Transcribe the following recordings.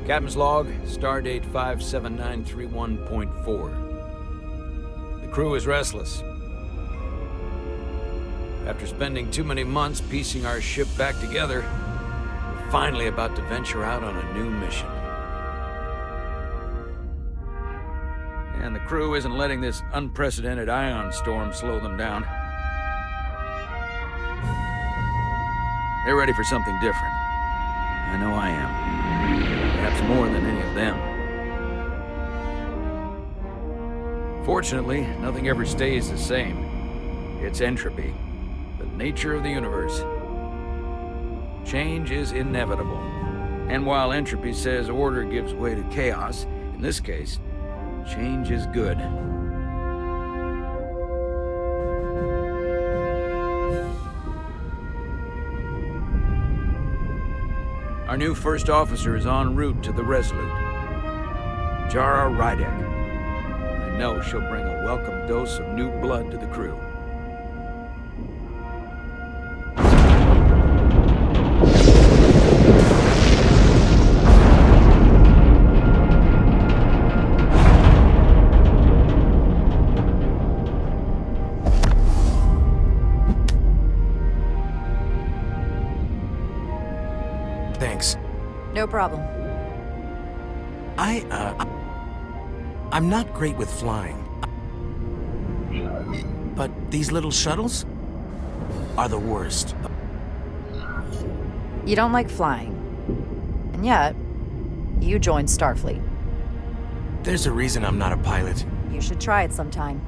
Captain's log, stardate 57931.4. The crew is restless. After spending too many months piecing our ship back together, we're finally about to venture out on a new mission. And the crew isn't letting this unprecedented ion storm slow them down. They're ready for something different. I know I am. Perhaps more than any of them. Fortunately, nothing ever stays the same. It's entropy, the nature of the universe. Change is inevitable. And while entropy says order gives way to chaos, in this case, change is good. Our new first officer is en route to the Resolute. Jara Rydek. I know she'll bring a welcome dose of new blood to the crew. Thanks. No problem. I'm not great with flying. But these little shuttles are the worst. You don't like flying. And yet, you joined Starfleet. There's a reason I'm not a pilot. You should try it sometime.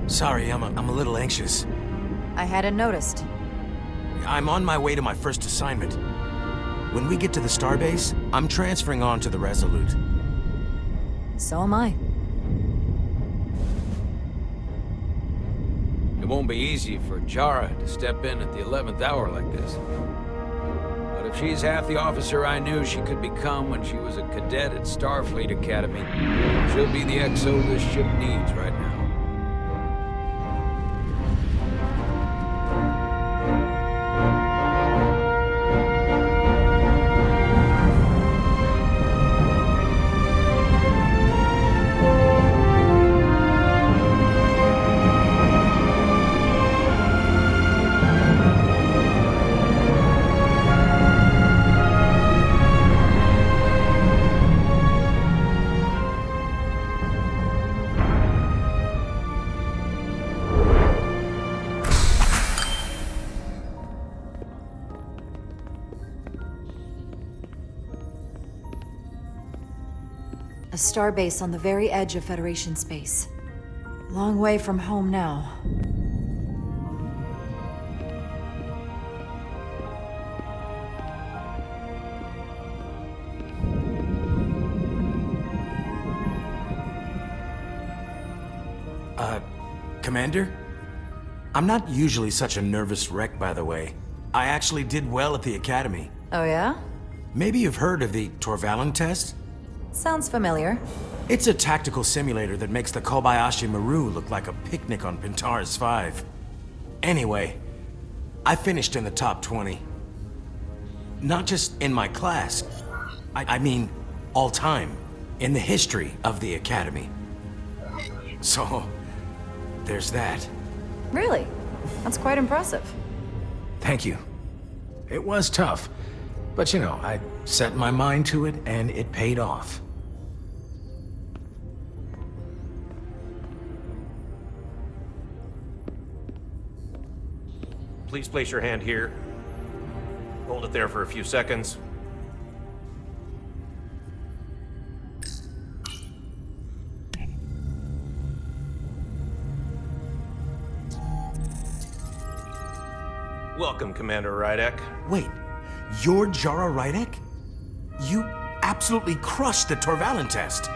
Sorry, I'm a little anxious. I hadn't noticed. I'm on my way to my first assignment. When we get to the starbase, I'm transferring on to the Resolute. So am I. It won't be easy for Jara to step in at the 11th hour like this. But if she's half the officer I knew she could become when she was a cadet at Starfleet Academy, she'll be the XO this ship needs right now. A starbase on the very edge of Federation space. Long way from home now. Commander? I'm not usually such a nervous wreck, by the way. I actually did well at the Academy. Oh yeah? Maybe you've heard of the Torvalin test? Sounds familiar. It's a tactical simulator that makes the Kobayashi Maru look like a picnic on Pintaris 5. Anyway, I finished in the top 20. Not just in my class. I mean, all time. In the history of the Academy. So, there's that. Really? That's quite impressive. Thank you. It was tough, but you know, I set my mind to it and it paid off. Please place your hand here. Hold it there for a few seconds. Welcome, Commander Rydek. Wait, you're Jara Rydek? You absolutely crushed the Torvalin test.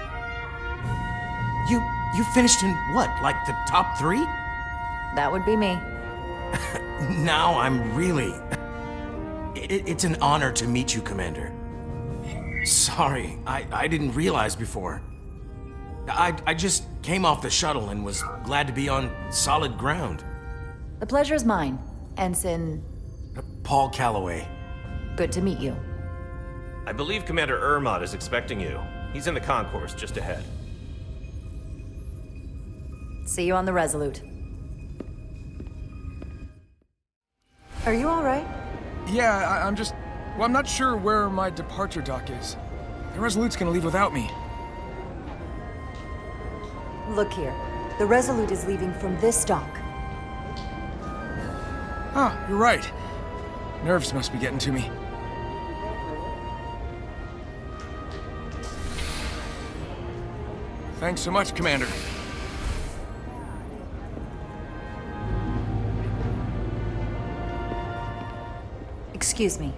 You finished in what, like the top 3? That would be me. Now I'm really... It's an honor to meet you, Commander. Sorry, I didn't realize before. I just came off the shuttle and was glad to be on solid ground. The pleasure is mine, Ensign. Paul Calloway. Good to meet you. I believe Commander Ermot is expecting you. He's in the concourse just ahead. See you on the Resolute. Are you all right? Yeah, I'm just... Well, I'm not sure where my departure dock is. The Resolute's gonna leave without me. Look here. The Resolute is leaving from this dock. Ah, you're right. Nerves must be getting to me. Thanks so much, Commander. Excuse me.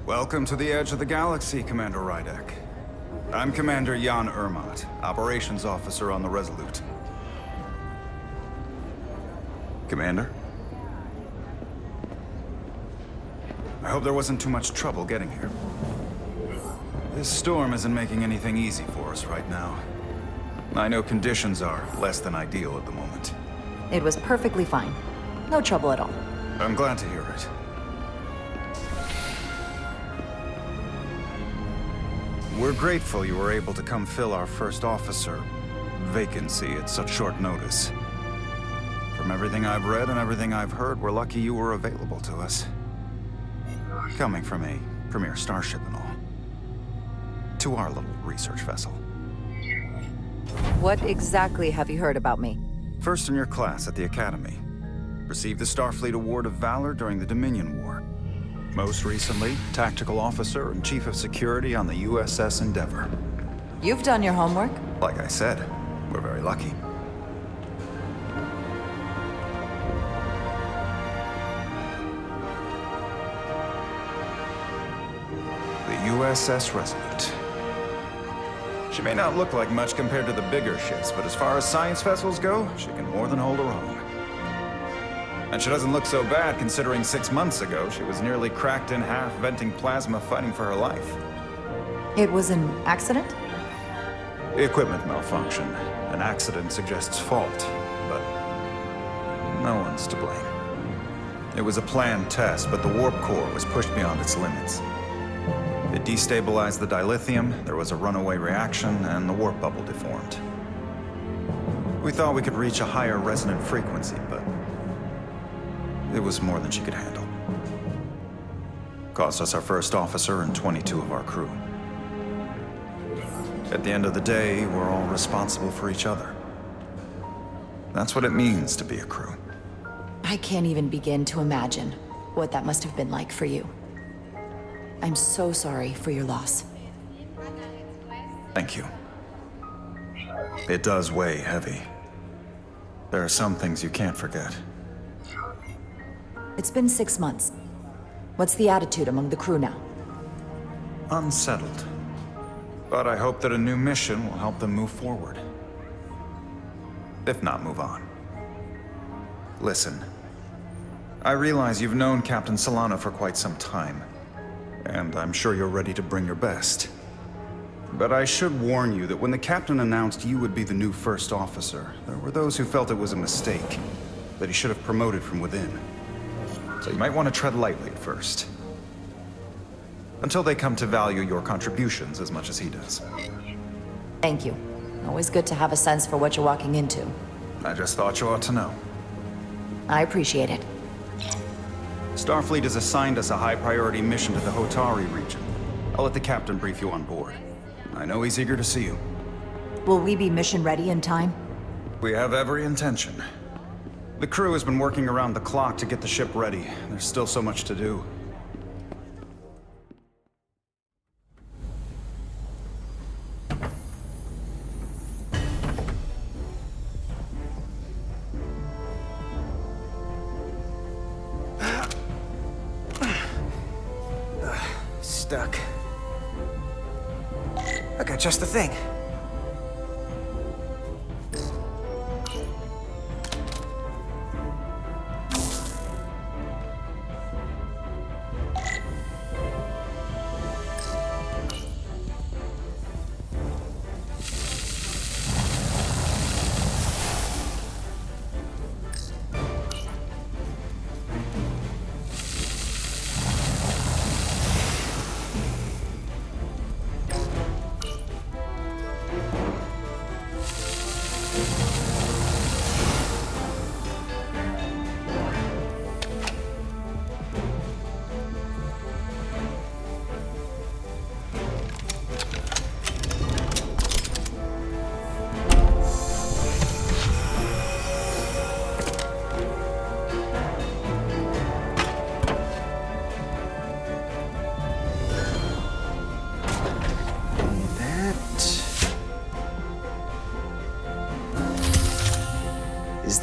Welcome to the edge of the galaxy, Commander Rydek. I'm Commander Jan Ermot, Operations Officer on the Resolute. Commander? I hope there wasn't too much trouble getting here. This storm isn't making anything easy for us right now. I know conditions are less than ideal at the moment. It was perfectly fine. No trouble at all. I'm glad to hear it. We're grateful you were able to come fill our first officer vacancy at such short notice. From everything I've read and everything I've heard, we're lucky you were available to us. Coming from a premier starship and all. To our little research vessel. What exactly have you heard about me? First in your class at the Academy. Received the Starfleet Award of Valor during the Dominion War. Most recently, Tactical Officer and Chief of Security on the USS Endeavor. You've done your homework. Like I said, we're very lucky. The USS Resolute. She may not look like much compared to the bigger ships, but as far as science vessels go, she can more than hold her own. And she doesn't look so bad considering 6 months ago she was nearly cracked in half, venting plasma, fighting for her life. It was an accident? Equipment malfunction. An accident suggests fault, but no one's to blame. It was a planned test, but the warp core was pushed beyond its limits. It destabilized the dilithium, there was a runaway reaction, and the warp bubble deformed. We thought we could reach a higher resonant frequency, but it was more than she could handle. Cost us our first officer and 22 of our crew. At the end of the day, we're all responsible for each other. That's what it means to be a crew. I can't even begin to imagine what that must have been like for you. I'm so sorry for your loss. Thank you. It does weigh heavy. There are some things you can't forget. It's been 6 months. What's the attitude among the crew now? Unsettled. But I hope that a new mission will help them move forward. If not, move on. Listen. I realize you've known Captain Solano for quite some time, and I'm sure you're ready to bring your best. But I should warn you that when the captain announced you would be the new first officer, there were those who felt it was a mistake, that he should have promoted from within. So you might want to tread lightly at first. Until they come to value your contributions as much as he does. Thank you. Always good to have a sense for what you're walking into. I just thought you ought to know. I appreciate it. Starfleet has assigned us a high-priority mission to the Hotari region. I'll let the captain brief you on board. I know he's eager to see you. Will we be mission ready in time? We have every intention. The crew has been working around the clock to get the ship ready. There's still so much to do. Stuck. I got just the thing.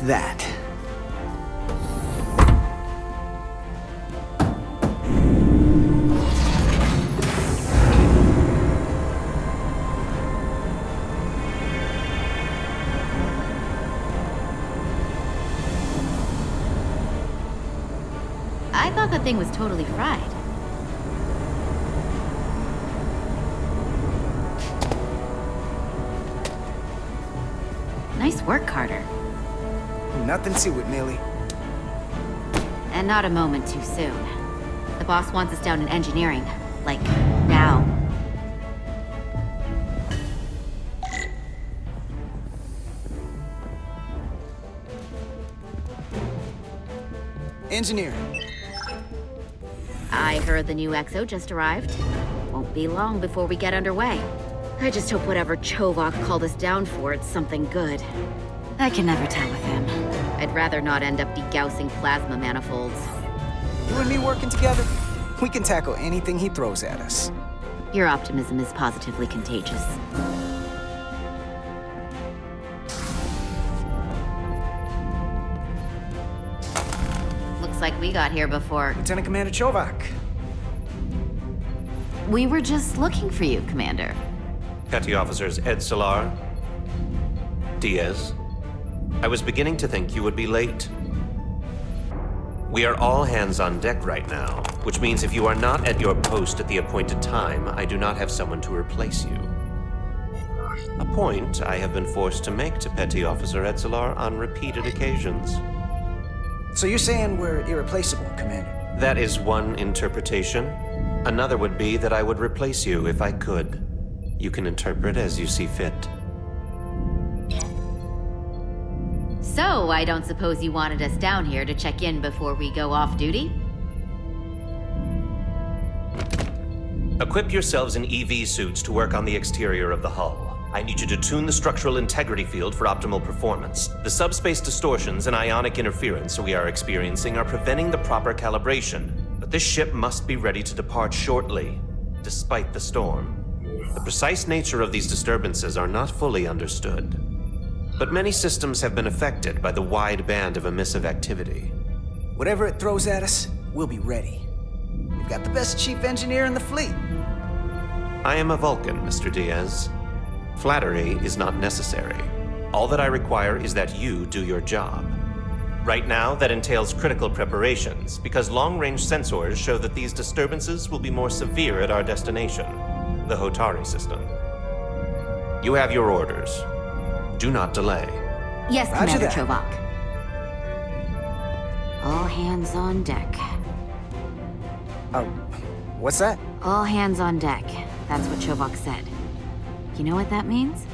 that. I thought the thing was totally fried. Nice work, Carter. Nothing to it, Millie. And not a moment too soon. The boss wants us down in engineering. Like, now. Engineering. I heard the new XO just arrived. Won't be long before we get underway. I just hope whatever Chovak called us down for, it's something good. I can never tell with him. I'd rather not end up degaussing plasma manifolds. You and me working together, we can tackle anything he throws at us. Your optimism is positively contagious. Looks like we got here before. Lieutenant Commander Chovak. We were just looking for you, Commander. Petty Officers Ed Solar, Diaz. I was beginning to think you would be late. We are all hands on deck right now, which means if you are not at your post at the appointed time, I do not have someone to replace you. A point I have been forced to make to Petty Officer Etzelar on repeated occasions. So you're saying we're irreplaceable, Commander? That is one interpretation. Another would be that I would replace you if I could. You can interpret as you see fit. So, I don't suppose you wanted us down here to check in before we go off duty? Equip yourselves in EV suits to work on the exterior of the hull. I need you to tune the structural integrity field for optimal performance. The subspace distortions and ionic interference we are experiencing are preventing the proper calibration. But this ship must be ready to depart shortly, despite the storm. The precise nature of these disturbances are not fully understood. But many systems have been affected by the wide band of emissive activity. Whatever it throws at us, we'll be ready. We've got the best chief engineer in the fleet. I am a Vulcan, Mr. Diaz. Flattery is not necessary. All that I require is that you do your job. Right now, that entails critical preparations, because long-range sensors show that these disturbances will be more severe at our destination, the Hotari system. You have your orders. Do not delay. Yes, Roger Commander that. Chovak. All hands on deck. What's that? All hands on deck. That's what Chovak said. You know what that means?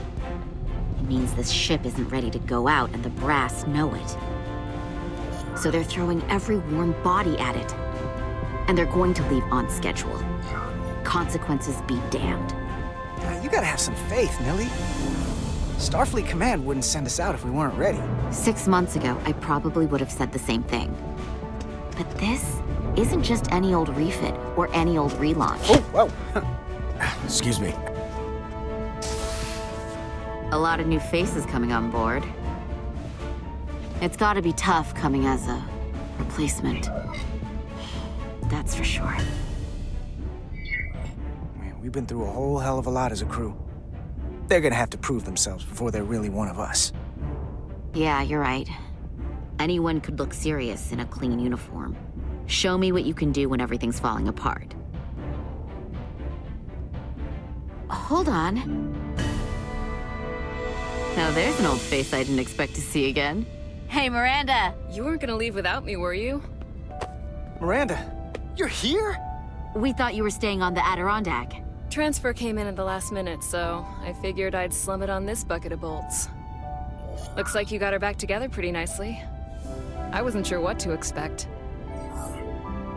It means this ship isn't ready to go out and the brass know it. So they're throwing every warm body at it. And they're going to leave on schedule. Consequences be damned. You gotta have some faith, Millie. Starfleet Command wouldn't send us out if we weren't ready. 6 months ago, I probably would have said the same thing. But this isn't just any old refit or any old relaunch. Oh, whoa. Excuse me. A lot of new faces coming on board. It's gotta be tough coming as a replacement. That's for sure. Man, we've been through a whole hell of a lot as a crew. They're gonna have to prove themselves before they're really one of us. Yeah, you're right. Anyone could look serious in a clean uniform. Show me what you can do when everything's falling apart. Hold on. Now there's an old face I didn't expect to see again. Hey, Miranda! You weren't gonna leave without me, were you? Miranda, you're here? We thought you were staying on the Adirondack. Transfer came in at the last minute, so I figured I'd slum it on this bucket of bolts. Looks like you got her back together pretty nicely. I wasn't sure what to expect.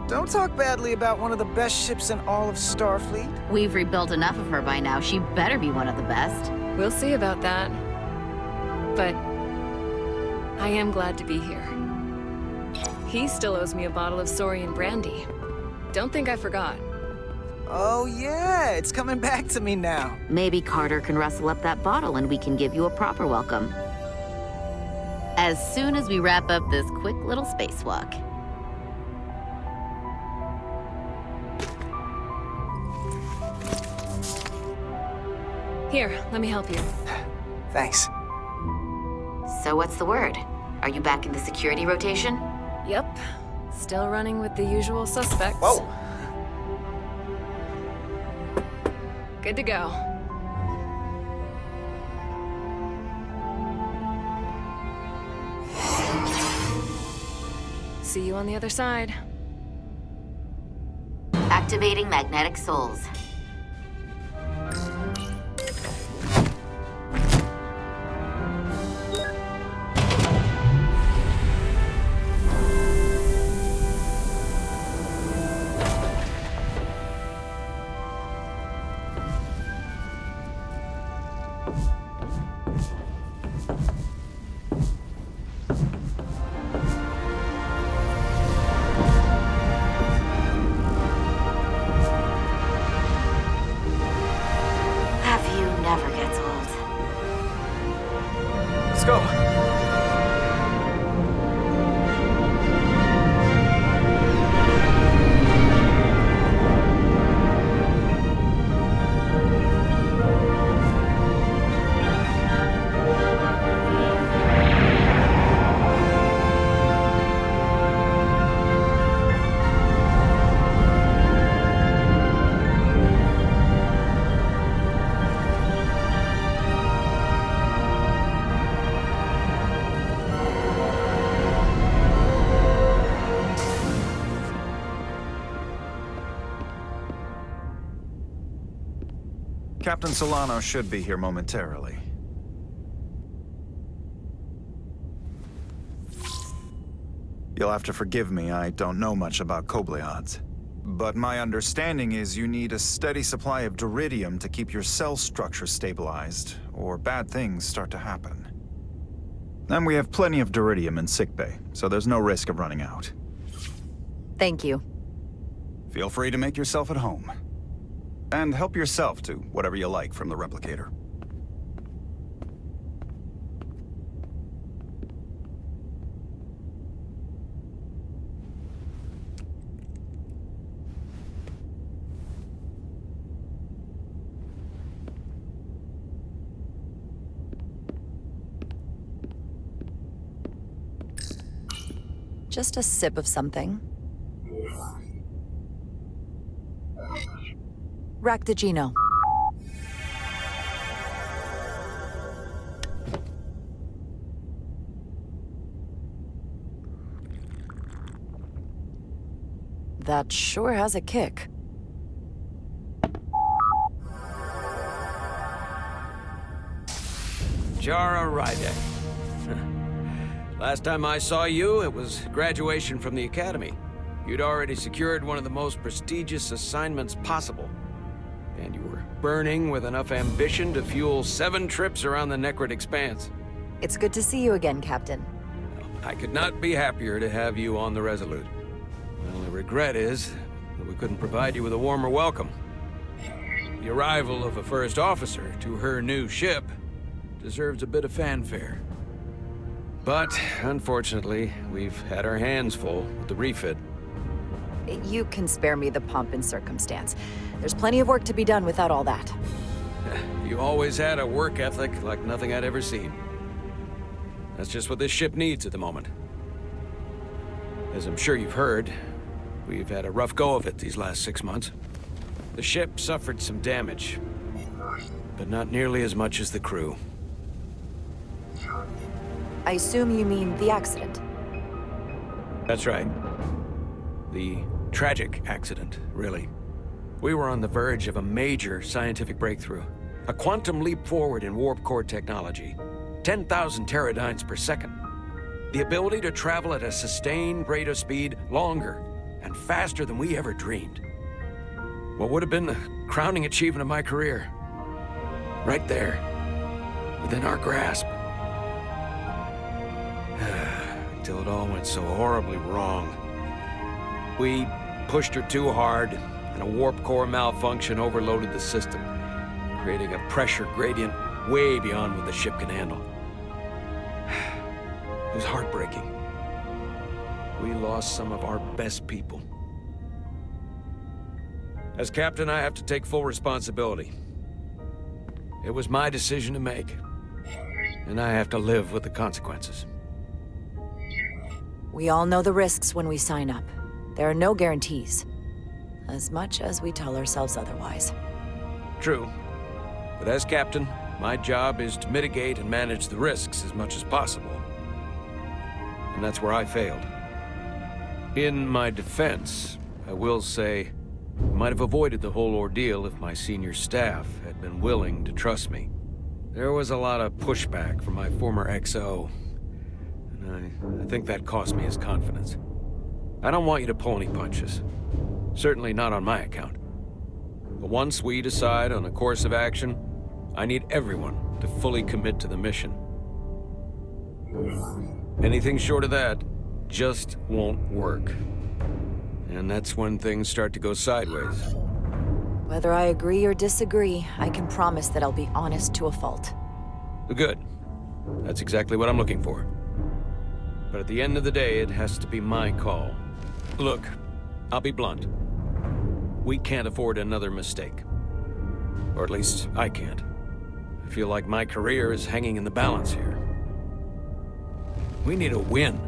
Don't talk badly about one of the best ships in all of Starfleet. We've rebuilt enough of her by now. She better be one of the best. We'll see about that. But I am glad to be here. He still owes me a bottle of Saurian brandy. Don't think I forgot. Oh yeah, it's coming back to me now. Maybe Carter can rustle up that bottle and we can give you a proper welcome. As soon as we wrap up this quick little spacewalk. Here, let me help you. Thanks. So what's the word? Are you back in the security rotation? Yep. Still running with the usual suspects. Whoa! Good to go. See you on the other side. Activating magnetic souls. Never gets old. Let's go. Captain Solano should be here momentarily. You'll have to forgive me, I don't know much about Kobleods. But my understanding is you need a steady supply of duridium to keep your cell structure stabilized, or bad things start to happen. And we have plenty of duridium in sickbay, so there's no risk of running out. Thank you. Feel free to make yourself at home. And help yourself to whatever you like from the replicator. Just a sip of something. Raktajino. That sure has a kick. Jara Rydek. Last time I saw you, it was graduation from the academy. You'd already secured one of the most prestigious assignments possible. And you were burning with enough ambition to fuel 7 trips around the Necrid Expanse. It's good to see you again, Captain. I could not be happier to have you on the Resolute. The only regret is that we couldn't provide you with a warmer welcome. The arrival of a first officer to her new ship deserves a bit of fanfare. But, unfortunately, we've had our hands full with the refit. You can spare me the pomp and circumstance. There's plenty of work to be done without all that. You always had a work ethic like nothing I'd ever seen. That's just what this ship needs at the moment. As I'm sure you've heard, we've had a rough go of it these last 6 months. The ship suffered some damage, but not nearly as much as the crew. I assume you mean the accident. That's right. The tragic accident, really. We were on the verge of a major scientific breakthrough. A quantum leap forward in warp core technology. 10,000 teradynes per second. The ability to travel at a sustained rate of speed longer and faster than we ever dreamed. What would have been the crowning achievement of my career. Right there, within our grasp. Until it all went so horribly wrong. We pushed her too hard, and a warp core malfunction overloaded the system, creating a pressure gradient way beyond what the ship can handle. It was heartbreaking. We lost some of our best people. As captain, I have to take full responsibility. It was my decision to make, and I have to live with the consequences. We all know the risks when we sign up. There are no guarantees. As much as we tell ourselves otherwise. True. But as captain, my job is to mitigate and manage the risks as much as possible. And that's where I failed. In my defense, I will say, I might have avoided the whole ordeal if my senior staff had been willing to trust me. There was a lot of pushback from my former XO, and I think that cost me his confidence. I don't want you to pull any punches. Certainly not on my account. But once we decide on a course of action, I need everyone to fully commit to the mission. Anything short of that just won't work. And that's when things start to go sideways. Whether I agree or disagree, I can promise that I'll be honest to a fault. Good. That's exactly what I'm looking for. But at the end of the day, it has to be my call. Look, I'll be blunt. We can't afford another mistake. Or at least, I can't. I feel like my career is hanging in the balance here. We need a win.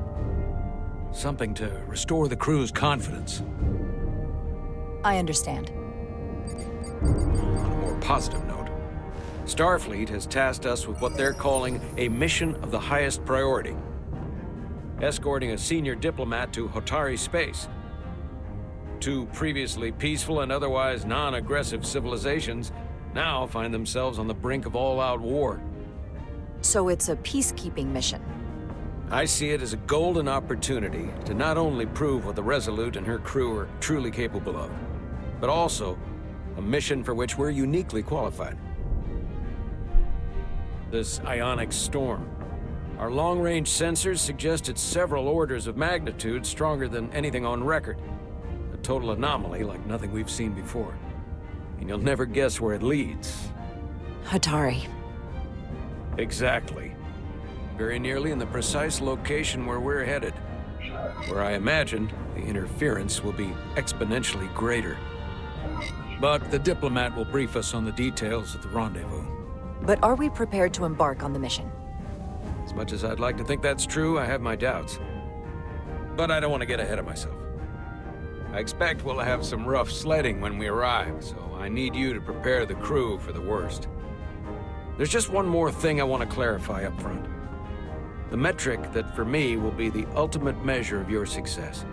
Something to restore the crew's confidence. I understand. On a more positive note, Starfleet has tasked us with what they're calling a mission of the highest priority. Escorting a senior diplomat to Hotari space. Two previously peaceful and otherwise non-aggressive civilizations now find themselves on the brink of all-out war. So it's a peacekeeping mission. I see it as a golden opportunity to not only prove what the Resolute and her crew are truly capable of, but also a mission for which we're uniquely qualified. This ionic storm. Our long-range sensors suggest it's several orders of magnitude stronger than anything on record. A total anomaly like nothing we've seen before. And you'll never guess where it leads. Hotari. Exactly. Very nearly in the precise location where we're headed. Where I imagine the interference will be exponentially greater. But the diplomat will brief us on the details of the rendezvous. But are we prepared to embark on the mission? As much as I'd like to think that's true, I have my doubts. But I don't want to get ahead of myself. I expect we'll have some rough sledding when we arrive, so I need you to prepare the crew for the worst. There's just one more thing I want to clarify up front. The metric that for me will be the ultimate measure of your success.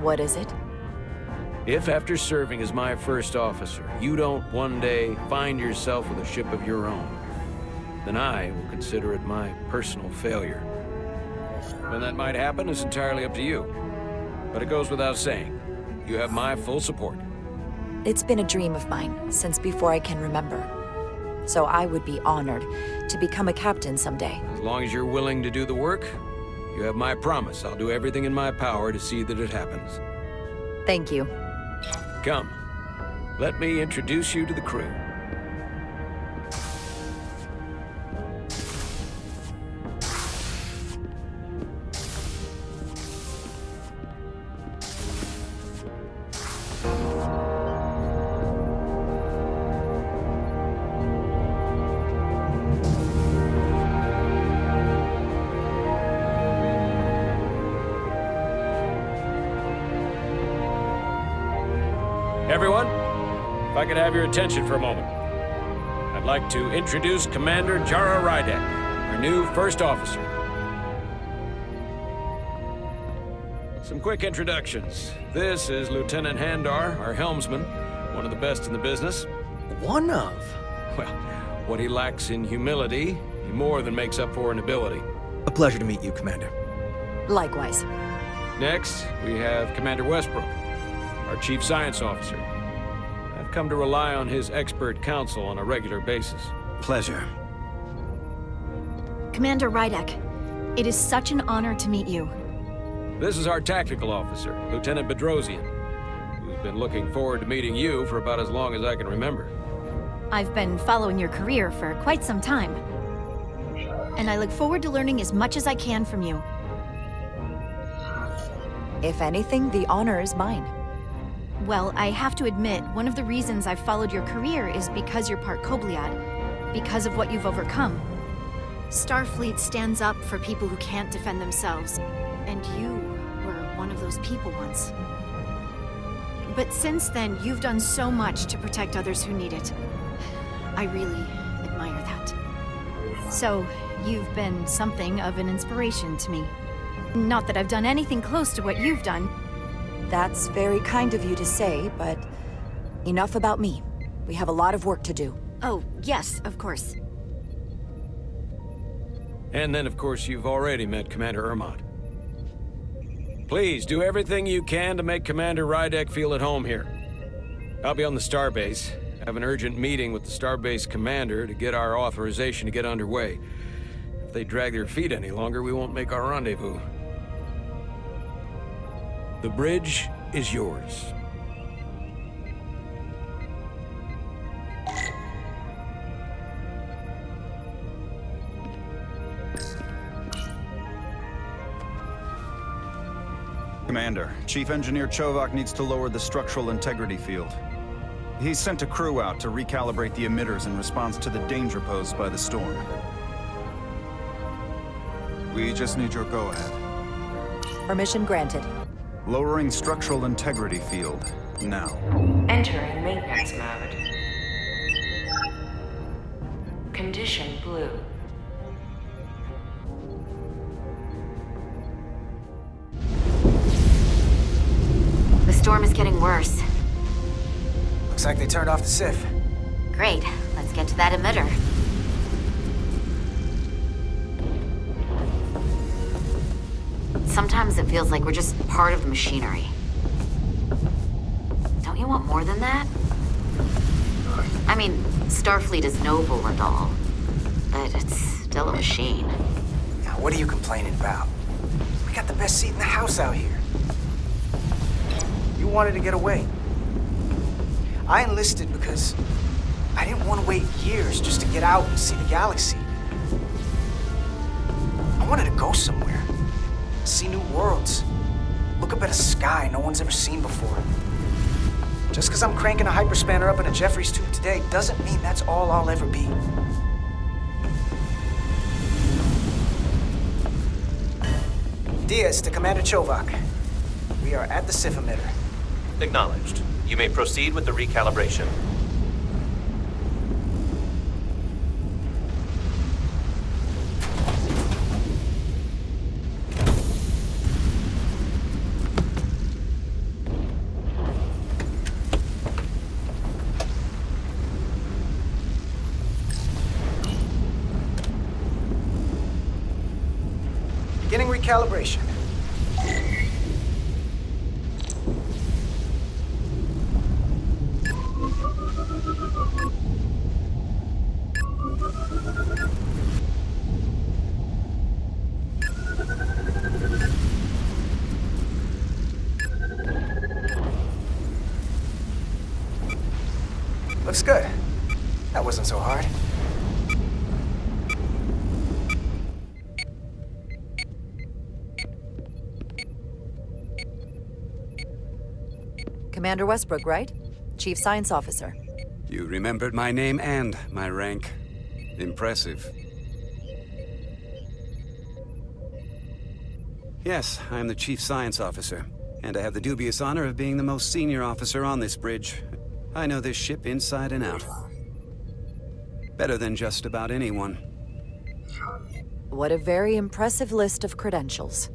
What is it? If after serving as my first officer, you don't one day find yourself with a ship of your own, then I will consider it my personal failure. When that might happen is entirely up to you. But it goes without saying, you have my full support. It's been a dream of mine since before I can remember. So I would be honored to become a captain someday. As long as you're willing to do the work, you have my promise. I'll do everything in my power to see that it happens. Thank you. Come, let me introduce you to the crew. Everyone, if I could have your attention for a moment. I'd like to introduce Commander Jara Rydek, our new first officer. Some quick introductions. This is Lieutenant Handar, our helmsman, one of the best in the business. One of? Well, what he lacks in humility, he more than makes up for in ability. A pleasure to meet you, Commander. Likewise. Next, we have Commander Westbrook, our Chief Science Officer. I've come to rely on his expert counsel on a regular basis. Pleasure. Commander Rydek, it is such an honor to meet you. This is our Tactical Officer, Lieutenant Bedrosian, who's been looking forward to meeting you for about as long as I can remember. I've been following your career for quite some time. And I look forward to learning as much as I can from you. If anything, the honor is mine. Well, I have to admit, one of the reasons I've followed your career is because you're part Kobliad, because of what you've overcome. Starfleet stands up for people who can't defend themselves, and you were one of those people once. But since then, you've done so much to protect others who need it. I really admire that. So, you've been something of an inspiration to me. Not that I've done anything close to what you've done. That's very kind of you to say, but enough about me. We have a lot of work to do. Oh, yes, of course. And then, of course, you've already met Commander Ermont. Please, do everything you can to make Commander Rydek feel at home here. I'll be on the starbase. I have an urgent meeting with the starbase commander to get our authorization to get underway. If they drag their feet any longer, we won't make our rendezvous. The bridge is yours. Commander, Chief Engineer Chovak needs to lower the structural integrity field. He's sent a crew out to recalibrate the emitters in response to the danger posed by the storm. We just need your go-ahead. Permission granted. Lowering structural integrity field, now. Entering maintenance mode. Condition blue. The storm is getting worse. Looks like they turned off the SIF. Great, let's get to that emitter. Sometimes it feels like we're just part of the machinery. Don't you want more than that? I mean, Starfleet is noble and all, but it's still a machine. Now, what are you complaining about? We got the best seat in the house out here. You wanted to get away. I enlisted because I didn't want to wait years just to get out and see the galaxy. I wanted to go somewhere. See new worlds. Look up at a sky no one's ever seen before. Just because I'm cranking a hyperspanner up in a Jeffries tube today doesn't mean that's all I'll ever be. Diaz to Commander Chovak. We are at the SIF emitter. Acknowledged. You may proceed with the recalibration. Beginning recalibration. Looks good. That wasn't so hard. Commander Westbrook, right? Chief Science Officer. You remembered my name and my rank. Impressive. Yes, I am the Chief Science Officer, and I have the dubious honor of being the most senior officer on this bridge. I know this ship inside and out. Better than just about anyone. What a very impressive list of credentials.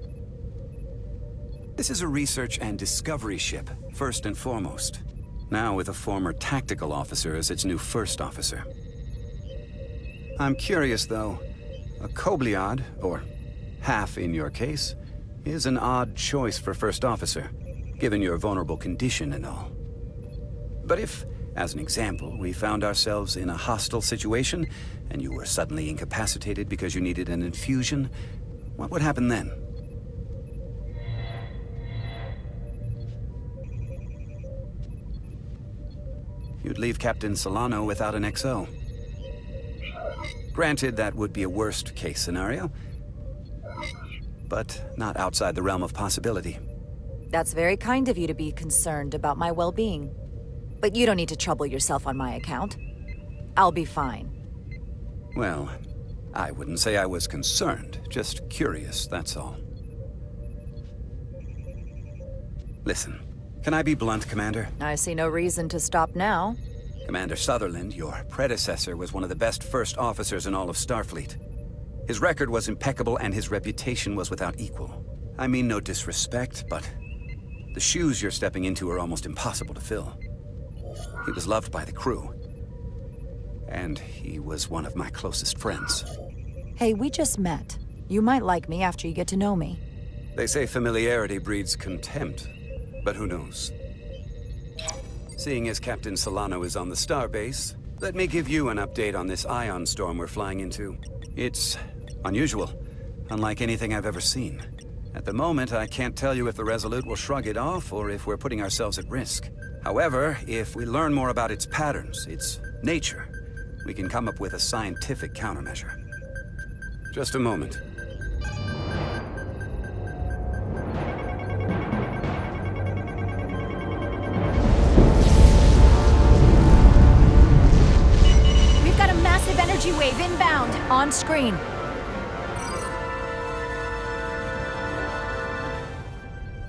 This is a research and discovery ship, first and foremost. Now with a former tactical officer as its new first officer. I'm curious, though. A Kobliad, or half in your case, is an odd choice for first officer, given your vulnerable condition and all. But if, as an example, we found ourselves in a hostile situation, and you were suddenly incapacitated because you needed an infusion, what would happen then? You'd leave Captain Solano without an XO. Granted, that would be a worst-case scenario, but not outside the realm of possibility. That's very kind of you to be concerned about my well-being. But you don't need to trouble yourself on my account. I'll be fine. Well, I wouldn't say I was concerned, just curious, that's all. Listen, can I be blunt, Commander? I see no reason to stop now. Commander Sutherland, your predecessor, was one of the best first officers in all of Starfleet. His record was impeccable and his reputation was without equal. I mean no disrespect, but the shoes you're stepping into are almost impossible to fill. He was loved by the crew. And he was one of my closest friends. Hey, we just met. You might like me after you get to know me. They say familiarity breeds contempt, but who knows? Seeing as Captain Solano is on the starbase, let me give you an update on this ion storm we're flying into. It's unusual, unlike anything I've ever seen. At the moment, I can't tell you if the Resolute will shrug it off or if we're putting ourselves at risk. However, if we learn more about its patterns, its nature, we can come up with a scientific countermeasure. Just a moment. We've got a massive energy wave inbound. On screen.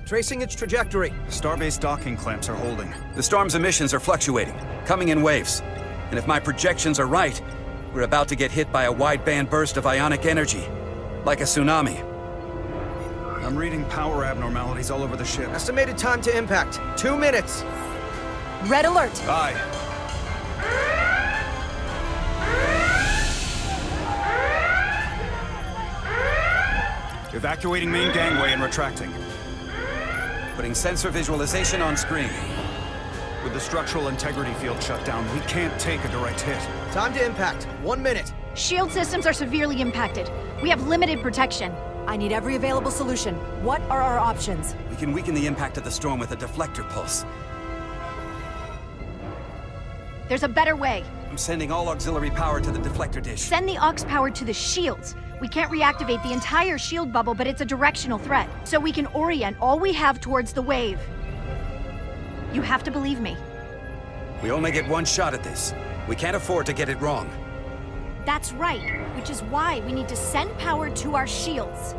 Tracing its trajectory. Starbase docking clamps are holding. The storm's emissions are fluctuating, coming in waves. And if my projections are right, we're about to get hit by a wideband burst of ionic energy, like a tsunami. I'm reading power abnormalities all over the ship. Estimated time to impact, 2 minutes. Red alert. Aye. Evacuating main gangway and retracting. Putting sensor visualization on screen. With the structural integrity field shut down, we can't take a direct hit. Time to impact, 1 minute. Shield systems are severely impacted. We have limited protection. I need every available solution. What are our options? We can weaken the impact of the storm with a deflector pulse. There's a better way. I'm sending all auxiliary power to the deflector dish. Send the aux power to the shields. We can't reactivate the entire shield bubble, but it's a directional threat. So we can orient all we have towards the wave. You have to believe me. We only get one shot at this. We can't afford to get it wrong. That's right, which is why we need to send power to our shields.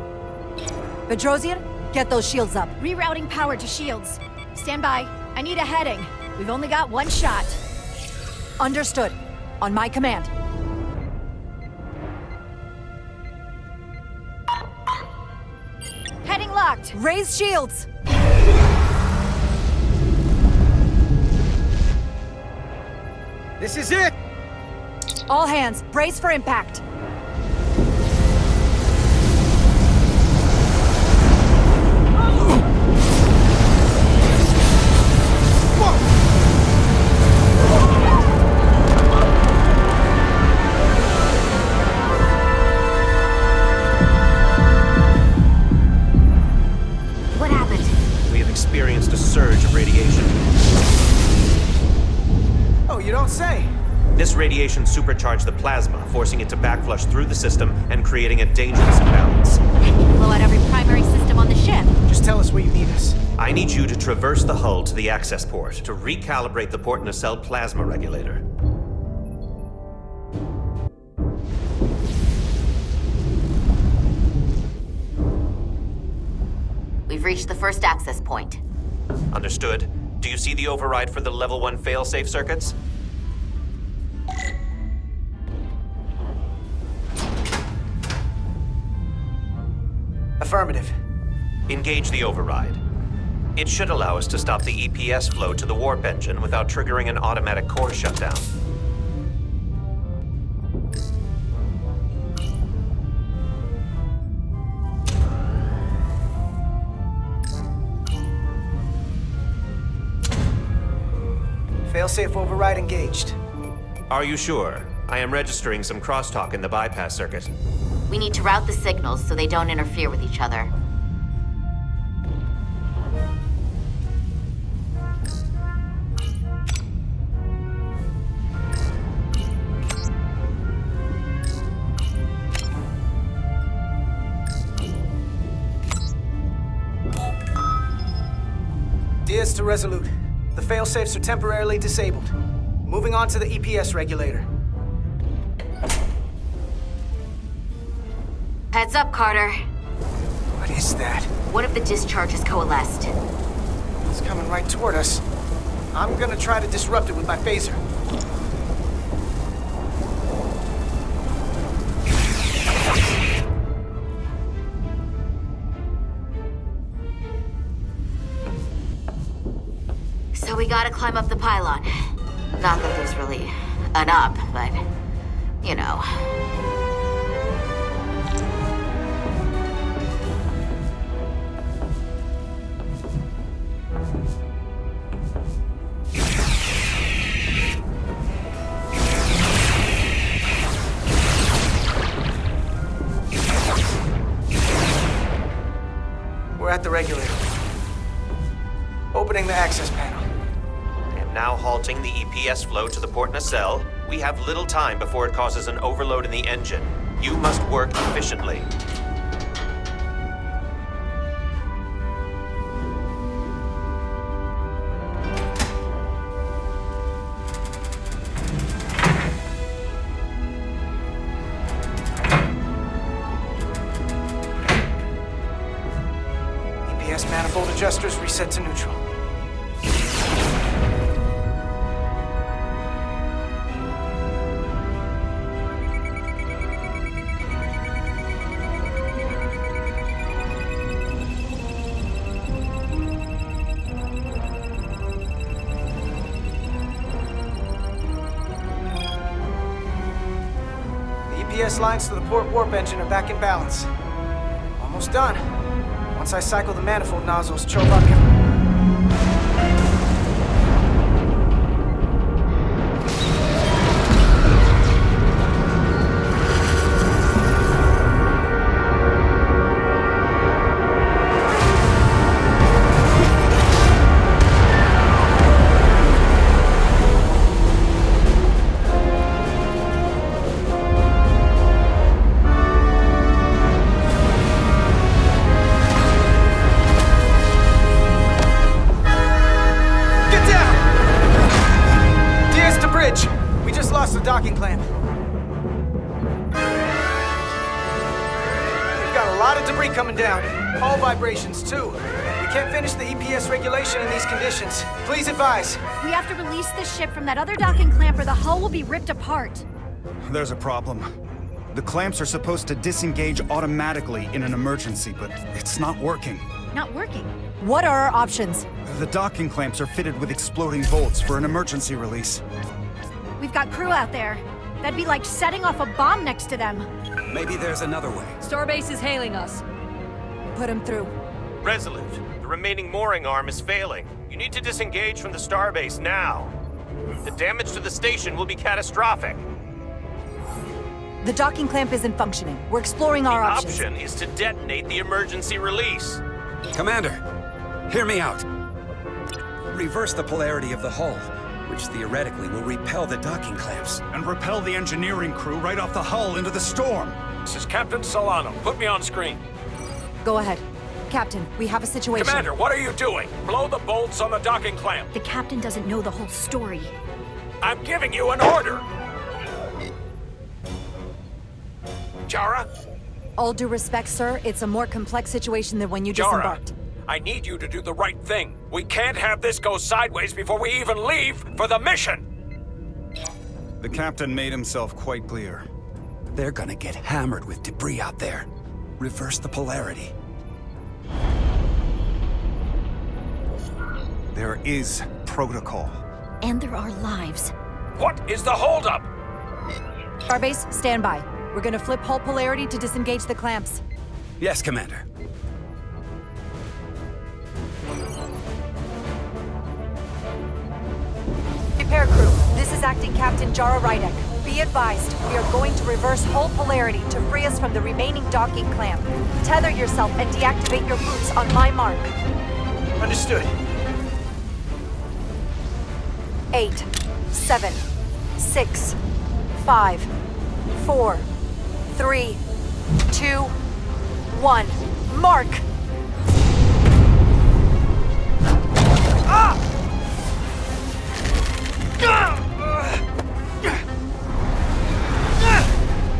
Bedrosian, get those shields up. Rerouting power to shields. Stand by. I need a heading. We've only got one shot. Understood. On my command. Heading locked. Raise shields. This is it! All hands, brace for impact. What happened? We have experienced a surge of radiation. Oh, you don't say. This radiation supercharged the plasma, forcing it to backflush through the system and creating a dangerous imbalance. Blow out every primary system on the ship. Just tell us where you need us. I need you to traverse the hull to the access port to recalibrate the port nacelle plasma regulator. We've reached the first access point. Understood. Do you see the override for the level 1 failsafe circuits? Affirmative. Engage the override. It should allow us to stop the EPS flow to the warp engine without triggering an automatic core shutdown. Failsafe override engaged. Are you sure? I am registering some crosstalk in the bypass circuit. We need to route the signals so they don't interfere with each other. to Resolute. The failsafes are temporarily disabled. Moving on to the EPS regulator. Heads up, Carter. What is that? What if the discharge has coalesced? It's coming right toward us. I'm gonna try to disrupt it with my phaser. So we gotta climb up the pylon. Not that there's really an up, but, you know. We're at the regulator. Opening the access panel. Now halting the EPS flow to the port nacelle. We have little time before it causes an overload in the engine. You must work efficiently. EPS manifold adjusters reset to neutral. EPS lines to the port warp engine are back in balance. Almost done. Once I cycle the manifold nozzles, Chobot can... docking clamp. We've got a lot of debris coming down. Hull vibrations, too. We can't finish the EPS regulation in these conditions. Please advise. We have to release this ship from that other docking clamp or the hull will be ripped apart. There's a problem. The clamps are supposed to disengage automatically in an emergency, but it's not working. Not working? What are our options? The docking clamps are fitted with exploding bolts for an emergency release. We've got crew out there. That'd be like setting off a bomb next to them. Maybe there's another way. Starbase is hailing us. Put him through. Resolute, the remaining mooring arm is failing. You need to disengage from the starbase now. The damage to the station will be catastrophic. The docking clamp isn't functioning. We're exploring our options. The option is to detonate the emergency release. Commander, hear me out. Reverse the polarity of the hull, which theoretically will repel the docking clamps. And repel the engineering crew right off the hull into the storm. This is Captain Solano. Put me on screen. Go ahead. Captain, we have a situation. Commander, what are you doing? Blow the bolts on the docking clamp. The captain doesn't know the whole story. I'm giving you an order. Jara? All due respect, sir, it's a more complex situation than when you disembarked. I need you to do the right thing. We can't have this go sideways before we even leave for the mission. The captain made himself quite clear. They're gonna get hammered with debris out there. Reverse the polarity. There is protocol. And there are lives. What is the holdup? Starbase, stand by. We're gonna flip hull polarity to disengage the clamps. Yes, Commander. Repair crew, this is Acting Captain Jara Rydek. Be advised, we are going to reverse hull polarity to free us from the remaining docking clamp. Tether yourself and deactivate your boots on my mark. Understood. 8, 7, 6, 5, 4, 3, 2, 1. Mark!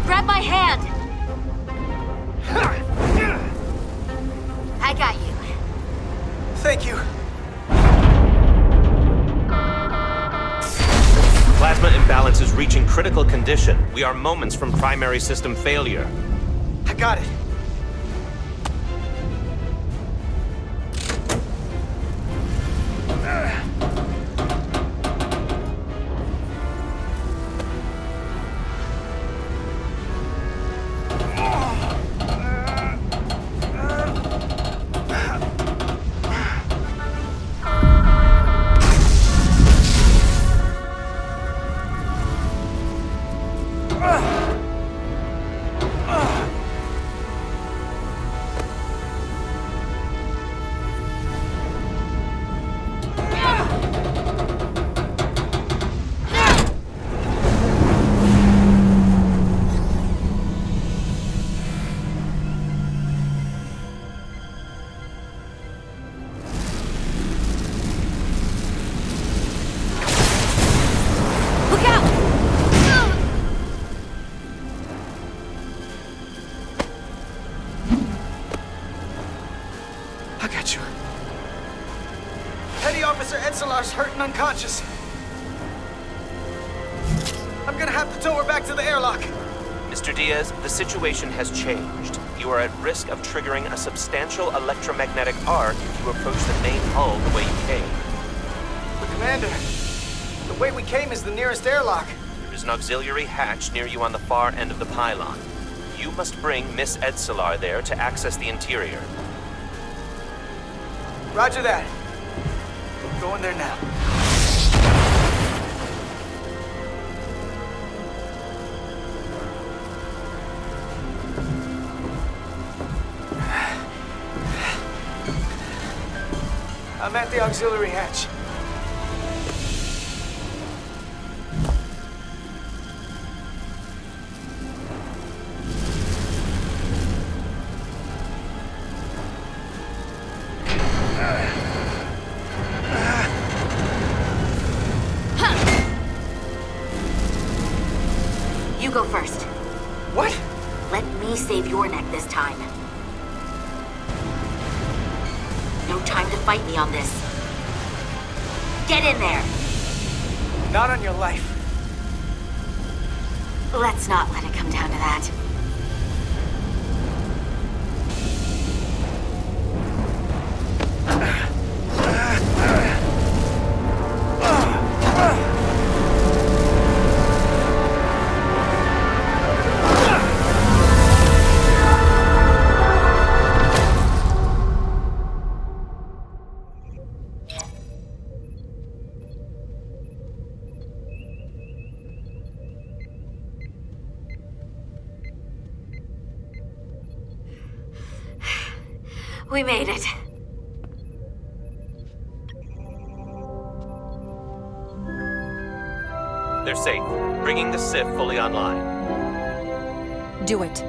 Grab my hand! I got you. Thank you. Plasma imbalance is reaching critical condition. We are moments from primary system failure. I got it. Hurt and unconscious. I'm gonna have to tow her back to the airlock. Mr. Diaz, the situation has changed. You are at risk of triggering a substantial electromagnetic arc if you approach the main hull the way you came. But Commander, the way we came is the nearest airlock. There is an auxiliary hatch near you on the far end of the pylon. You must bring Miss Edselar there to access the interior. Roger that. Going there now. I'm at the auxiliary hatch. Go first. What? Let me save your neck this time. No time to fight me on this. Get in there! Not on your life. Let's not let it come down to that. We made it. They're safe. Bringing the SIF fully online. Do it.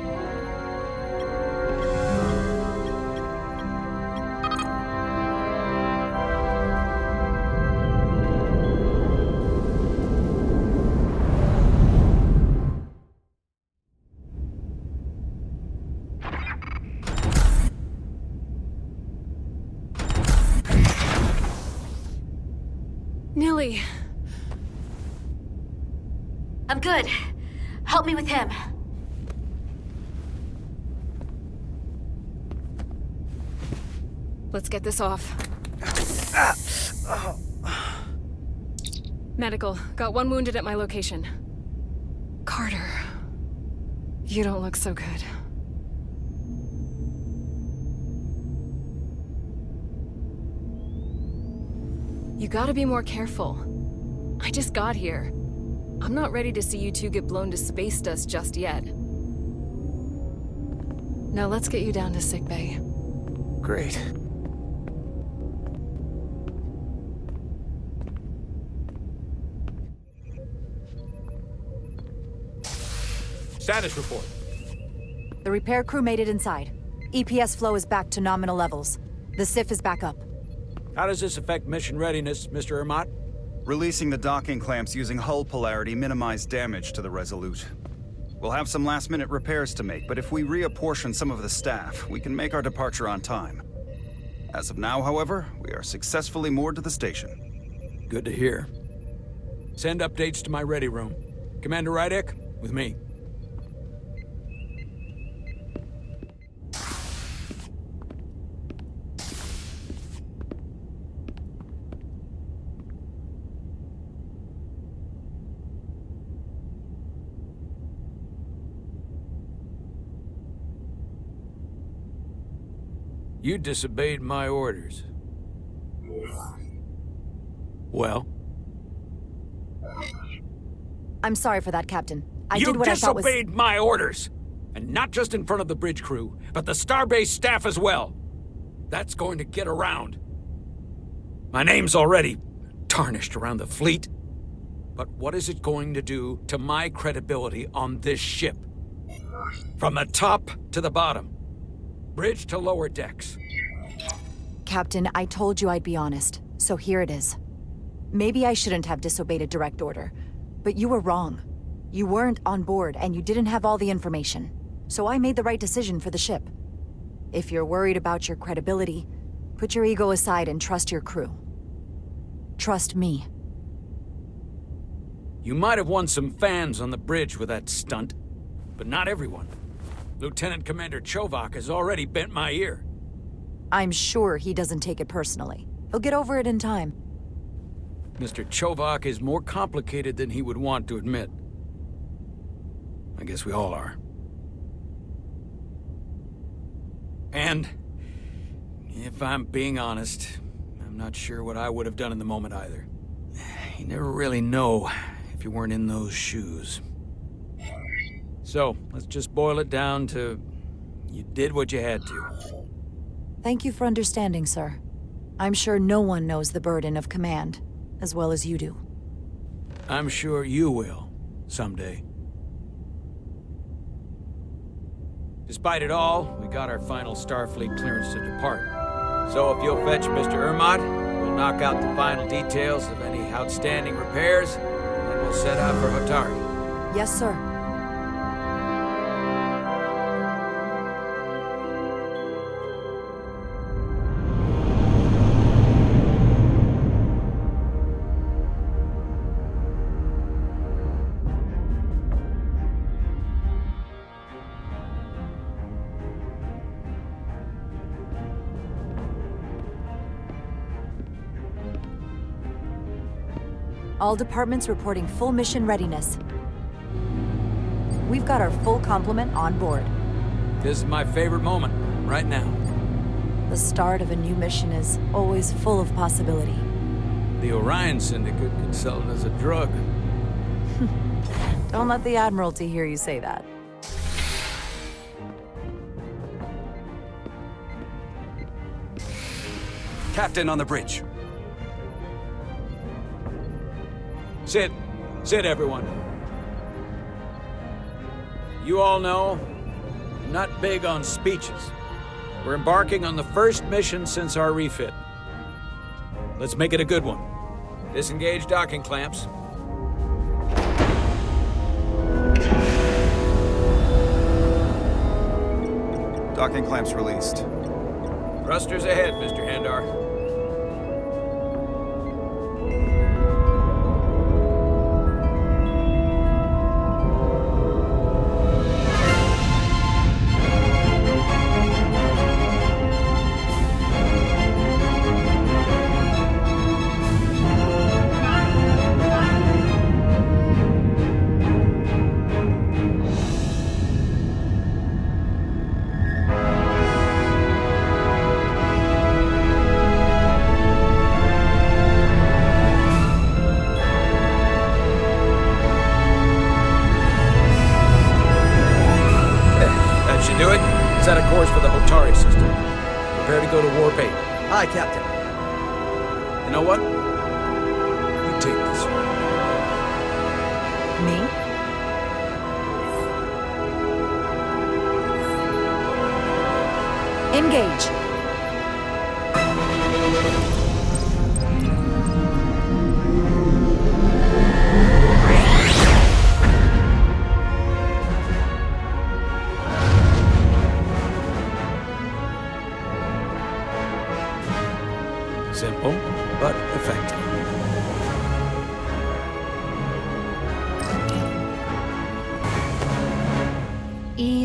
Nilly. I'm good. Help me with him. Let's get this off. Medical. Got one wounded at my location. Carter. You don't look so good. You gotta be more careful. I just got here. I'm not ready to see you two get blown to space dust just yet. Now let's get you down to sickbay. Great. Status report. The repair crew made it inside. EPS flow is back to nominal levels. The SIF is back up. How does this affect mission readiness, Mr. Ermot? Releasing the docking clamps using hull polarity minimized damage to the Resolute. We'll have some last-minute repairs to make, but if we reapportion some of the staff, we can make our departure on time. As of now, however, we are successfully moored to the station. Good to hear. Send updates to my ready room. Commander Rydek, with me. You disobeyed my orders. Well? I'm sorry for that, Captain. I did what I thought was— You disobeyed my orders! And not just in front of the bridge crew, but the Starbase staff as well. That's going to get around. My name's already tarnished around the fleet. But what is it going to do to my credibility on this ship? From the top to the bottom. Bridge to lower decks. Captain, I told you I'd be honest, so here it is. Maybe I shouldn't have disobeyed a direct order, but you were wrong. You weren't on board, and you didn't have all the information. So I made the right decision for the ship. If you're worried about your credibility, put your ego aside and trust your crew. Trust me. You might have won some fans on the bridge with that stunt, but not everyone. Lieutenant Commander Chovak has already bent my ear. I'm sure he doesn't take it personally. He'll get over it in time. Mr. Chovak is more complicated than he would want to admit. I guess we all are. And, if I'm being honest, I'm not sure what I would have done in the moment either. You never really know if you weren't in those shoes. So, let's just boil it down to, you did what you had to. Thank you for understanding, sir. I'm sure no one knows the burden of command as well as you do. I'm sure you will, someday. Despite it all, we got our final Starfleet clearance to depart. So if you'll fetch Mr. Ermot, we'll knock out the final details of any outstanding repairs, and then we'll set out for Hotari. Yes, sir. All departments reporting full mission readiness. We've got our full complement on board. This is my favorite moment, right now. The start of a new mission is always full of possibility. The Orion Syndicate could sell it as a drug. Don't let the Admiralty hear you say that. Captain on the bridge. Sit. Sit, everyone. You all know, I'm not big on speeches. We're embarking on the first mission since our refit. Let's make it a good one. Disengage docking clamps. Docking clamps released. Thrusters ahead, Mr. Handar. Set a course for the Hotari system. Prepare to go to Warp 8. Aye, Captain. You know what? You take this one. Me? Engage.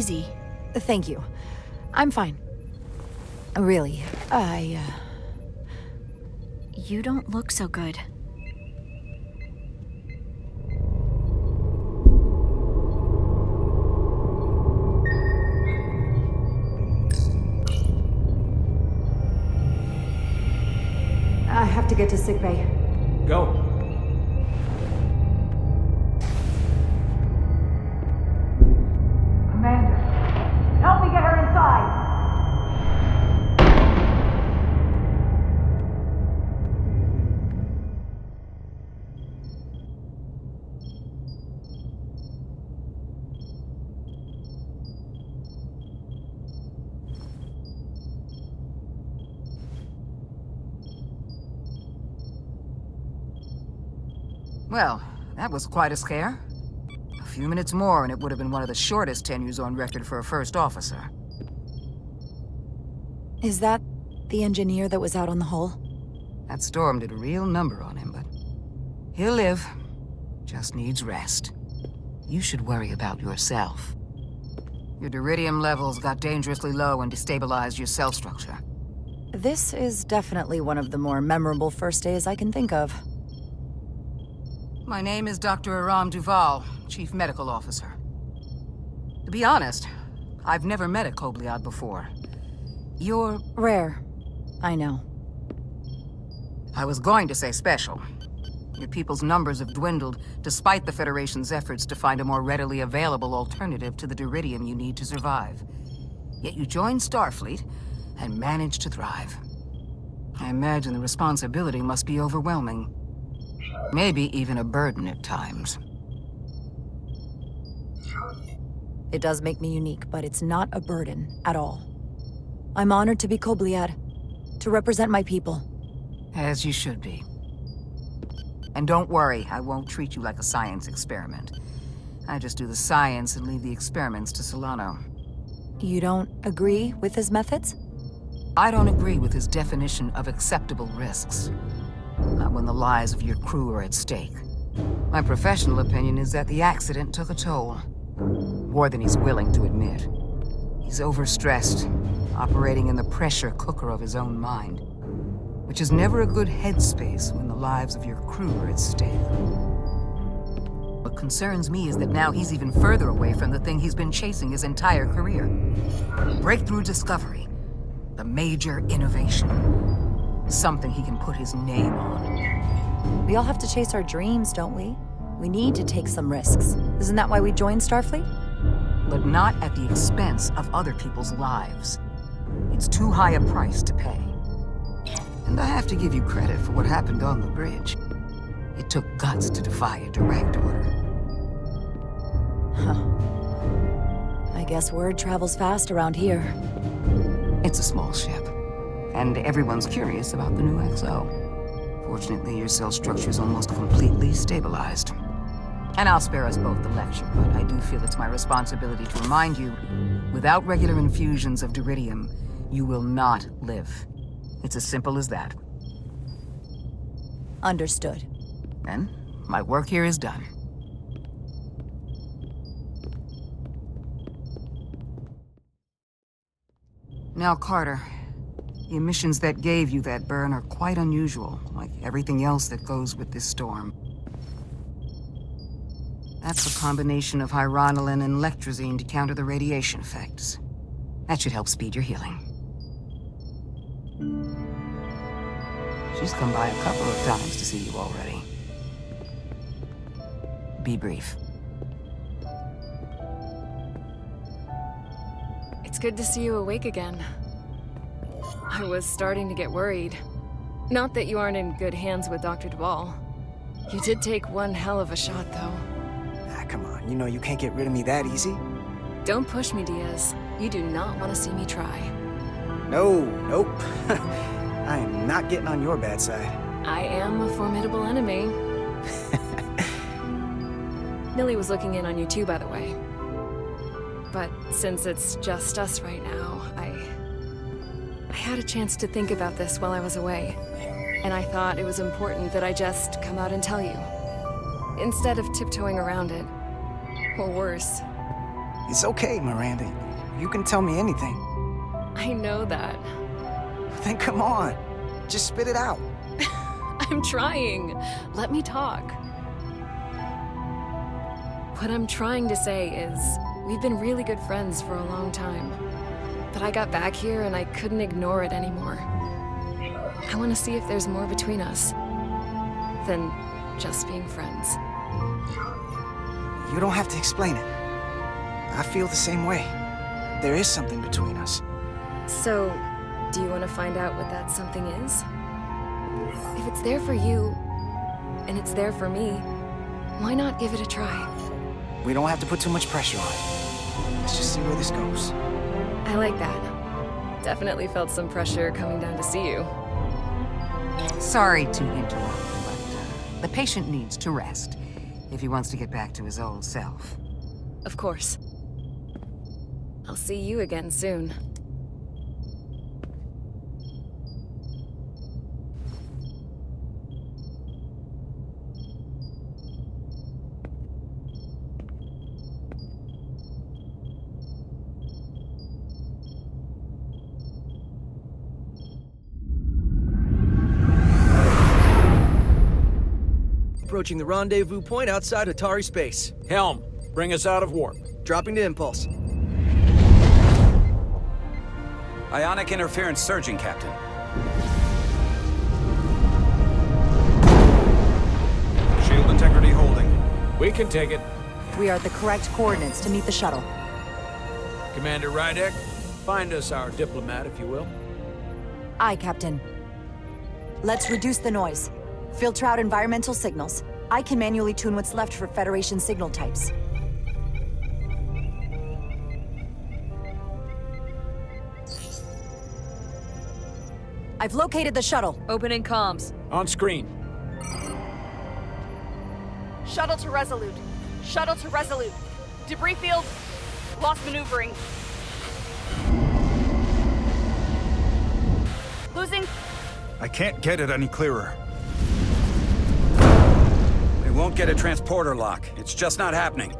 easy. Thank you. I'm fine. Really, You don't look so good. I have to get to sickbay. Go. Commander, help me get her inside! Well, that was quite a scare. A few minutes more and it would have been one of the shortest tenures on record for a first officer. Is that the engineer that was out on the hull? That storm did a real number on him, but he'll live. Just needs rest. You should worry about yourself. Your duridium levels got dangerously low and destabilized your cell structure. This is definitely one of the more memorable first days I can think of. My name is Dr. Aram Duval, Chief Medical Officer. To be honest, I've never met a Kobliad before. You're rare. I know. I was going to say special. Your people's numbers have dwindled, despite the Federation's efforts to find a more readily available alternative to the duridium you need to survive. Yet you joined Starfleet and managed to thrive. I imagine the responsibility must be overwhelming. Maybe even a burden at times. It does make me unique, but it's not a burden at all. I'm honored to be Kobliad, to represent my people. As you should be. And don't worry, I won't treat you like a science experiment. I just do the science and leave the experiments to Solano. You don't agree with his methods? I don't agree with his definition of acceptable risks. Not when the lives of your crew are at stake. My professional opinion is that the accident took a toll. More than he's willing to admit. He's overstressed, operating in the pressure cooker of his own mind. Which is never a good headspace when the lives of your crew are at stake. What concerns me is that now he's even further away from the thing he's been chasing his entire career. Breakthrough discovery. The major innovation. Something he can put his name on. We all have to chase our dreams, don't we? We need to take some risks. Isn't that why we joined Starfleet? But not at the expense of other people's lives. It's too high a price to pay. And I have to give you credit for what happened on the bridge. It took guts to defy a direct order. Huh. I guess word travels fast around here. It's a small ship. And everyone's curious about the new XO. Fortunately, your cell structure is almost completely stabilized. And I'll spare us both the lecture, but I do feel it's my responsibility to remind you, without regular infusions of duridium, you will not live. It's as simple as that. Understood. And my work here is done. Now, Carter. The emissions that gave you that burn are quite unusual, like everything else that goes with this storm. That's a combination of hyronolin and lectrazine to counter the radiation effects. That should help speed your healing. She's come by a couple of times to see you already. Be brief. It's good to see you awake again. I was starting to get worried. Not that you aren't in good hands with Dr. Duval. You did take one hell of a shot, though. Ah, come on. You know you can't get rid of me that easy. Don't push me, Diaz. You do not want to see me try. No, nope. I am not getting on your bad side. I am a formidable enemy. Millie was looking in on you too, by the way. But since it's just us right now, I had a chance to think about this while I was away. And I thought it was important that I just come out and tell you. Instead of tiptoeing around it. Or worse, It's okay, Miranda. You can tell me anything. I know that. Then come on. Just spit it out. I'm trying. Let me talk. What I'm trying to say is, we've been really good friends for a long time. But I got back here and I couldn't ignore it anymore. I want to see if there's more between us than just being friends. You don't have to explain it. I feel the same way. There is something between us. So, do you want to find out what that something is? If it's there for you, and it's there for me, why not give it a try? We don't have to put too much pressure on it. Let's just see where this goes. I like that. Definitely felt some pressure coming down to see you. Sorry to interrupt, but the patient needs to rest if he wants to get back to his old self. Of course. I'll see you again soon. Approaching the rendezvous point outside Atari space. Helm, bring us out of warp. Dropping to impulse. Ionic interference surging, Captain. Shield integrity holding. We can take it. We are at the correct coordinates to meet the shuttle. Commander Rydek, find us our diplomat, if you will. Aye, Captain. Let's reduce the noise. Filter out environmental signals. I can manually tune what's left for Federation signal types. I've located the shuttle. Opening comms. On screen. Shuttle to Resolute. Shuttle to Resolute. Debris field. Lost maneuvering. Losing. I can't get it any clearer. We won't get a transporter lock. It's just not happening.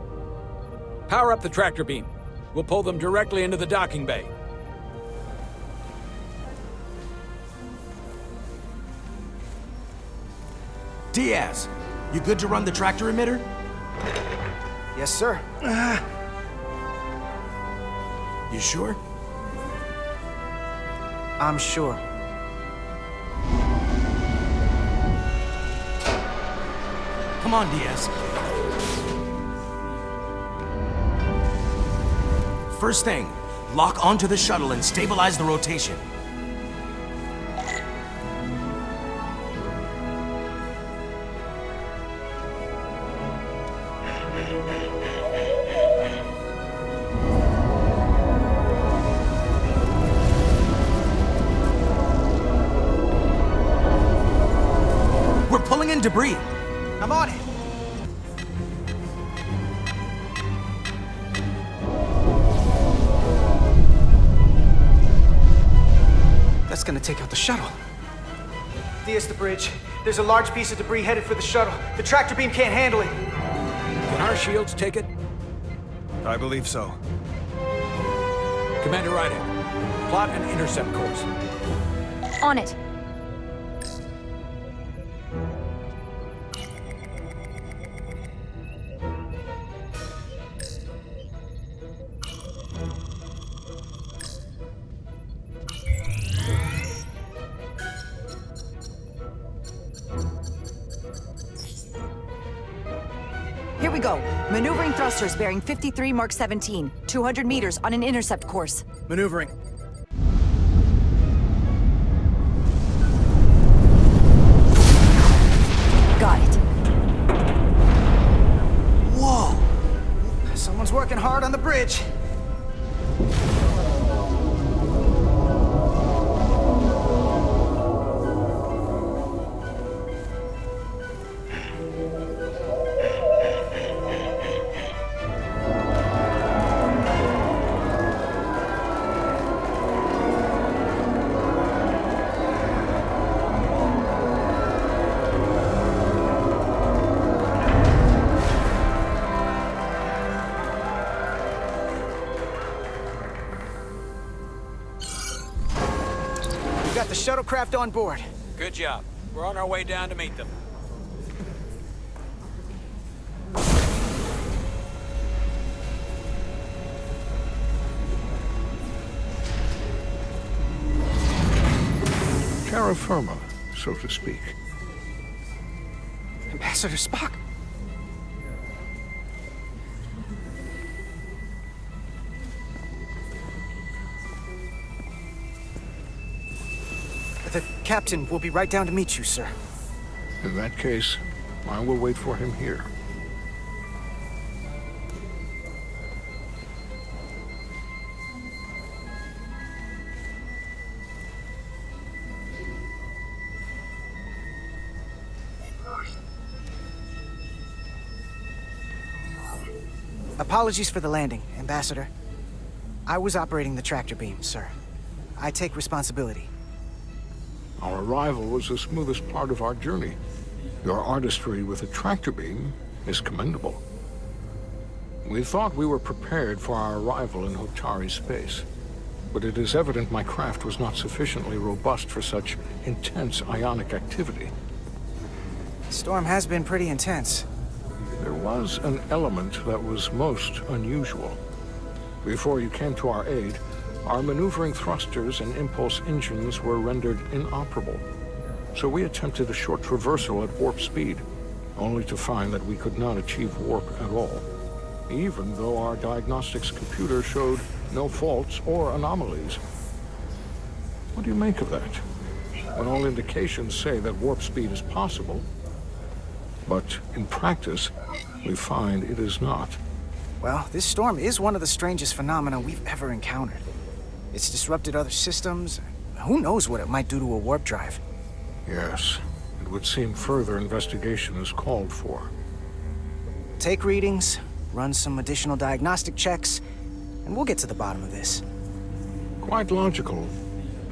Power up the tractor beam. We'll pull them directly into the docking bay. Diaz, you good to run the tractor emitter? Yes, sir. You sure? I'm sure. Come on, Diaz. First thing, lock onto the shuttle and stabilize the rotation. We're pulling in debris. I'm on it. That's gonna take out the shuttle. Diaz, the bridge. There's a large piece of debris headed for the shuttle. The tractor beam can't handle it. Can our shields take it? I believe so. Commander Rydek, plot an intercept course. On it. Here we go. Maneuvering thrusters bearing 53 Mark 17. 200 meters on an intercept course. Maneuvering. Got it. Whoa! Someone's working hard on the bridge. shuttlecraft on board. Good job. We're on our way down to meet them. Terra firma, so to speak. Ambassador Spock. The captain will be right down to meet you, sir. In that case, I will wait for him here. Apologies for the landing, Ambassador. I was operating the tractor beam, sir. I take responsibility. Our arrival was the smoothest part of our journey. Your artistry with a tractor beam is commendable. We thought we were prepared for our arrival in Hotari space, but it is evident my craft was not sufficiently robust for such intense ionic activity. The storm has been pretty intense. There was an element that was most unusual. Before you came to our aid, our maneuvering thrusters and impulse engines were rendered inoperable. So we attempted a short traversal at warp speed, only to find that we could not achieve warp at all, even though our diagnostics computer showed no faults or anomalies. What do you make of that? When all indications say that warp speed is possible, but in practice, we find it is not. Well, this storm is one of the strangest phenomena we've ever encountered. It's disrupted other systems. Who knows what it might do to a warp drive? Yes, it would seem further investigation is called for. Take readings, run some additional diagnostic checks, and we'll get to the bottom of this. Quite logical.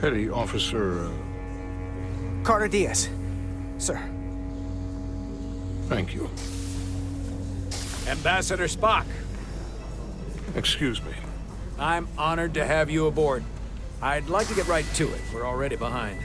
Petty Officer... Carter Diaz. Sir. Thank you. Ambassador Spock. Excuse me. I'm honored to have you aboard. I'd like to get right to it. We're already behind.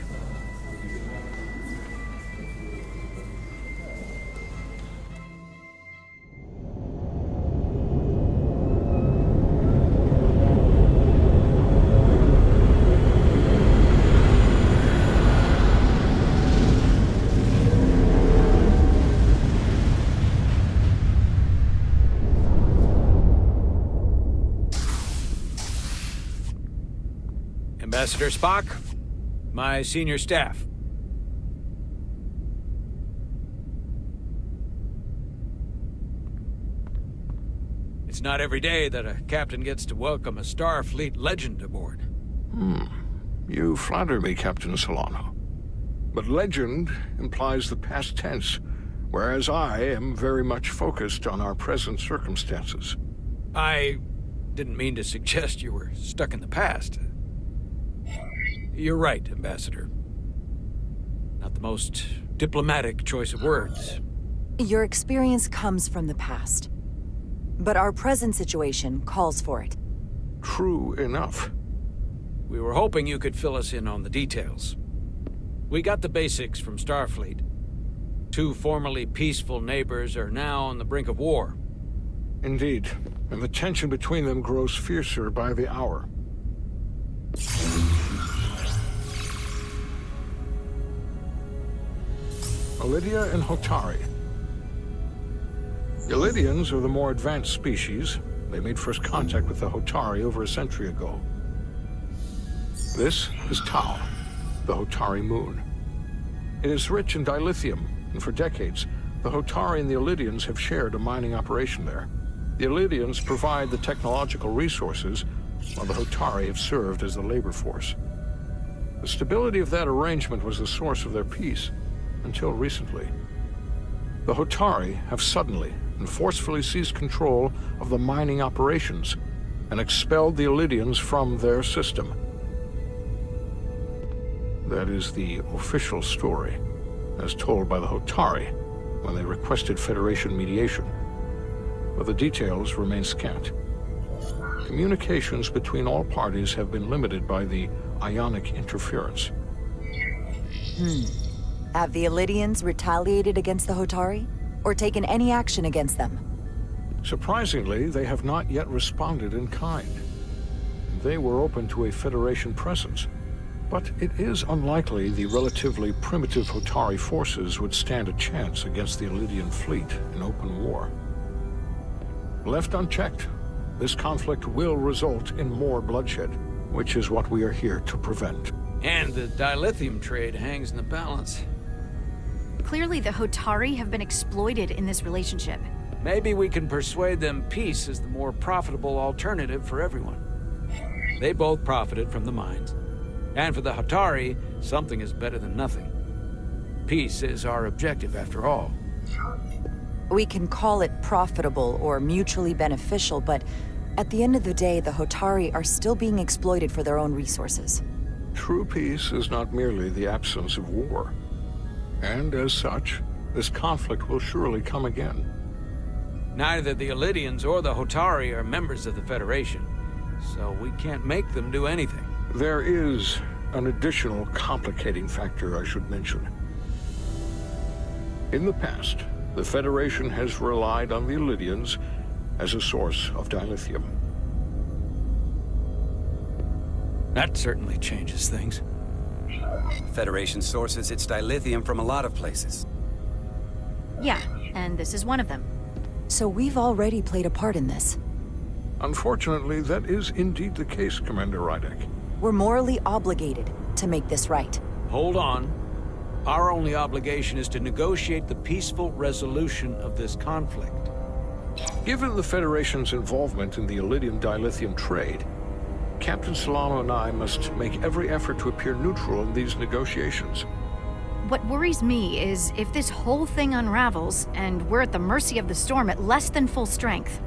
Ambassador Spock, my senior staff. It's not every day that a captain gets to welcome a Starfleet legend aboard. You flatter me, Captain Solano. But legend implies the past tense, whereas I am very much focused on our present circumstances. I didn't mean to suggest you were stuck in the past. You're right, Ambassador. Not the most diplomatic choice of words. Your experience comes from the past. But our present situation calls for it. True enough. We were hoping you could fill us in on the details. We got the basics from Starfleet. Two formerly peaceful neighbors are now on the brink of war. Indeed, and the tension between them grows fiercer by the hour. Lydia and Hotari. The Lydians are the more advanced species. They made first contact with the Hotari over a century ago. This is Tau, the Hotari moon. It is rich in dilithium, and for decades, the Hotari and the Illydians have shared a mining operation there. The Illydians provide the technological resources, while the Hotari have served as the labor force. The stability of that arrangement was the source of their peace, until recently. The Hotari have suddenly and forcefully seized control of the mining operations and expelled the Illydians from their system. That is the official story, as told by the Hotari when they requested Federation mediation. But the details remain scant. Communications between all parties have been limited by the ionic interference. Have the Illidians retaliated against the Hotari? Or taken any action against them? Surprisingly, they have not yet responded in kind. They were open to a Federation presence, but it is unlikely the relatively primitive Hotari forces would stand a chance against the Illidian fleet in open war. Left unchecked, this conflict will result in more bloodshed, which is what we are here to prevent. And the dilithium trade hangs in the balance. Clearly, the Hotari have been exploited in this relationship. Maybe we can persuade them peace is the more profitable alternative for everyone. They both profited from the mines. And for the Hotari, something is better than nothing. Peace is our objective, after all. We can call it profitable or mutually beneficial, but at the end of the day, the Hotari are still being exploited for their own resources. True peace is not merely the absence of war. And as such, this conflict will surely come again. Neither the Illidians or the Hotari are members of the Federation, so we can't make them do anything. There is an additional complicating factor I should mention. In the past, the Federation has relied on the Illidians as a source of dilithium. That certainly changes things. The Federation sources its dilithium from a lot of places. Yeah, and this is one of them. So we've already played a part in this. Unfortunately, that is indeed the case, Commander Rydek. We're morally obligated to make this right. Hold on. Our only obligation is to negotiate the peaceful resolution of this conflict. Given the Federation's involvement in the Illidian dilithium trade, Captain Solano and I must make every effort to appear neutral in these negotiations. What worries me is if this whole thing unravels, and we're at the mercy of the storm at less than full strength.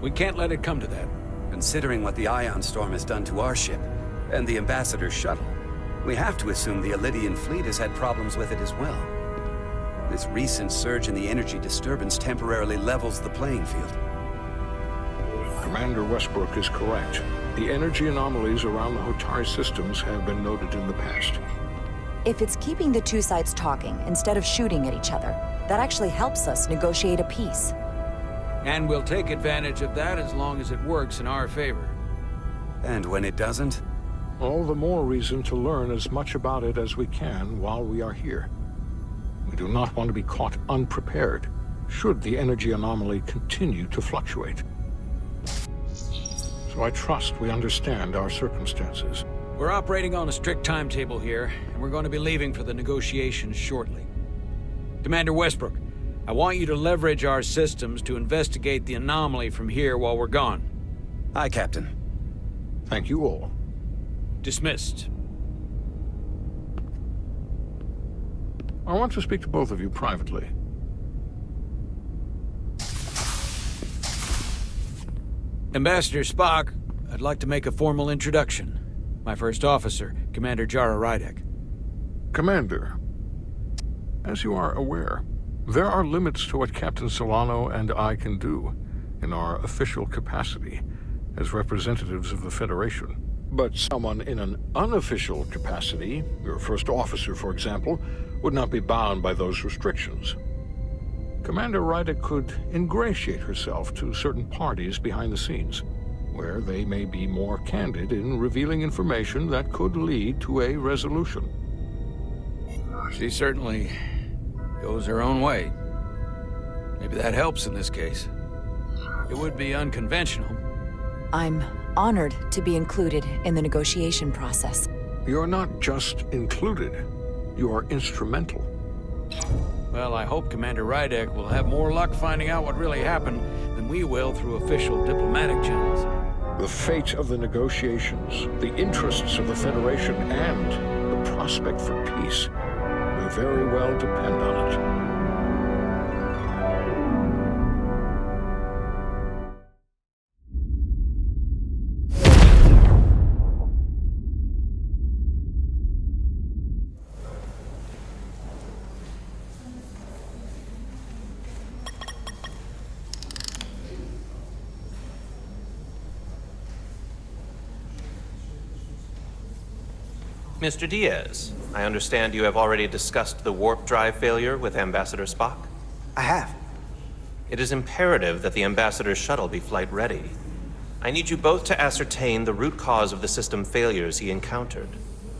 We can't let it come to that. Considering what the Ion Storm has done to our ship, and the Ambassador's shuttle, we have to assume the Illidian fleet has had problems with it as well. This recent surge in the energy disturbance temporarily levels the playing field. Commander Westbrook is correct. The energy anomalies around the Hotari systems have been noted in the past. If it's keeping the two sides talking instead of shooting at each other, that actually helps us negotiate a peace. And we'll take advantage of that as long as it works in our favor. And when it doesn't? All the more reason to learn as much about it as we can while we are here. We do not want to be caught unprepared, should the energy anomaly continue to fluctuate. So I trust we understand our circumstances. We're operating on a strict timetable here, and we're going to be leaving for the negotiations shortly. Commander Westbrook, I want you to leverage our systems to investigate the anomaly from here while we're gone. Aye, Captain. Thank you all. Dismissed. I want to speak to both of you privately. Ambassador Spock, I'd like to make a formal introduction. My first officer, Commander Jara Rydek. Commander, as you are aware, there are limits to what Captain Solano and I can do in our official capacity as representatives of the Federation. But someone in an unofficial capacity, your first officer, for example, would not be bound by those restrictions. Commander Rydek could ingratiate herself to certain parties behind the scenes, where they may be more candid in revealing information that could lead to a resolution. She certainly goes her own way. Maybe that helps in this case. It would be unconventional. I'm honored to be included in the negotiation process. You're not just included, you are instrumental. Well, I hope Commander Rydek will have more luck finding out what really happened than we will through official diplomatic channels. The fate of the negotiations, the interests of the Federation, and the prospect for peace will very well depend on it. Mr. Diaz, I understand you have already discussed the warp drive failure with Ambassador Spock? I have. It is imperative that the Ambassador's shuttle be flight ready. I need you both to ascertain the root cause of the system failures he encountered.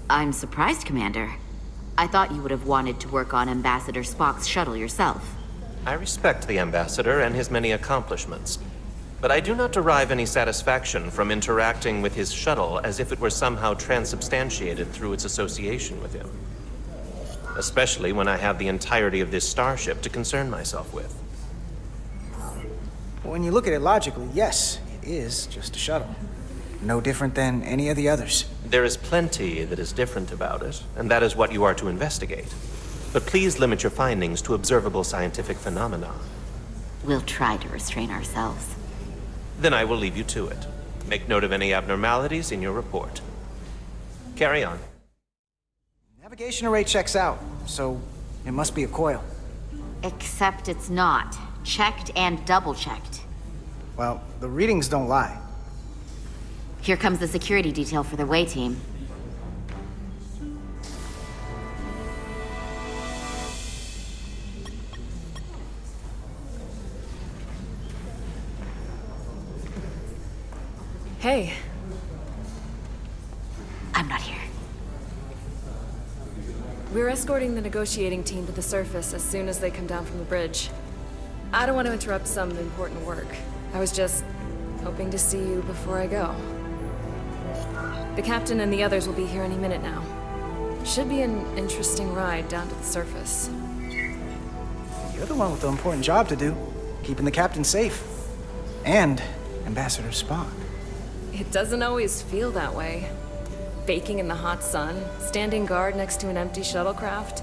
I'm surprised, Commander. I thought you would have wanted to work on Ambassador Spock's shuttle yourself. I respect the Ambassador and his many accomplishments, but I do not derive any satisfaction from interacting with his shuttle as if it were somehow transubstantiated through its association with him. Especially when I have the entirety of this starship to concern myself with. When you look at it logically, yes, it is just a shuttle. No different than any of the others. There is plenty that is different about it, and that is what you are to investigate. But please limit your findings to observable scientific phenomena. We'll try to restrain ourselves. Then I will leave you to it. Make note of any abnormalities in your report. Carry on. Navigation array checks out, so it must be a coil. Except it's not. Checked and double-checked. Well, the readings don't lie. Here comes the security detail for the way team. Hey. I'm not here. We're escorting the negotiating team to the surface as soon as they come down from the bridge. I don't want to interrupt some important work. I was just hoping to see you before I go. The captain and the others will be here any minute now. Should be an interesting ride down to the surface. You're the one with the important job to do. Keeping the captain safe. And Ambassador Spock. It doesn't always feel that way. Baking in the hot sun, standing guard next to an empty shuttlecraft.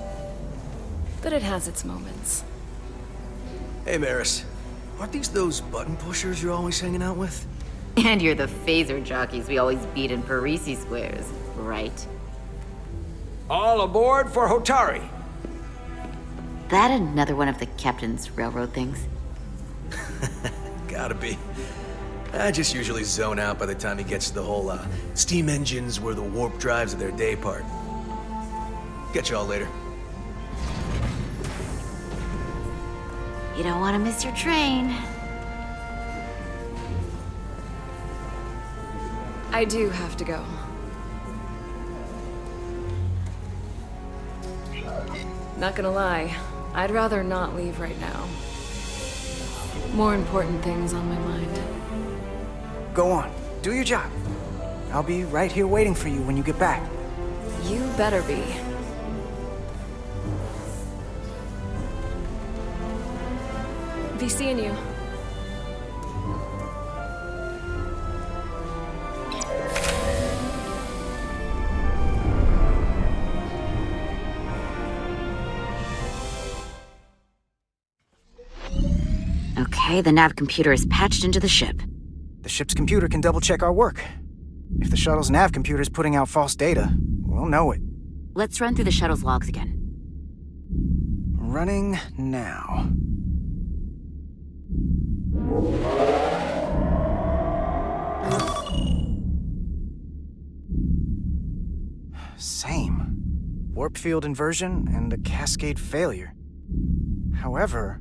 But it has its moments. Hey, Maris. Aren't these those button pushers you're always hanging out with? And you're the phaser jockeys we always beat in Parisi squares, right? All aboard for Hotari. That another one of the captain's railroad things? Gotta be. I just usually zone out by the time he gets to the whole, steam engines were the warp drives of their day part. Catch y'all later. You don't want to miss your train. I do have to go. Not gonna lie, I'd rather not leave right now. More important things on my mind. Go on, do your job. I'll be right here waiting for you when you get back. You better be. Be seeing you. Okay, the nav computer is patched into the ship. The ship's computer can double-check our work. If the shuttle's nav computer is putting out false data, we'll know it. Let's run through the shuttle's logs again. Running now. Same. Warp field inversion and a cascade failure. However,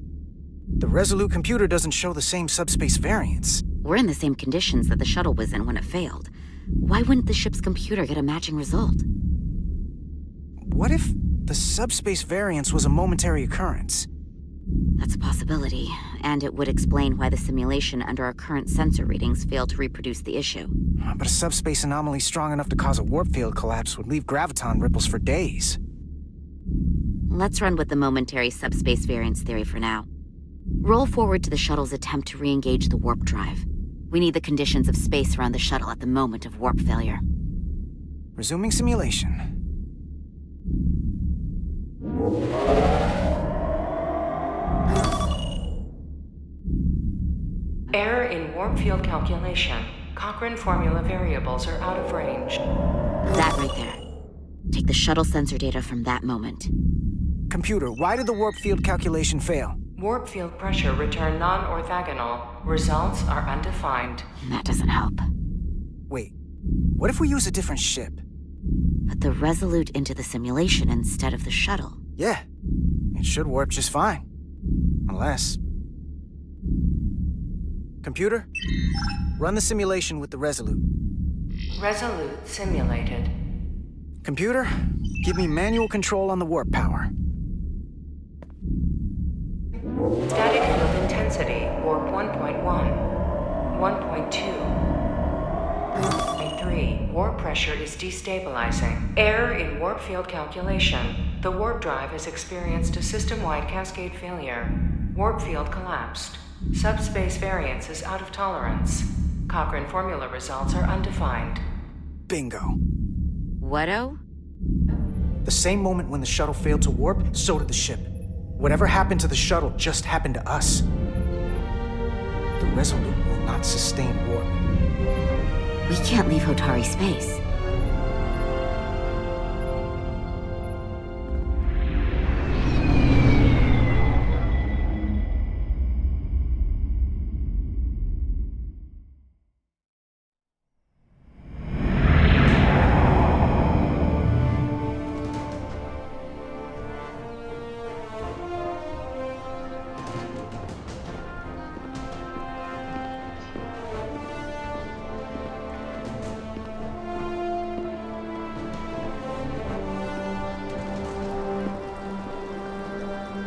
the Resolute computer doesn't show the same subspace variance. We're in the same conditions that the shuttle was in when it failed. Why wouldn't the ship's computer get a matching result? What if the subspace variance was a momentary occurrence? That's a possibility, and it would explain why the simulation under our current sensor readings failed to reproduce the issue. But a subspace anomaly strong enough to cause a warp field collapse would leave graviton ripples for days. Let's run with the momentary subspace variance theory for now. Roll forward to the shuttle's attempt to re-engage the warp drive. We need the conditions of space around the shuttle at the moment of warp failure. Resuming simulation. Error in warp field calculation. Cochrane formula variables are out of range. That right there. Take the shuttle sensor data from that moment. Computer, why did the warp field calculation fail? Warp field pressure returned non-orthogonal. Results are undefined. That doesn't help. Wait, what if we use a different ship? Put the Resolute into the simulation instead of the shuttle. Yeah, it should work just fine. Unless... Computer, run the simulation with the Resolute. Resolute simulated. Computer, give me manual control on the warp power. Static field intensity, warp 1.1, 1.2. 3. Warp pressure is destabilizing. Error in warp field calculation. The warp drive has experienced a system-wide cascade failure. Warp field collapsed. Subspace variance is out of tolerance. Cochrane formula results are undefined. Bingo. What-o? The same moment when the shuttle failed to warp, so did the ship. Whatever happened to the shuttle just happened to us. The Resolute will not sustain warp. We can't leave Hotari space.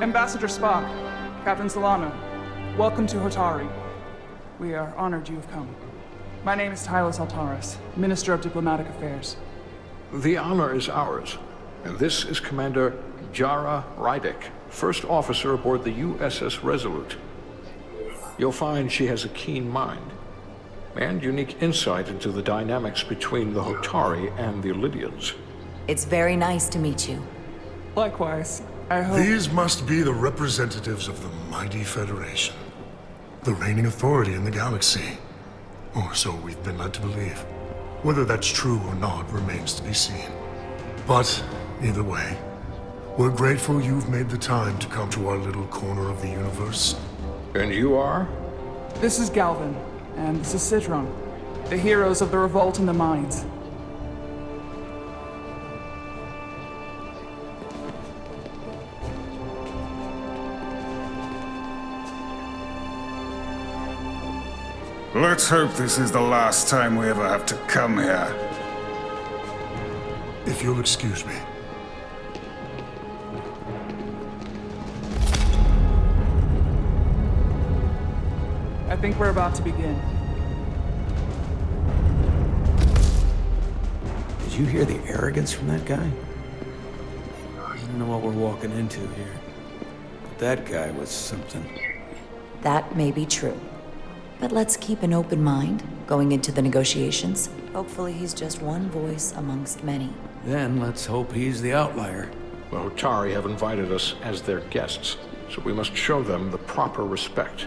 Ambassador Spock, Captain Solano, welcome to Hotari. We are honored you have come. My name is Tylos Altaris, Minister of Diplomatic Affairs. The honor is ours. And this is Commander Jara Rydek, first officer aboard the USS Resolute. You'll find she has a keen mind and unique insight into the dynamics between the Hotari and the Lydians. It's very nice to meet you. Likewise. I hope... These must be the representatives of the mighty Federation. The reigning authority in the galaxy. Or so we've been led to believe. Whether that's true or not remains to be seen. But, either way, we're grateful you've made the time to come to our little corner of the universe. And you are? This is Galvin, and this is Citron, the heroes of the revolt in the mines. Let's hope this is the last time we ever have to come here. If you'll excuse me. I think we're about to begin. Did you hear the arrogance from that guy? I don't know what we're walking into here. But that guy was something. That may be true. But let's keep an open mind going into the negotiations. Hopefully he's just one voice amongst many. Then let's hope he's the outlier. The Hotari have invited us as their guests, so we must show them the proper respect.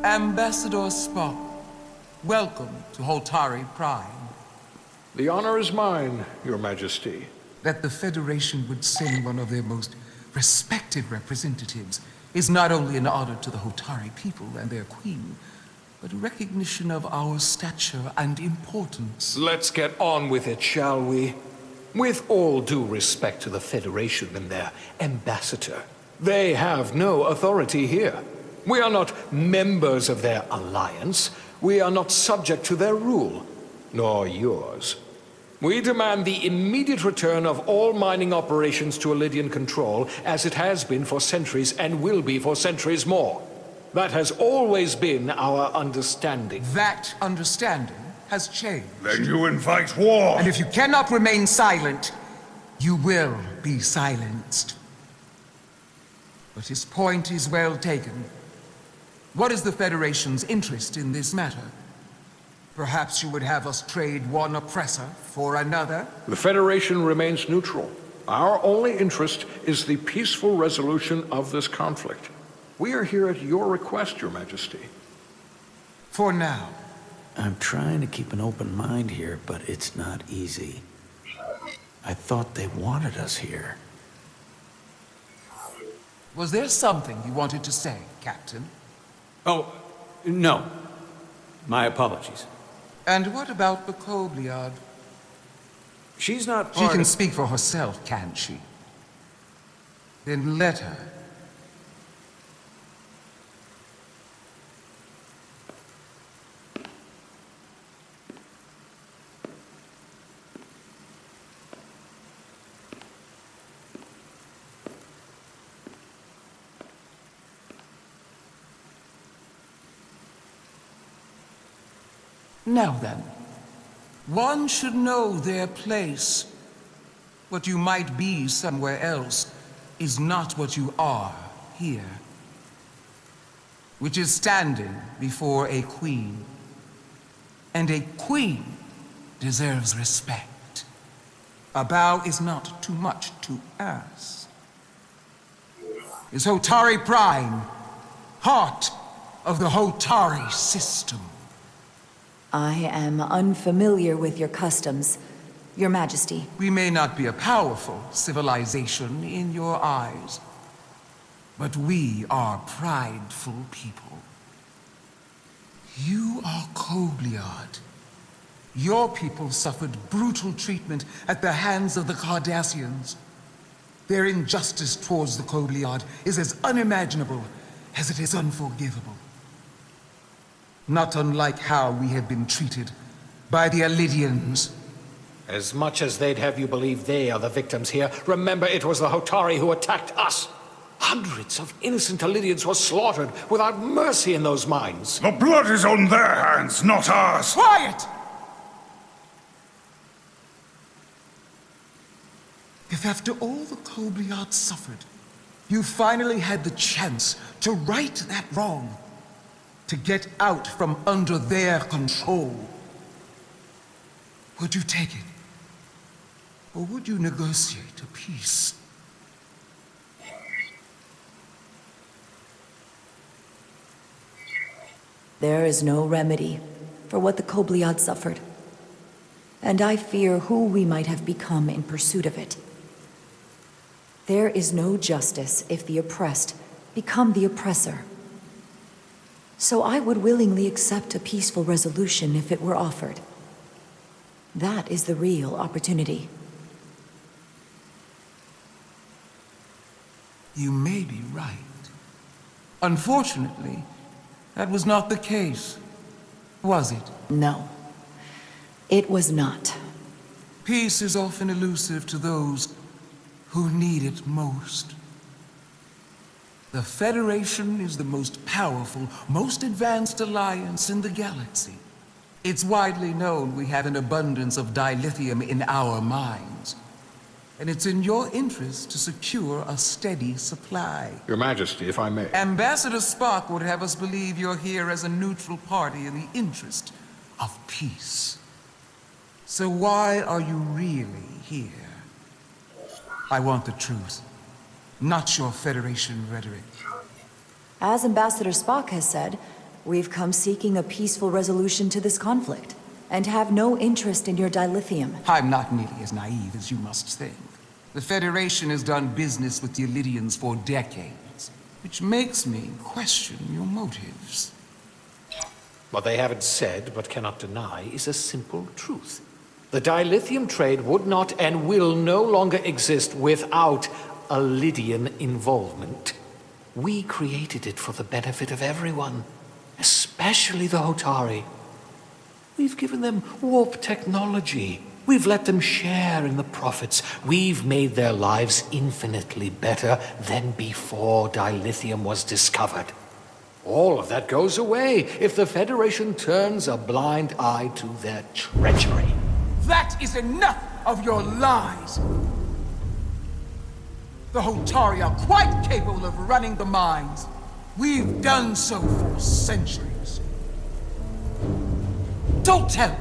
Ambassador Spock, welcome to Hotari Prime. The honor is mine, Your Majesty. That the Federation would send one of their most respected representatives is not only an honor to the Hotari people and their queen, but a recognition of our stature and importance. Let's get on with it, shall we? With all due respect to the Federation and their ambassador, they have no authority here. We are not members of their alliance. We are not subject to their rule, nor yours. We demand the immediate return of all mining operations to Lydian control, as it has been for centuries and will be for centuries more. That has always been our understanding. That understanding has changed. Then you invite war! And if you cannot remain silent, you will be silenced. But his point is well taken. What is the Federation's interest in this matter? Perhaps you would have us trade one oppressor for another? The Federation remains neutral. Our only interest is the peaceful resolution of this conflict. We are here at your request, Your Majesty. For now. I'm trying to keep an open mind here, but it's not easy. I thought they wanted us here. Was there something you wanted to say, Captain? Oh, no. My apologies. And what about the Kobliad? She's not She part can of... speak for herself, can't she? Then let her. Now then, one should know their place. What you might be somewhere else is not what you are here. Which is standing before a queen. And a queen deserves respect. A bow is not too much to ask. Is Hotari Prime heart of the Hotari system? I am unfamiliar with your customs, Your Majesty. We may not be a powerful civilization in your eyes, but we are prideful people. You are Kobliad. Your people suffered brutal treatment at the hands of the Cardassians. Their injustice towards the Kobliad is as unimaginable as it is unforgivable. Not unlike how we have been treated by the Alidians. As much as they'd have you believe they are the victims here, remember it was the Hotari who attacked us. Hundreds of innocent Alidians were slaughtered without mercy in those mines. The blood is on their hands, not ours! Quiet! If after all the Kobliad suffered, you finally had the chance to right that wrong, to get out from under their control, would you take it? Or would you negotiate a peace? There is no remedy for what the Kobliad suffered. And I fear who we might have become in pursuit of it. There is no justice if the oppressed become the oppressor. So I would willingly accept a peaceful resolution if it were offered. That is the real opportunity. You may be right. Unfortunately, that was not the case, was it? No, it was not. Peace is often elusive to those who need it most. The Federation is the most powerful, most advanced alliance in the galaxy. It's widely known we have an abundance of dilithium in our mines. And it's in your interest to secure a steady supply. Your Majesty, if I may. Ambassador Spock would have us believe you're here as a neutral party in the interest of peace. So why are you really here? I want the truth. Not your Federation rhetoric. As Ambassador Spock has said, we've come seeking a peaceful resolution to this conflict, and have no interest in your dilithium. I'm not nearly as naive as you must think. The Federation has done business with the Alidians for decades, which makes me question your motives. What they haven't said, but cannot deny, is a simple truth. The dilithium trade would not and will no longer exist without Alidian involvement. We created it for the benefit of everyone, especially the Hotari. We've given them warp technology. We've let them share in the profits. We've made their lives infinitely better than before dilithium was discovered. All of that goes away if the Federation turns a blind eye to their treachery. That is enough of your lies! The Hotari are quite capable of running the mines. We've done so for centuries. Don't tell me,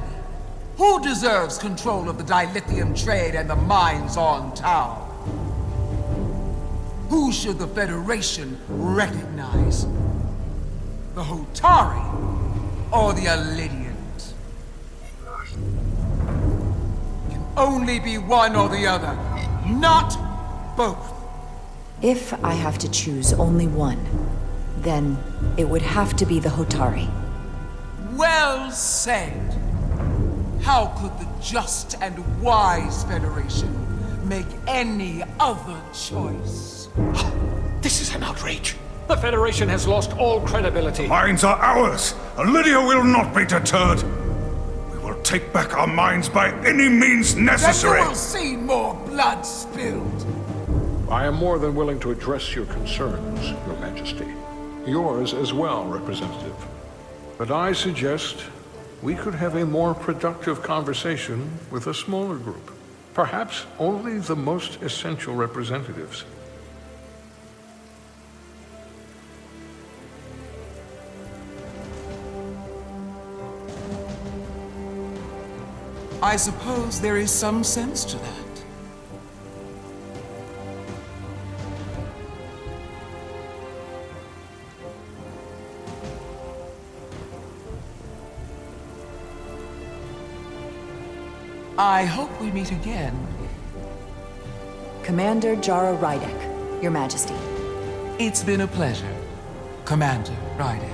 who deserves control of the dilithium trade and the mines on Tau? Who should the Federation recognize? The Hotari or the Alidians? Can only be one or the other, not both. If I have to choose only one, then it would have to be the Hotari. Well said. How could the just and wise Federation make any other choice? This is an outrage. The Federation has lost all credibility. Mines are ours. Lydia will not be deterred. We will take back our mines by any means necessary. Then you will see more blood spilled. I am more than willing to address your concerns, Your Majesty. Yours as well, Representative. But I suggest we could have a more productive conversation with a smaller group. Perhaps only the most essential representatives. I suppose there is some sense to that. I hope we meet again. Commander Jara Rydek, Your Majesty. It's been a pleasure, Commander Rydek.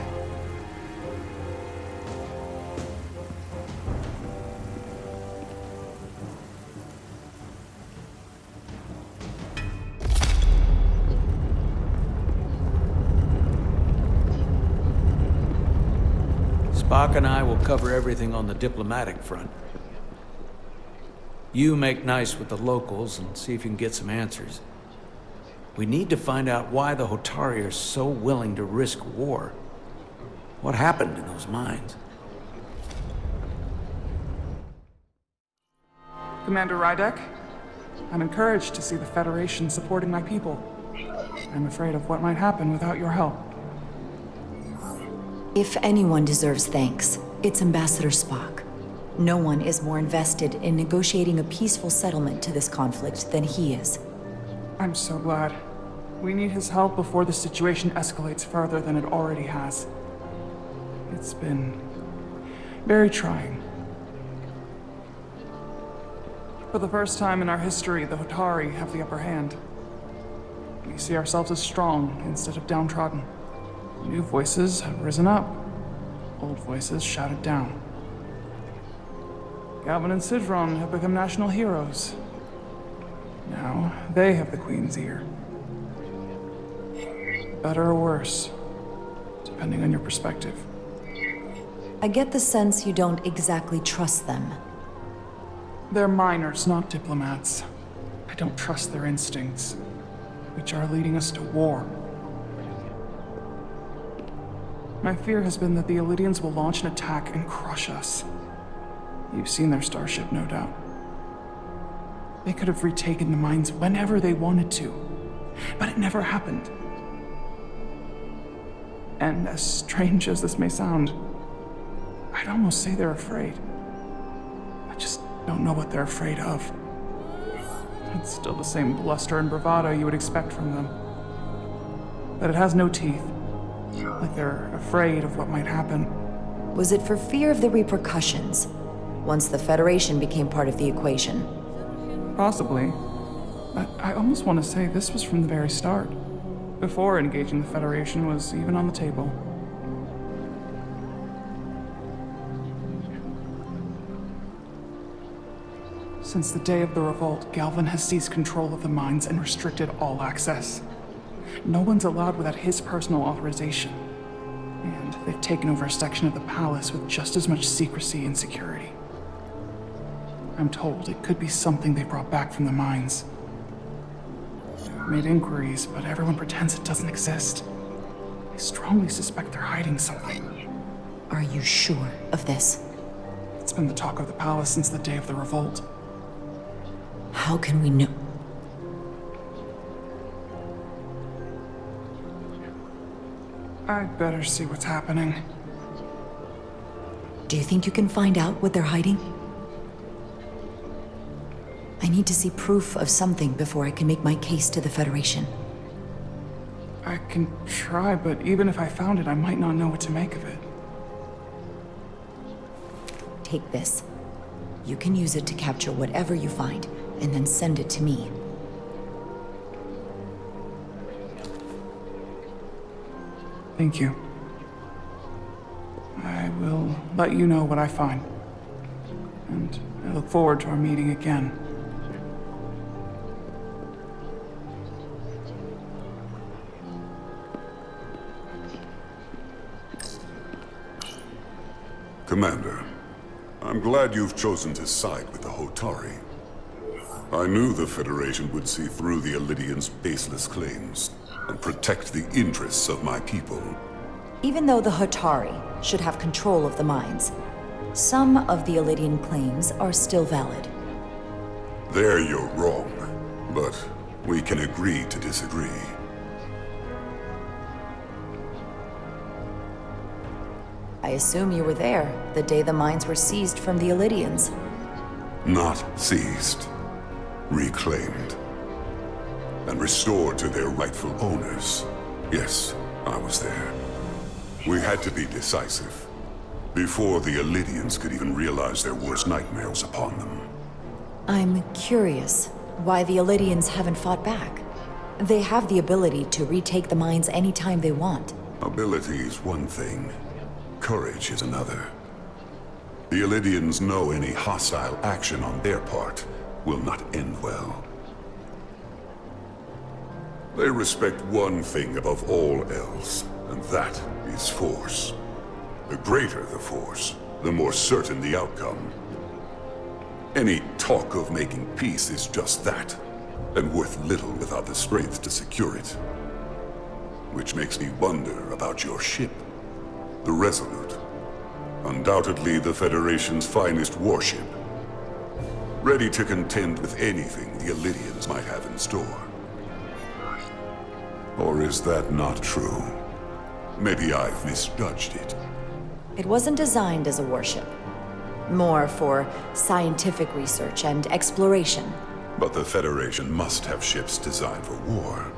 Spock and I will cover everything on the diplomatic front. You make nice with the locals and see if you can get some answers. We need to find out why the Hotari are so willing to risk war. What happened in those mines? Commander Rydek, I'm encouraged to see the Federation supporting my people. I'm afraid of what might happen without your help. If anyone deserves thanks, it's Ambassador Spock. No one is more invested in negotiating a peaceful settlement to this conflict than he is. I'm so glad. We need his help before the situation escalates further than it already has. It's been very trying. For the first time in our history, the Hotari have the upper hand. We see ourselves as strong instead of downtrodden. New voices have risen up. Old voices shouted down. Galvin and Sidron have become national heroes. Now, they have the Queen's ear. Better or worse, depending on your perspective. I get the sense you don't exactly trust them. They're miners, not diplomats. I don't trust their instincts, which are leading us to war. My fear has been that the Alidians will launch an attack and crush us. You've seen their starship, no doubt. They could have retaken the mines whenever they wanted to, but it never happened. And as strange as this may sound, I'd almost say they're afraid. I just don't know what they're afraid of. It's still the same bluster and bravado you would expect from them. But it has no teeth. Like they're afraid of what might happen. Was it for fear of the repercussions, once the Federation became part of the equation? Possibly. But I almost want to say this was from the very start. Before engaging the Federation was even on the table. Since the day of the revolt, Galvin has seized control of the mines and restricted all access. No one's allowed without his personal authorization. And they've taken over a section of the palace with just as much secrecy and security. I'm told it could be something they brought back from the mines. I've made inquiries, but everyone pretends it doesn't exist. I strongly suspect they're hiding something. Are you sure of this? It's been the talk of the palace since the day of the revolt. How can we know? I'd better see what's happening. Do you think you can find out what they're hiding? I need to see proof of something before I can make my case to the Federation. I can try, but even if I found it, I might not know what to make of it. Take this. You can use it to capture whatever you find, and then send it to me. Thank you. I will let you know what I find. And I look forward to our meeting again. Commander, I'm glad you've chosen to side with the Hotari. I knew the Federation would see through the Elydians' baseless claims and protect the interests of my people. Even though the Hotari should have control of the mines, some of the Elydian claims are still valid. There you're wrong, but we can agree to disagree. I assume you were there the day the mines were seized from the Elydians. Not seized, reclaimed, and restored to their rightful owners. Yes, I was there. We had to be decisive, before the Elydians could even realize their worst nightmares upon them. I'm curious why the Elydians haven't fought back. They have the ability to retake the mines anytime they want. Ability is one thing, courage is another. The Elydians know any hostile action on their part will not end well. They respect one thing above all else, and that is force. The greater the force, the more certain the outcome. Any talk of making peace is just that, and worth little without the strength to secure it. Which makes me wonder about your ship, the Resolute. Undoubtedly the Federation's finest warship. Ready to contend with anything the Elydians might have in store. Or is that not true? Maybe I've misjudged it. It wasn't designed as a warship. More for scientific research and exploration. But the Federation must have ships designed for war.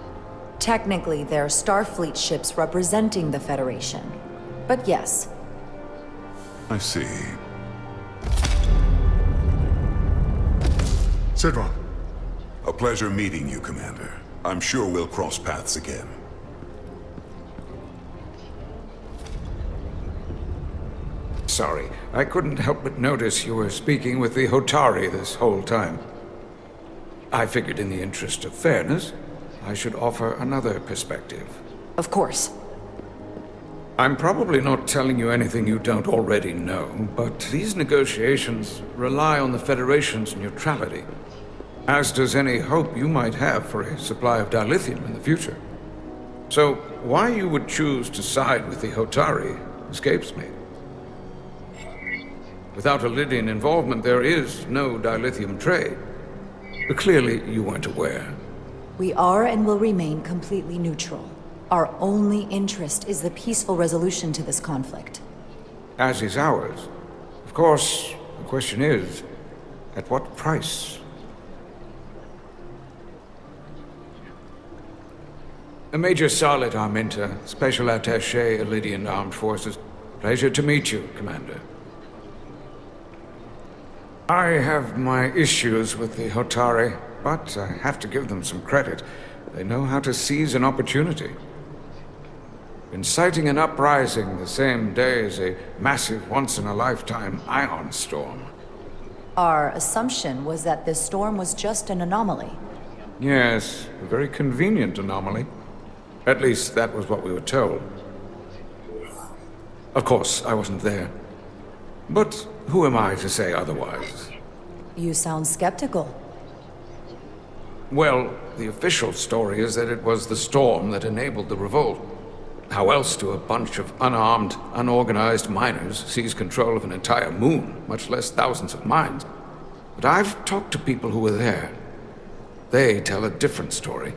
Technically, they're Starfleet ships representing the Federation. But yes. I see. Sidron. A pleasure meeting you, Commander. I'm sure we'll cross paths again. Sorry, I couldn't help but notice you were speaking with the Hotari this whole time. I figured in the interest of fairness, I should offer another perspective. Of course. I'm probably not telling you anything you don't already know, but these negotiations rely on the Federation's neutrality, as does any hope you might have for a supply of dilithium in the future. So, why you would choose to side with the Hotari escapes me. Without Elydian involvement, there is no dilithium trade. But clearly, you weren't aware. We are and will remain completely neutral. Our only interest is the peaceful resolution to this conflict. As is ours. Of course, the question is, at what price? Major Sarlet Arminta, Special Attaché, Elydian Armed Forces. Pleasure to meet you, Commander. I have my issues with the Hotari, but I have to give them some credit. They know how to seize an opportunity. Inciting an uprising the same day as a massive once-in-a-lifetime ion storm. Our assumption was that this storm was just an anomaly. Yes, a very convenient anomaly. At least that was what we were told. Of course, I wasn't there. But who am I to say otherwise? You sound skeptical. Well, the official story is that it was the storm that enabled the revolt. How else do a bunch of unarmed, unorganized miners seize control of an entire moon, much less thousands of mines? But I've talked to people who were there. They tell a different story.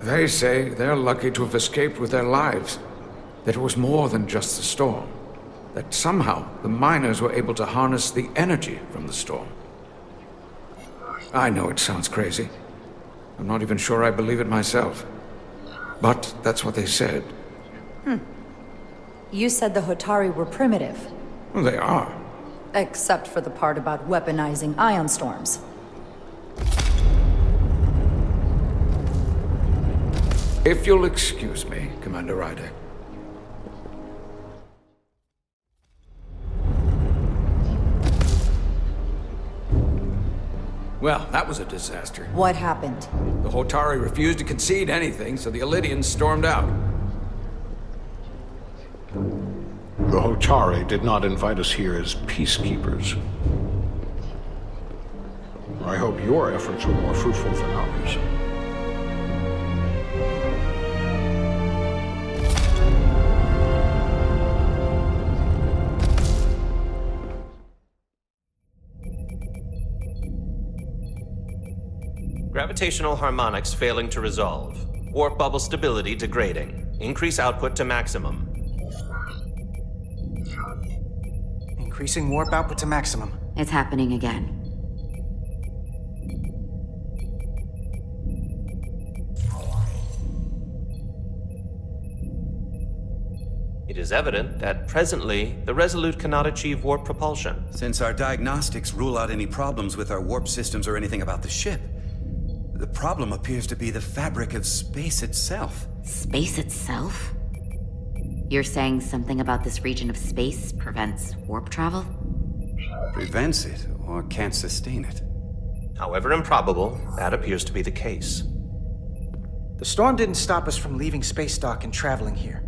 They say they're lucky to have escaped with their lives, that it was more than just the storm, that somehow the miners were able to harness the energy from the storm. I know it sounds crazy. I'm not even sure I believe it myself. But that's what they said. You said the Hotari were primitive. Well, they are. Except for the part about weaponizing ion storms. If you'll excuse me, Commander Rydek. Well, that was a disaster. What happened? The Hotari refused to concede anything, so the Elydians stormed out. The Hotari did not invite us here as peacekeepers. I hope your efforts were more fruitful than ours. Gravitational harmonics failing to resolve. Warp bubble stability degrading. Increase output to maximum. Increasing warp output to maximum. It's happening again. It is evident that presently, the Resolute cannot achieve warp propulsion. Since our diagnostics rule out any problems with our warp systems or anything about the ship, the problem appears to be the fabric of space itself. Space itself? You're saying something about this region of space prevents warp travel? Prevents it, or can't sustain it. However improbable, that appears to be the case. The storm didn't stop us from leaving space dock and traveling here.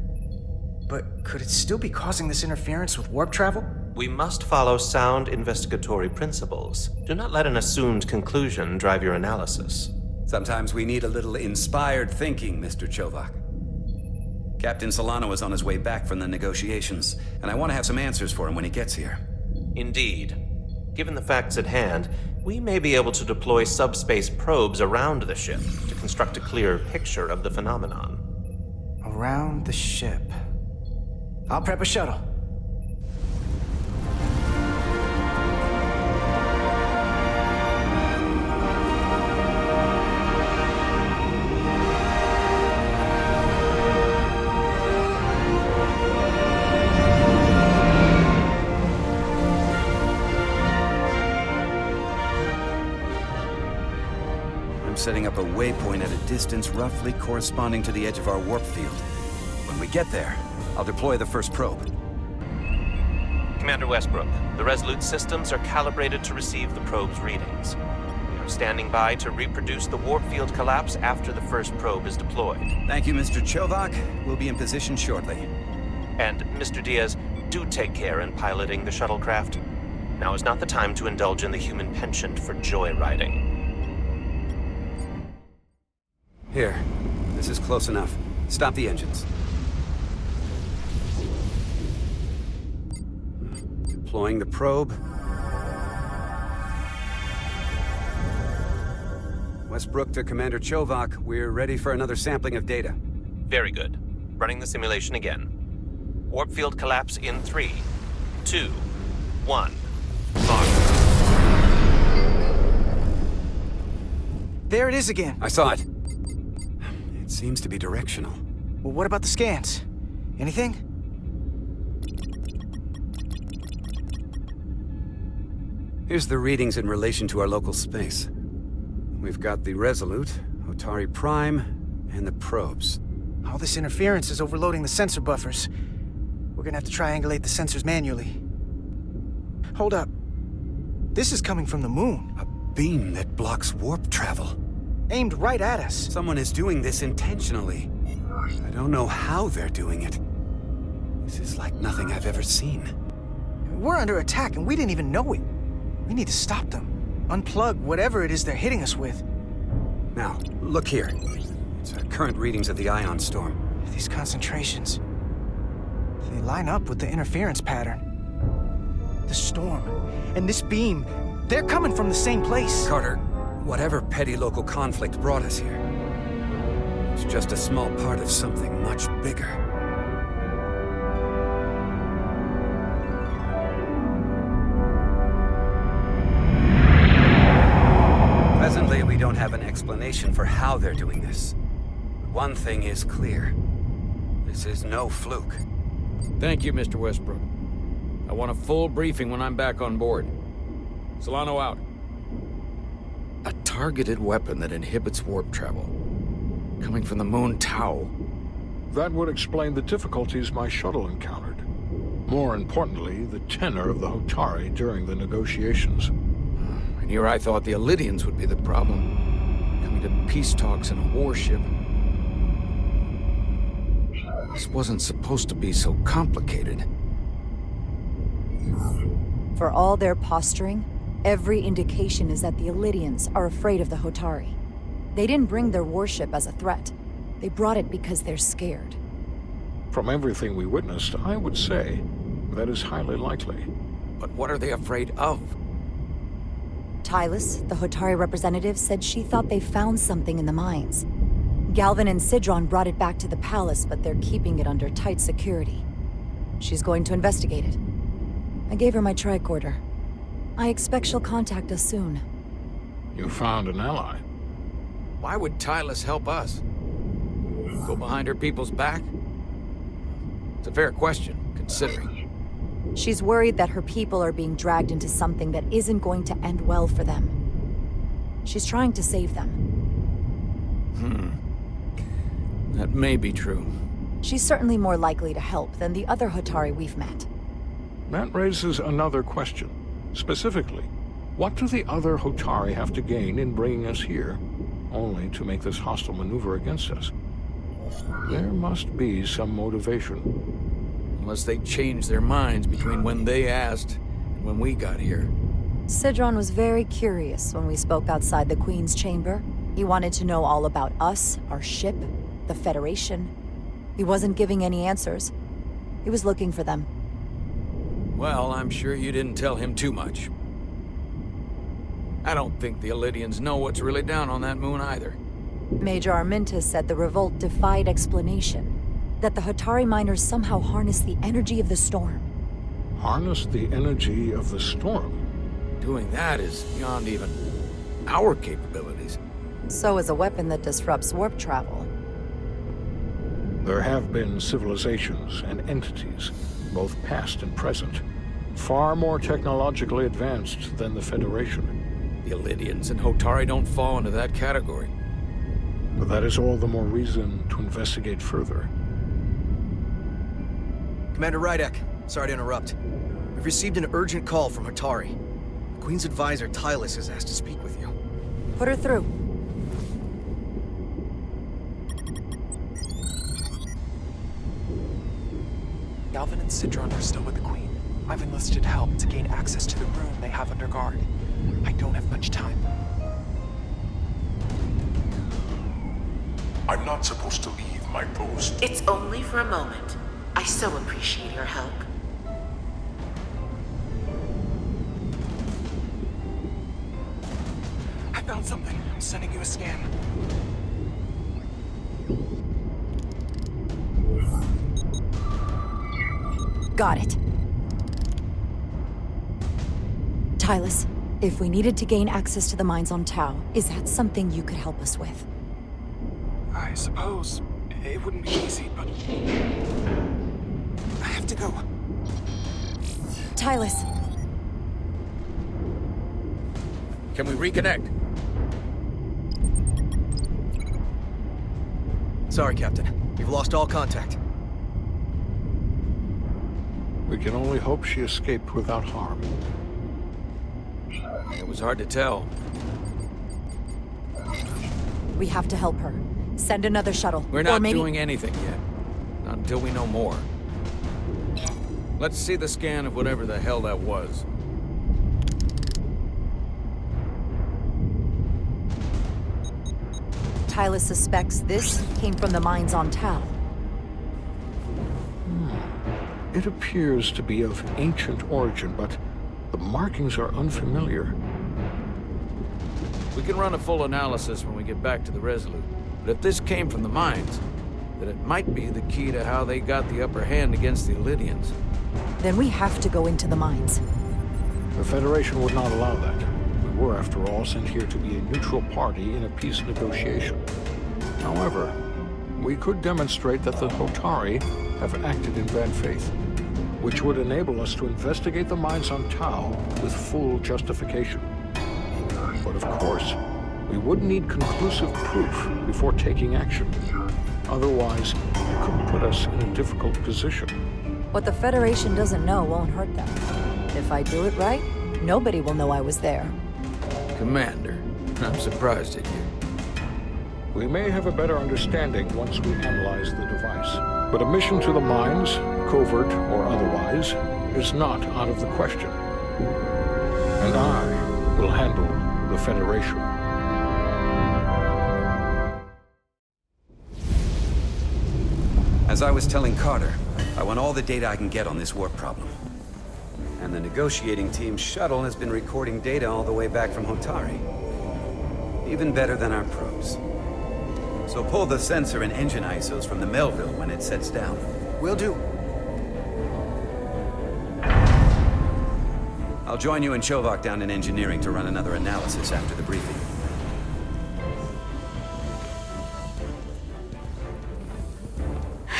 But could it still be causing this interference with warp travel? We must follow sound investigatory principles. Do not let an assumed conclusion drive your analysis. Sometimes we need a little inspired thinking, Mr. Chovak. Captain Solano is on his way back from the negotiations, and I want to have some answers for him when he gets here. Indeed. Given the facts at hand, we may be able to deploy subspace probes around the ship to construct a clearer picture of the phenomenon. Around the ship. I'll prep a shuttle. Setting up a waypoint at a distance roughly corresponding to the edge of our warp field. When we get there, I'll deploy the first probe. Commander Westbrook, the Resolute systems are calibrated to receive the probe's readings. We are standing by to reproduce the warp field collapse after the first probe is deployed. Thank you, Mr. Chovak. We'll be in position shortly. And, Mr. Diaz, do take care in piloting the shuttlecraft. Now is not the time to indulge in the human penchant for joyriding. Here. This is close enough. Stop the engines. Deploying the probe. Westbrook to Commander Chovak. We're ready for another sampling of data. Very good. Running the simulation again. Warp field collapse in 3, 2, 1. Mark. There it is again. I saw it. It seems to be directional. Well, what about the scans? Anything? Here's the readings in relation to our local space. We've got the Resolute, Hotari Prime, and the probes. All this interference is overloading the sensor buffers. We're gonna have to triangulate the sensors manually. Hold up. This is coming from the moon. A beam that blocks warp travel. Aimed right at us. Someone is doing this intentionally. I don't know how they're doing it. This is like nothing I've ever seen. We're under attack and we didn't even know it. We need to stop them. Unplug whatever it is they're hitting us with. Now, look here. It's our current readings of the ion storm. These concentrations, they line up with the interference pattern. The storm and this beam, they're coming from the same place. Carter, whatever petty local conflict brought us here, it's just a small part of something much bigger. Presently, we don't have an explanation for how they're doing this. But one thing is clear. This is no fluke. Thank you, Mr. Westbrook. I want a full briefing when I'm back on board. Solano out. A targeted weapon that inhibits warp travel. Coming from the moon Tau. That would explain the difficulties my shuttle encountered. More importantly, the tenor of the Hotari during the negotiations. And here I thought the Elydians would be the problem. Coming to peace talks in a warship. This wasn't supposed to be so complicated. For all their posturing, every indication is that the Elydians are afraid of the Hotari. They didn't bring their warship as a threat. They brought it because they're scared. From everything we witnessed, I would say that is highly likely. But what are they afraid of? Tylus, the Hotari representative, said she thought they found something in the mines. Galvin and Sidron brought it back to the palace, but they're keeping it under tight security. She's going to investigate it. I gave her my tricorder. I expect she'll contact us soon. You found an ally. Why would Tylus help us? Go behind her people's back? It's a fair question, considering. She's worried that her people are being dragged into something that isn't going to end well for them. She's trying to save them. That may be true. She's certainly more likely to help than the other Hotari we've met. That raises another question. Specifically, what do the other Hotari have to gain in bringing us here, only to make this hostile maneuver against us? There must be some motivation. Unless they changed their minds between when they asked and when we got here. Sidron was very curious when we spoke outside the Queen's chamber. He wanted to know all about us, our ship, the Federation. He wasn't giving any answers. He was looking for them. Well, I'm sure you didn't tell him too much. I don't think the Elydians know what's really down on that moon either. Major Armintas said the revolt defied explanation. That the Hotari miners somehow harnessed the energy of the storm. Harnessed the energy of the storm? Doing that is beyond even our capabilities. So is a weapon that disrupts warp travel. There have been civilizations and entities, both past and present, far more technologically advanced than the Federation. The Elydians and Hotari don't fall into that category. But that is all the more reason to investigate further. Commander Rydek, sorry to interrupt. We've received an urgent call from Hotari. The Queen's advisor, Tylus, has asked to speak with you. Put her through. Galvin and Sidron are still with the Queen. I've enlisted help to gain access to the room they have under guard. I don't have much time. I'm not supposed to leave my post. It's only for a moment. I so appreciate your help. I found something. I'm sending you a scan. Got it. Tylus, if we needed to gain access to the mines on Tau, is that something you could help us with? I suppose it wouldn't be easy, but I have to go. Tylus. Can we reconnect? Sorry, Captain. We've lost all contact. We can only hope she escaped without harm. It was hard to tell. We have to help her. Send another shuttle. We're not doing anything yet. Not until we know more. Let's see the scan of whatever the hell that was. Tylus suspects this came from the mines on Tau. It appears to be of ancient origin, but the markings are unfamiliar. We can run a full analysis when we get back to the Resolute. But if this came from the mines, then it might be the key to how they got the upper hand against the Lydians. Then we have to go into the mines. The Federation would not allow that. We were, after all, sent here to be a neutral party in a peace negotiation. However, we could demonstrate that the Hotari have acted in bad faith, which would enable us to investigate the mines on Tau with full justification. But of course, we would need conclusive proof before taking action. Otherwise, it could put us in a difficult position. What the Federation doesn't know won't hurt them. If I do it right, nobody will know I was there. Commander, I'm surprised at you. We may have a better understanding once we analyze the device. But a mission to the mines, covert or otherwise, is not out of the question. And I will handle the Federation. As I was telling Carter, I want all the data I can get on this warp problem. And the negotiating team's shuttle has been recording data all the way back from Hotari. Even better than our probes. So pull the sensor and engine ISOs from the Melville when it sets down. Will do. I'll join you and Chovak down in engineering to run another analysis after the briefing.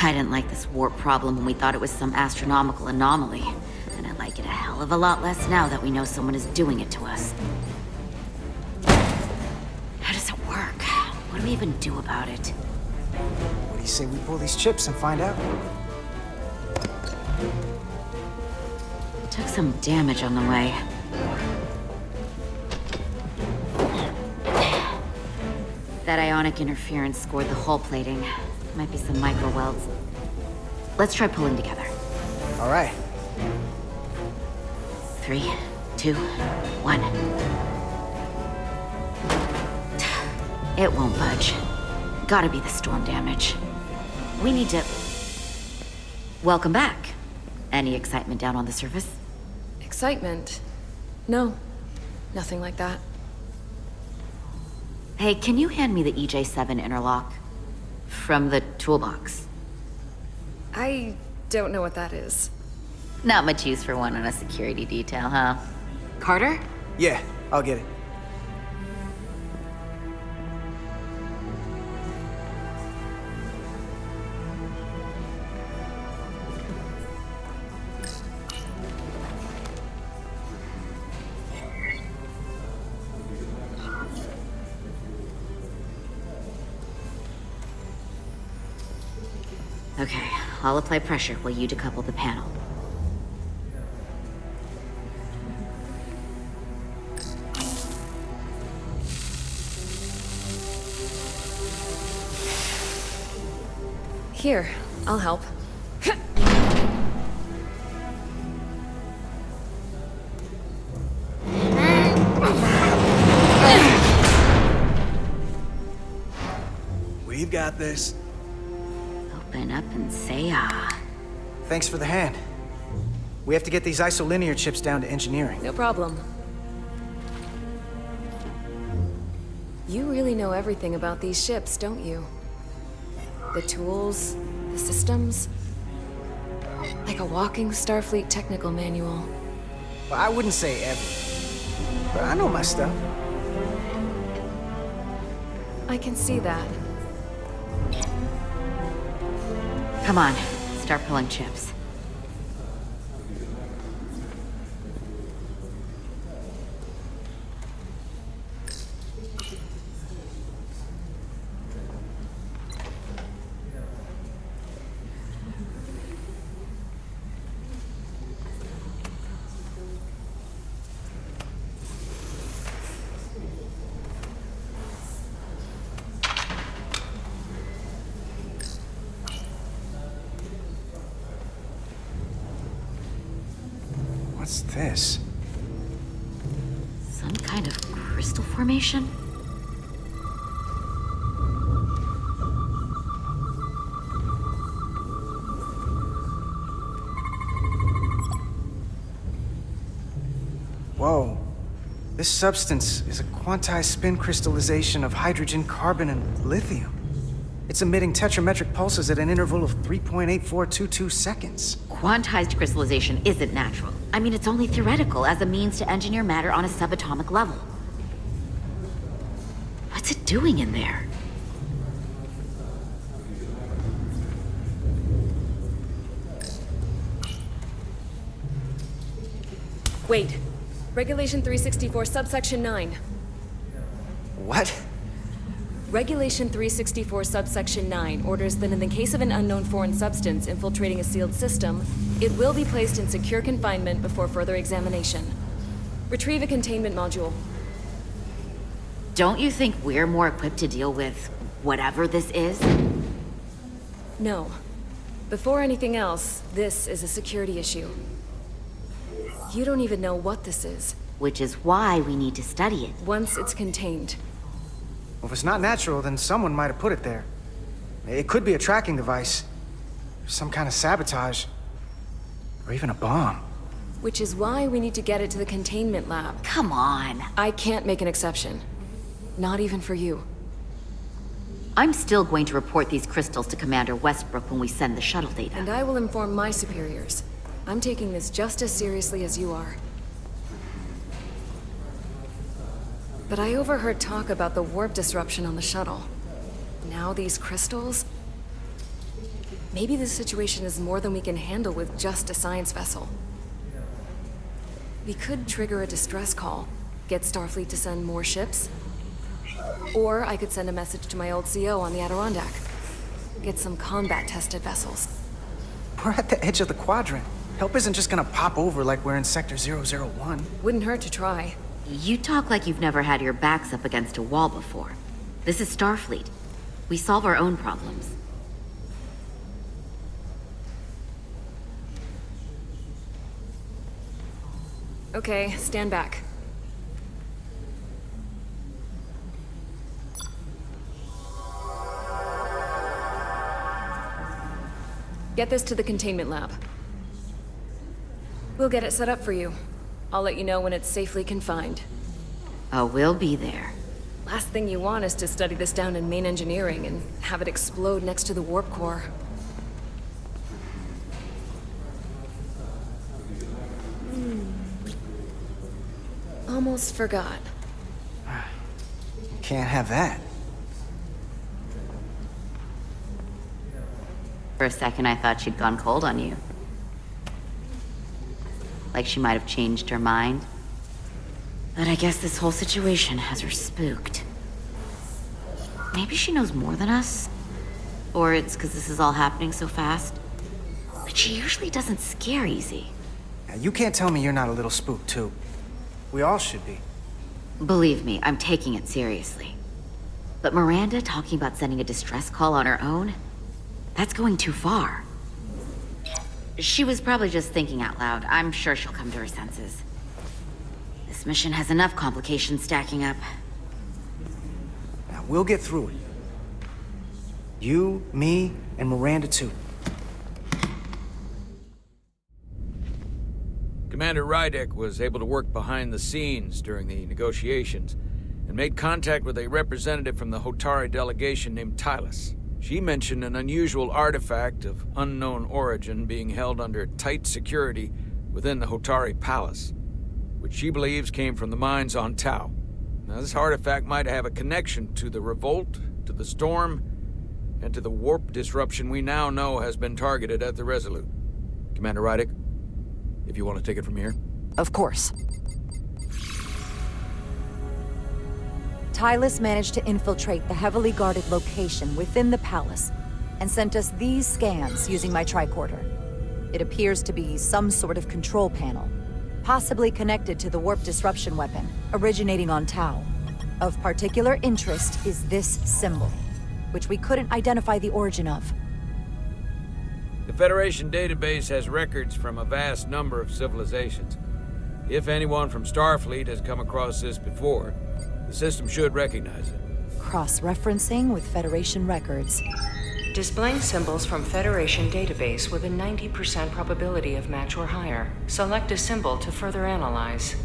I didn't like this warp problem when we thought it was some astronomical anomaly. And I like it a hell of a lot less now that we know someone is doing it to us. How does it work? What do we even do about it? What do you say we pull these chips and find out? Took some damage on the way. That ionic interference scored the hull plating. Might be some micro welds. Let's try pulling together. All right. 3, 2, 1. It won't budge. Gotta be the storm damage. We need to... Welcome back. Any excitement down on the surface? Excitement? No. Nothing like that. Hey, can you hand me the EJ7 interlock? From the toolbox. I don't know what that is. Not much use for one on a security detail, huh? Carter? Yeah, I'll get it. Okay, I'll apply pressure while you decouple the panel. Here, I'll help. We've got this. Open up and say ah. Thanks for the hand. We have to get these isolinear chips down to engineering. No problem. You really know everything about these ships, don't you? The tools, the systems. Like a walking Starfleet technical manual. Well, I wouldn't say everything, but I know my stuff. I can see that. Come on, start pulling chips. What's this? Some kind of crystal formation? Whoa. This substance is a quantized spin crystallization of hydrogen, carbon, and lithium. It's emitting tetrametric pulses at an interval of 3.8422 seconds. Quantized crystallization isn't natural. I mean, it's only theoretical as a means to engineer matter on a subatomic level. What's it doing in there? Wait. Regulation 364, subsection 9. What? Regulation 364, subsection 9 orders that in the case of an unknown foreign substance infiltrating a sealed system, it will be placed in secure confinement before further examination. Retrieve a containment module. Don't you think we're more equipped to deal with whatever this is? No. Before anything else, this is a security issue. You don't even know what this is. Which is why we need to study it. Once it's contained. Well, if it's not natural, then someone might have put it there. It could be a tracking device, some kind of sabotage, or even a bomb. Which is why we need to get it to the containment lab. Come on. I can't make an exception. Not even for you. I'm still going to report these crystals to Commander Westbrook when we send the shuttle data. And I will inform my superiors. I'm taking this just as seriously as you are. But I overheard talk about the warp disruption on the shuttle. Now these crystals? Maybe this situation is more than we can handle with just a science vessel. We could trigger a distress call, get Starfleet to send more ships. Or I could send a message to my old CO on the Adirondack. Get some combat-tested vessels. We're at the edge of the quadrant. Help isn't just gonna pop over like we're in Sector 001. Wouldn't hurt to try. You talk like you've never had your backs up against a wall before. This is Starfleet. We solve our own problems. Okay, stand back. Get this to the containment lab. We'll get it set up for you. I'll let you know when it's safely confined. Oh, we'll be there. Last thing you want is to study this down in main engineering and have it explode next to the warp core. Almost forgot. Can't have that. For a second, I thought she'd gone cold on you. Like she might have changed her mind. But I guess this whole situation has her spooked. Maybe she knows more than us? Or it's because this is all happening so fast? But she usually doesn't scare easy. Now, you can't tell me you're not a little spooked, too. We all should be. Believe me, I'm taking it seriously. But Miranda talking about sending a distress call on her own? That's going too far. She was probably just thinking out loud. I'm sure she'll come to her senses. This mission has enough complications stacking up. Now, we'll get through it. You, me, and Miranda, too. Commander Rydek was able to work behind the scenes during the negotiations and made contact with a representative from the Hotari delegation named Tylus. She mentioned an unusual artifact of unknown origin being held under tight security within the Hotari Palace, which she believes came from the mines on Tau. Now, this artifact might have a connection to the revolt, to the storm, and to the warp disruption we now know has been targeted at the Resolute. Commander Rydek, if you want to take it from here. Of course. Tylus managed to infiltrate the heavily guarded location within the palace and sent us these scans using my tricorder. It appears to be some sort of control panel, possibly connected to the warp disruption weapon originating on Tau. Of particular interest is this symbol, which we couldn't identify the origin of. The Federation database has records from a vast number of civilizations. If anyone from Starfleet has come across this before, the system should recognize it. Cross-referencing with Federation records. Displaying symbols from Federation database with a 90% probability of match or higher. Select a symbol to further analyze.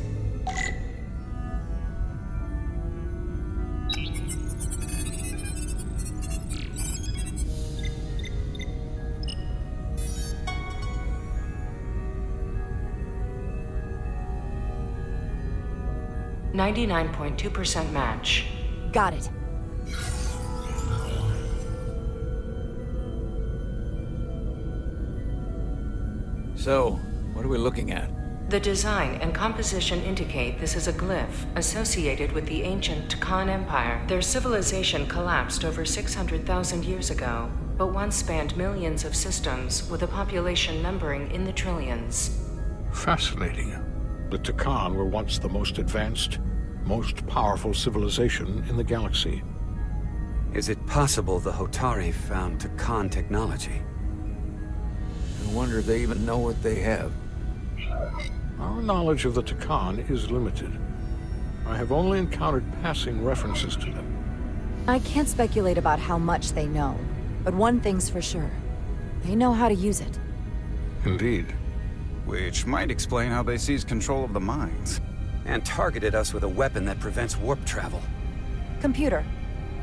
99.2% match. Got it. So, what are we looking at? The design and composition indicate this is a glyph associated with the ancient Tkon Empire. Their civilization collapsed over 600,000 years ago, but once spanned millions of systems with a population numbering in the trillions. Fascinating. The Tkon were once the most advanced, most powerful civilization in the galaxy. Is it possible the Hotari found Tkon technology? I wonder if they even know what they have. Our knowledge of the Tkon is limited. I have only encountered passing references to them. I can't speculate about how much they know, but one thing's for sure. They know how to use it. Indeed. Which might explain how they seized control of the mines. And targeted us with a weapon that prevents warp travel. Computer,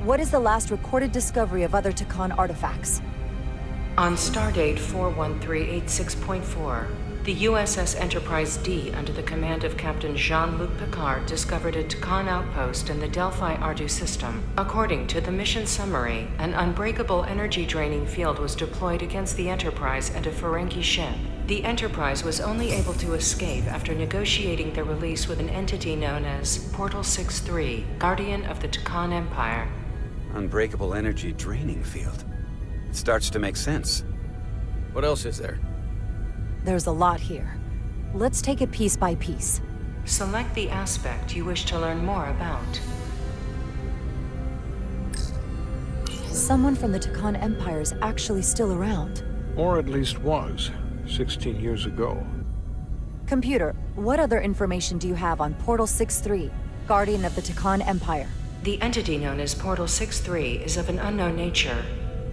what is the last recorded discovery of other Tkon artifacts? On stardate 41386.4, the USS Enterprise D, under the command of Captain Jean-Luc Picard, discovered a Tkon outpost in the Delphi-Ardu system. According to the mission summary, an unbreakable energy-draining field was deployed against the Enterprise and a Ferengi ship. The Enterprise was only able to escape after negotiating their release with an entity known as Portal 6-3, Guardian of the Tkon Empire. Unbreakable energy draining field. It starts to make sense. What else is there? There's a lot here. Let's take it piece by piece. Select the aspect you wish to learn more about. Someone from the Tkon Empire is actually still around. Or at least was, 16 years ago. Computer, what other information do you have on Portal 6-3, Guardian of the Tkon Empire? The entity known as Portal 6-3 is of an unknown nature.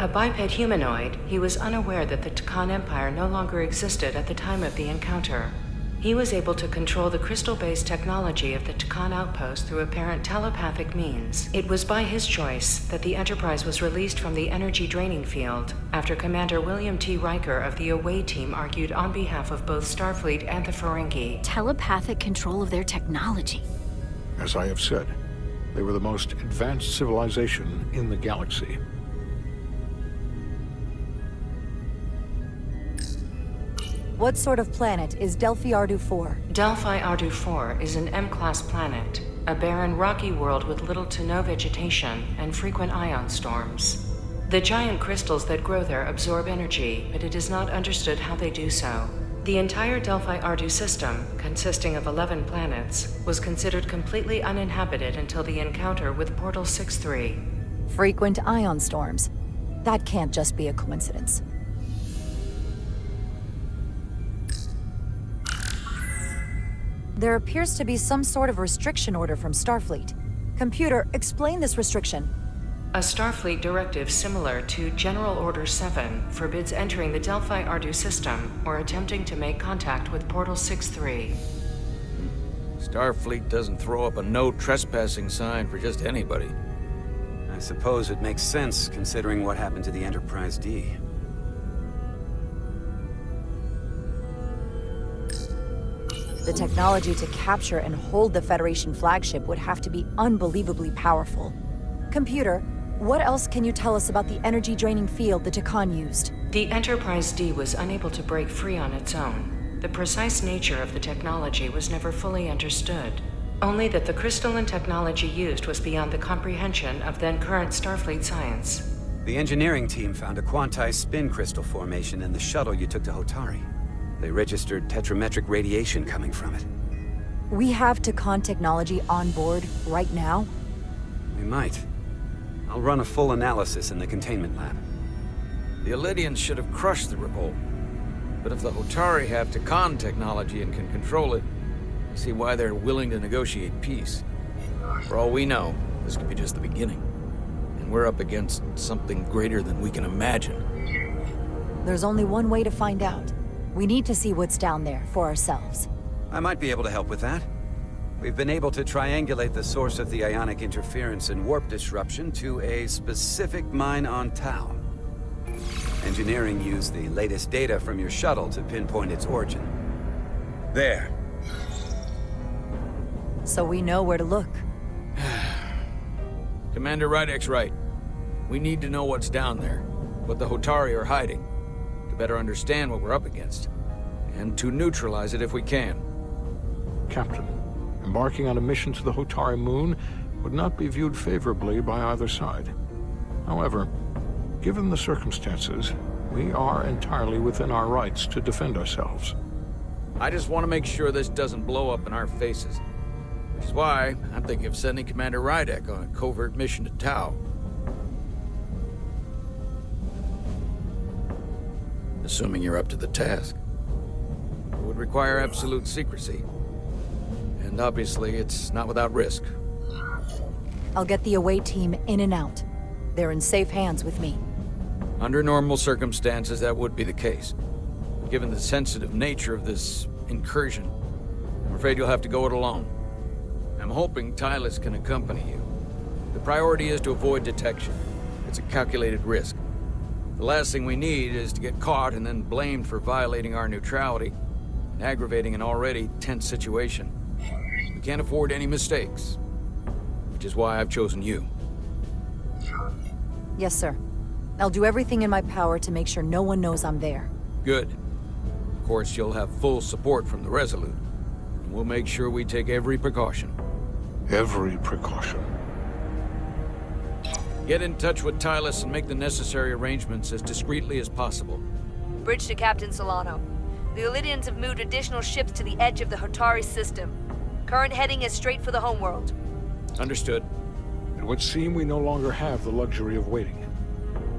A biped humanoid, he was unaware that the Tkon Empire no longer existed at the time of the encounter. He was able to control the crystal-based technology of the Tkon outpost through apparent telepathic means. It was by his choice that the Enterprise was released from the energy draining field after Commander William T. Riker of the Away team argued on behalf of both Starfleet and the Ferengi. Telepathic control of their technology. As I have said, they were the most advanced civilization in the galaxy. What sort of planet is Delphi-Ardu 4? Delphi-Ardu 4 is an M-class planet, a barren rocky world with little to no vegetation and frequent ion storms. The giant crystals that grow there absorb energy, but it is not understood how they do so. The entire Delphi-Ardu system, consisting of 11 planets, was considered completely uninhabited until the encounter with Portal 6-3. Frequent ion storms. That can't just be a coincidence. There appears to be some sort of restriction order from Starfleet. Computer, explain this restriction. A Starfleet directive similar to General Order 7 forbids entering the Delphi-Ardu system or attempting to make contact with Portal 6-3. Starfleet doesn't throw up a no trespassing sign for just anybody. I suppose it makes sense considering what happened to the Enterprise D. The technology to capture and hold the Federation flagship would have to be unbelievably powerful. Computer, what else can you tell us about the energy-draining field the Tkon used? The Enterprise D was unable to break free on its own. The precise nature of the technology was never fully understood. Only that the crystalline technology used was beyond the comprehension of then-current Starfleet science. The engineering team found a quantized spin crystal formation in the shuttle you took to Hotari. They registered tetrametric radiation coming from it. We have Tkon technology on board right now? We might. I'll run a full analysis in the containment lab. The Elydians should have crushed the revolt. But if the Hotari have Tkon technology and can control it, I see why they're willing to negotiate peace. For all we know, this could be just the beginning. And we're up against something greater than we can imagine. There's only one way to find out. We need to see what's down there for ourselves. I might be able to help with that. We've been able to triangulate the source of the ionic interference and warp disruption to a specific mine on Tau. Engineering used the latest data from your shuttle to pinpoint its origin. There. so we know where to look. Commander Rydek's right. We need to know what's down there, what the Hotari are hiding, to better understand what we're up against, and to neutralize it if we can. Captain, embarking on a mission to the Hotari moon would not be viewed favorably by either side. However, given the circumstances, we are entirely within our rights to defend ourselves. I just want to make sure this doesn't blow up in our faces. Which is why I'm thinking of sending Commander Rydek on a covert mission to Tau. Assuming you're up to the task. It would require absolute secrecy. And obviously, it's not without risk. I'll get the away team in and out. They're in safe hands with me. Under normal circumstances, that would be the case. Given the sensitive nature of this incursion, I'm afraid you'll have to go it alone. I'm hoping Tylus can accompany you. The priority is to avoid detection. It's a calculated risk. The last thing we need is to get caught and then blamed for violating our neutrality and aggravating an already tense situation. We can't afford any mistakes, which is why I've chosen you. Yes, sir. I'll do everything in my power to make sure no one knows I'm there. Good. Of course, you'll have full support from the Resolute, and we'll make sure we take every precaution. Every precaution. Get in touch with Tylus and make the necessary arrangements as discreetly as possible. Bridge to Captain Solano. The Illidians have moved additional ships to the edge of the Hotari system. Current heading is straight for the homeworld. Understood. It would seem we no longer have the luxury of waiting.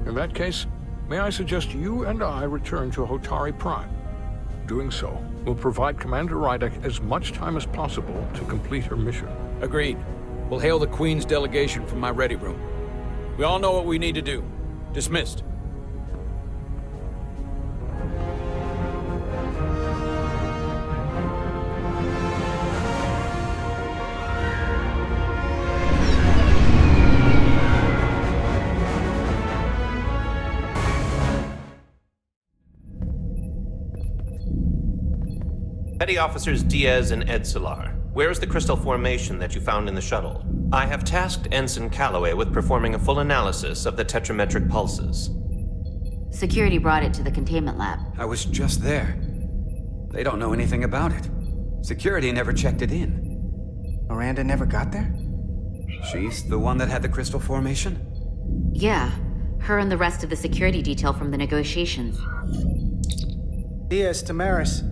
In that case, may I suggest you and I return to Hotari Prime. Doing so will provide Commander Rydek as much time as possible to complete her mission. Agreed. We'll hail the Queen's delegation from my ready room. We all know what we need to do. Dismissed. Petty Officers Diaz and Edsolar, where is the crystal formation that you found in the shuttle? I have tasked Ensign Calloway with performing a full analysis of the tetrametric pulses. Security brought it to the containment lab. I was just there. They don't know anything about it. Security never checked it in. Miranda never got there? She's the one that had the crystal formation? Yeah, her and the rest of the security detail from the negotiations. Diaz, Tamaris.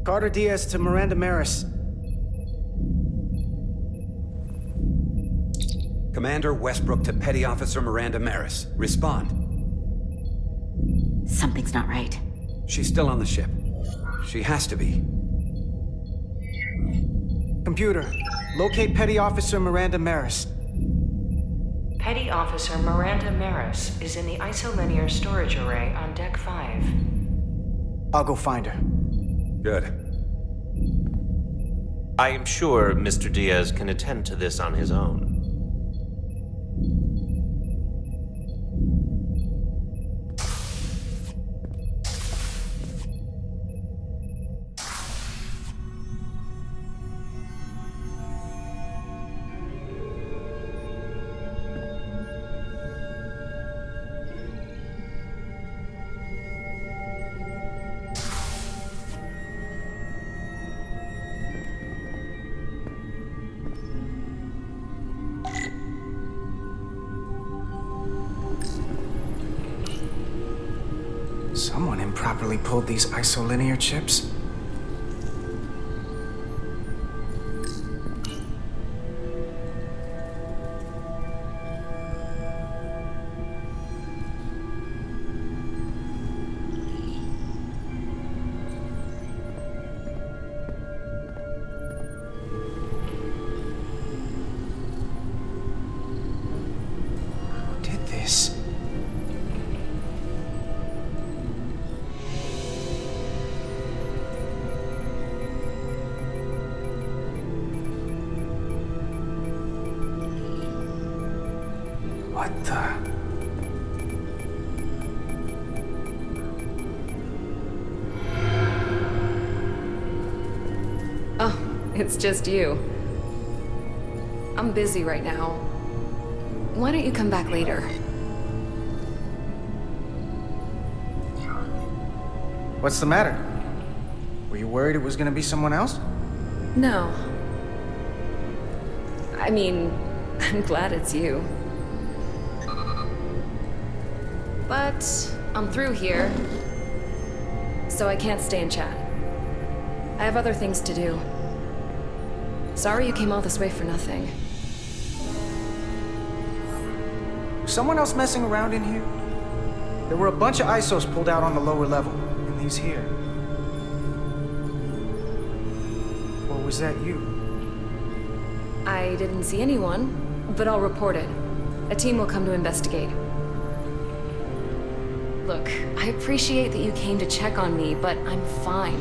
Carter Diaz to Miranda Maris. Commander Westbrook to Petty Officer Miranda Maris. Respond. Something's not right. She's still on the ship. She has to be. Computer, locate Petty Officer Miranda Maris. Petty Officer Miranda Maris is in the isolinear storage array on Deck 5. I'll go find her. Good. I am sure Mr. Diaz can attend to this on his own. Someone improperly pulled these isolinear chips. Who did this? What the? It's just you. I'm busy right now. Why don't you come back later? What's the matter? Were you worried it was gonna be someone else? No. I mean, I'm glad it's you. But I'm through here, so I can't stay and chat. I have other things to do. Sorry you came all this way for nothing. Was someone else messing around in here? There were a bunch of ISOs pulled out on the lower level, and these here. Or was that you? I didn't see anyone, but I'll report it. A team will come to investigate. Look, I appreciate that you came to check on me, but I'm fine.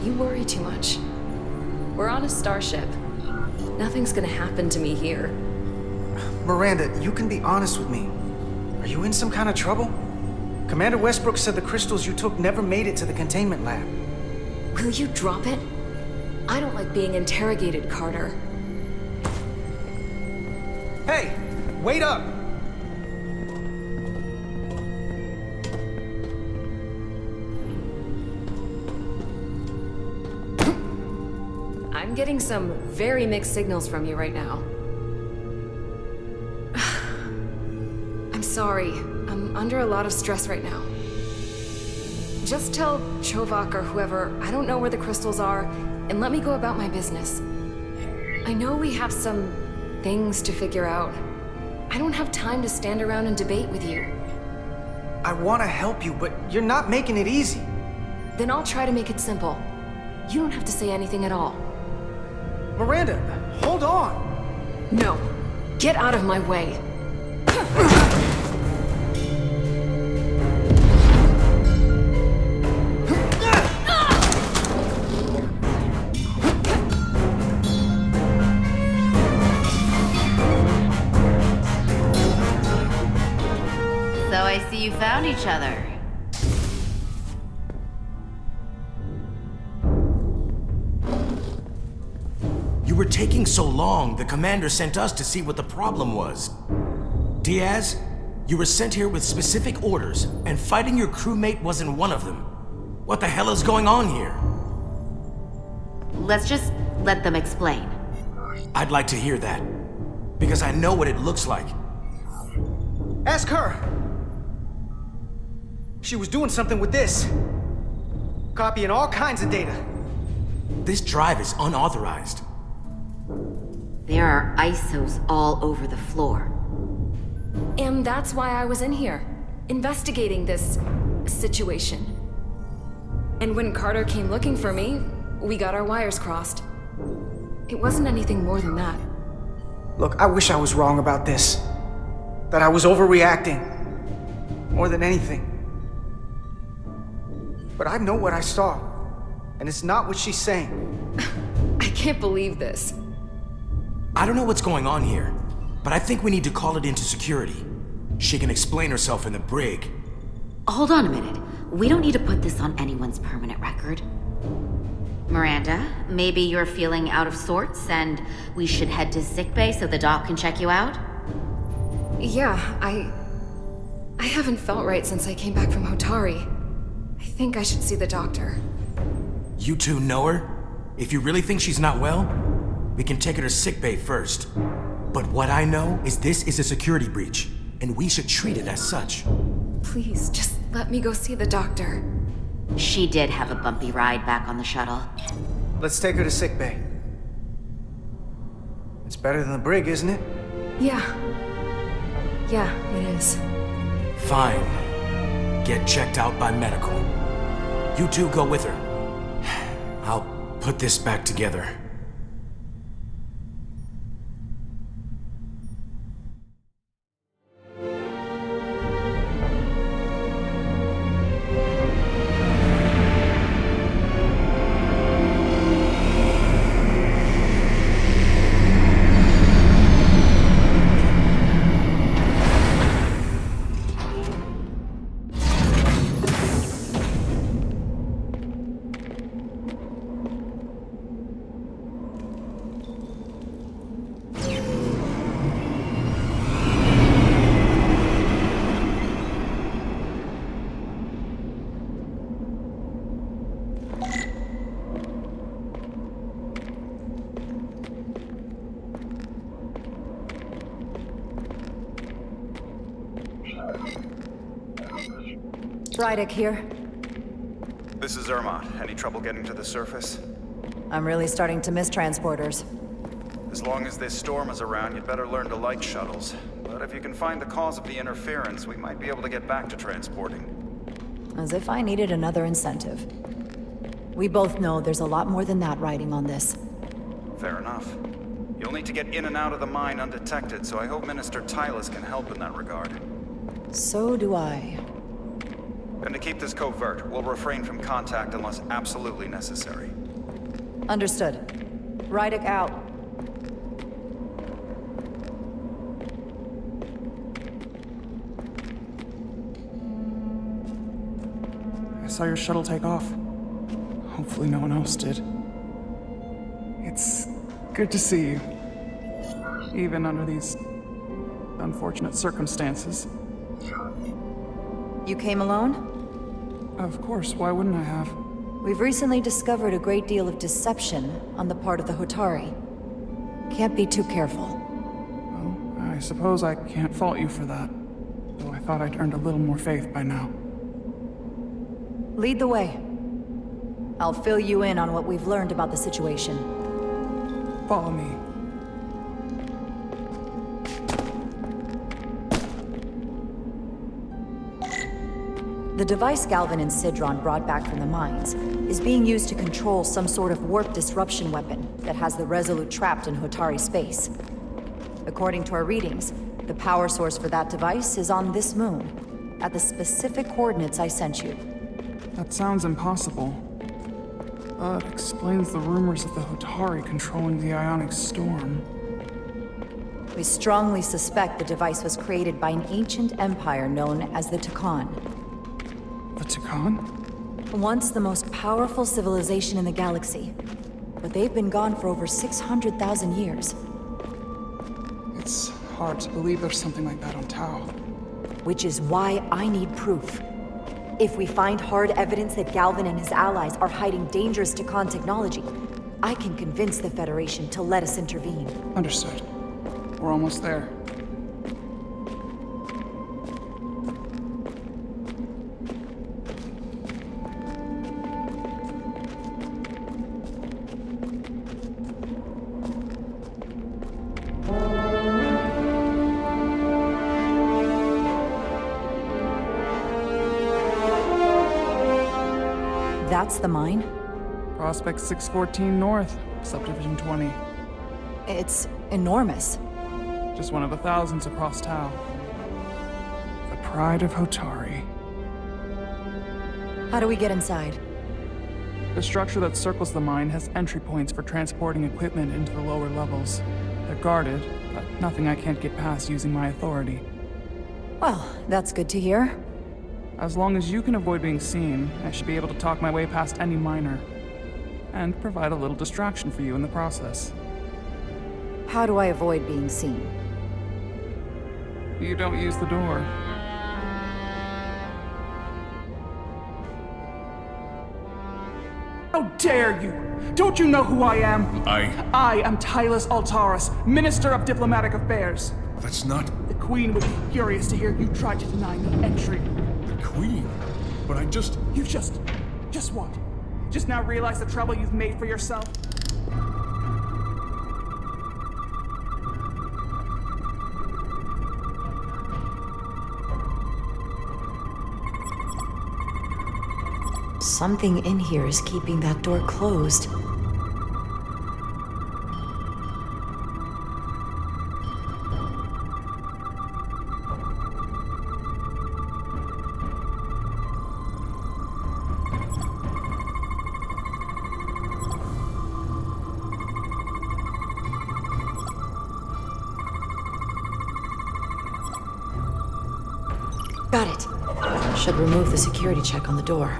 You worry too much. We're on a starship. Nothing's gonna happen to me here. Miranda, you can be honest with me. Are you in some kind of trouble? Commander Westbrook said the crystals you took never made it to the containment lab. Will you drop it? I don't like being interrogated, Carter. Hey, wait up! I'm getting some very mixed signals from you right now. I'm sorry. I'm under a lot of stress right now. Just tell Chovak or whoever I don't know where the crystals are, and let me go about my business. I know we have some things to figure out. I don't have time to stand around and debate with you. I want to help you, but you're not making it easy. Then I'll try to make it simple. You don't have to say anything at all. Miranda, hold on! No. Get out of my way. So I see you found each other. You were taking so long, the commander sent us to see what the problem was. Diaz, you were sent here with specific orders, and fighting your crewmate wasn't one of them. What the hell is going on here? Let's just let them explain. I'd like to hear that, because I know what it looks like. Ask her! She was doing something with this. Copying all kinds of data. This drive is unauthorized. There are ISOs all over the floor. And that's why I was in here, investigating this situation. And when Carter came looking for me, we got our wires crossed. It wasn't anything more than that. Look, I wish I was wrong about this. That I was overreacting. More than anything. But I know what I saw. And it's not what she's saying. I can't believe this. I don't know what's going on here, but I think we need to call it into security. She can explain herself in the brig. Hold on a minute. We don't need to put this on anyone's permanent record. Miranda, maybe you're feeling out of sorts and we should head to sickbay so the doc can check you out? Yeah, I haven't felt right since I came back from Hotari. I think I should see the doctor. You two know her? If you really think she's not well, we can take her to sickbay first. But what I know is this is a security breach, and we should treat it as such. Please, just let me go see the doctor. She did have a bumpy ride back on the shuttle. Let's take her to sickbay. It's better than the brig, isn't it? Yeah. Yeah, it is. Fine. Get checked out by medical. You two go with her. I'll put this back together. Rydek here. This is Zermatt. Any trouble getting to the surface? I'm really starting to miss transporters. As long as this storm is around, you'd better learn to like shuttles. But if you can find the cause of the interference, we might be able to get back to transporting. As if I needed another incentive. We both know there's a lot more than that riding on this. Fair enough. You'll need to get in and out of the mine undetected, so I hope Minister Tylus can help in that regard. So do I. And to keep this covert, we'll refrain from contact unless absolutely necessary. Understood. Rydek out. I saw your shuttle take off. Hopefully no one else did. It's good to see you. Even under these unfortunate circumstances. You came alone? Of course, why wouldn't I have? We've recently discovered a great deal of deception on the part of the Hotari. Can't be too careful. Well, I suppose I can't fault you for that. Though I thought I'd earned a little more faith by now. Lead the way. I'll fill you in on what we've learned about the situation. Follow me. The device Galvin and Sidron brought back from the mines is being used to control some sort of warp disruption weapon that has the Resolute trapped in Hotari space. According to our readings, the power source for that device is on this moon, at the specific coordinates I sent you. That sounds impossible. But explains the rumors of the Hotari controlling the ionic storm. We strongly suspect the device was created by an ancient empire known as the Takan. The Takan? Once the most powerful civilization in the galaxy, but they've been gone for over 600,000 years. It's hard to believe there's something like that on Tau. Which is why I need proof. If we find hard evidence that Galvin and his allies are hiding dangerous Takan technology, I can convince the Federation to let us intervene. Understood. We're almost there. That's the mine? Prospect 614 North, Subdivision 20. It's enormous. Just one of the thousands across Tau. The pride of Hotari. How do we get inside? The structure that circles the mine has entry points for transporting equipment into the lower levels. They're guarded, but nothing I can't get past using my authority. Well, that's good to hear. As long as you can avoid being seen, I should be able to talk my way past any miner. And provide a little distraction for you in the process. How do I avoid being seen? You don't use the door. How dare you! Don't you know who I am? I am Tylus Altaris, Minister of Diplomatic Affairs. That's not... The Queen would be furious to hear you try to deny me entry. The Queen? But I just... You just what? Just now realize the trouble you've made for yourself? Something in here is keeping that door closed. Got it. Should remove the security check on the door.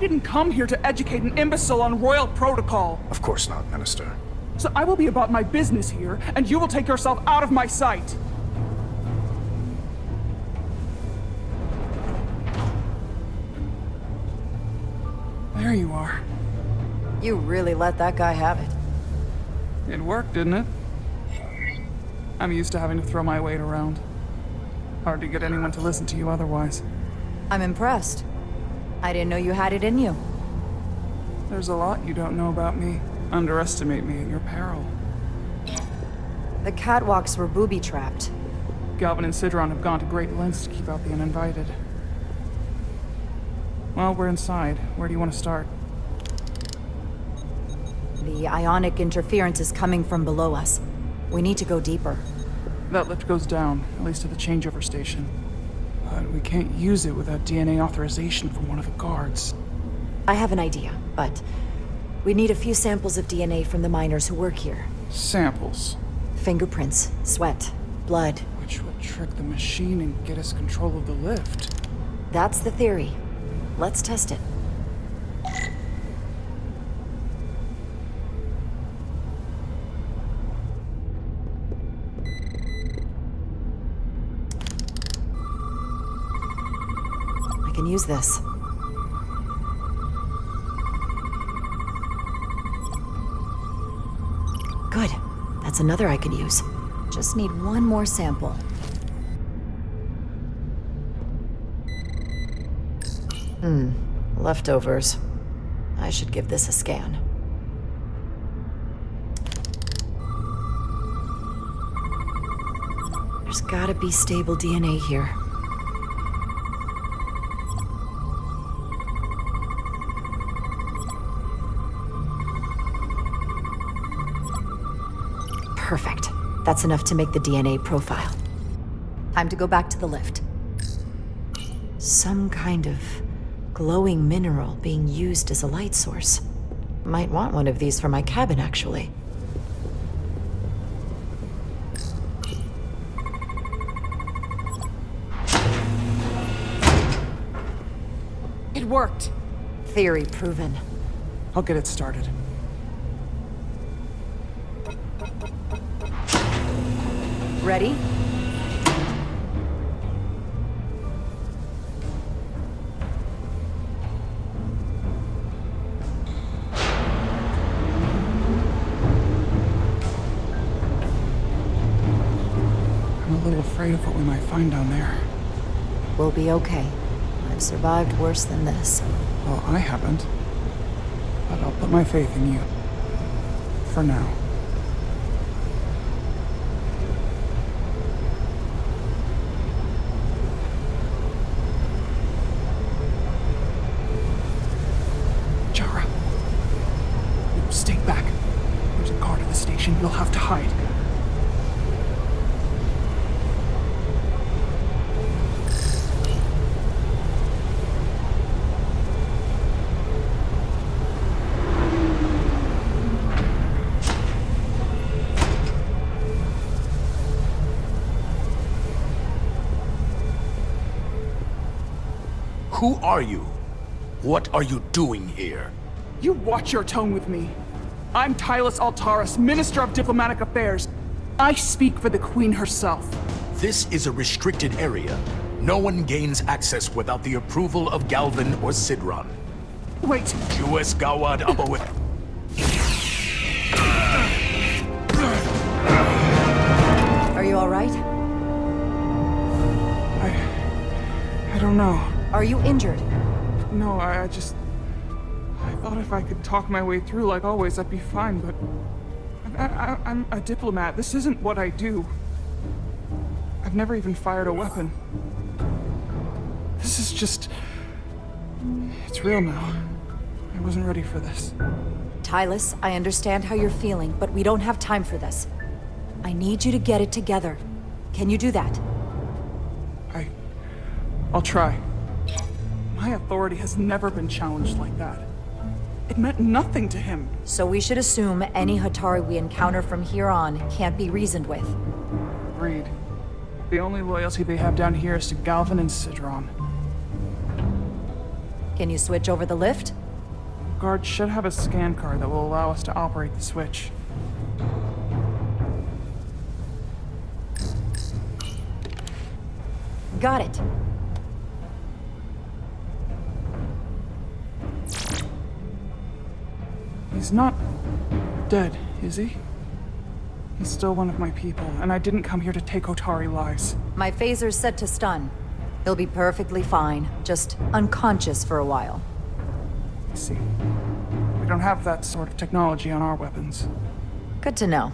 didn't come here to educate an imbecile on royal protocol. Of course not, Minister. So I will be about my business here, and you will take yourself out of my sight. There you are. You really let that guy have it. It worked, didn't it? I'm used to having to throw my weight around. Hard to get anyone to listen to you otherwise. I'm impressed. I didn't know you had it in you. There's a lot you don't know about me. Underestimate me at your peril. The catwalks were booby-trapped. Galvin and Sidron have gone to great lengths to keep out the uninvited. Well, we're inside. Where do you want to start? The ionic interference is coming from below us. We need to go deeper. That lift goes down, at least to the changeover station. But we can't use it without DNA authorization from one of the guards. I have an idea, but we need a few samples of DNA from the miners who work here. Samples? Fingerprints, sweat, blood. Which will trick the machine and get us control of the lift. That's the theory. Let's test it. I can use this. Good. That's another I could use. Just need one more sample. Leftovers. I should give this a scan. There's gotta be stable DNA here. Perfect. That's enough to make the DNA profile. Time to go back to the lift. Some kind of glowing mineral being used as a light source. Might want one of these for my cabin, actually. It worked. Theory proven. I'll get it started. Ready? I'm a little afraid of what we might find down there. We'll be okay. I've survived worse than this. Well, I haven't. But I'll put my faith in you. For now. Jara. You stay back. There's a guard at the station. You'll have to hide. Who are you? What are you doing here? You watch your tone with me. I'm Tylus Altaris, Minister of Diplomatic Affairs. I speak for the Queen herself. This is a restricted area. No one gains access without the approval of Galvin or Sidron. Wait. Jues Gawad Abawit. Are you all right? I don't know. Are you injured? No, I thought if I could talk my way through like always, I'd be fine, but... I'm a diplomat. This isn't what I do. I've never even fired a weapon. This is just... It's real now. I wasn't ready for this. Tylus, I understand how you're feeling, but we don't have time for this. I need you to get it together. Can you do that? I'll try. My authority has never been challenged like that. It meant nothing to him. So we should assume any Hatari we encounter from here on can't be reasoned with. Agreed. The only loyalty they have down here is to Galvin and Sidron. Can you switch over the lift? Guard should have a scan card that will allow us to operate the switch. Got it. He's not dead, is he? He's still one of my people, and I didn't come here to take Otari lives. My phaser's set to stun. He'll be perfectly fine, just unconscious for a while. I see. We don't have that sort of technology on our weapons. Good to know.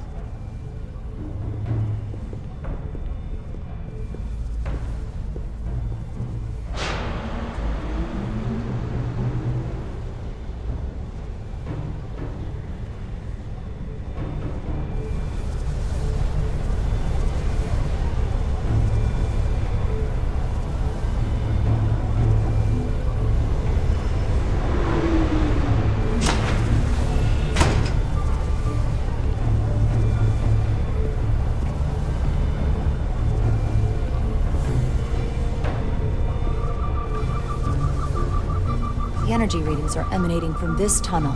The energy readings are emanating from this tunnel.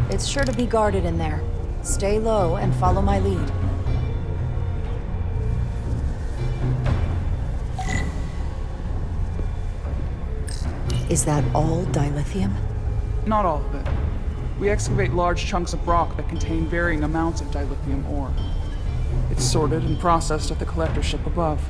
It's sure to be guarded in there. Stay low and follow my lead. Is that all dilithium? Not all of it. We excavate large chunks of rock that contain varying amounts of dilithium ore. It's sorted and processed at the collector ship above.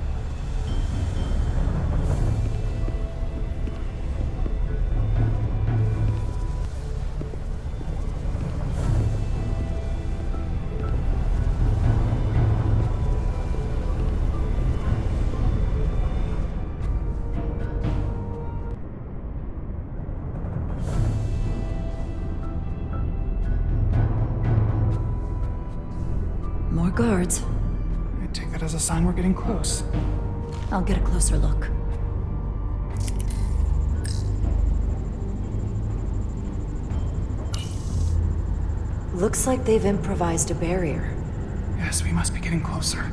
More guards. I take that as a sign we're getting close. I'll get a closer look. Looks like they've improvised a barrier. Yes, we must be getting closer.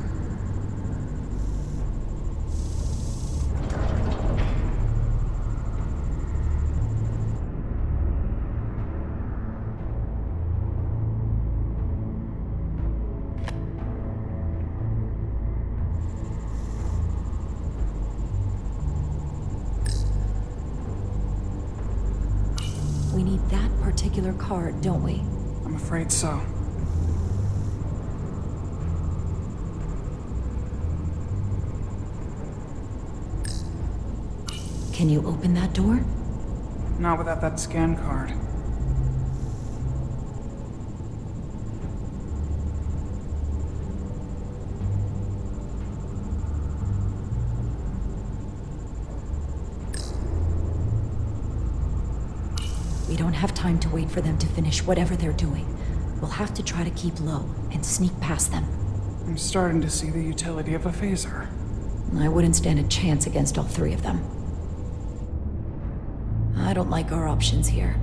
We need that particular card, don't we? I'm afraid so. Can you open that door? Not without that scan card. We don't have time to wait for them to finish whatever they're doing. We'll have to try to keep low and sneak past them. I'm starting to see the utility of a phaser. I wouldn't stand a chance against all three of them. I don't like our options here.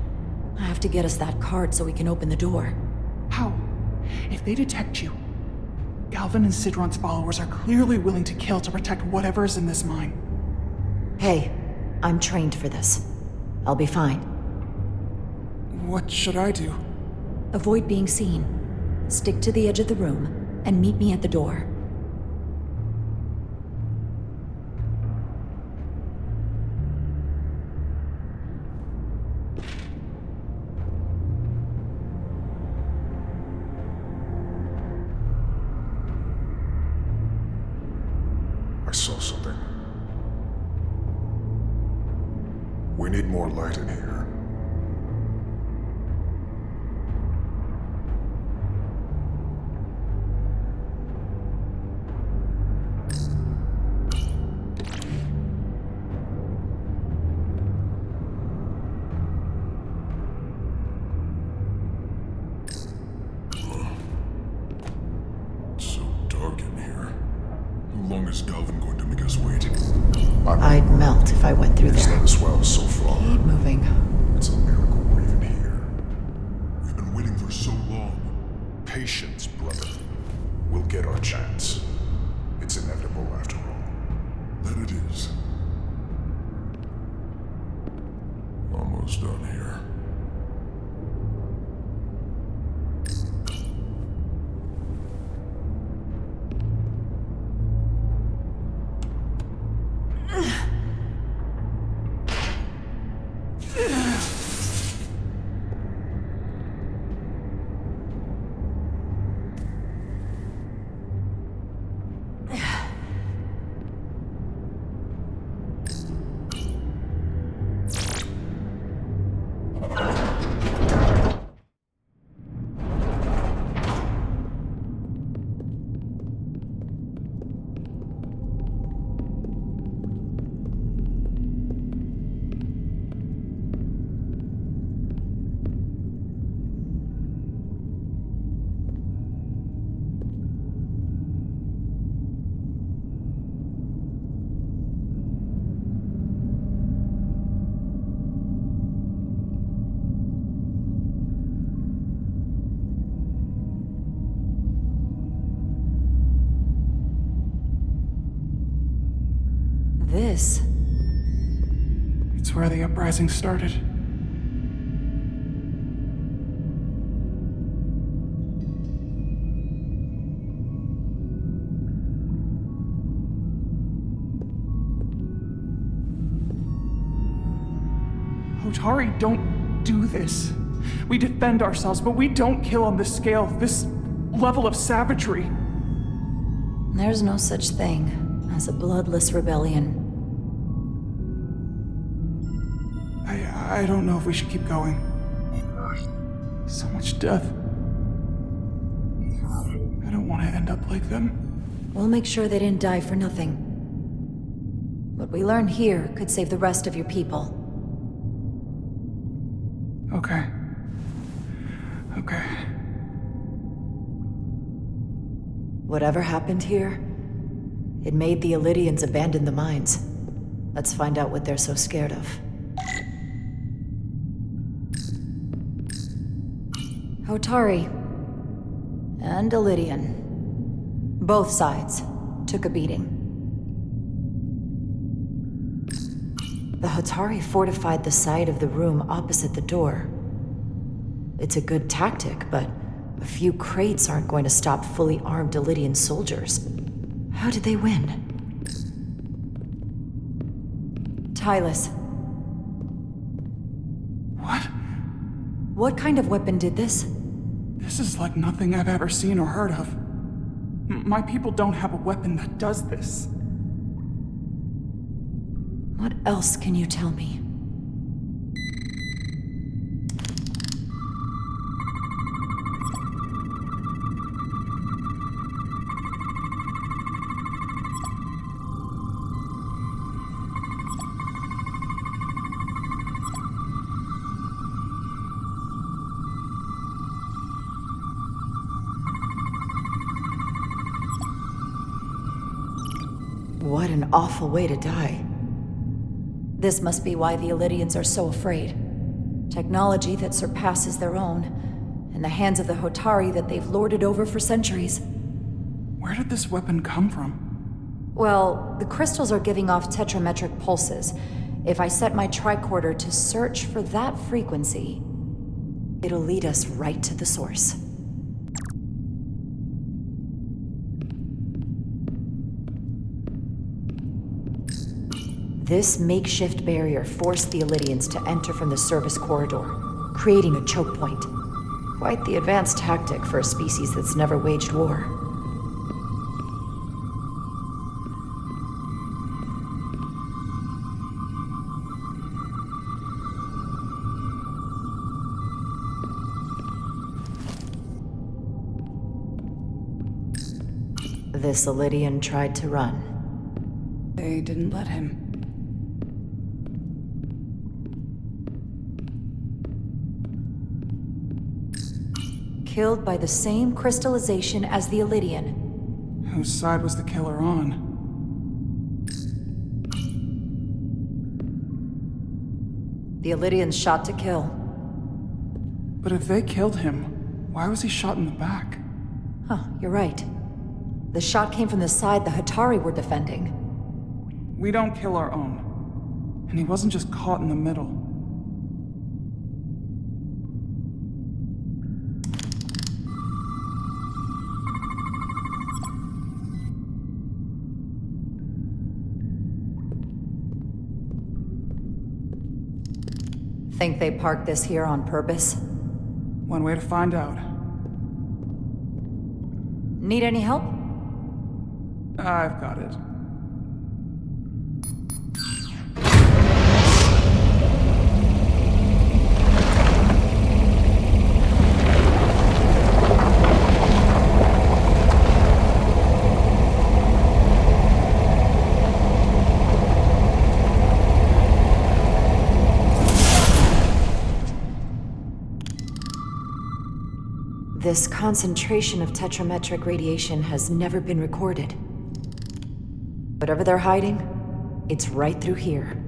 I have to get us that card so we can open the door. How? If they detect you, Galvin and Sidron's followers are clearly willing to kill to protect whatever's in this mine. Hey, I'm trained for this. I'll be fine. What should I do? Avoid being seen. Stick to the edge of the room, and meet me at the door. I saw something. We need more light in here. I'd melt if I went through there. That as well so far. Keep moving. It's a miracle we're even here. We've been waiting for so long. Patience, brother. We'll get our chance. It's inevitable after all. That it is. almost done here. This? It's where the uprising started. Otari, don't do this. We defend ourselves, but we don't kill on this scale, this level of savagery. There's no such thing as a bloodless rebellion. I don't know if we should keep going. So much death. I don't want to end up like them. We'll make sure they didn't die for nothing. What we learn here could save the rest of your people. Okay. Okay. Whatever happened here, it made the Illydians abandon the mines. Let's find out what they're so scared of. Otari and Illydian. Both sides took a beating. The Otari fortified the side of the room opposite the door. It's a good tactic, but a few crates aren't going to stop fully armed Illydian soldiers. How did they win? Tylus. What? What kind of weapon did this? This is like nothing I've ever seen or heard of. My people don't have a weapon that does this. What else can you tell me? What an awful way to die. This must be why the Illydians are so afraid. Technology that surpasses their own, in the hands of the Otari that they've lorded over for centuries. Where did this weapon come from? Well, the crystals are giving off tetrametric pulses. If I set my tricorder to search for that frequency, it'll lead us right to the source. This makeshift barrier forced the Illydians to enter from the service corridor, creating a choke point. Quite the advanced tactic for a species that's never waged war. This Illydian tried to run. They didn't let him. Killed by the same crystallization as the Illydian. Whose side was the killer on? The Illydians shot to kill. But if they killed him, why was he shot in the back? Huh, you're right. The shot came from the side the Otari were defending. We don't kill our own. And he wasn't just caught in the middle. Think they parked this here on purpose? One way to find out. Need any help? I've got it. This concentration of tetrametric radiation has never been recorded. Whatever they're hiding, it's right through here.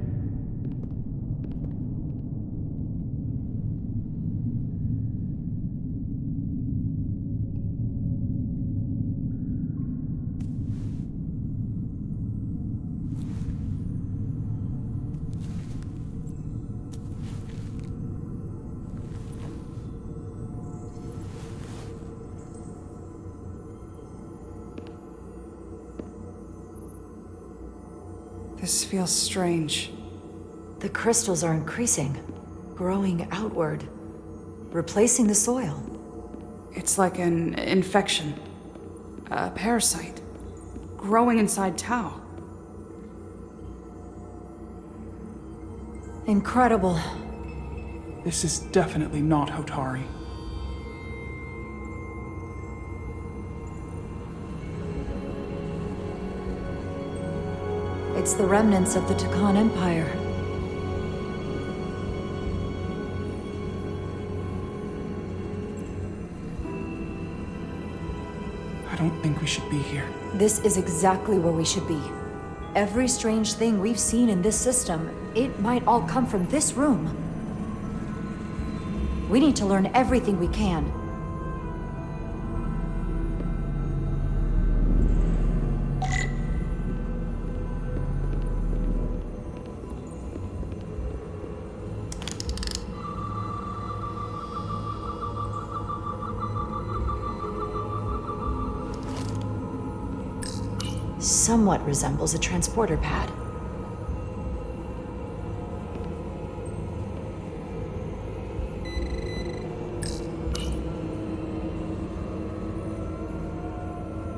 This feels strange. The crystals are increasing, growing outward, replacing the soil. It's like an infection. A parasite. Growing inside Tau. Incredible. This is definitely not Hotari. It's the remnants of the Takan Empire. I don't think we should be here. This is exactly where we should be. Every strange thing we've seen in this system, it might all come from this room. We need to learn everything we can. Somewhat resembles a transporter pad.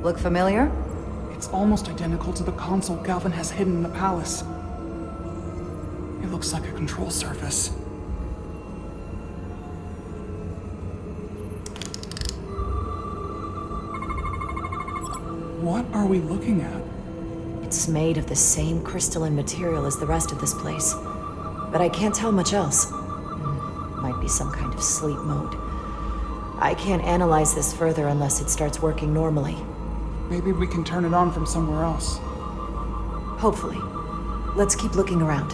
Look familiar? It's almost identical to the console Galvin has hidden in the palace. It looks like a control surface. What are we looking at? It's made of the same crystalline material as the rest of this place, but I can't tell much else. Might be some kind of sleep mode. I can't analyze this further unless it starts working normally. Maybe we can turn it on from somewhere else. Hopefully. Let's keep looking around.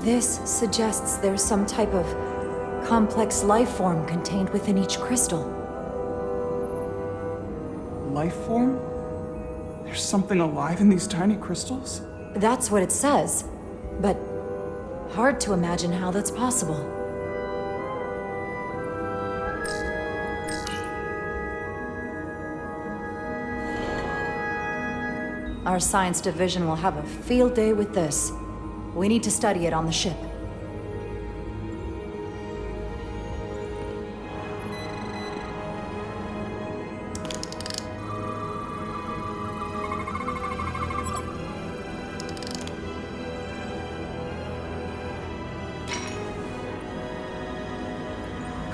This suggests there's some type of complex life form contained within each crystal. Life form? There's something alive in these tiny crystals? That's what it says, but hard to imagine how that's possible. Our science division will have a field day with this. We need to study it on the ship.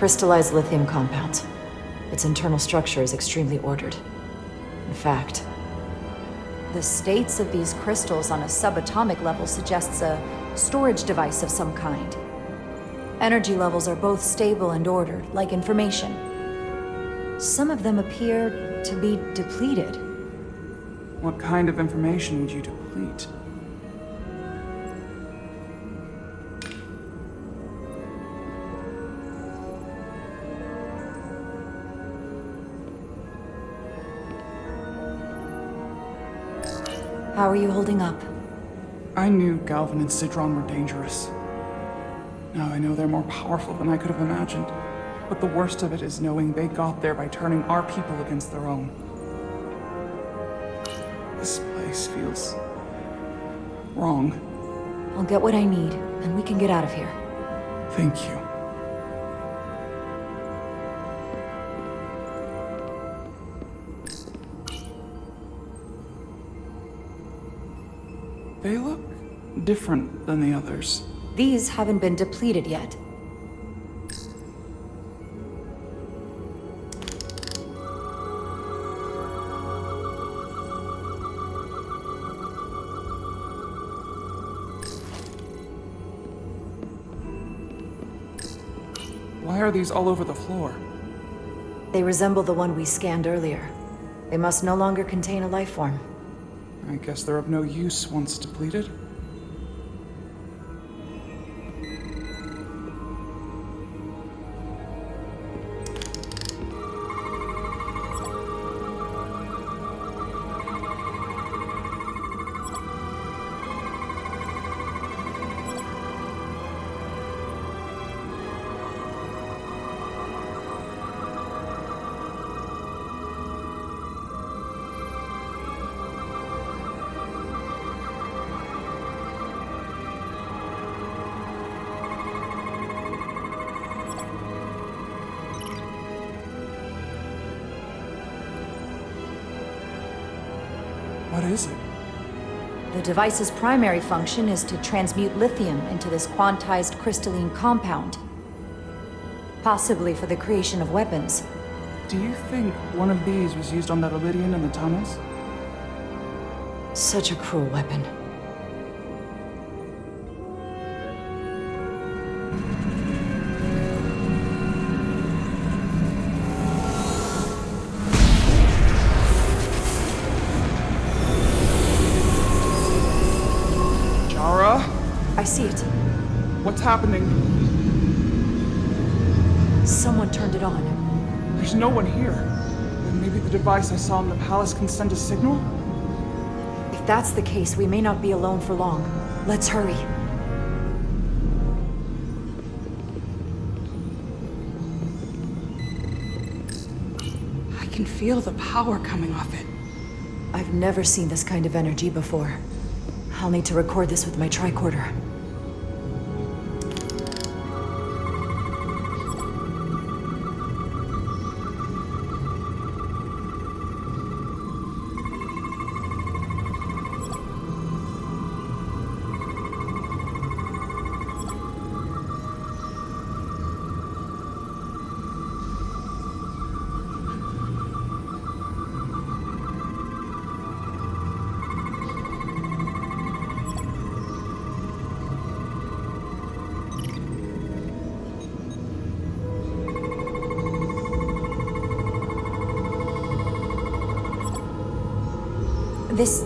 crystallized lithium compound. Its internal structure is extremely ordered. In fact, the states of these crystals on a subatomic level suggests a storage device of some kind. Energy levels are both stable and ordered, like information. Some of them appear to be depleted. What kind of information would you deplete? How are you holding up? I knew Galvin and Sidron were dangerous. Now I know they're more powerful than I could have imagined. But the worst of it is knowing they got there by turning our people against their own. This place feels wrong. I'll get what I need, and we can get out of here. Thank you. They look different than the others. These haven't been depleted yet. Why are these all over the floor? They resemble the one we scanned earlier. They must no longer contain a life form. I guess they're of no use once depleted. What is it? The device's primary function is to transmute lithium into this quantized crystalline compound. Possibly for the creation of weapons. Do you think one of these was used on that Elydian in the tunnels? Such a cruel weapon. I see it. What's happening? Someone turned it on. There's no one here. Then maybe the device I saw in the palace can send a signal? If that's the case, we may not be alone for long. Let's hurry. I can feel the power coming off it. I've never seen this kind of energy before. I'll need to record this with my tricorder. This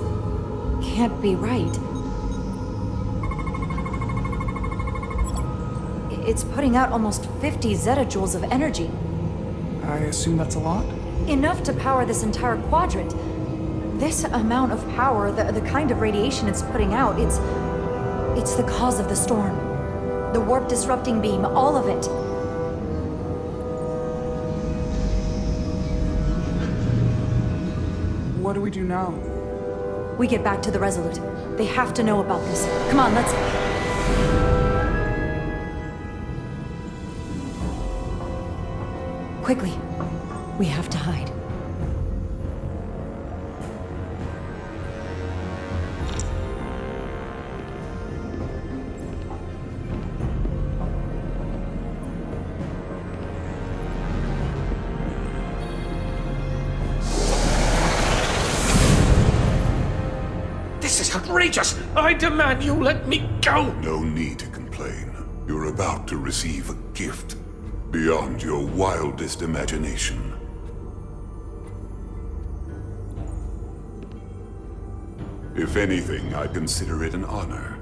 can't be right. It's putting out almost 50 zettajoules of energy. I assume that's a lot? Enough to power this entire quadrant. This amount of power, the kind of radiation it's putting out, it's the cause of the storm. The warp disrupting beam, all of it. What do we do now? We get back to the Resolute. They have to know about this. Come on, let's... Quickly. We have to hide. is outrageous! I demand you let me go! No need to complain. You're about to receive a gift beyond your wildest imagination. If anything, I consider it an honor.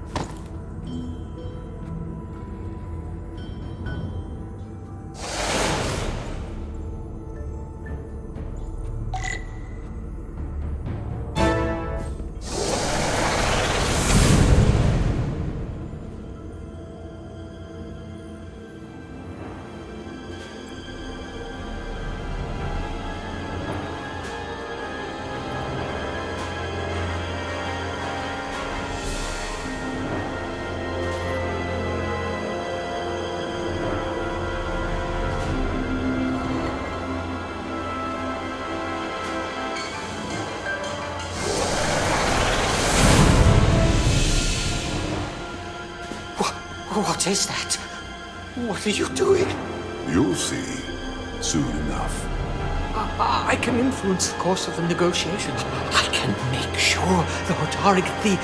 What is that? What are you doing? You'll see soon enough. I can influence the course of the negotiations. I can make sure the Hotari get the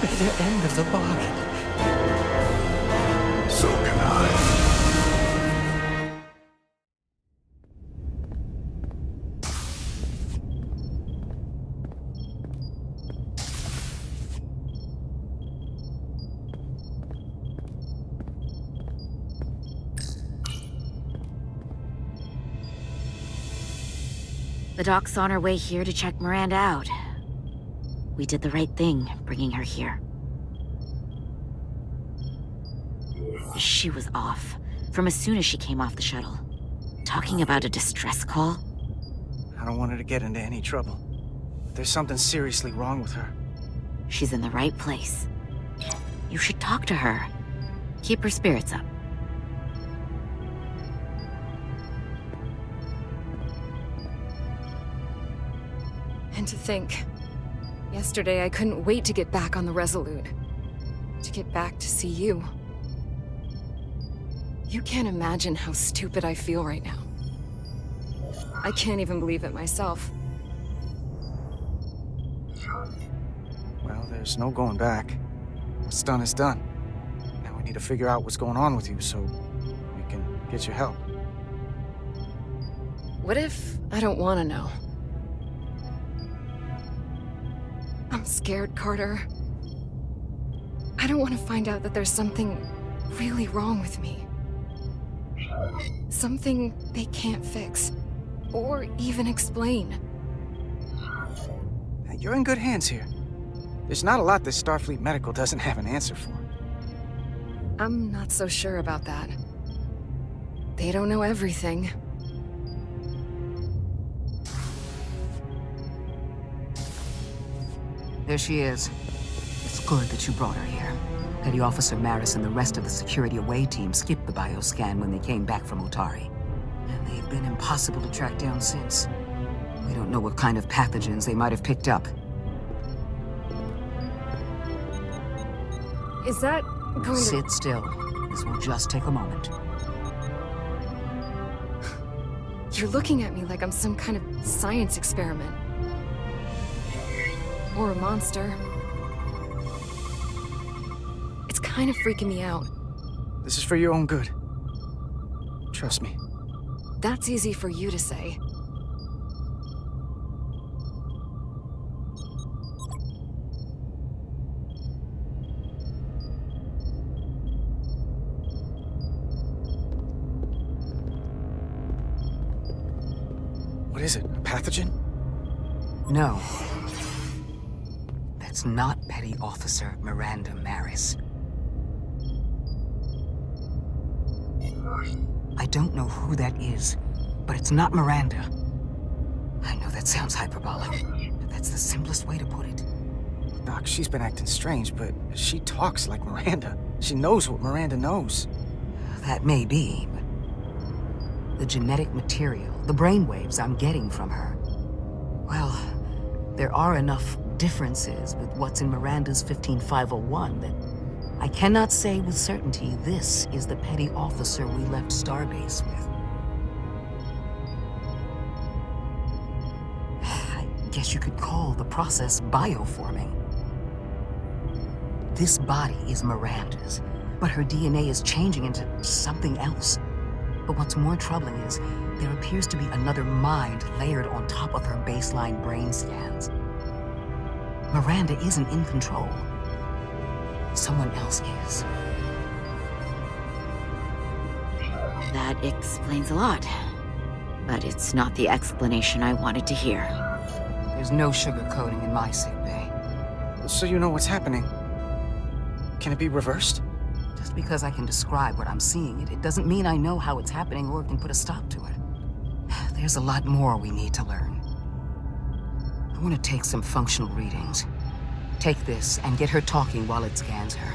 better end of the bargain. So can I. The doc's on her way here to check Miranda out. We did the right thing, bringing her here. She was off, from as soon as she came off the shuttle. Talking about a distress call? I don't want her to get into any trouble. There's something seriously wrong with her. She's in the right place. You should talk to her. Keep her spirits up. And to think, yesterday I couldn't wait to get back on the Resolute. To get back to see you. You can't imagine how stupid I feel right now. I can't even believe it myself. Well, there's no going back. What's done is done. Now we need to figure out what's going on with you so we can get you help. What if I don't want to know? I'm scared, Carter. I don't want to find out that there's something really wrong with me. Something they can't fix, or even explain. You're in good hands here. There's not a lot that Starfleet Medical doesn't have an answer for. I'm not so sure about that. They don't know everything. There she is. It's good that you brought her here. Petty Officer Maris and the rest of the security away team skipped the bioscan when they came back from Otari. And they've been impossible to track down since. We don't know what kind of pathogens they might have picked up. Is that going to... Sit still. This will just take a moment. You're looking at me like I'm some kind of science experiment. Or a monster. It's kind of freaking me out. This is for your own good. Trust me. That's easy for you to say. What is it? A pathogen? No. That's not Petty Officer Miranda Maris. I don't know who that is, but it's not Miranda. I know that sounds hyperbolic, but that's the simplest way to put it. Doc, she's been acting strange, but she talks like Miranda. She knows what Miranda knows. That may be, but the genetic material, the brainwaves I'm getting from her, well, there are enough differences with what's in Miranda's 15501 that I cannot say with certainty this is the petty officer we left Starbase with. I guess you could call the process bioforming. This body is Miranda's, but her DNA is changing into something else. But what's more troubling is there appears to be another mind layered on top of her baseline brain scans. Miranda isn't in control. Someone else is. That explains a lot. But it's not the explanation I wanted to hear. There's no sugarcoating in my sickbay. So you know what's happening. Can it be reversed? Just because I can describe what I'm seeing, it doesn't mean I know how it's happening or can put a stop to it. There's a lot more we need to learn. I want to take some functional readings. Take this and get her talking while it scans her.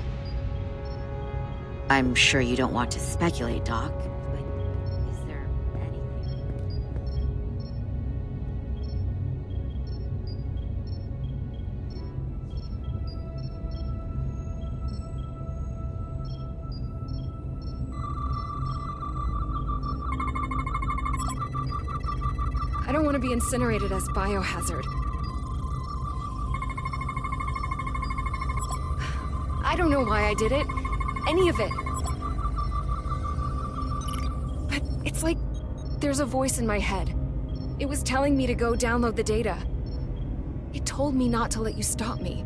I'm sure you don't want to speculate, Doc, but is there anything? I don't want to be incinerated as biohazard. I don't know why I did it. Any of it. But it's like there's a voice in my head. It was telling me to go download the data. It told me not to let you stop me.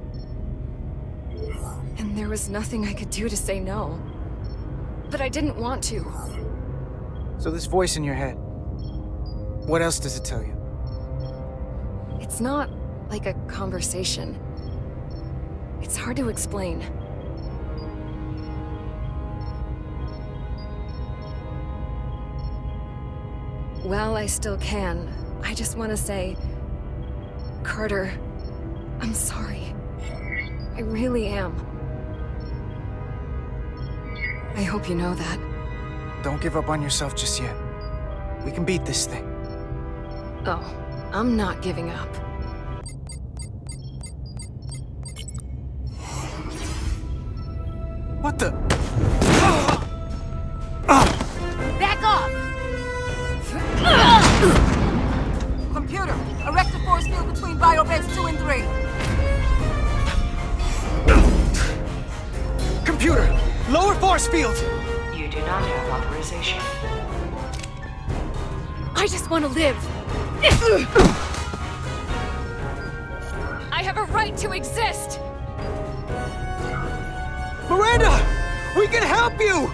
And there was nothing I could do to say no. But I didn't want to. So this voice in your head, what else does it tell you? It's not like a conversation. It's hard to explain. Well, I still can. I just want to say, Carter, I'm sorry. I really am. I hope you know that. Don't give up on yourself just yet. We can beat this thing. Oh, I'm not giving up. What the? Back off! Computer, erect a force field between biobeds 2 and 3. Computer, lower force field! You do not have authorization. I just want to live. I have a right to exist. Miranda! We can help you!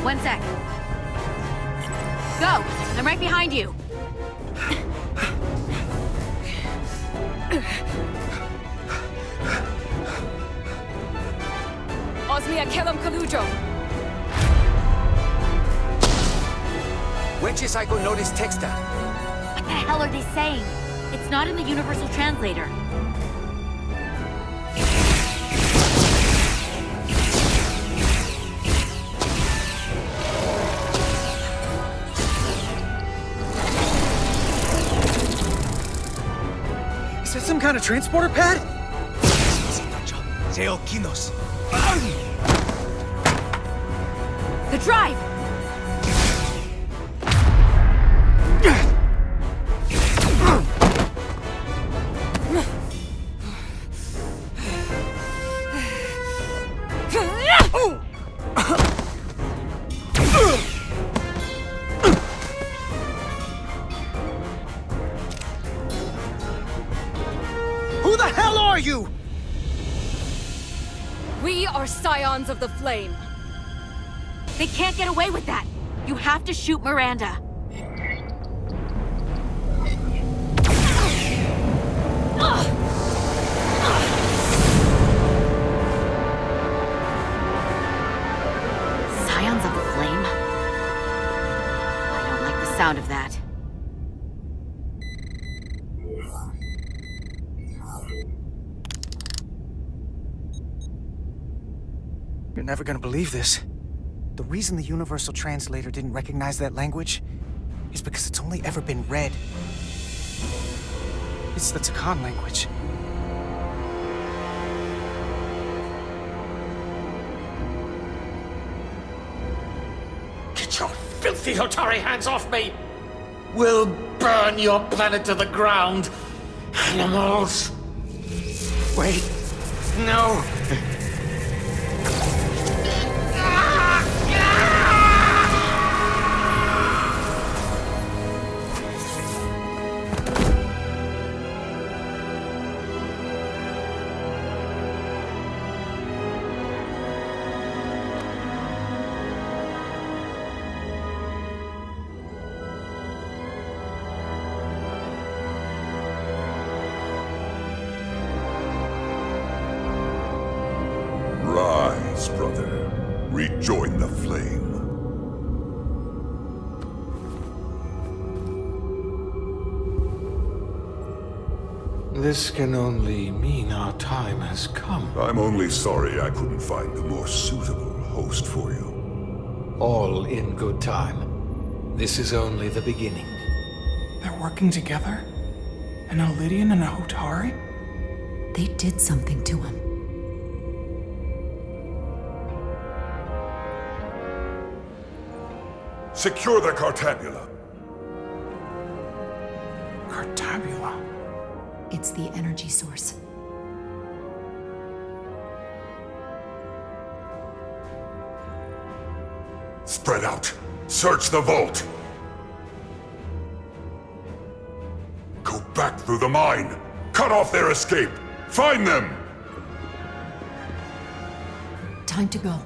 1 sec. Go! I'm right behind you. Osmia Kellam Kalujo. Wenches I go notice texta. What the hell are they saying? It's not in the universal translator. Is that some kind of transporter pad? The drive! Who the hell are you? We are scions of the flame. They can't get away with that. You have to shoot Miranda. Scions of the flame? I don't like the sound of that. You're never gonna believe this. The reason the Universal Translator didn't recognize that language is because it's only ever been read. It's the Takan language. Get your filthy Hotari hands off me! We'll burn your planet to the ground, animals! Wait. No! Rise, brother. Rejoin the flame. This can only mean our time has come. I'm only sorry I couldn't find a more suitable host for you. All in good time. This is only the beginning. They're working together? An Elidian and a Hotari? They did something to him. Secure the Cartabula. Cartabula? It's the energy source. Spread out. Search the vault. Go back through the mine. Cut off their escape. Find them. Time to go.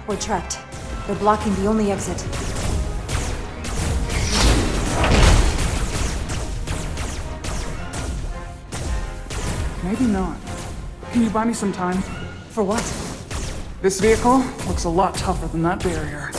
We're trapped. They're blocking the only exit. Maybe not. Can you buy me some time? For what? This vehicle looks a lot tougher than that barrier.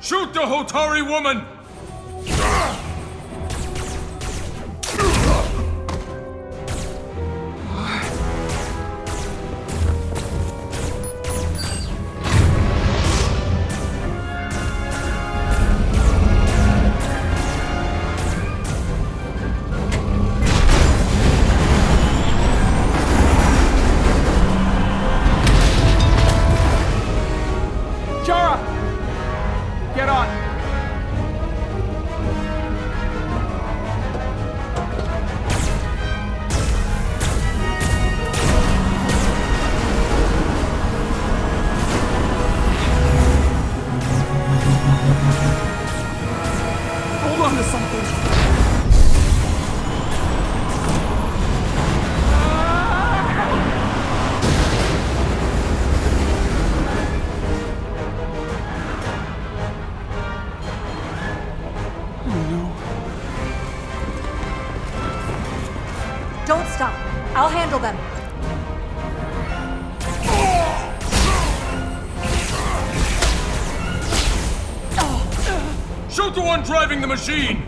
Shoot the Hotari woman! Don't stop. I'll handle them. Shoot the one driving the machine!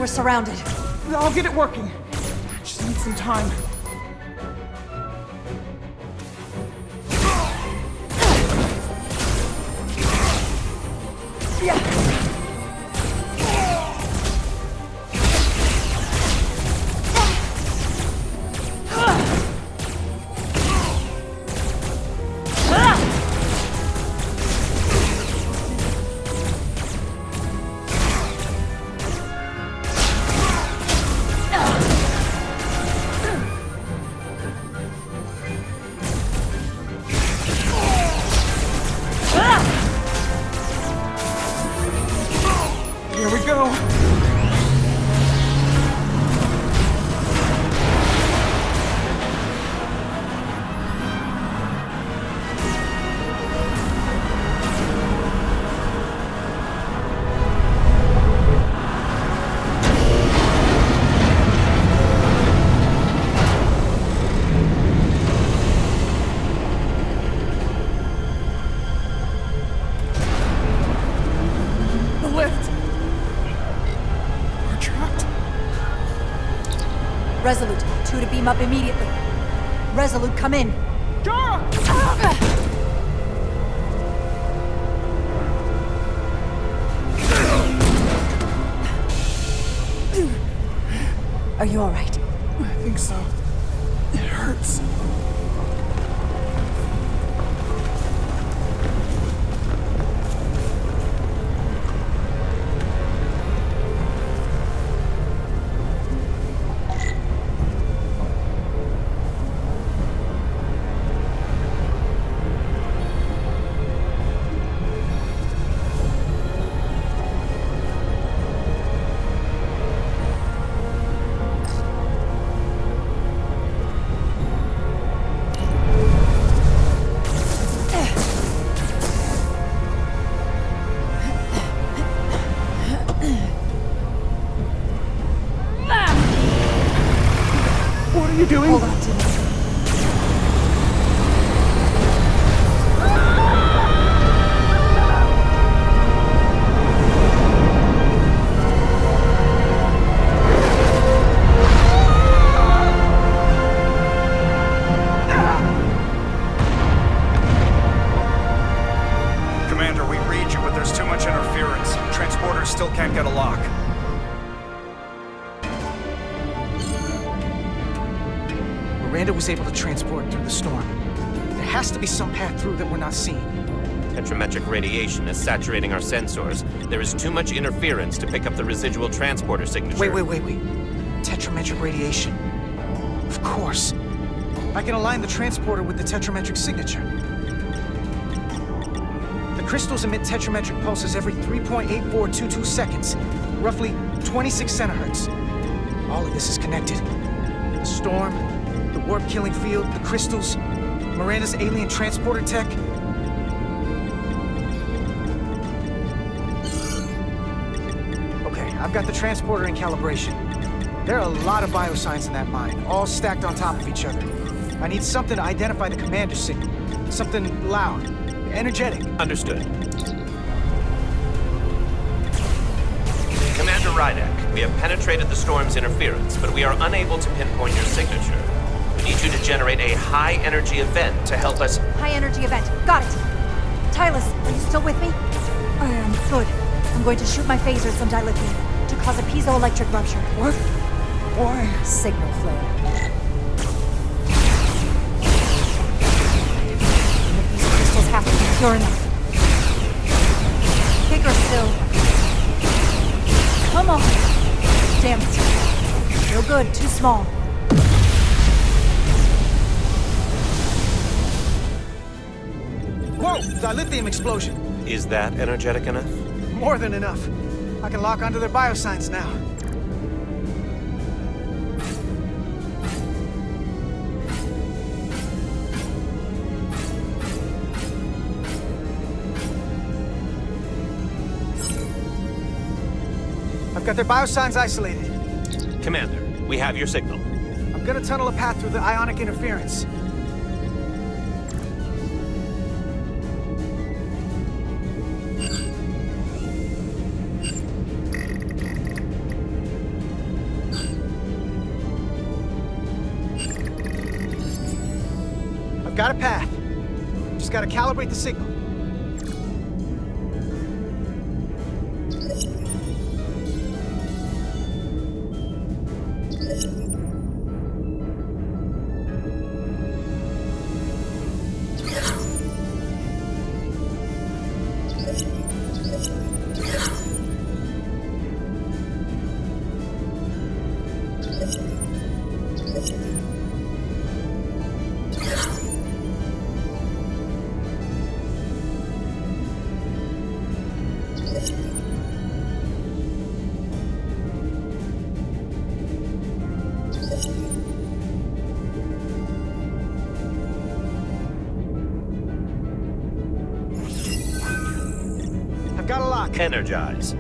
Surrounded. I'll get it working. Just need some time. go! Resolute, 2 to beam up immediately. Resolute, come in. Jara! Are you all right? I think so. It hurts. Hold on to me. Commander, we read you, but there's too much interference. Transporters still can't get a lock. Miranda was able to transport through the storm. There has to be some path through that we're not seeing. Tetrametric radiation is saturating our sensors. There is too much interference to pick up the residual transporter signature. Wait. Tetrametric radiation. Of course. I can align the transporter with the tetrametric signature. The crystals emit tetrametric pulses every 3.8422 seconds, roughly 26 centihertz. All of this is connected. The storm, the warp-killing field, the crystals, Miranda's alien transporter tech. Okay, I've got the transporter in calibration. There are a lot of biosigns in that mine, all stacked on top of each other. I need something to identify the commander signal. Something loud, energetic. Understood. Commander Rydek, we have penetrated the storm's interference, but we are unable to pinpoint your signature. We need you to generate a high-energy event to help us... High-energy event. Got it. Tylus, are you still with me? I am. Good. I'm going to shoot my phaser some dilithium to cause a piezoelectric rupture. What? Why? Signal flare. These crystals have to be pure enough. Bigger still. Come on. Damn it. No good. Too small. Whoa! Dilithium explosion! Is that energetic enough? More than enough. I can lock onto their biosigns now. I've got their biosigns isolated. Commander, we have your signal. I'm gonna tunnel a path through the ionic interference. I've got a path. Just gotta calibrate the signal. got a lock. Energize.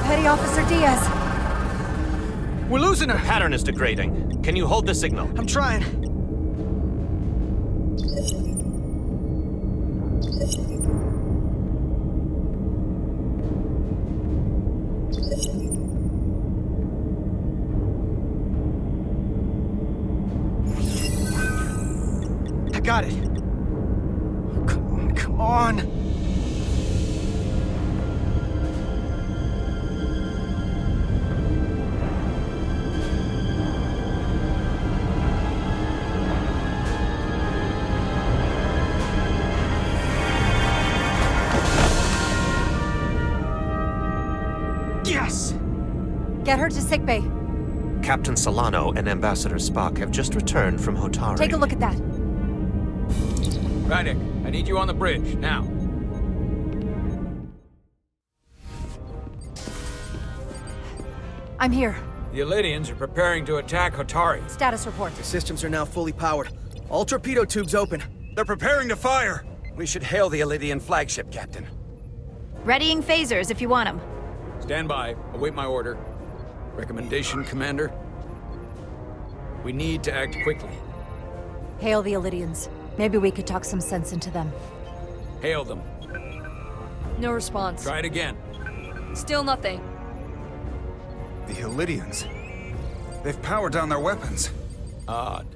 Petty Officer Diaz. We're losing her. The pattern is degrading. Can you hold the signal? I'm trying. I got it. Come on, come on. Yes! Get her to sickbay. Captain Solano and Ambassador Spock have just returned from Hotari. Take a look at that. Rydek, I need you on the bridge, now. I'm here. The Elydians are preparing to attack Hotari. Status report. The systems are now fully powered. All torpedo tubes open. They're preparing to fire! We should hail the Elydian flagship, Captain. Readying phasers if you want them. Stand by. Await my order. Recommendation, Commander? We need to act quickly. Hail the Elydians. Maybe we could talk some sense into them. Hail them. No response. Try it again. Still nothing. The Elydians. They've powered down their weapons. Odd.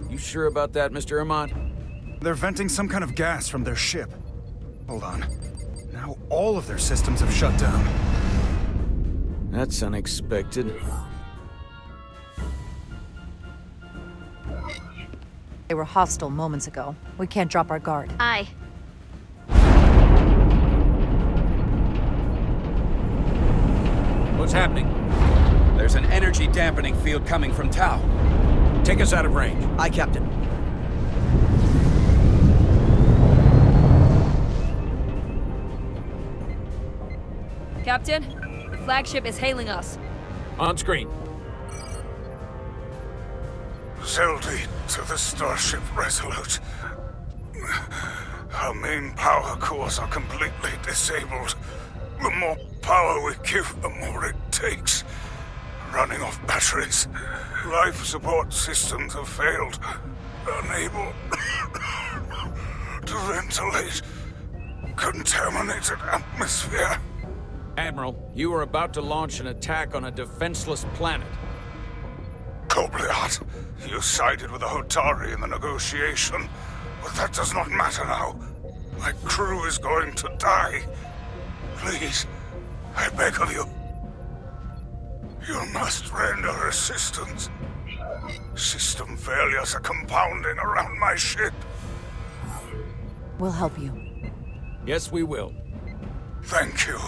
You sure about that, Mr. Ahmad? They're venting some kind of gas from their ship. Hold on. Now all of their systems have shut down. That's unexpected. They were hostile moments ago. We can't drop our guard. Aye. What's happening? There's an energy dampening field coming from Tau. Take us out of range. Aye, Captain. Captain, the flagship is hailing us. On screen. Zeldy to the starship Resolute. Our main power cores are completely disabled. The more power we give, the more it takes. Running off batteries. Life support systems have failed. Unable to ventilate. Contaminated atmosphere. Admiral, you are about to launch an attack on a defenseless planet. Kobliat, you sided with the Hotari in the negotiation, but that does not matter now. My crew is going to die. Please, I beg of you. You must render assistance. System failures are compounding around my ship. We'll help you. Yes, we will. Thank you.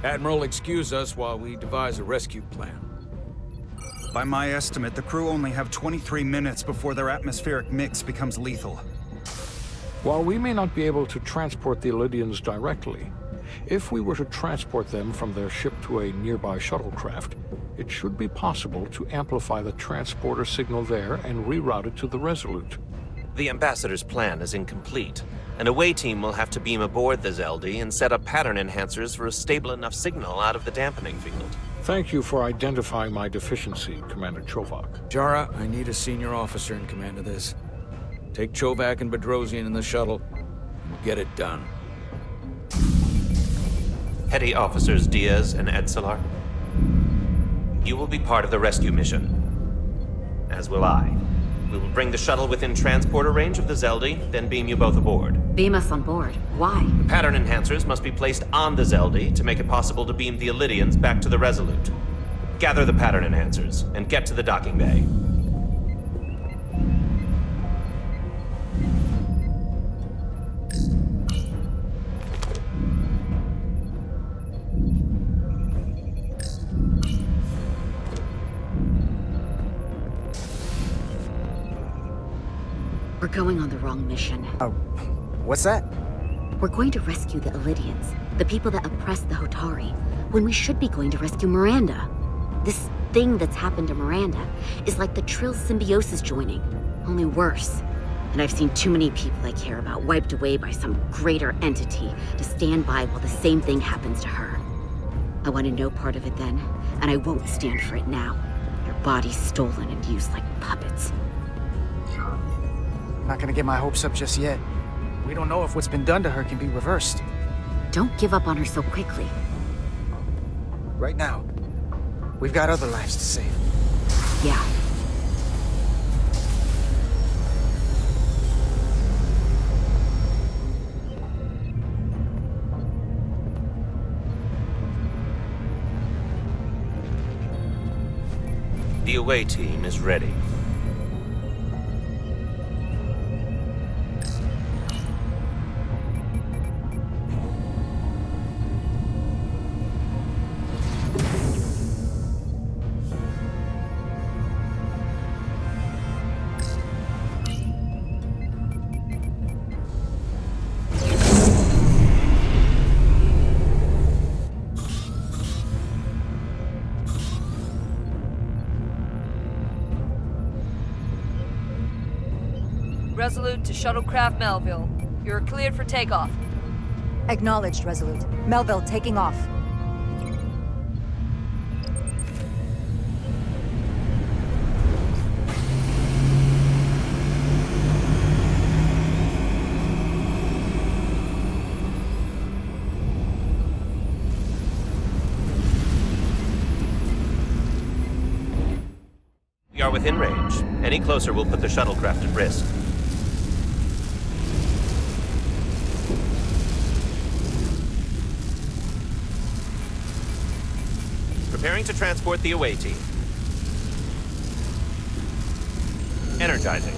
Admiral, excuse us while we devise a rescue plan. By my estimate, the crew only have 23 minutes before their atmospheric mix becomes lethal. While we may not be able to transport the Elydians directly, if we were to transport them from their ship to a nearby shuttlecraft, it should be possible to amplify the transporter signal there and reroute it to the Resolute. The Ambassador's plan is incomplete. An away team will have to beam aboard the Zeldy and set up pattern enhancers for a stable enough signal out of the dampening field. Thank you for identifying my deficiency, Commander Chovak. Jara, I need a senior officer in command of this. Take Chovak and Bedrosian in the shuttle, and get it done. Petty Officers Diaz and Edselar, you will be part of the rescue mission. As will I. We will bring the shuttle within transporter range of the Zeldy, then beam you both aboard. Beam us on board. Why? The pattern enhancers must be placed on the Zeldy to make it possible to beam the Elydians back to the Resolute. Gather the pattern enhancers, and get to the docking bay. going on the wrong mission. Oh, what's that? We're going to rescue the Illidians, the people that oppress the Hotari, when we should be going to rescue Miranda. This thing that's happened to Miranda is like the Trill symbiosis joining, only worse. And I've seen too many people I care about wiped away by some greater entity to stand by while the same thing happens to her. I wanted no part of it then, and I won't stand for it now. Their bodies stolen and used like puppets. I'm not gonna get my hopes up just yet. We don't know if what's been done to her can be reversed. Don't give up on her so quickly. Right now, we've got other lives to save. Yeah. The away team is ready. Resolute to Shuttlecraft Melville. You're cleared for takeoff. Acknowledged, Resolute. Melville, taking off. We are within range. Any closer will put the shuttlecraft at risk. Preparing to transport the away team. Energizing.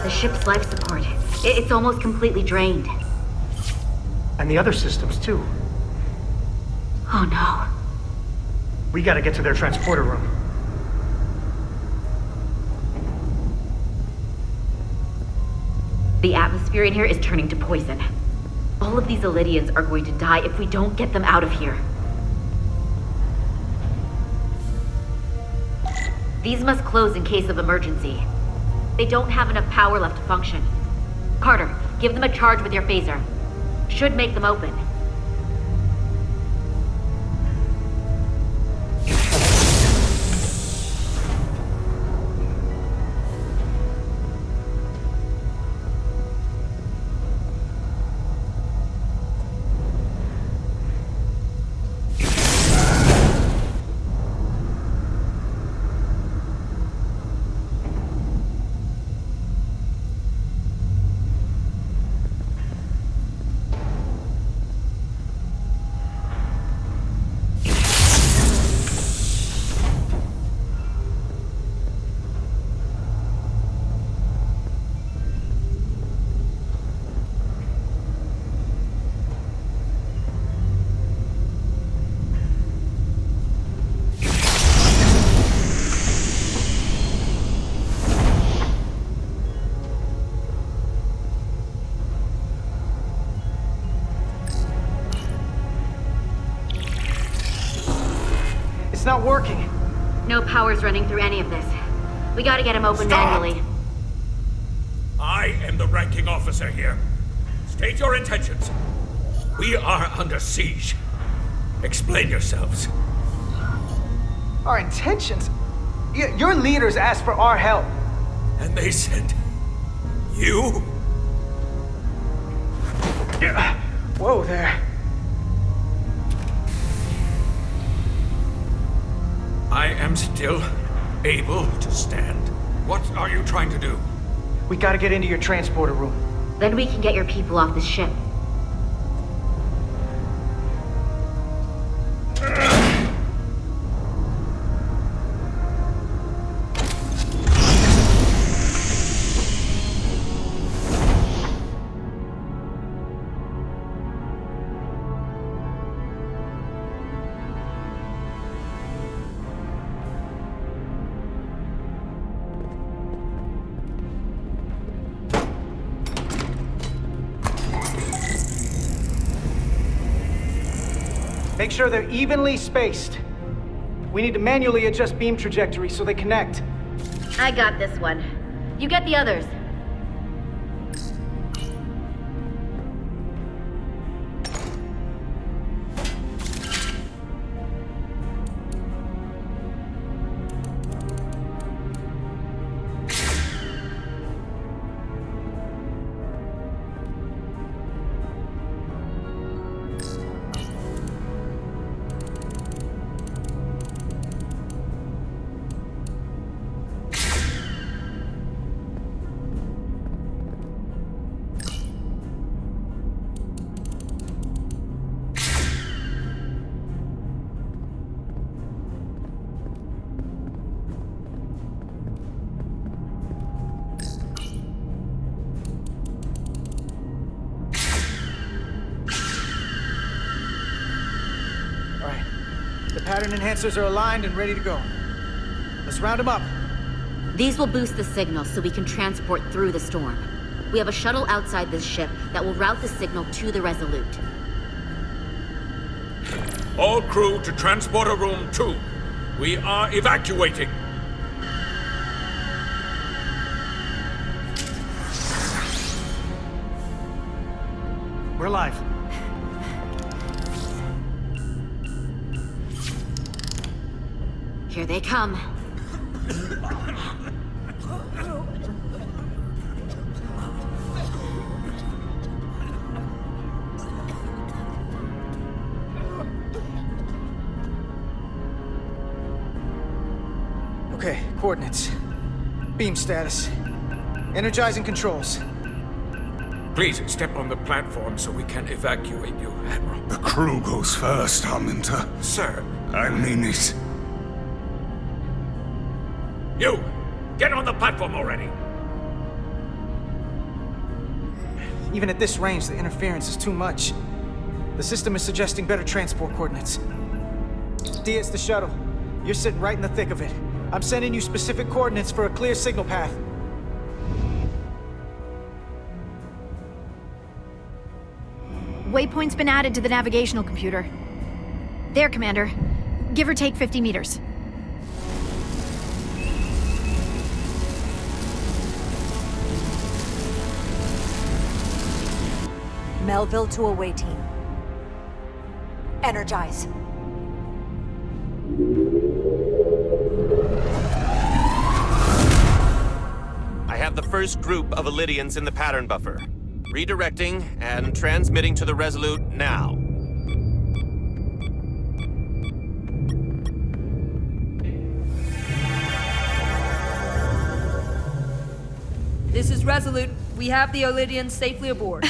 The ship's life support. It's almost completely drained. And the other systems, too. Oh no. We gotta get to their transporter room. The atmosphere in here is turning to poison. All of these Illidians are going to die if we don't get them out of here. These must close in case of emergency. They don't have enough power left to function. Carter, give them a charge with your phaser. Should make them open. It's not working. No power's running through any of this. We gotta get him open manually. I am the ranking officer here. State your intentions. We are under siege. Explain yourselves. Our intentions? Your leaders asked for our help. And they sent you? Whoa there. I am still able to stand. What are you trying to do? We gotta get into your transporter room. Then we can get your people off the ship. Make sure they're evenly spaced. We need to manually adjust beam trajectory so they connect. I got this one. You get the others. Pattern enhancers are aligned and ready to go. Let's round them up. These will boost the signal so we can transport through the storm. We have a shuttle outside this ship that will route the signal to the Resolute. All crew to Transporter Room 2. We are evacuating. We're live. Here they come. Okay, coordinates. Beam status. Energizing controls. Please step on the platform so we can evacuate you, Admiral. The crew goes first, Arminta. Sir. I mean it. You! Get on the platform already! Even at this range, the interference is too much. The system is suggesting better transport coordinates. D, it's the shuttle. You're sitting right in the thick of it. I'm sending you specific coordinates for a clear signal path. Waypoint's been added to the navigational computer. There, Commander. Give or take 50 meters. Melville to away team. Energize. I have the first group of Illydians in the pattern buffer. Redirecting and transmitting to the Resolute now. This is Resolute. We have the Illydians safely aboard.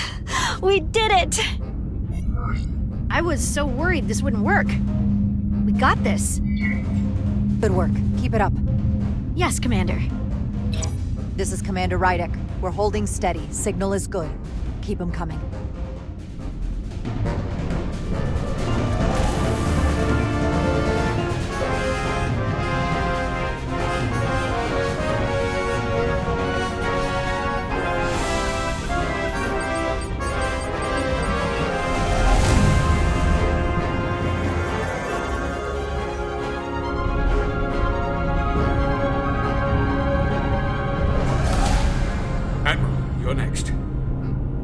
We did it! I was so worried this wouldn't work. We got this. Good work. Keep it up. Yes, Commander. This is Commander Rydek. We're holding steady. Signal is good. Keep them coming.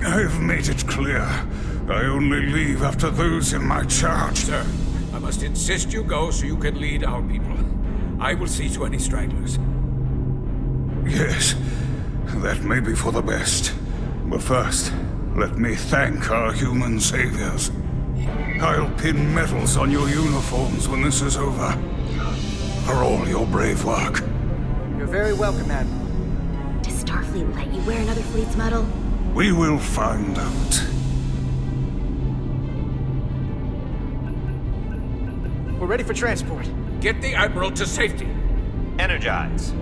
I've made it clear. I only leave after those in my charge. Sir, I must insist you go so you can lead our people. I will see to any stragglers. Yes, that may be for the best. But first, let me thank our human saviors. I'll pin medals on your uniforms when this is over. For all your brave work. You're very welcome, Admiral. Does Starfleet let you wear another fleet's medal? We will find out. We're ready for transport. Get the Admiral to safety. Energize.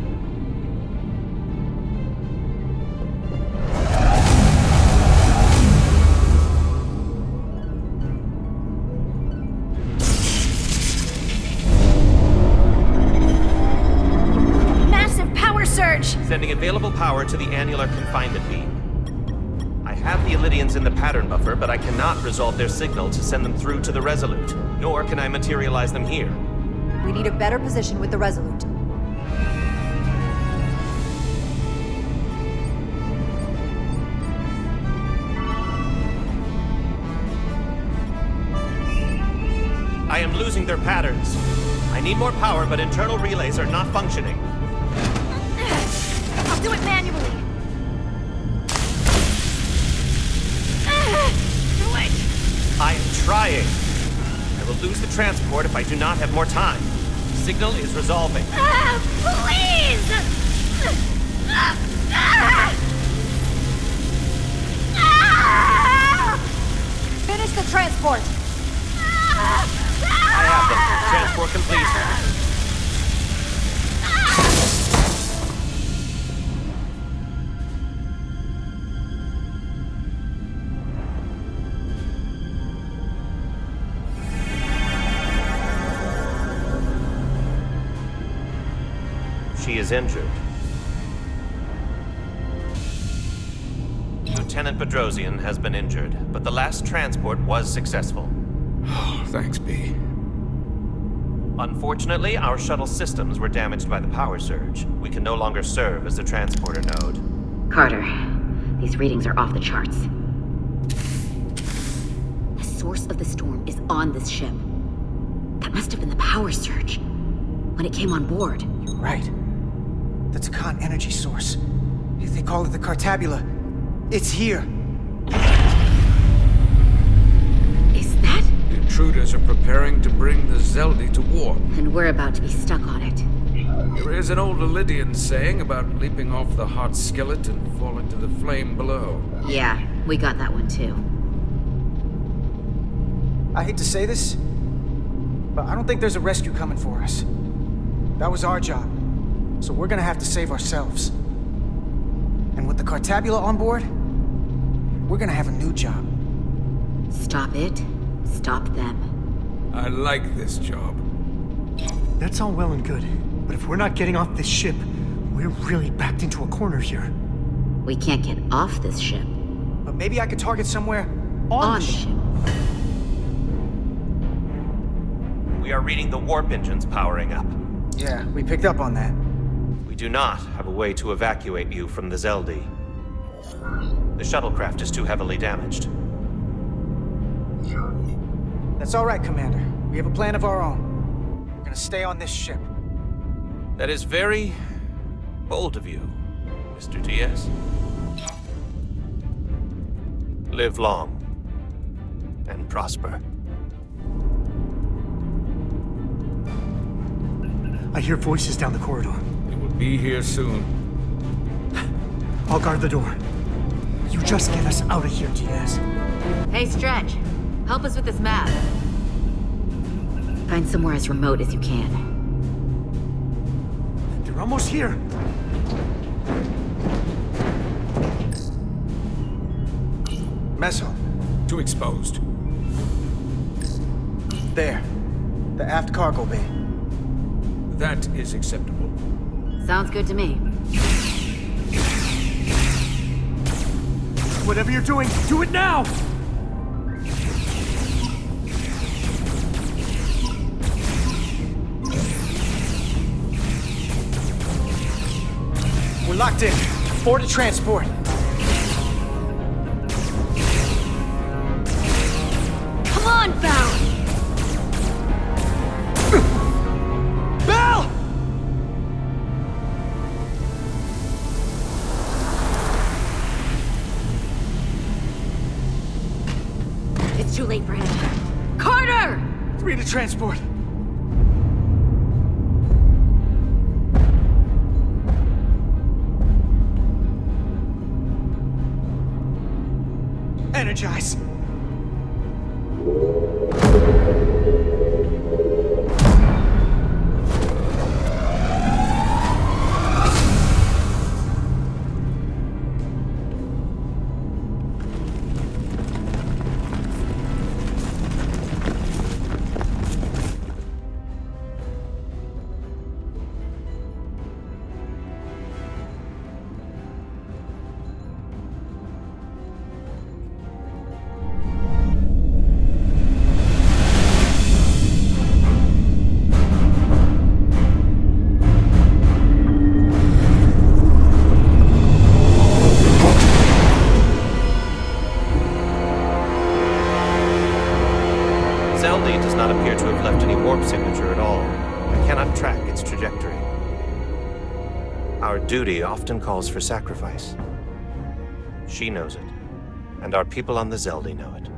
Sending available power to the annular confinement beam. I have the Illydians in the pattern buffer, but I cannot resolve their signal to send them through to the Resolute, nor can I materialize them here. We need a better position with the Resolute. I am losing their patterns. I need more power, but internal relays are not functioning. I'll do it manually. Do it! I am trying. I will lose the transport if I do not have more time. Signal is resolving. Please! Finish the transport! I have them. Transport complete. She is injured. Lieutenant Bedrosian has been injured, but the last transport was successful. Thanks, B. Unfortunately, our shuttle systems were damaged by the power surge. We can no longer serve as the transporter node. Carter, these readings are off the charts. The source of the storm is on this ship. That must have been the power surge when it came on board. You're right. The Takan energy source. They call it the Cartabula. It's here. Is that? The intruders are preparing to bring the Zeldi to warp. And we're about to be stuck on it. There is an old Illydian saying about leaping off the hot skillet and falling to the flame below. Yeah, we got that one too. I hate to say this, but I don't think there's a rescue coming for us. That was our job, so we're gonna have to save ourselves. And with the Cartabula on board, we're gonna have a new job. Stop it. Stop them. I like this job. That's all well and good, but if we're not getting off this ship, we're really backed into a corner here. We can't get off this ship. But maybe I could target somewhere on the ship. We are reading the warp engines powering up. Yeah, we picked up on that. We do not have a way to evacuate you from the Zeldi. The shuttlecraft is too heavily damaged. That's all right, Commander. We have a plan of our own. We're gonna stay on this ship. That is very bold of you, Mr. Diaz. Live long and prosper. I hear voices down the corridor. They will be here soon. I'll guard the door. You just get us out of here, Diaz. Hey, Stretch. Help us with this map. Find somewhere as remote as you can. They're almost here. Mess hall. Too exposed. There. The aft cargo bay. That is acceptable. Sounds good to me. Whatever you're doing, do it now! We're locked in. Board to transport. Come on, Val! Bell! It's too late for him. Carter! 3 to transport. Energize. Zeldy does not appear to have left any warp signature at all. I cannot track its trajectory. Our duty often calls for sacrifice. She knows it, and our people on the Zeldy know it.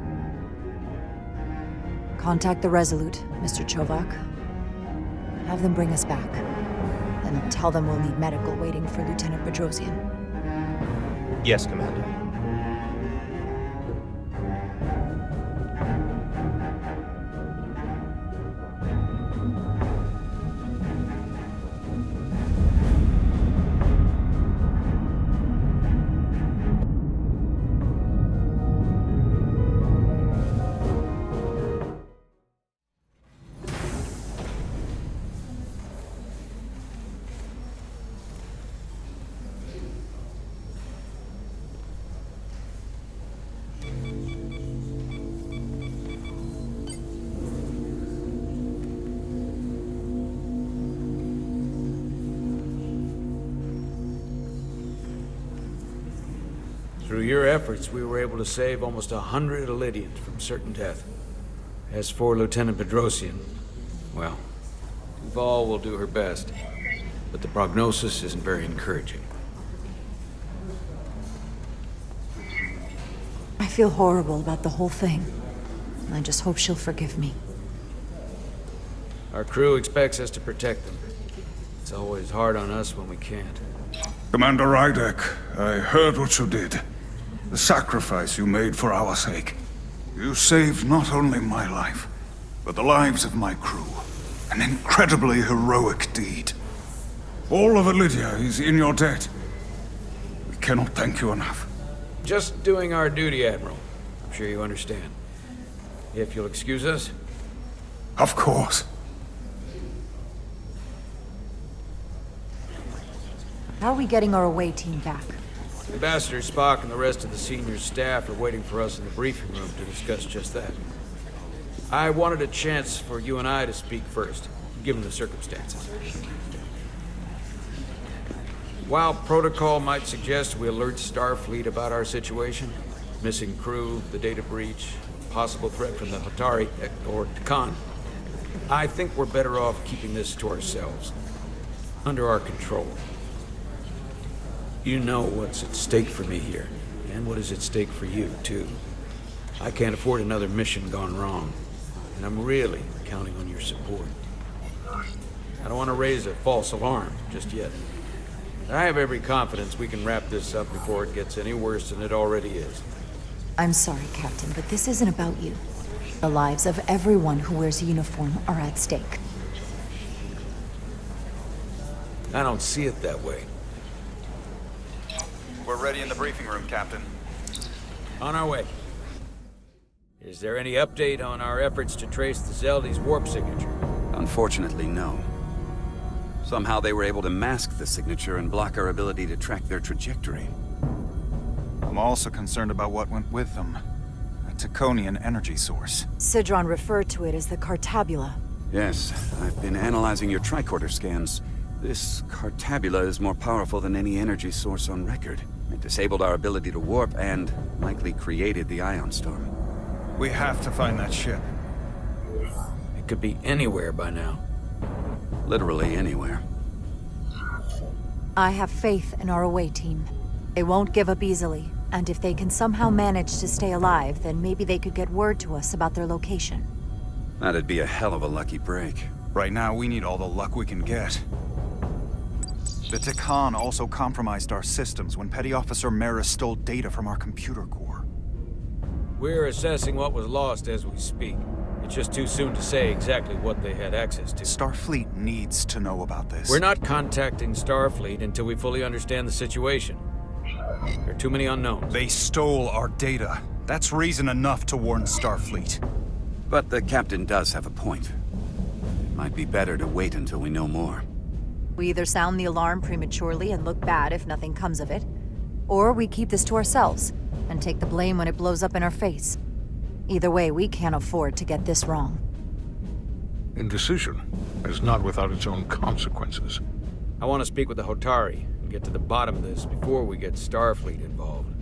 Contact the Resolute, Mr. Chovak. Have them bring us back. And tell them we'll need medical waiting for Lieutenant Bedrosian. Yes, Commander. Through your efforts, we were able to save almost 100 Elydians from certain death. As for Lieutenant Bedrosian, well, Duval will do her best, but the prognosis isn't very encouraging. I feel horrible about the whole thing. I just hope she'll forgive me. Our crew expects us to protect them. It's always hard on us when we can't. Commander Rydek, I heard what you did. The sacrifice you made for our sake. You saved not only my life, but the lives of my crew. An incredibly heroic deed. All of Elydia is in your debt. We cannot thank you enough. Just doing our duty, Admiral. I'm sure you understand. If you'll excuse us? Of course. How are we getting our away team back? Ambassador Spock and the rest of the senior staff are waiting for us in the briefing room to discuss just that. I wanted a chance for you and I to speak first, given the circumstances. While protocol might suggest we alert Starfleet about our situation, missing crew, the data breach, possible threat from the Hatari, or Khan, I think we're better off keeping this to ourselves, under our control. You know what's at stake for me here, and what is at stake for you, too. I can't afford another mission gone wrong, and I'm really counting on your support. I don't want to raise a false alarm just yet. I have every confidence we can wrap this up before it gets any worse than it already is. I'm sorry, Captain, but this isn't about you. The lives of everyone who wears a uniform are at stake. I don't see it that way. We're ready in the briefing room, Captain. On our way. Is there any update on our efforts to trace the Zeldy's warp signature? Unfortunately, no. Somehow they were able to mask the signature and block our ability to track their trajectory. I'm also concerned about what went with them. A Taconian energy source. Sidron referred to it as the Cartabula. Yes, I've been analyzing your tricorder scans. This Cartabula is more powerful than any energy source on record. It disabled our ability to warp and likely created the ion storm. We have to find that ship. It could be anywhere by now. Literally anywhere. I have faith in our away team. They won't give up easily, and if they can somehow manage to stay alive, then maybe they could get word to us about their location. That'd be a hell of a lucky break. Right now, we need all the luck we can get. The Takan also compromised our systems when Petty Officer Maris stole data from our computer core. We're assessing what was lost as we speak. It's just too soon to say exactly what they had access to. Starfleet needs to know about this. We're not contacting Starfleet until we fully understand the situation. There are too many unknowns. They stole our data. That's reason enough to warn Starfleet. But the captain does have a point. It might be better to wait until we know more. We either sound the alarm prematurely and look bad if nothing comes of it, or we keep this to ourselves and take the blame when it blows up in our face. Either way, we can't afford to get this wrong. Indecision is not without its own consequences. I want to speak with the Hotari and get to the bottom of this before we get Starfleet involved.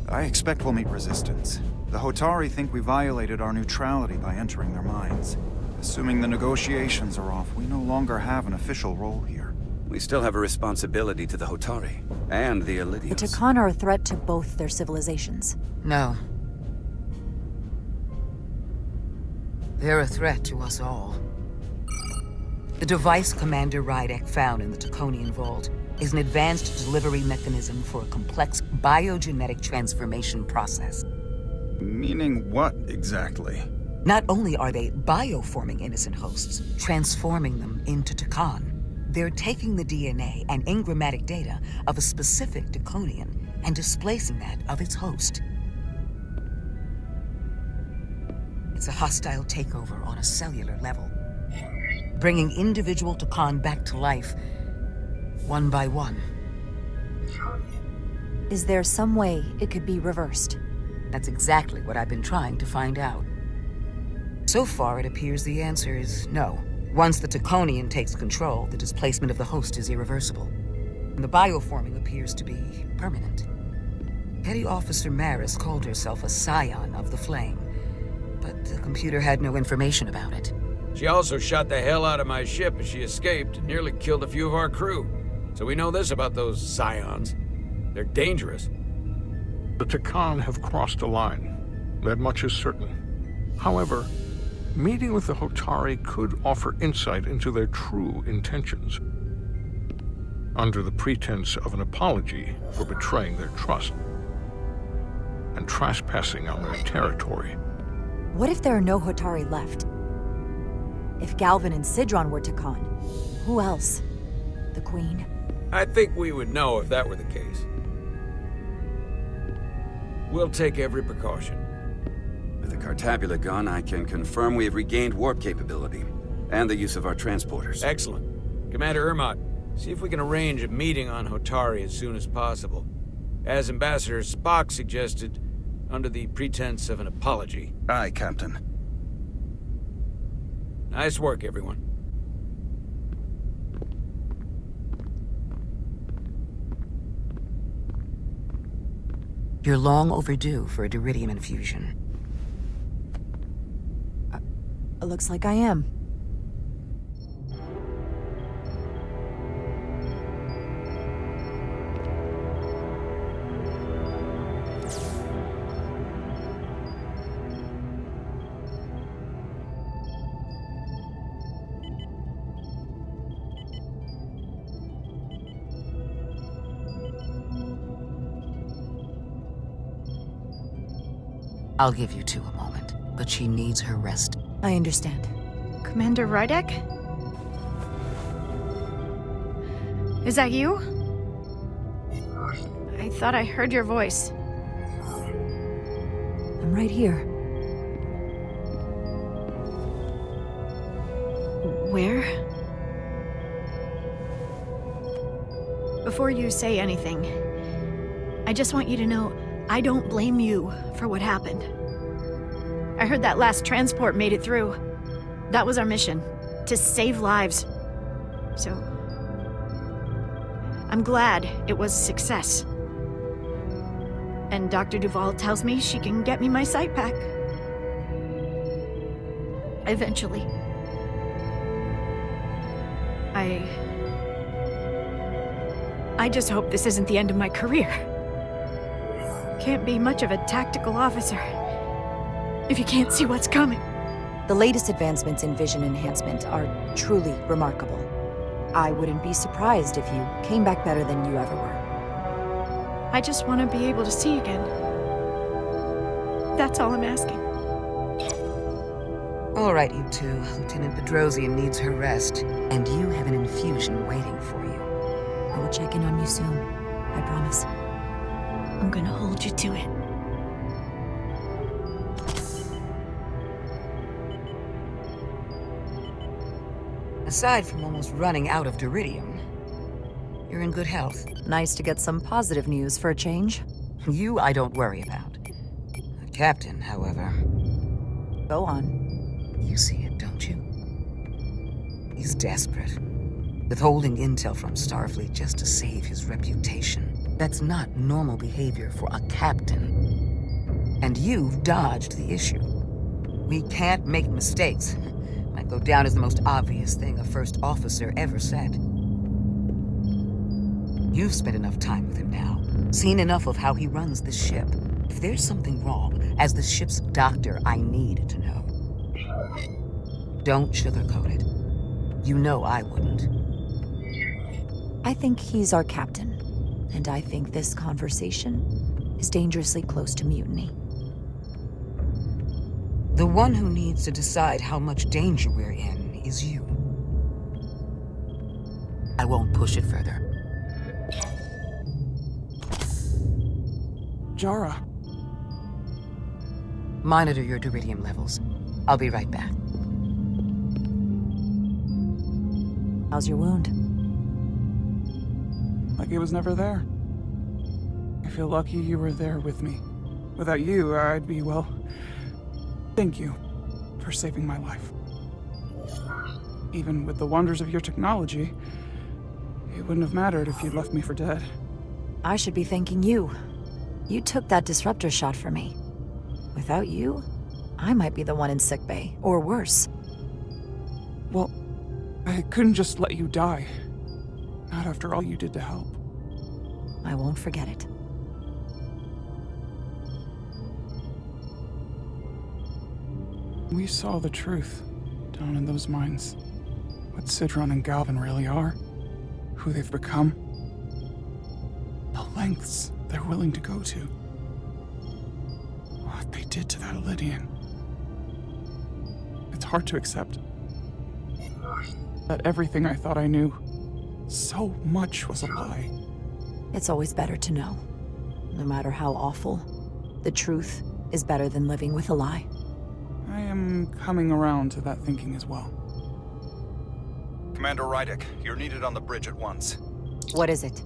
I expect we'll meet resistance. The Hotari think we violated our neutrality by entering their minds. Assuming the negotiations are off, we no longer have an official role here. We still have a responsibility to the Hotari and the Illidians. The Takan are a threat to both their civilizations. No. They're a threat to us all. The device Commander Rydek found in the Taconian Vault is an advanced delivery mechanism for a complex biogenetic transformation process. Meaning what, exactly? Not only are they bioforming innocent hosts, transforming them into Takan, they're taking the DNA and engrammatic data of a specific Taconian and displacing that of its host. It's a hostile takeover on a cellular level, bringing individual Takan back to life, one by one. Is there some way it could be reversed? That's exactly what I've been trying to find out. So far, it appears the answer is no. Once the Taconian takes control, the displacement of the host is irreversible. And the bioforming appears to be permanent. Petty Officer Maris called herself a scion of the Flame, but the computer had no information about it. She also shot the hell out of my ship as she escaped and nearly killed a few of our crew. So we know this about those scions. They're dangerous. The Takan have crossed a line. That much is certain. However, meeting with the Hotari could offer insight into their true intentions. Under the pretense of an apology for betraying their trust and trespassing on their territory. What if there are no Hotari left? If Galvin and Sidron were Takan, who else? The Queen? I think we would know if that were the case. We'll take every precaution. With the Cartabula gone, I can confirm we have regained warp capability and the use of our transporters. Excellent. Commander Ermot, see if we can arrange a meeting on Hotari as soon as possible. As Ambassador Spock suggested, under the pretense of an apology. Aye, Captain. Nice work, everyone. You're long overdue for a Duridium infusion. It looks like I am. I'll give you two a moment, but she needs her rest. I understand. Commander Rydek? Is that you? I thought I heard your voice. I'm right here. Where? Before you say anything, I just want you to know I don't blame you for what happened. I heard that last transport made it through. That was our mission, to save lives. So, I'm glad it was a success. And Dr. Duval tells me she can get me my sight back. Eventually. I just hope this isn't the end of my career. Can't be much of a tactical officer if you can't see what's coming. The latest advancements in vision enhancement are truly remarkable. I wouldn't be surprised if you came back better than you ever were. I just want to be able to see again. That's all I'm asking. All right, you two. Lieutenant Bedrosian needs her rest, and you have an infusion waiting for you. I will check in on you soon. I promise. I'm gonna hold you to it. Aside from almost running out of Duridium, you're in good health. Nice to get some positive news for a change. You I don't worry about. The captain, however... Go on. You see it, don't you? He's desperate. Withholding intel from Starfleet just to save his reputation. That's not normal behavior for a captain. And you've dodged the issue. We can't make mistakes. Might go down as the most obvious thing a first officer ever said. You've spent enough time with him now, seen enough of how he runs the ship. If there's something wrong, as the ship's doctor, I need to know. Don't sugarcoat it. You know I wouldn't. I think he's our captain, and I think this conversation is dangerously close to mutiny. The one who needs to decide how much danger we're in is you. I won't push it further. Jara. Monitor your duridium levels. I'll be right back. How's your wound? Like it was never there. I feel lucky you were there with me. Without you, I'd be, well... Thank you for saving my life. Even with the wonders of your technology, it wouldn't have mattered if you'd left me for dead. I should be thanking you. You took that disruptor shot for me. Without you, I might be the one in sickbay, or worse. Well, I couldn't just let you die. Not after all you did to help. I won't forget it. We saw the truth down in those mines. What Sidron and Galvin really are. Who they've become. The lengths they're willing to go to. What they did to that Lydian. It's hard to accept. That everything I thought I knew, so much was a lie. It's always better to know. No matter how awful, the truth is better than living with a lie. I am coming around to that thinking as well. Commander Rydek, you're needed on the bridge at once. What is it?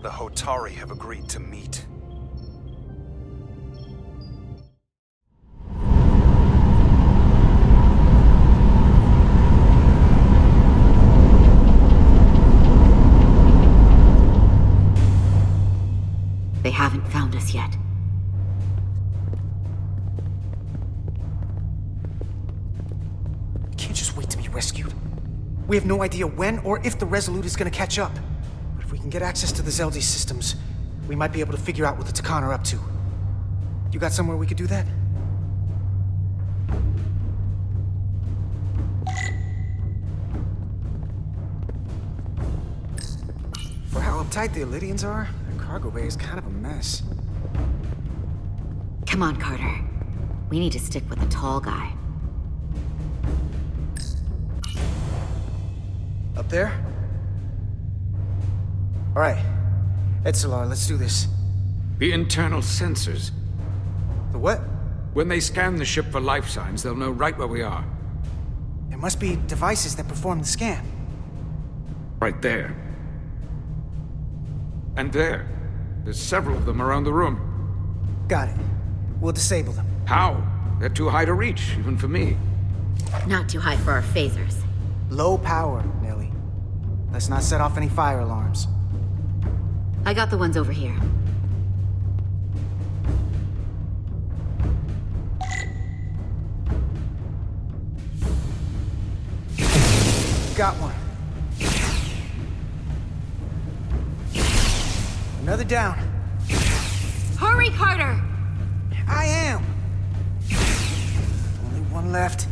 The Hotari have agreed to meet. They haven't found us yet. We can't just wait to be rescued. We have no idea when or if the Resolute is gonna catch up. But if we can get access to the Zeldi systems, we might be able to figure out what the Takan are up to. You got somewhere we could do that? For how uptight the Lydians are, their cargo bay is kind of a mess. Come on, Carter. We need to stick with the tall guy. Up there? All right. Etzelar, let's do this. The internal sensors. The what? When they scan the ship for life signs, they'll know right where we are. There must be devices that perform the scan. Right there. And there. There's several of them around the room. Got it. We'll disable them. How? They're too high to reach, even for me. Not too high for our phasers. Low power, Nelly. Let's not set off any fire alarms. I got the ones over here. Got one. Another down. Hurry, Carter! I am! Only one left.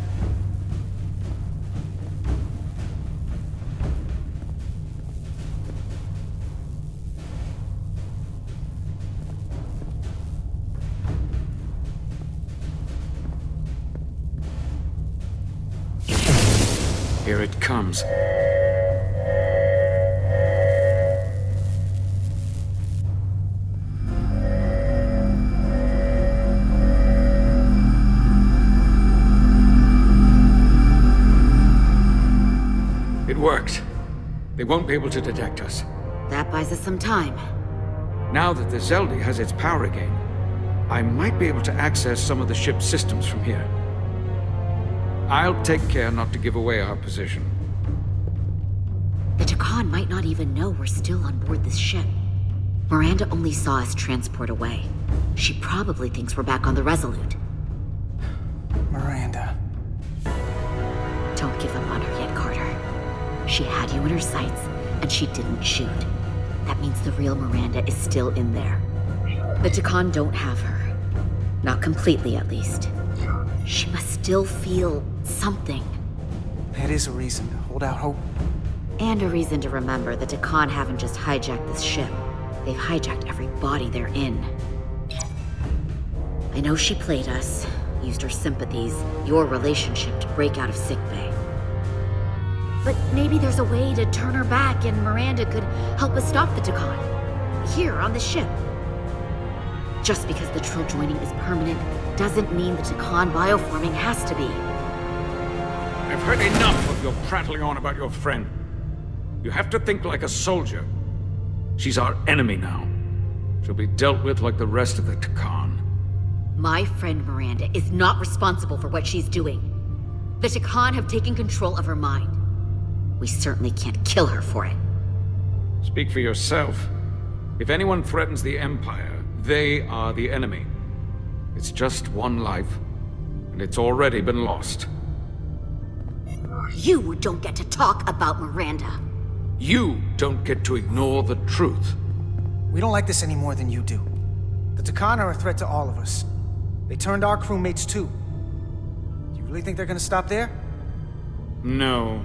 Here it comes. It worked. They won't be able to detect us. That buys us some time. Now that the Zeldi has its power again, I might be able to access some of the ship's systems from here. I'll take care not to give away our position. The Takan might not even know we're still on board this ship. Miranda only saw us transport away. She probably thinks we're back on the Resolute. Miranda. Don't give up on her yet, Carter. She had you in her sights, and she didn't shoot. That means the real Miranda is still in there. The Takan don't have her. Not completely, at least. She must still feel something. That is a reason to hold out hope. And a reason to remember the Takan haven't just hijacked this ship. They've hijacked every body they're in. I know she played us, used her sympathies, your relationship to break out of sickbay. But maybe there's a way to turn her back and Miranda could help us stop the Takan. Here, on the ship. Just because the Trill joining is permanent doesn't mean the Takan bioforming has to be. I've heard enough of your prattling on about your friend. You have to think like a soldier. She's our enemy now. She'll be dealt with like the rest of the Takan. My friend Miranda is not responsible for what she's doing. The Takan have taken control of her mind. We certainly can't kill her for it. Speak for yourself. If anyone threatens the Empire, they are the enemy. It's just one life, and it's already been lost. You don't get to talk about Miranda. You don't get to ignore the truth. We don't like this any more than you do. The Takan are a threat to all of us. They turned our crewmates too. Do you really think they're gonna stop there? No.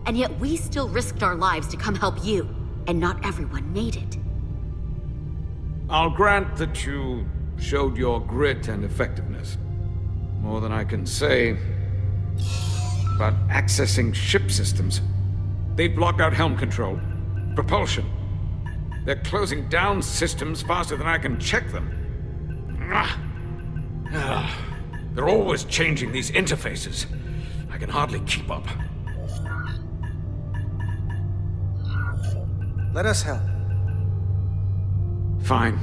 And yet we still risked our lives to come help you, and not everyone made it. I'll grant that you showed your grit and effectiveness. More than I can say about accessing ship systems. They've blocked out helm control, propulsion. They're closing down systems faster than I can check them. They're always changing these interfaces. I can hardly keep up. Let us help. Fine.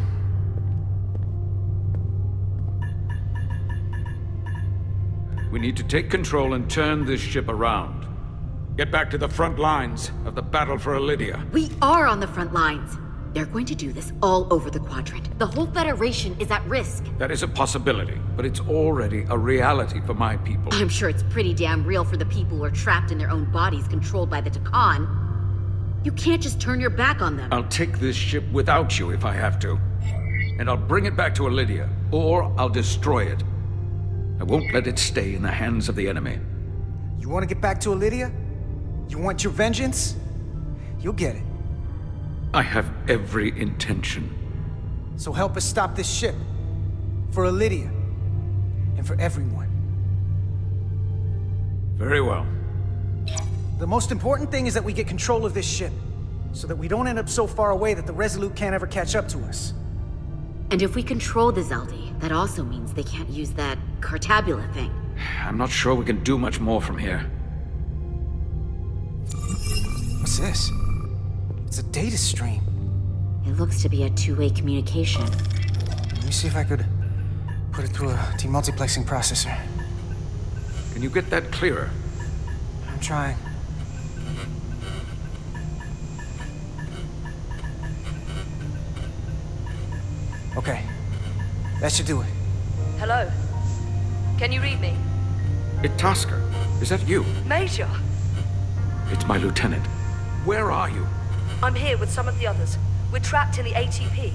We need to take control and turn this ship around. Get back to the front lines of the battle for Elydia. We are on the front lines. They're going to do this all over the Quadrant. The whole Federation is at risk. That is a possibility, but it's already a reality for my people. I'm sure it's pretty damn real for the people who are trapped in their own bodies controlled by the Takan. You can't just turn your back on them. I'll take this ship without you if I have to. And I'll bring it back to Elydia, or I'll destroy it. I won't let it stay in the hands of the enemy. You want to get back to Elydia? You want your vengeance? You'll get it. I have every intention. So help us stop this ship. For Elydia. And for everyone. Very well. The most important thing is that we get control of this ship. So that we don't end up so far away that the Resolute can't ever catch up to us. And if we control the Zeldi, that also means they can't use that Cartabula thing. I'm not sure we can do much more from here. What's this? It's a data stream. It looks to be a two-way communication. Let me see if I could put it through a demultiplexing processor. Can you get that clearer? I'm trying. Okay. That should do it. Hello? Can you read me? Itasca, is that you? Major! It's my lieutenant. Where are you? I'm here with some of the others. We're trapped in the ATP.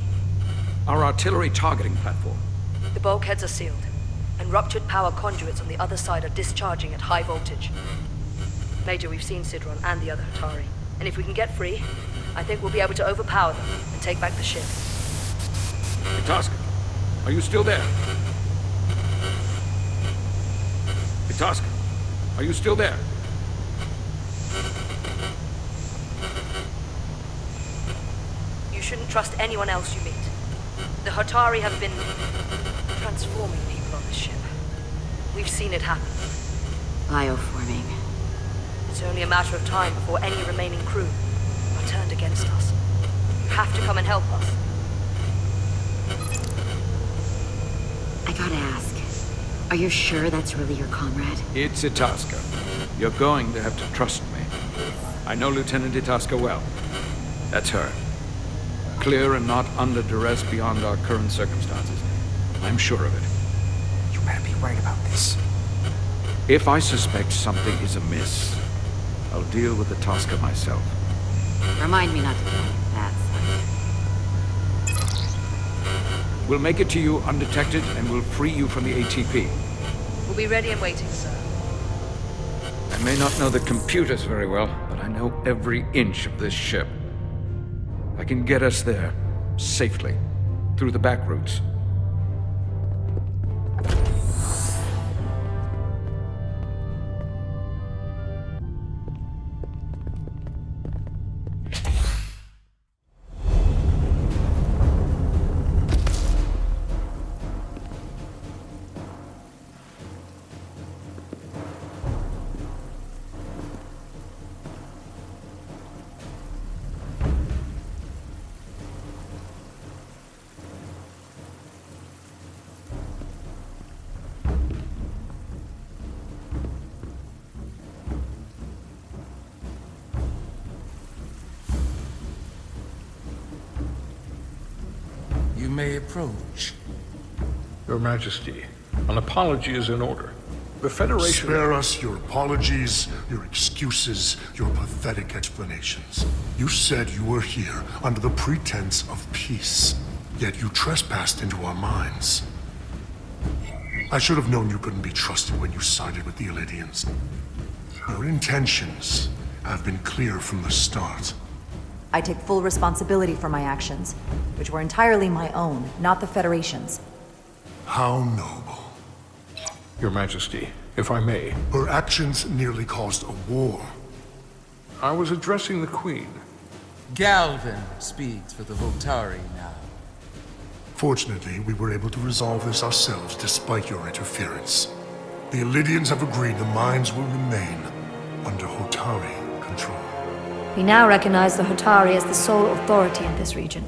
Our artillery targeting platform. The bulkheads are sealed, and ruptured power conduits on the other side are discharging at high voltage. Major, we've seen Sidron and the other Hatari, and if we can get free, I think we'll be able to overpower them and take back the ship. Itasca, are you still there? Itasca, are you still there? You shouldn't trust anyone else you meet. The Hatari have been transforming people on this ship. We've seen it happen. Bioforming. It's only a matter of time before any remaining crew are turned against us. You have to come and help us. I gotta ask, are you sure that's really your comrade? It's Itasca. You're going to have to trust me. I know Lieutenant Itasca well. That's her. clear and not under duress beyond our current circumstances. I'm sure of it. You better be right about this. If I suspect something is amiss, I'll deal with the Tosca myself. Remind me not to do that. We'll make it to you undetected, and we'll free you from the ATP. We'll be ready and waiting, sir. I may not know the computers very well, but I know every inch of this ship. I can get us there, safely, through the back routes. You may approach. Your Majesty, an apology is in order. The Federation... Spare us your apologies, your excuses, your pathetic explanations. You said you were here under the pretense of peace, yet you trespassed into our minds. I should have known you couldn't be trusted when you sided with the Elydians. Your intentions have been clear from the start. I take full responsibility for my actions, which were entirely my own, not the Federation's. How noble. Your Majesty, if I may. Her actions nearly caused a war. I was addressing the Queen. Galvin speaks for the Voltari now. Fortunately, we were able to resolve this ourselves despite your interference. The Elydians have agreed the mines will remain under Hotari control. We now recognize the Hotari as the sole authority in this region.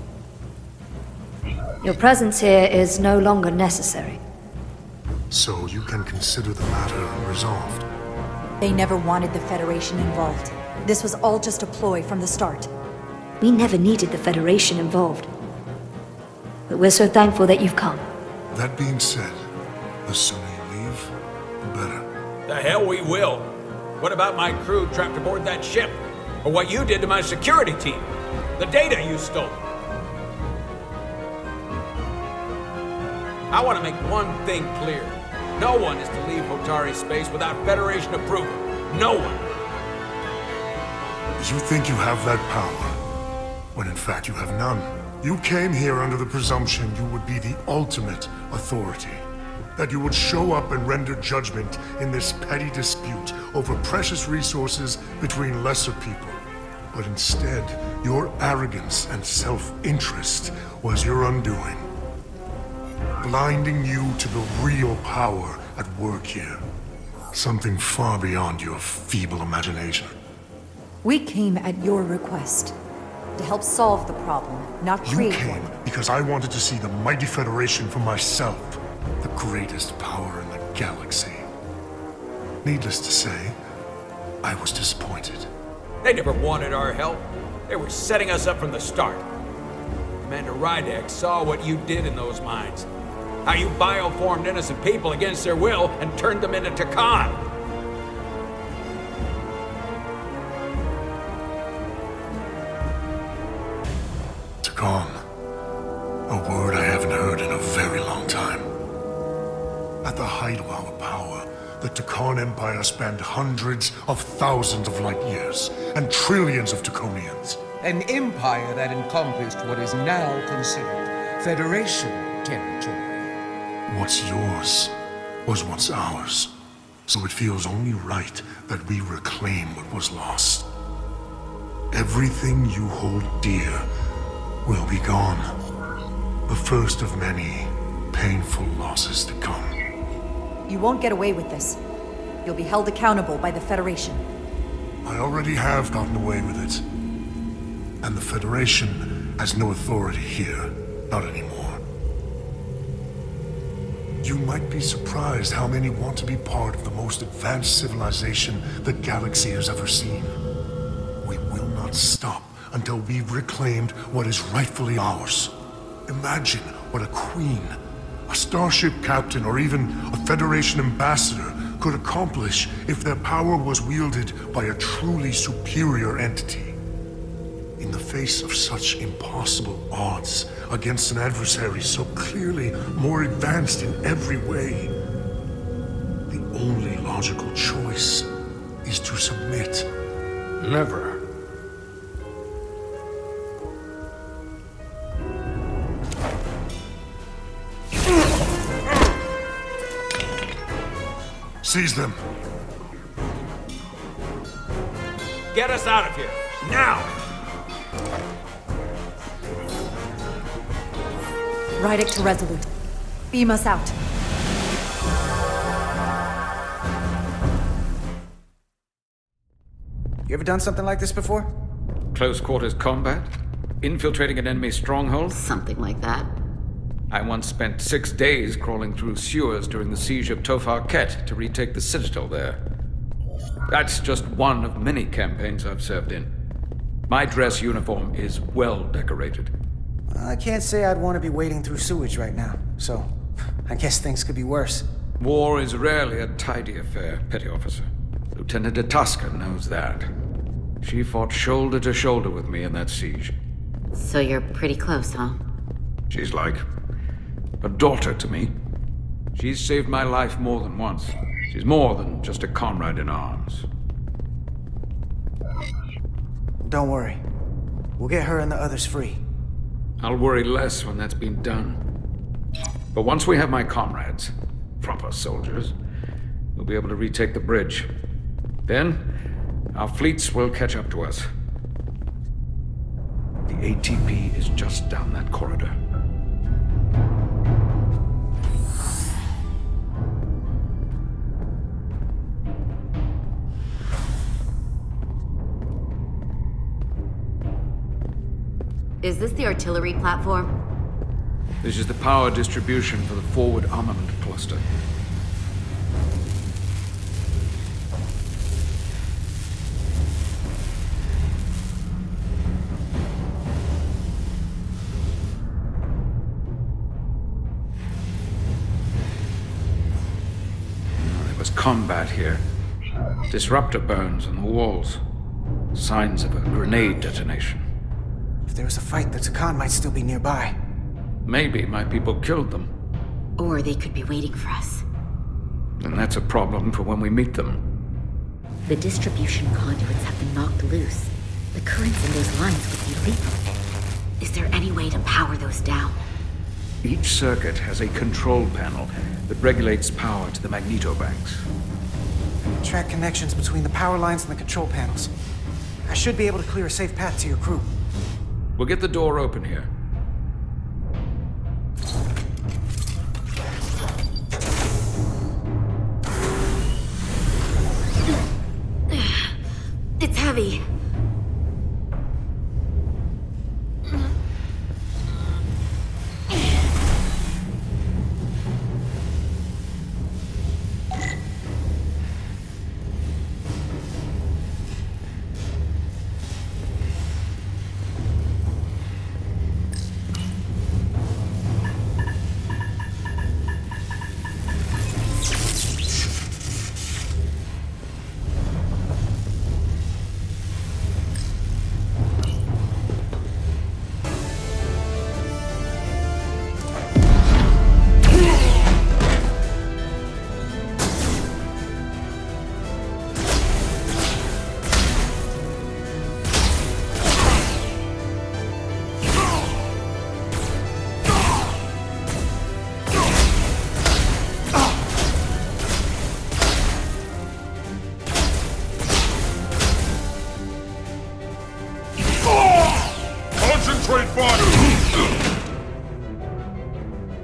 Your presence here is no longer necessary. So you can consider the matter resolved. They never wanted the Federation involved. This was all just a ploy from the start. We never needed the Federation involved. But we're so thankful that you've come. That being said, the sooner you leave, the better. The hell we will. What about my crew trapped aboard that ship? Or what you did to my security team? The data you stole? I want to make one thing clear. No one is to leave Hotari space without Federation approval. No one. You think you have that power, when in fact you have none. You came here under the presumption you would be the ultimate authority. That you would show up and render judgment in this petty dispute over precious resources between lesser people. But instead, your arrogance and self-interest was your undoing. Blinding you to the real power at work here. Something far beyond your feeble imagination. We came at your request. To help solve the problem, not create one. You came because I wanted to see the mighty Federation for myself. The greatest power in the galaxy. Needless to say, I was disappointed. They never wanted our help. They were setting us up from the start. Commander Rydek saw what you did in those mines. How you bioformed innocent people against their will and turned them into Takan. Takan. A word I haven't heard in a very long time. At the height of our power, the Takan Empire spanned hundreds of thousands of light years and trillions of Taconians. An empire that encompassed what is now considered Federation territory. What's yours was once ours, so it feels only right that we reclaim what was lost. Everything you hold dear will be gone. The first of many painful losses to come. You won't get away with this. You'll be held accountable by the Federation. I already have gotten away with it. And the Federation has no authority here. Not anymore. You might be surprised how many want to be part of the most advanced civilization the galaxy has ever seen. We will not stop until we've reclaimed what is rightfully ours. Imagine what a queen, a starship captain, or even a Federation ambassador could accomplish if their power was wielded by a truly superior entity. In the face of such impossible odds against an adversary so clearly more advanced in every way, the only logical choice is to submit. Never. Seize them. Get us out of here, now! Rydek to Resolute. Beam us out. You ever done something like this before? Close quarters combat? Infiltrating an enemy stronghold? Something like that. I once spent 6 days crawling through sewers during the siege of Tofar Ket to retake the citadel there. That's just one of many campaigns I've served in. My dress uniform is well decorated. I can't say I'd want to be wading through sewage right now, so I guess things could be worse. War is rarely a tidy affair, Petty Officer. Lieutenant Itasca knows that. She fought shoulder to shoulder with me in that siege. So you're pretty close, huh? She's like a daughter to me. She's saved my life more than once. She's more than just a comrade in arms. Don't worry. We'll get her and the others free. I'll worry less when that's been done. But once we have my comrades, proper soldiers, we'll be able to retake the bridge. Then, our fleets will catch up to us. The ATP is just down that corridor. Is this the artillery platform? This is the power distribution for the forward armament cluster. There was combat here. Disruptor burns on the walls. Signs of a grenade detonation. If there was a fight, the Takan might still be nearby. Maybe my people killed them. Or they could be waiting for us. And that's a problem for when we meet them. The distribution conduits have been knocked loose. The currents in those lines would be lethal. Is there any way to power those down? Each circuit has a control panel that regulates power to the magnetobanks. Track connections between the power lines and the control panels. I should be able to clear a safe path to your crew. We'll get the door open here. It's heavy.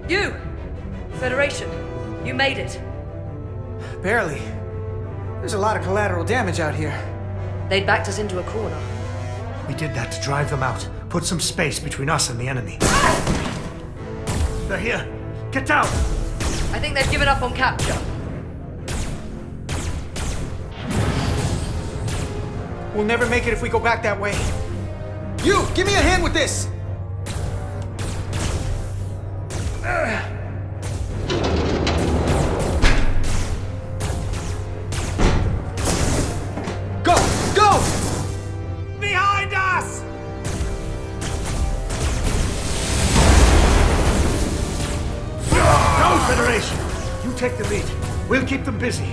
You! Federation, you made it. Barely. There's a lot of collateral damage out here. They'd backed us into a corner. We did that to drive them out. Put some space between us and the enemy. They're here. Get down! I think they've given up on capture. We'll never make it if we go back that way. You! Give me a hand with this! Go! Go! Behind us! Go, Federation! You take the lead. We'll keep them busy.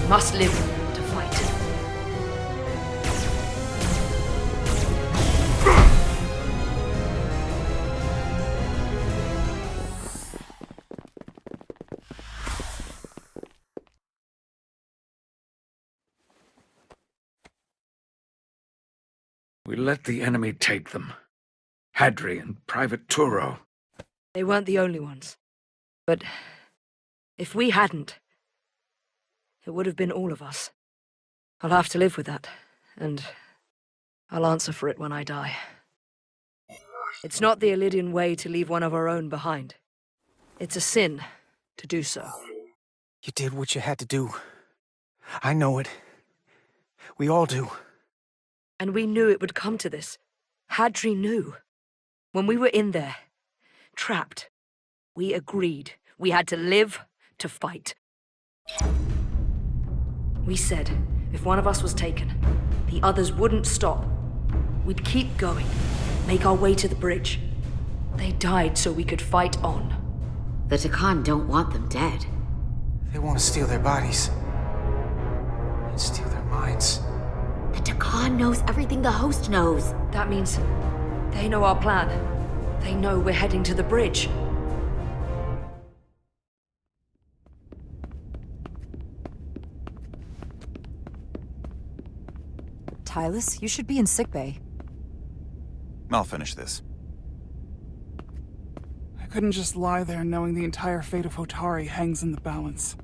Must live to fight. We let the enemy take them. Hadri and Private Turo. They weren't the only ones. But if we hadn't, it would have been all of us. I'll have to live with that, and I'll answer for it when I die. It's not the Illydian way to leave one of our own behind. It's a sin to do so. You did what you had to do. I know it. We all do. And we knew it would come to this. Hadri knew. When we were in there, trapped, we agreed we had to live to fight. We said, if one of us was taken, the others wouldn't stop. We'd keep going, make our way to the bridge. They died so we could fight on. The Takan don't want them dead. They want to steal their bodies. And steal their minds. The Takan knows everything the host knows. That means they know our plan. They know we're heading to the bridge. Tylus, you should be in sickbay. I'll finish this. I couldn't just lie there knowing the entire fate of Hotari hangs in the balance.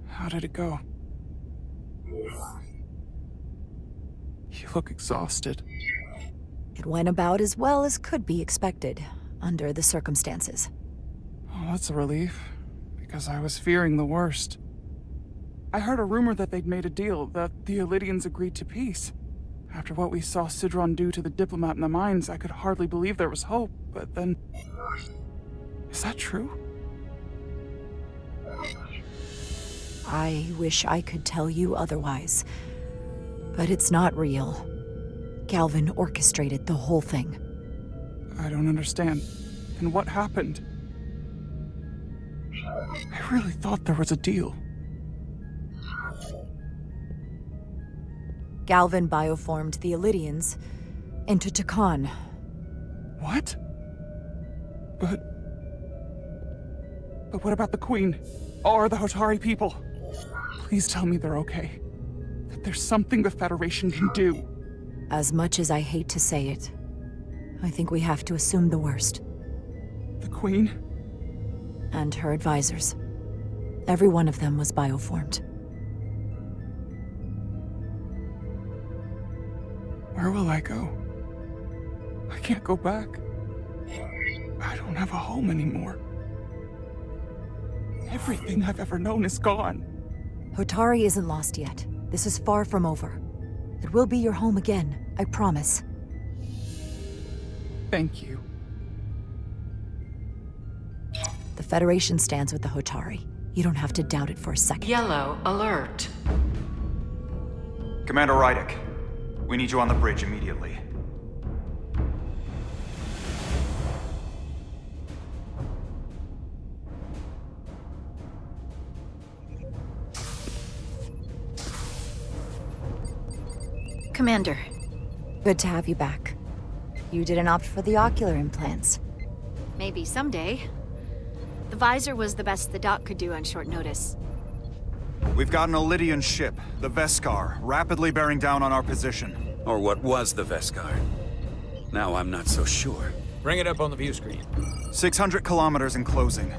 How did it go? You look exhausted. It went about as well as could be expected, under the circumstances. Oh, that's a relief, because I was fearing the worst. I heard a rumor that they'd made a deal, that the Illydians agreed to peace. After what we saw Sidron do to the diplomat in the mines, I could hardly believe there was hope, but then... Is that true? I wish I could tell you otherwise. But it's not real. Galvin orchestrated the whole thing. I don't understand. And what happened? I really thought there was a deal. Galvin bioformed the Illydians into Takan. What? But what about the Queen? Or the Hotari people? Please tell me they're okay. That there's something the Federation can do. As much as I hate to say it, I think we have to assume the worst. The Queen? And her advisors. Every one of them was bioformed. Where will I go? I can't go back. I don't have a home anymore. Everything I've ever known is gone. Hotari isn't lost yet. This is far from over. It will be your home again, I promise. Thank you. The Federation stands with the Hotari. You don't have to doubt it for a second. Yellow alert. Commander Rydek, we need you on the bridge immediately. Commander. Good to have you back. You didn't opt for the ocular implants. Maybe someday. The visor was the best the doc could do on short notice. We've got an Elydian ship, the Veskar, rapidly bearing down on our position. Or what was the Veskar. Now I'm not so sure. Bring it up on the view screen. 600 kilometers in closing.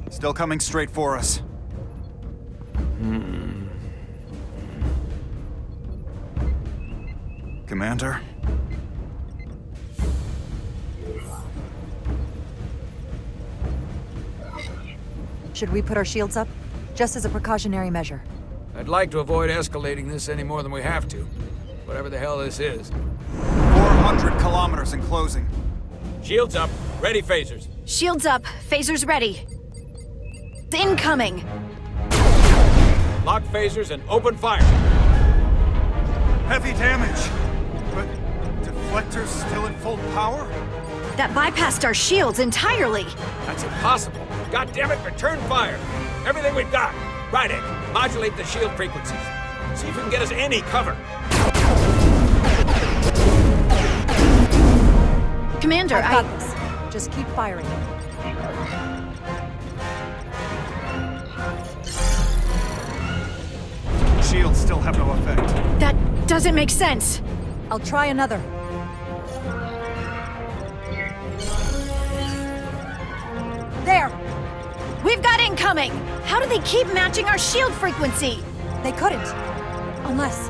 Still coming straight for us. Commander? Should we put our shields up? Just as a precautionary measure. I'd like to avoid escalating this any more than we have to. Whatever the hell this is. 400 kilometers in closing. Shields up. Ready phasers. Shields up. Phasers ready. Incoming. Lock phasers and open fire. Heavy damage. But deflectors still at full power? That bypassed our shields entirely. That's impossible. God damn it, return fire. Everything we've got. Rydek, modulate the shield frequencies. See if we can get us any cover. Commander, I've got this. Just keep firing. Shields still have no effect. That doesn't make sense. I'll try another. There! We've got incoming! How do they keep matching our shield frequency? They couldn't. Unless...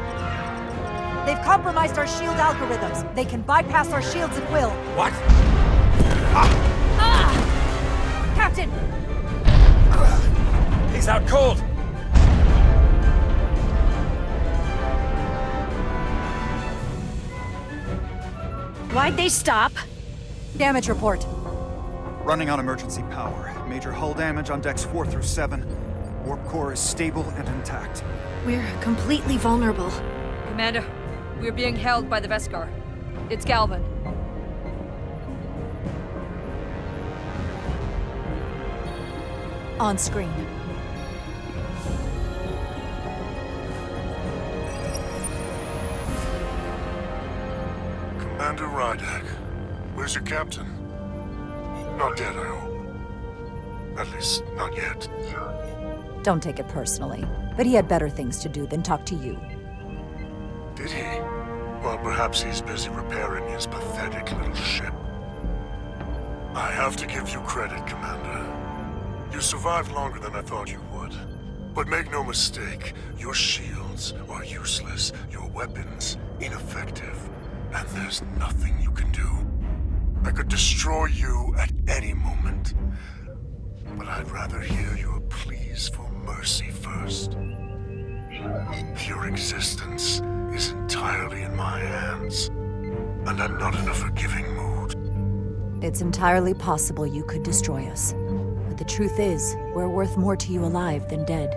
They've compromised our shield algorithms. They can bypass our shields at will. What? Captain! He's out cold. Why'd they stop? Damage report. Running on emergency power. Major hull damage on decks 4 through 7. Warp core is stable and intact. We're completely vulnerable. Commander, we're being held by the Veskar. It's Galvin. On screen. Commander Rydek, where's your captain? Not dead, I hope. At least, not yet. Don't take it personally, but he had better things to do than talk to you. Did he? Well, perhaps he's busy repairing his pathetic little ship. I have to give you credit, Commander. You survived longer than I thought you would. But make no mistake, your shields are useless, your weapons ineffective, and there's nothing you can do. I could destroy you at any moment. But I'd rather hear your pleas for mercy first. Your existence is entirely in my hands, and I'm not in a forgiving mood. It's entirely possible you could destroy us. But the truth is, we're worth more to you alive than dead.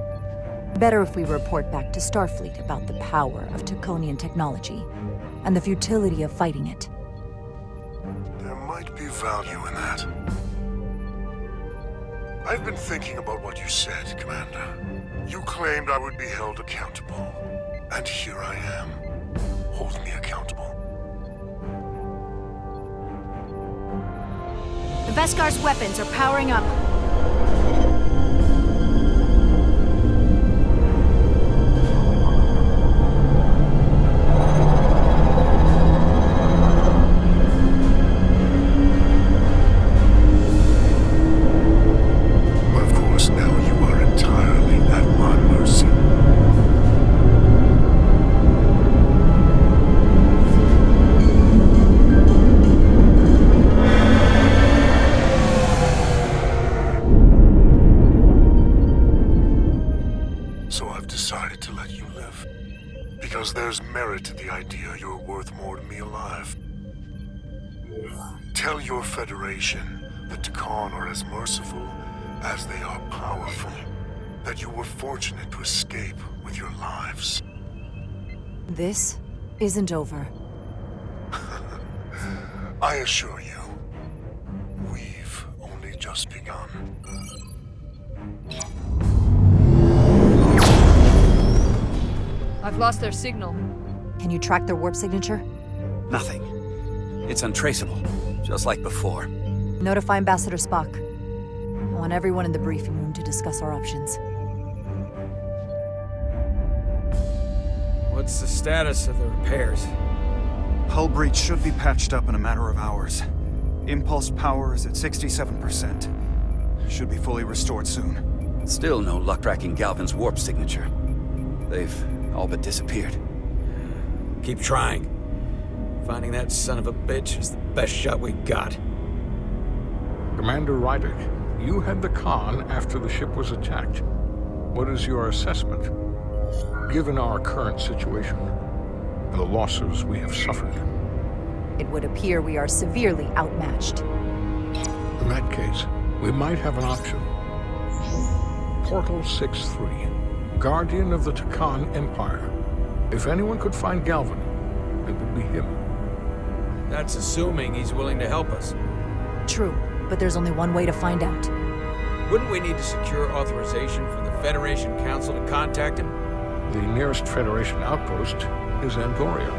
Better if we report back to Starfleet about the power of Taconian technology, and the futility of fighting it. There might be value in that. I've been thinking about what you said, Commander. You claimed I would be held accountable. And here I am. Hold me accountable. The Veskar's weapons are powering up. There's merit to the idea you're worth more to me alive. Tell your Federation that Takan are as merciful as they are powerful. That you were fortunate to escape with your lives. This isn't over. I assure you, we've only just begun. I've lost their signal. Can you track their warp signature? Nothing. It's untraceable, just like before. Notify Ambassador Spock. I want everyone in the briefing room to discuss our options. What's the status of the repairs? Hull breach should be patched up in a matter of hours. Impulse power is at 67%. Should be fully restored soon. Still no luck tracking Galvin's warp signature. They've all but disappeared. Keep trying. Finding that son of a bitch is the best shot we got. Commander Rydek, you had the con after the ship was attacked. What is your assessment? Given our current situation, and the losses we have suffered. It would appear we are severely outmatched. In that case, we might have an option. Portal 6-3, Guardian of the Takan Empire. If anyone could find Galvin, it would be him. That's assuming he's willing to help us. True, but there's only one way to find out. Wouldn't we need to secure authorization from the Federation Council to contact him? The nearest Federation outpost is Andoria.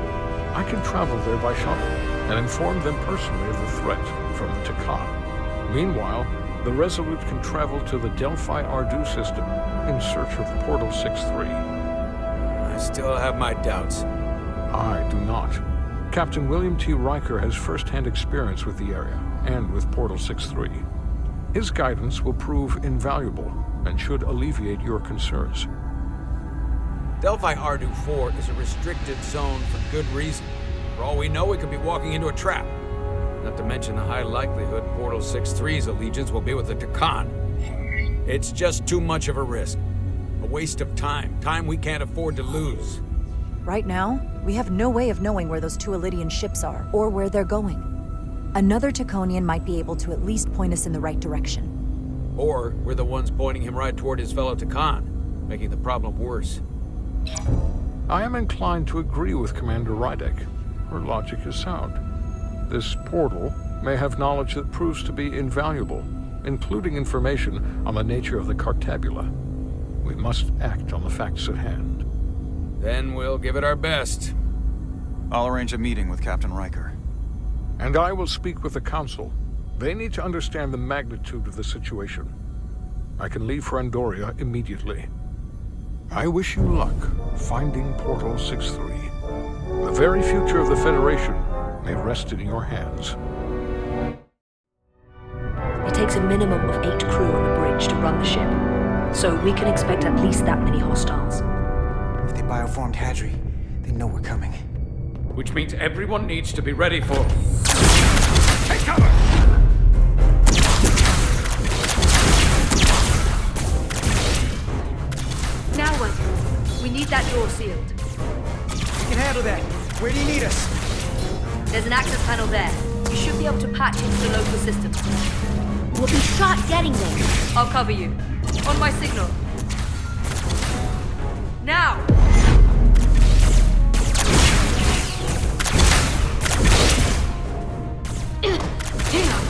I can travel there by shuttle and inform them personally of the threat from the Takan. Meanwhile, the Resolute can travel to the Delphi Ardu system in search of Portal 6-3. I still have my doubts. I do not. Captain William T. Riker has first-hand experience with the area and with Portal 6-3. His guidance will prove invaluable and should alleviate your concerns. Delphi Ardu 4 is a restricted zone for good reason. For all we know, we could be walking into a trap. Not to mention the high likelihood Portal 6-3's allegiance will be with the Takan. It's just too much of a risk. A waste of time. Time we can't afford to lose. Right now, we have no way of knowing where those 2 Elydian ships are, or where they're going. Another Taconian might be able to at least point us in the right direction. Or we're the ones pointing him right toward his fellow Takan, making the problem worse. I am inclined to agree with Commander Rydek. Her logic is sound. This portal may have knowledge that proves to be invaluable, including information on the nature of the Cartabula. We must act on the facts at hand. Then we'll give it our best. I'll arrange a meeting with Captain Riker. And I will speak with the Council. They need to understand the magnitude of the situation. I can leave for Andoria immediately. I wish you luck finding Portal 6-3. The very future of the Federation may rest in your hands. It takes a minimum of 8 crew on the bridge to run the ship, so we can expect at least that many hostiles. If they bioformed Hadri, they know we're coming. Which means everyone needs to be ready for... Take cover! Now what? We need that door sealed. We can handle that. Where do you need us? There's an access panel there. You should be able to patch into the local system. We'll be shot getting there. I'll cover you. On my signal. Now! Damn!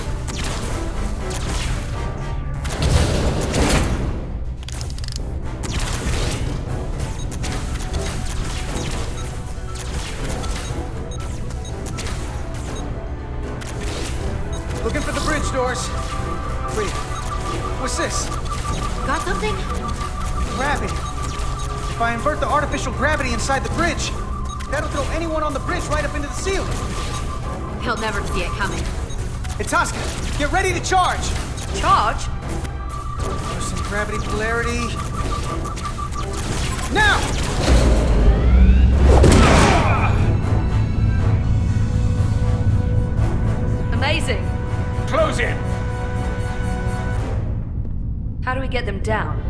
Looking for the bridge doors. Wait, what's this? Got something? Gravity. If I invert the artificial gravity inside the bridge, that'll throw anyone on the bridge right up into the ceiling. He'll never see it coming. Itasca, get ready to charge! Charge? Some gravity polarity. Now! Amazing. Close in! How do we get them down?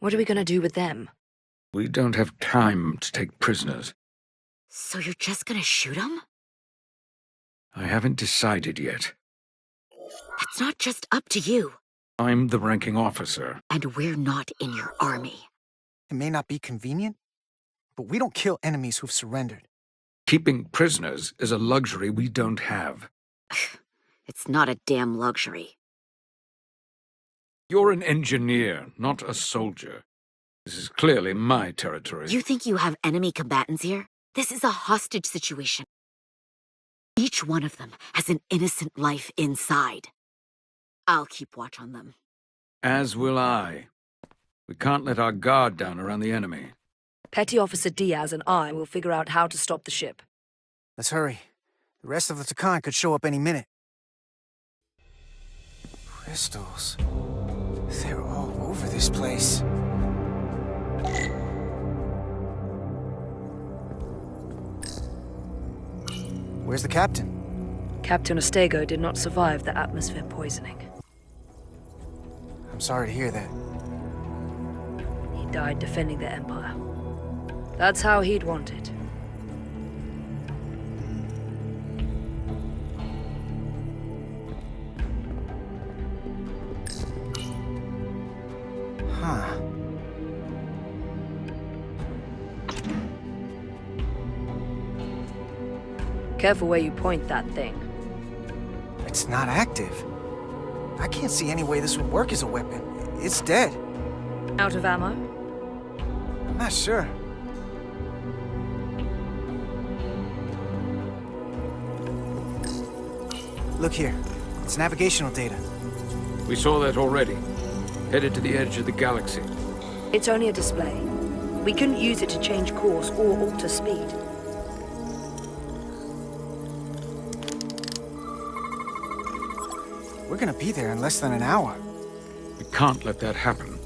What are we gonna do with them? We don't have time to take prisoners. So you're just gonna shoot them? I haven't decided yet. That's not just up to you. I'm the ranking officer. And we're not in your army. It may not be convenient, but we don't kill enemies who've surrendered. Keeping prisoners is a luxury we don't have. It's not a damn luxury. You're an engineer, not a soldier. This is clearly my territory. You think you have enemy combatants here? This is a hostage situation. Each one of them has an innocent life inside. I'll keep watch on them. As will I. We can't let our guard down around the enemy. Petty Officer Diaz and I will figure out how to stop the ship. Let's hurry. The rest of the Takan could show up any minute. Crystals. They're all over this place. Where's the captain? Captain Ostego did not survive the atmosphere poisoning. I'm sorry to hear that. He died defending the Empire. That's how he'd want it. Huh. Careful where you point that thing. It's not active. I can't see any way this would work as a weapon. It's dead. Out of ammo? I'm not sure. Look here. It's navigational data. We saw that already. Headed to the edge of the galaxy. It's only a display. We couldn't use it to change course or alter speed. We're gonna be there in less than an hour. We can't let that happen.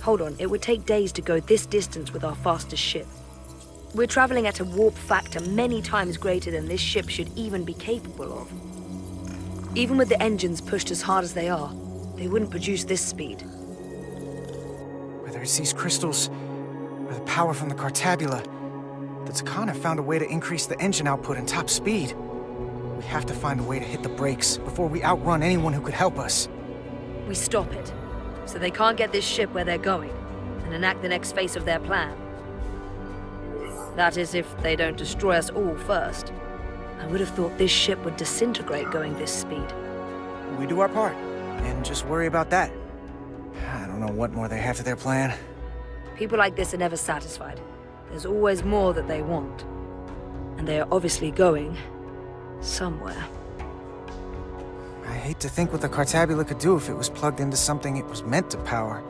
Hold on, it would take days to go this distance with our fastest ship. We're traveling at a warp factor many times greater than this ship should even be capable of. Even with the engines pushed as hard as they are, they wouldn't produce this speed. Whether it's these crystals or the power from the Cartabula, the Takan have found a way to increase the engine output and top speed. We have to find a way to hit the brakes before we outrun anyone who could help us. We stop it, so they can't get this ship where they're going, and enact the next phase of their plan. That is, if they don't destroy us all first. I would have thought this ship would disintegrate going this speed. We do our part, and just worry about that. I don't know what more they have to their plan. People like this are never satisfied. There's always more that they want. And they are obviously going somewhere. I hate to think what the Cartabula could do if it was plugged into something it was meant to power.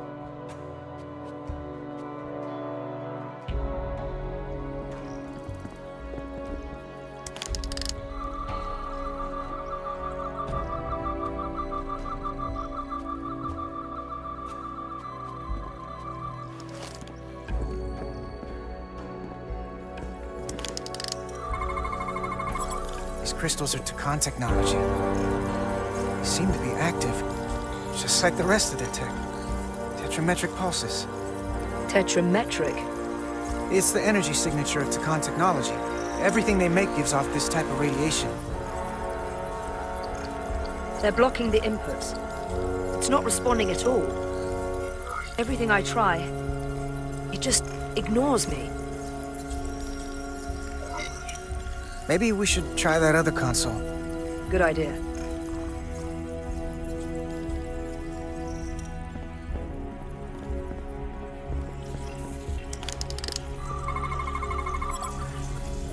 Crystals are Takan technology. They seem to be active, just like the rest of their tech. Tetrametric pulses. Tetrametric? It's the energy signature of Takan technology. Everything they make gives off this type of radiation. They're blocking the inputs. It's not responding at all. Everything I try, it just ignores me. Maybe we should try that other console. Good idea.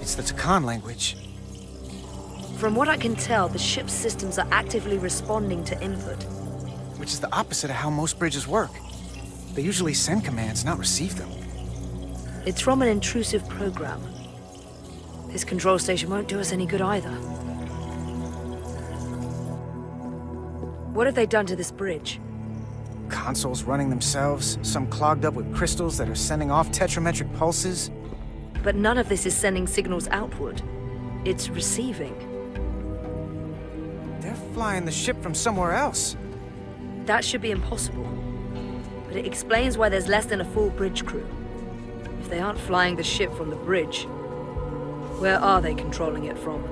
It's the Takan language. From what I can tell, the ship's systems are actively responding to input. Which is the opposite of how most bridges work. They usually send commands, not receive them. It's from an intrusive program. This control station won't do us any good either. What have they done to this bridge? Consoles running themselves, some clogged up with crystals that are sending off tetrametric pulses. But none of this is sending signals outward. It's receiving. They're flying the ship from somewhere else. That should be impossible. but it explains why there's less than a full bridge crew. If they aren't flying the ship from the bridge, where are they controlling it from?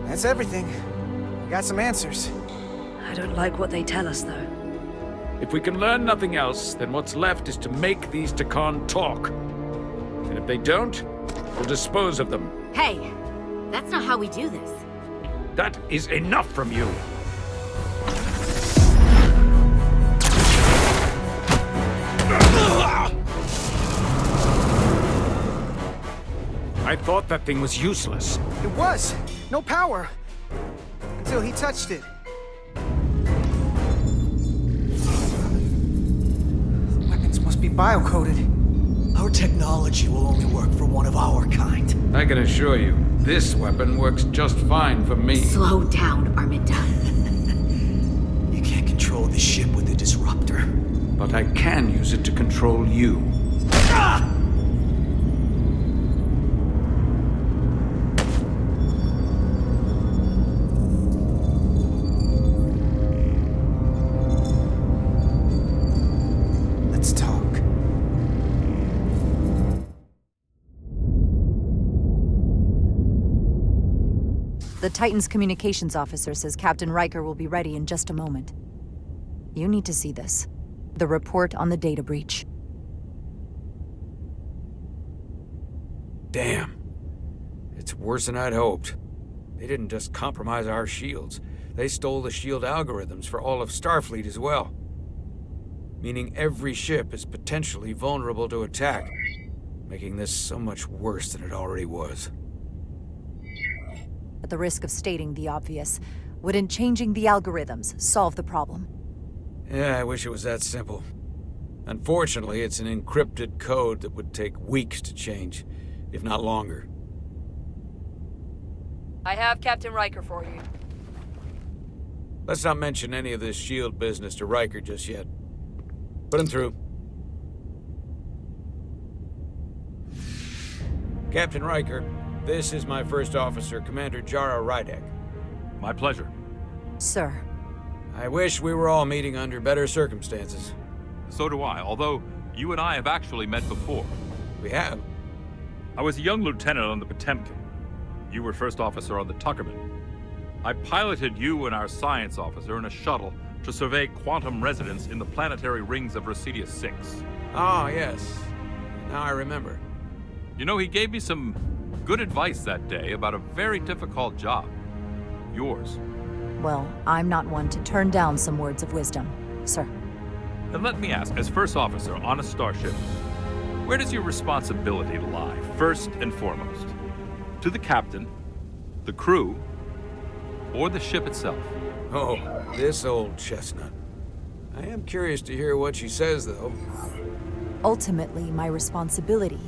That's everything. We got some answers. I don't like what they tell us, though. If we can learn nothing else, then what's left is to make these Takan talk. And if they don't, we'll dispose of them. Hey, that's not how we do this. That is enough from you. I thought that thing was useless. It was. No power. Until he touched it. The weapons must be biocoded. Our technology will only work for one of our kind. I can assure you, this weapon works just fine for me. Slow down, Arminda. You can't control the ship with a disruptor. But I can use it to control you. Ah! Let's talk. The Titan's communications officer says Captain Riker will be ready in just a moment. You need to see this. The report on the data breach. Damn. It's worse than I'd hoped. They didn't just compromise our shields. They stole the shield algorithms for all of Starfleet as well. Meaning every ship is potentially vulnerable to attack, making this so much worse than it already was. At the risk of stating the obvious, wouldn't changing the algorithms solve the problem? Yeah, I wish it was that simple. Unfortunately, it's an encrypted code that would take weeks to change, if not longer. I have Captain Riker for you. Let's not mention any of this shield business to Riker just yet. Put him through. Captain Riker, this is my first officer, Commander Jara Rydek. My pleasure. Sir. I wish we were all meeting under better circumstances. So do I, although you and I have actually met before. We have? I was a young lieutenant on the Potemkin. You were first officer on the Tuckerman. I piloted you and our science officer in a shuttle to survey quantum resonance in the planetary rings of Residius 6. Ah, yes. Now I remember. You know, he gave me some good advice that day about a very difficult job. Yours. Well, I'm not one to turn down some words of wisdom, sir. And let me ask, as first officer on a starship, where does your responsibility lie, first and foremost? To the captain, the crew, or the ship itself? Oh, this old chestnut. I am curious to hear what she says, though. Ultimately, my responsibility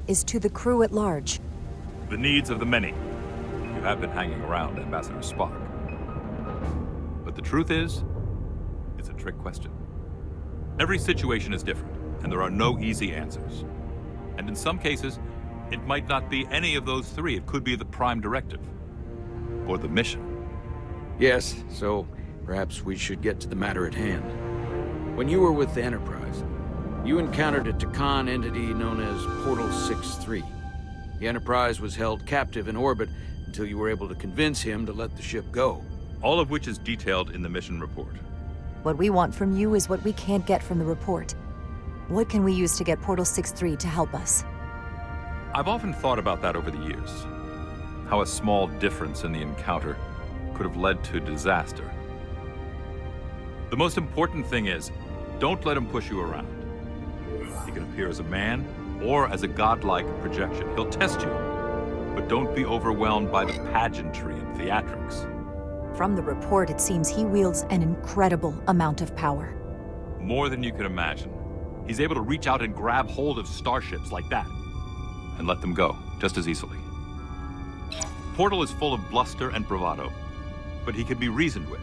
is to the crew at large. The needs of the many. You have been hanging around Ambassador Spock. But the truth is, it's a trick question. Every situation is different, and there are no easy answers. And in some cases, it might not be any of those three. It could be the prime directive, or the mission. Yes, so perhaps we should get to the matter at hand. When you were with the Enterprise, you encountered a Takan entity known as Portal 6-3. The Enterprise was held captive in orbit until you were able to convince him to let the ship go. All of which is detailed in the mission report. What we want from you is what we can't get from the report. What can we use to get Portal 6-3 to help us? I've often thought about that over the years. How a small difference in the encounter could have led to disaster. The most important thing is, don't let him push you around. He can appear as a man or as a godlike projection. He'll test you, but don't be overwhelmed by the pageantry and theatrics. From the report, it seems he wields an incredible amount of power. More than you can imagine. He's able to reach out and grab hold of starships like that, and let them go just as easily. Portal is full of bluster and bravado, but he can be reasoned with.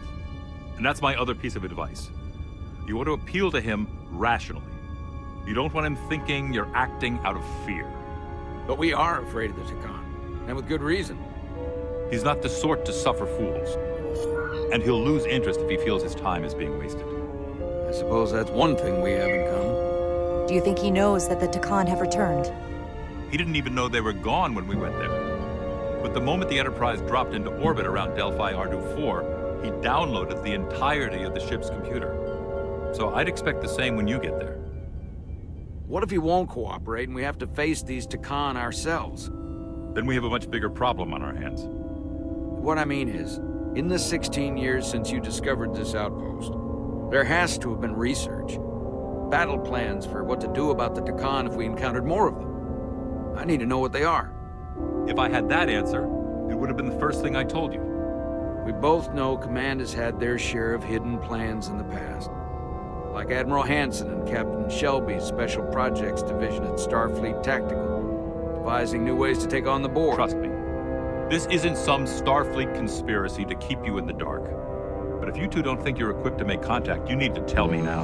And that's my other piece of advice. You want to appeal to him rationally. You don't want him thinking you're acting out of fear. But we are afraid of the Takan, and with good reason. He's not the sort to suffer fools. And he'll lose interest if he feels his time is being wasted. I suppose that's one thing we have in common. Do you think he knows that the Takan have returned? He didn't even know they were gone when we went there. But the moment the Enterprise dropped into orbit around Delphi Ardu 4, he downloaded the entirety of the ship's computer. So I'd expect the same when you get there. What if he won't cooperate and we have to face these Takan ourselves? Then we have a much bigger problem on our hands. What I mean is, in the 16 years since you discovered this outpost, there has to have been research. Battle plans for what to do about the Takan if we encountered more of them. I need to know what they are. If I had that answer, it would have been the first thing I told you. We both know Command has had their share of hidden plans in the past. Like Admiral Hansen and Captain Shelby's Special Projects Division at Starfleet Tactical, devising new ways to take on the Borg. Trust me, this isn't some Starfleet conspiracy to keep you in the dark. But if you two don't think you're equipped to make contact, you need to tell me now.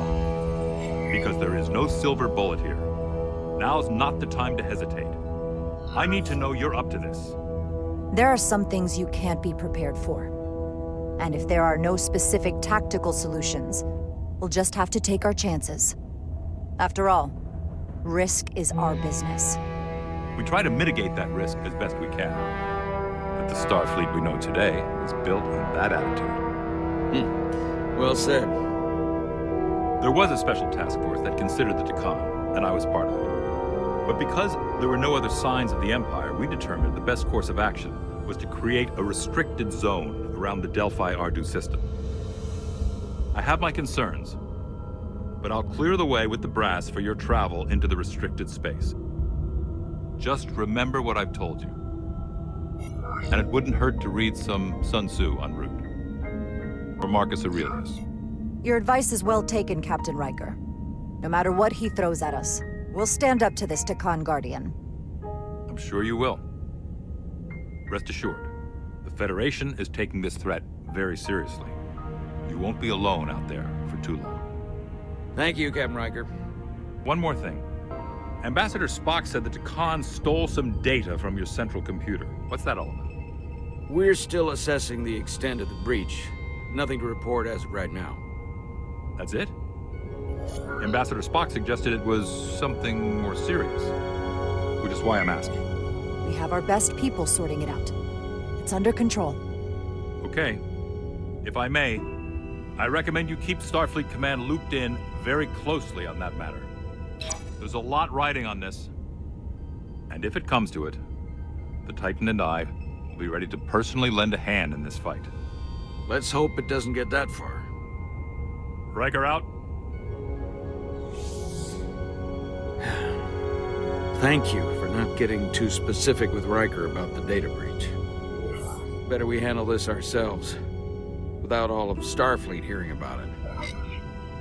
Because there is no silver bullet here. Now's not the time to hesitate. I need to know you're up to this. There are some things you can't be prepared for. And if there are no specific tactical solutions, we'll just have to take our chances. After all, risk is our business. We try to mitigate that risk as best we can. But the Starfleet we know today is built on that attitude. Well said. There was a special task force that considered the Takan, and I was part of it. But because there were no other signs of the Empire, we determined the best course of action was to create a restricted zone around the Delphi Ardu system. I have my concerns, but I'll clear the way with the brass for your travel into the restricted space. Just remember what I've told you. And it wouldn't hurt to read some Sun Tzu en route. Or Marcus Aurelius. Your advice is well taken, Captain Riker. No matter what he throws at us, we'll stand up to this Takan Guardian. I'm sure you will. Rest assured, the Federation is taking this threat very seriously. You won't be alone out there for too long. Thank you, Captain Riker. One more thing. Ambassador Spock said that Takan stole some data from your central computer. What's that all about? We're still assessing the extent of the breach. Nothing to report as of right now. That's it? Ambassador Spock suggested it was something more serious, which is why I'm asking. We have our best people sorting it out. It's under control. Okay. If I may, I recommend you keep Starfleet Command looped in very closely on that matter. There's a lot riding on this. And if it comes to it, the Titan and I will be ready to personally lend a hand in this fight. Let's hope it doesn't get that far. Riker out. Thank you for not getting too specific with Riker about the data breach. Better we handle this ourselves, without all of Starfleet hearing about it.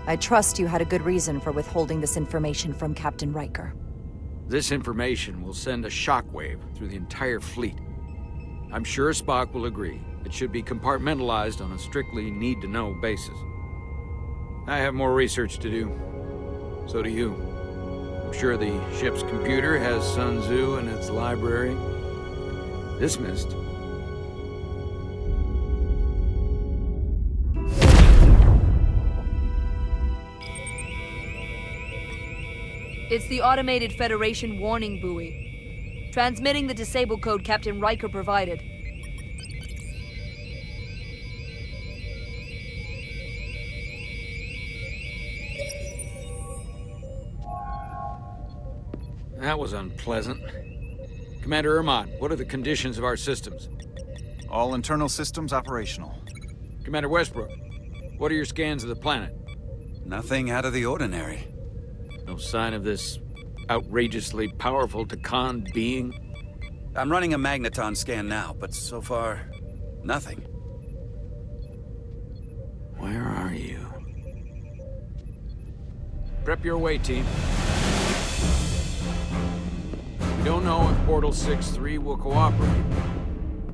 I trust you had a good reason for withholding this information from Captain Riker. This information will send a shockwave through the entire fleet. I'm sure Spock will agree. It should be compartmentalized on a strictly need-to-know basis. I have more research to do. So do you. I'm sure the ship's computer has Sun Tzu in its library. Dismissed. It's the automated Federation warning buoy. Transmitting the disable code Captain Riker provided. That was unpleasant. Commander Ermont, what are the conditions of our systems? All internal systems operational. Commander Westbrook, what are your scans of the planet? Nothing out of the ordinary. No sign of this outrageously powerful Takan being? I'm running a magneton scan now, but so far, nothing. Where are you? Prep your way, team. We don't know if Portal 6-3 will cooperate.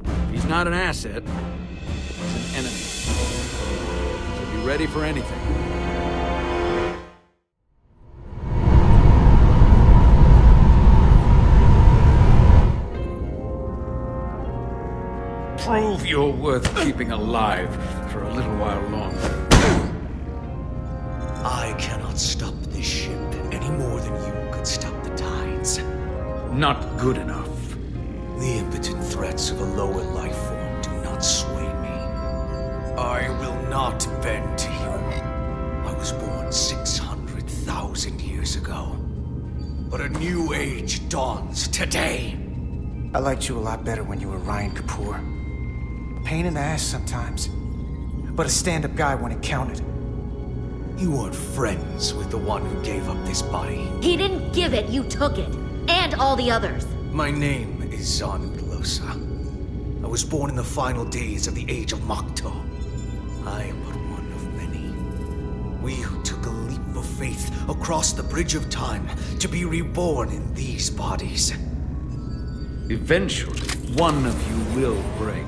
If he's not an asset, he's an enemy. So be ready for anything. Please. you're worth keeping alive for a little while longer. I cannot stop this ship any more than you could stop the tides. Not good enough. The impotent threats of a lower life form do not sway me. I will not bend to you. I was born 600,000 years ago. But a new age dawns today. I liked you a lot better when you were Ryan Kapoor. Pain in the ass sometimes, but a stand-up guy when it counted. You weren't friends with the one who gave up this body. He didn't give it, you took it. And all the others. My name is Zanu Glosa. I was born in the final days of the Age of Makto. I am but one of many. We who took a leap of faith across the bridge of time to be reborn in these bodies. Eventually, one of you will break.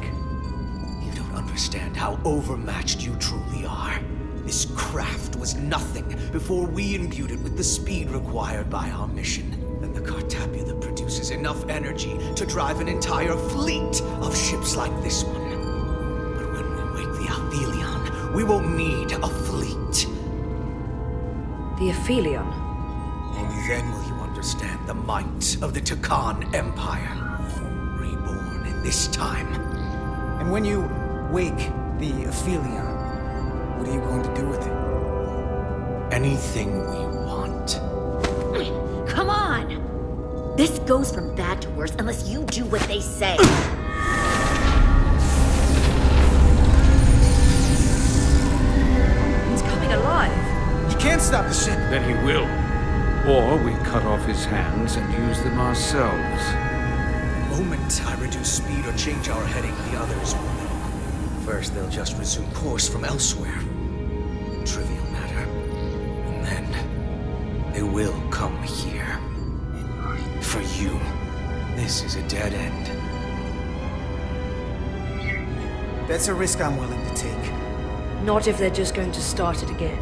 You don't understand how overmatched you truly are. This craft was nothing before we imbued it with the speed required by our mission. And the Cartabula produces enough energy to drive an entire fleet of ships like this one. But when we wake the Aphelion, we won't need a fleet. The Aphelion? Only then will you understand the might of the Takan Empire. Reborn in this time. And when you wake the Aphelion, what are you going to do with it? Anything we want. Come on! This goes from bad to worse unless you do what they say. He's coming alive. He can't stop the ship. Then he will. Or we cut off his hands and use them ourselves. The moment I reduce speed or change our heading, the others will know. First, they'll just resume course from elsewhere. Trivial matter. And then they will come here. For you, this is a dead end. That's a risk I'm willing to take. Not if they're just going to start it again.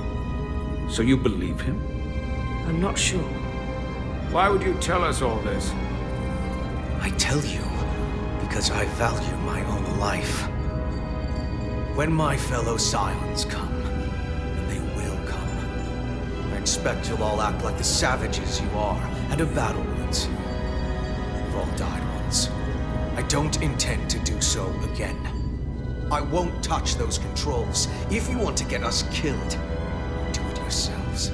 So you believe him? I'm not sure. Why would you tell us all this? I tell you because I value my own life. When my fellow Scions come, and they will come, I expect you'll all act like the savages you are and have battle wounds. You've all died once. I don't intend to do so again. I won't touch those controls. If you want to get us killed, do it yourselves.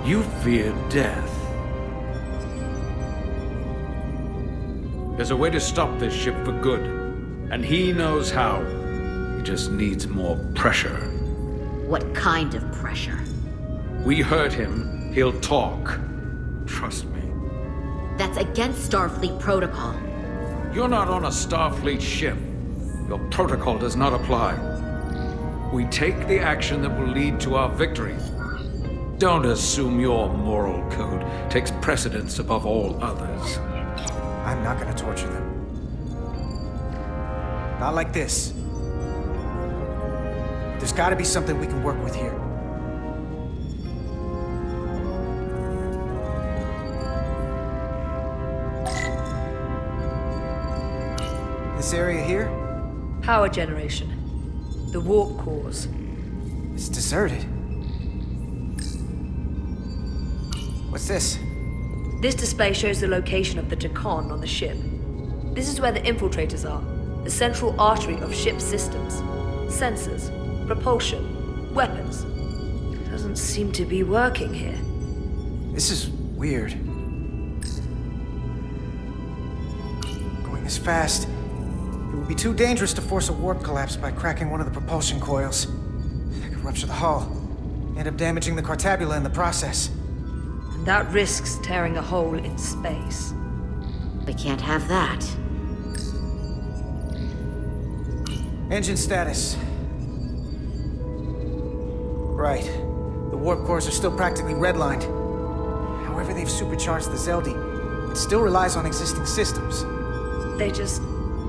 You fear death. There's a way to stop this ship for good, and he knows how. He just needs more pressure. What kind of pressure? We hurt him, he'll talk. Trust me. That's against Starfleet protocol. You're not on a Starfleet ship. Your protocol does not apply. We take the action that will lead to our victory. Don't assume your moral code takes precedence above all others. I'm not gonna torture them. Not like this. There's gotta be something we can work with here. This area here? Power generation. The warp cores. It's deserted. What's this? This display shows the location of the Takan on the ship. This is where the infiltrators are. The central artery of ship systems. Sensors, propulsion, weapons. Doesn't seem to be working here. This is weird. Going this fast, it would be too dangerous to force a warp collapse by cracking one of the propulsion coils. That could rupture the hull, end up damaging the Cartabula in the process. And that risks tearing a hole in space. We can't have that. Engine status. Right. The warp cores are still practically redlined. However, they've supercharged the Zeldi. It still relies on existing systems. They just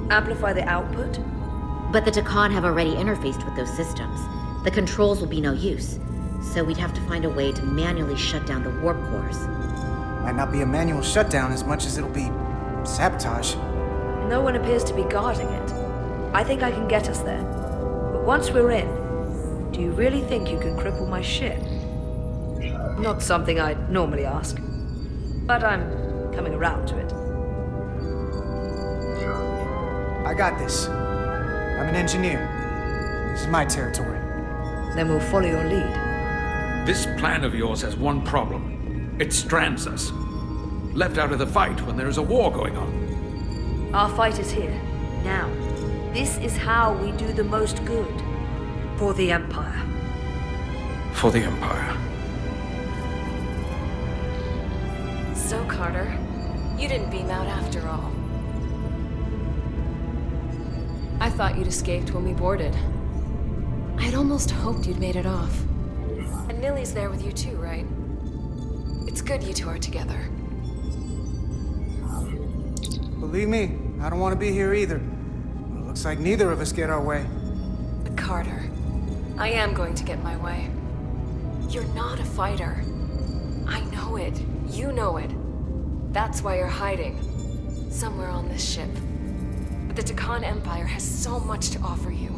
amplify the output? But the Takan have already interfaced with those systems. The controls will be no use. So we'd have to find a way to manually shut down the warp cores. Might not be a manual shutdown as much as it'll be sabotage. No one appears to be guarding it. I think I can get us there. But once we're in, do you really think you can cripple my ship? Not something I'd normally ask, but I'm coming around to it. I got this. I'm an engineer. This is my territory. Then we'll follow your lead. This plan of yours has one problem. It strands us. Left out of the fight when there is a war going on. Our fight is here, now. This is how we do the most good. For the Empire. For the Empire. So, Carter, you didn't beam out after all. I thought you'd escaped when we boarded. I had almost hoped you'd made it off. And Nilly's there with you too, right? It's good you two are together. Believe me, I don't want to be here either. It looks like neither of us get our way. Carter, I am going to get my way. You're not a fighter. I know it. You know it. That's why you're hiding. Somewhere on this ship. But the Takan Empire has so much to offer you.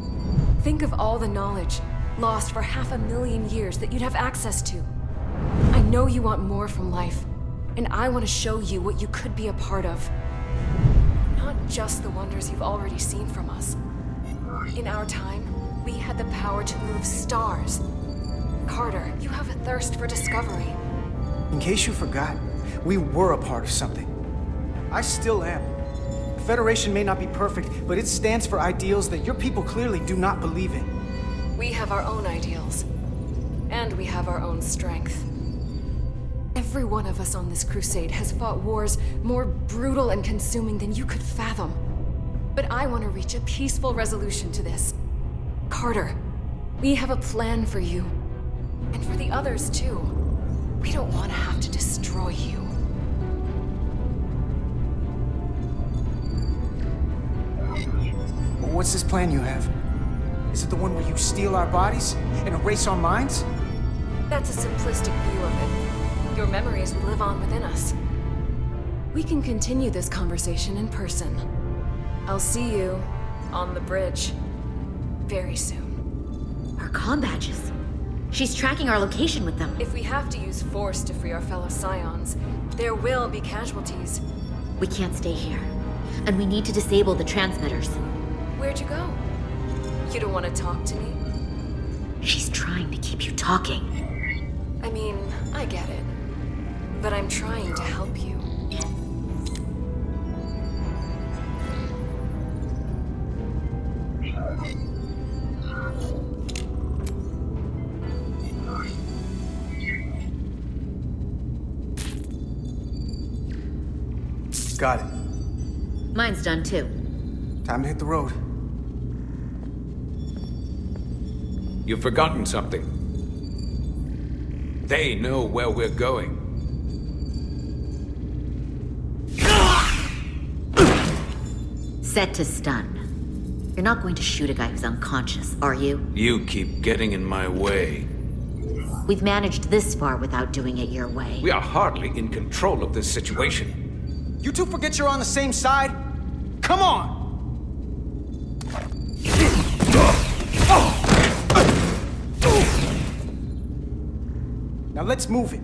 Think of all the knowledge lost for 500,000 years that you'd have access to. I know you want more from life, and I want to show you what you could be a part of. Not just the wonders you've already seen from us. In our time, we had the power to move stars. Carter, you have a thirst for discovery. In case you forgot, we were a part of something. I still am. The Federation may not be perfect, but it stands for ideals that your people clearly do not believe in. We have our own ideals. And we have our own strength. Every one of us on this crusade has fought wars more brutal and consuming than you could fathom. But I want to reach a peaceful resolution to this. Carter, we have a plan for you. And for the others, too. We don't want to have to destroy you. What's this plan you have? Is it the one where you steal our bodies and erase our minds? That's a simplistic view of it. Your memories will live on within us. We can continue this conversation in person. I'll see you on the bridge very soon. Our comm badges. She's tracking our location with them. If we have to use force to free our fellow Scions, there will be casualties. We can't stay here. And we need to disable the transmitters. Where'd you go? You don't want to talk to me? She's trying to keep you talking. I mean, I get it. But I'm trying to help you. Got it. Mine's done too. Time to hit the road. You've forgotten something. They know where we're going. Set to stun. You're not going to shoot a guy who's unconscious, are you? You keep getting in my way. We've managed this far without doing it your way. We are hardly in control of this situation. You two forget you're on the same side? Come on! Now let's move it.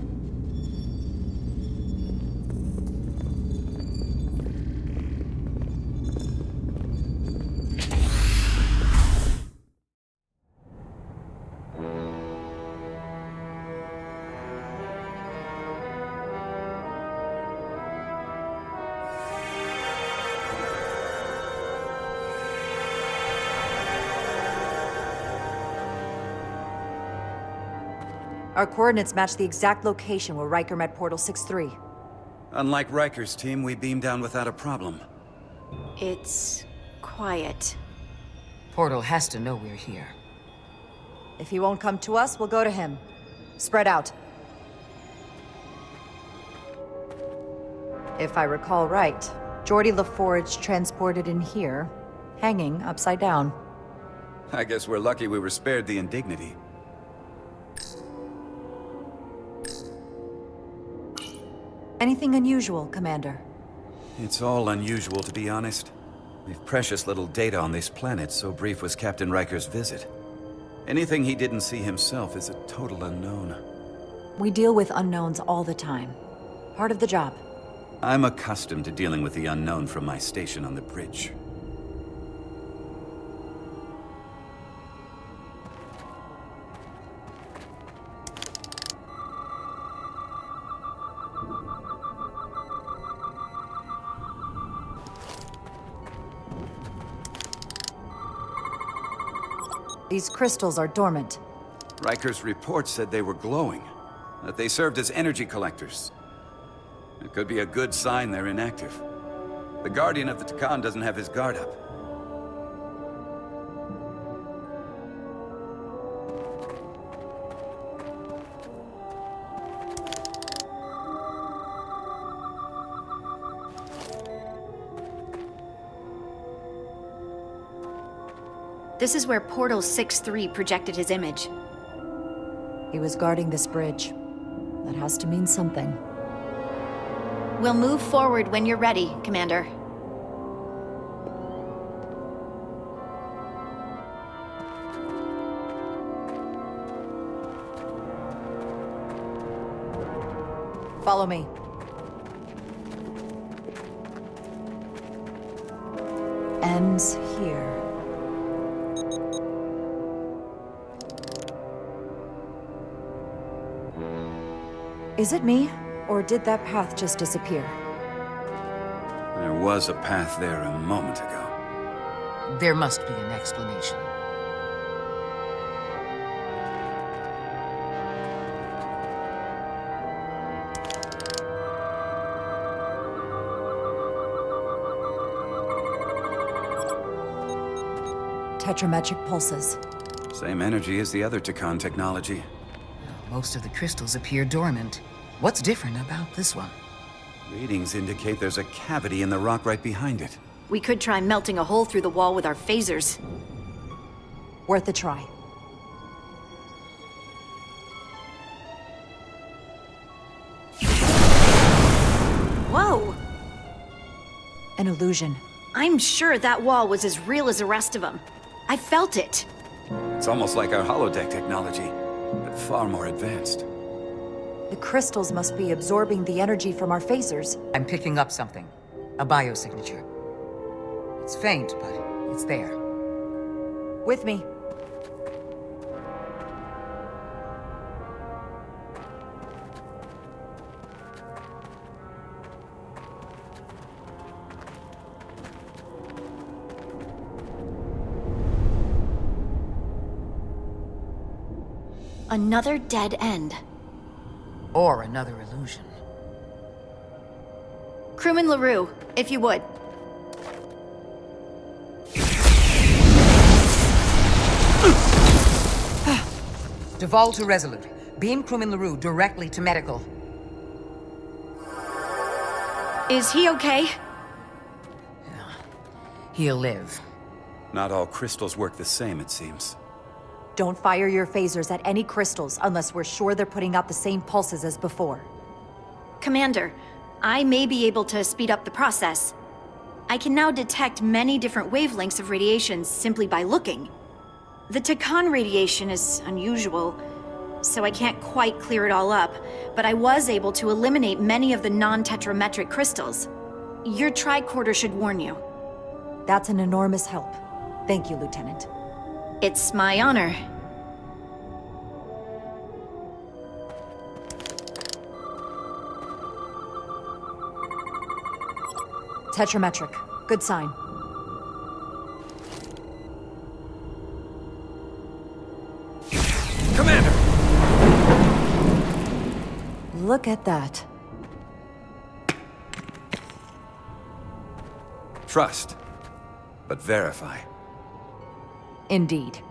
Our coordinates match the exact location where Riker met Portal 6-3. Unlike Riker's team, we beamed down without a problem. It's quiet. Portal has to know we're here. If he won't come to us, we'll go to him. Spread out. If I recall right, Geordi LaForge transported in here, hanging upside down. I guess we're lucky we were spared the indignity. Anything unusual, Commander? It's all unusual, to be honest. We've precious little data on this planet, so brief was Captain Riker's visit. Anything he didn't see himself is a total unknown. We deal with unknowns all the time. Part of the job. I'm accustomed to dealing with the unknown from my station on the bridge. These crystals are dormant. Riker's report said they were glowing, that they served as energy collectors. It could be a good sign they're inactive. The Guardian of the Takan doesn't have his guard up. This is where Portal 6-3 projected his image. He was guarding this bridge. That has to mean something. We'll move forward when you're ready, Commander. Follow me. Ends here. Is it me, or did that path just disappear? There was a path there a moment ago. There must be an explanation. Tetrametric pulses. Same energy as the other Takan technology. Most of the crystals appear dormant. What's different about this one? Readings indicate there's a cavity in the rock right behind it. We could try melting a hole through the wall with our phasers. Worth a try. Whoa! An illusion. I'm sure that wall was as real as the rest of them. I felt it. It's almost like our holodeck technology, but far more advanced. The crystals must be absorbing the energy from our phasers. I'm picking up something. A biosignature. It's faint, but it's there. With me. Another dead end. Or another illusion. Crewman LaRue, if you would. Devolve to Resolute. Beam Crewman LaRue directly to medical. Is he okay? He'll live. Not all crystals work the same, it seems. Don't fire your phasers at any crystals unless we're sure they're putting out the same pulses as before. Commander, I may be able to speed up the process. I can now detect many different wavelengths of radiation simply by looking. The Takan radiation is unusual, so I can't quite clear it all up, but I was able to eliminate many of the non-tetrametric crystals. Your tricorder should warn you. That's an enormous help. Thank you, Lieutenant. It's my honor. Tetrametric. Good sign. Commander! Look at that. Trust, but verify. Indeed.